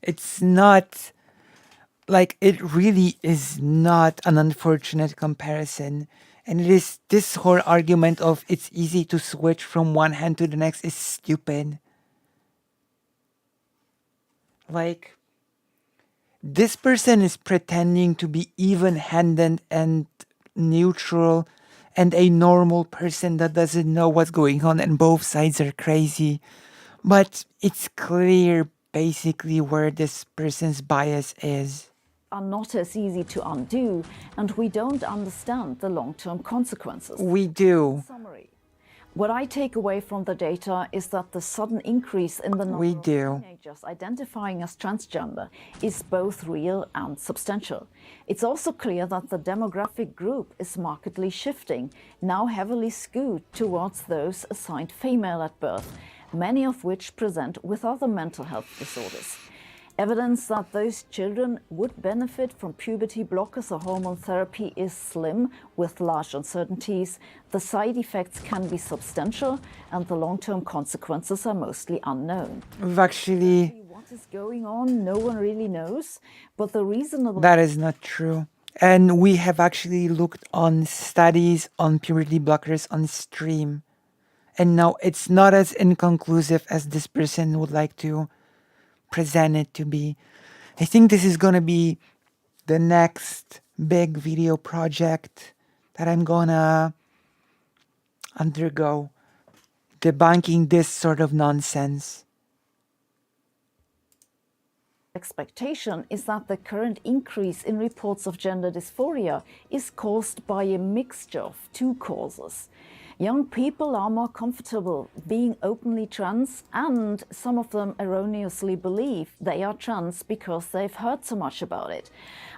It's not like, it really is not an unfortunate comparison. And it is this whole argument of it's easy to switch from one hand to the next is stupid. Like, this person is pretending to be even-handed and neutral and a normal person that doesn't know what's going on, and both sides are crazy. But it's clear basically where this person's bias is. Are not as easy to undo, and we don't understand the long-term consequences. We do. Summary. What I take away from the data is that the sudden increase in the number We of do. teenagers identifying as transgender is both real and substantial. It's also clear that the demographic group is markedly shifting, now heavily skewed towards those assigned female at birth, many of which present with other mental health disorders. Evidence that those children would benefit from puberty blockers or hormone therapy is slim, with large uncertainties. The side effects can be substantial, and the long-term consequences are mostly unknown. We've actually... What is going on, no one really knows, but the reasonable... That is not true. And we have actually looked on studies on puberty blockers on stream. And no, it's not as inconclusive as this person would like to present it to be. I think this is gonna be the next big video project that I'm gonna undergo, debunking this sort of nonsense. Expectation is that the current increase in reports of gender dysphoria is caused by a mixture of two causes. Young people are more comfortable being openly trans, and some of them erroneously believe they are trans because they've heard so much about it.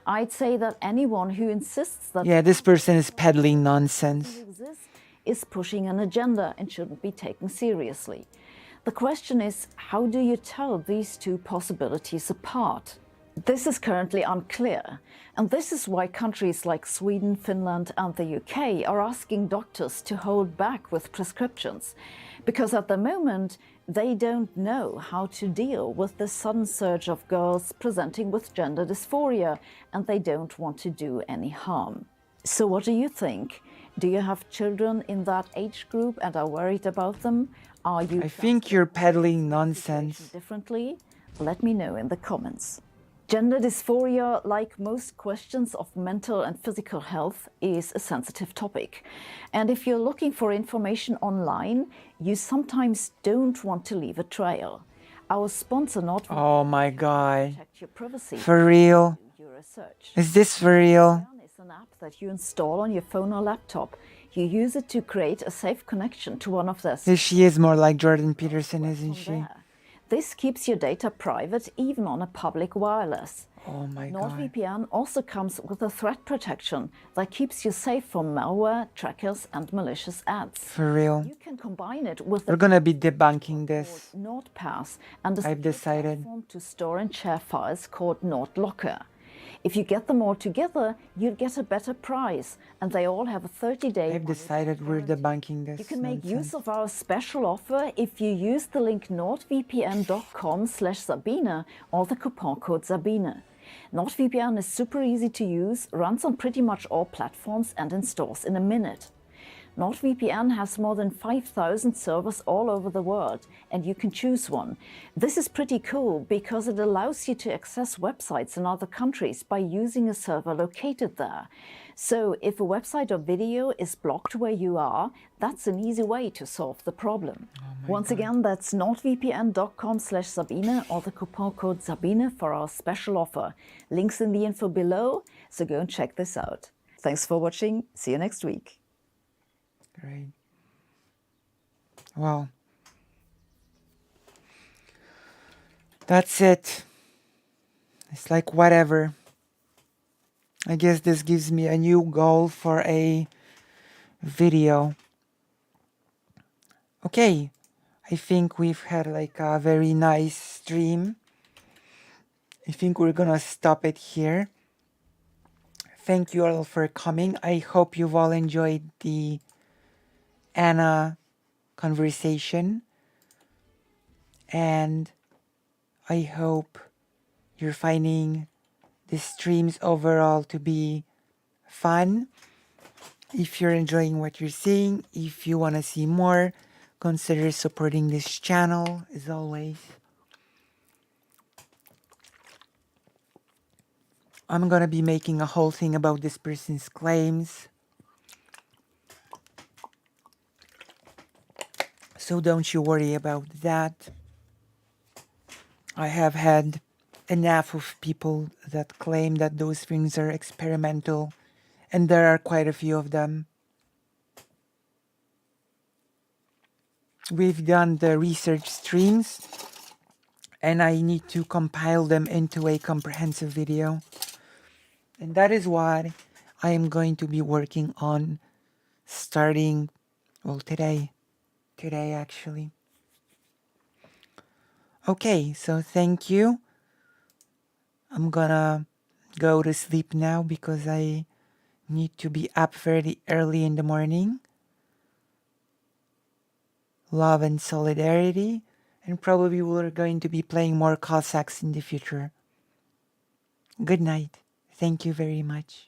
I'd say that anyone who insists that Yeah, this person is peddling nonsense. exists is pushing an agenda and shouldn't be taken seriously. The question is, how do you tell these two possibilities apart? This is currently unclear, and this is why countries like Sweden, Finland and the UK are asking doctors to hold back with prescriptions, because at the moment they don't know how to deal with the sudden surge of girls presenting with gender dysphoria, and they don't want to do any harm. So what do you think? Do you have children in that age group and are worried about them? Are you I think you're peddling nonsense. differently? Let me know in the comments. Gender dysphoria, like most questions of mental and physical health, is a sensitive topic. And if you're looking for information online, you sometimes don't want to leave a trail. Our sponsor Oh my god. protect your privacy. For real? Do your research. Is this for real? It's an app that you install on your phone or laptop. You use it to create a safe connection to one of their She is more like Jordan Peterson, isn't from she? there. This keeps your data private even on a public wireless. Oh my god. NordVPN also comes with a threat protection that keeps you safe from malware, trackers and malicious ads. For real. You can combine it with We're gonna be debunking this. NordPass and a I've decided. platform to store and share files called NordLocker. If you get them all together, you'll get a better price, and they all have a 30-day. I've decided we're debunking this. You can make nonsense. use of our special offer if you use the link nordvpn.com/Sabine or the coupon code Sabine. NordVPN is super easy to use, runs on pretty much all platforms and installs in a minute. NordVPN has more than 5,000 servers all over the world, and you can choose one. This is pretty cool because it allows you to access websites in other countries by using a server located there. So if a website or video is blocked where you are, that's an easy way to solve the problem. Once again, that's nordvpn.com/Sabine or the coupon code Sabine for our special offer. Links in the info below, so go and check this out. Thanks for watching. See you next week. Great. Well, that's it. It's like whatever. I guess this gives me a new goal for a video. Okay, I think we've had like a very nice stream. I think we're gonna stop it here. Thank you all for coming. I hope you've all enjoyed the Anna conversation, and I hope you're finding the streams overall to be fun. If you're enjoying what you're seeing, if you want to see more, consider supporting this channel as always. I'm gonna be making a whole thing about this person's claims, so don't you worry about that. I have had enough of people that claim that those things are experimental, and there are quite a few of them. we've done the research streams, and I need to compile them into a comprehensive video. And that is what I am going to be working on starting, well, today actually. Okay, so thank you. I'm gonna go to sleep now because I need to be up very early in the morning. Love and solidarity, and probably we're going to be playing more Cossacks in the future. Good night. Thank you very much.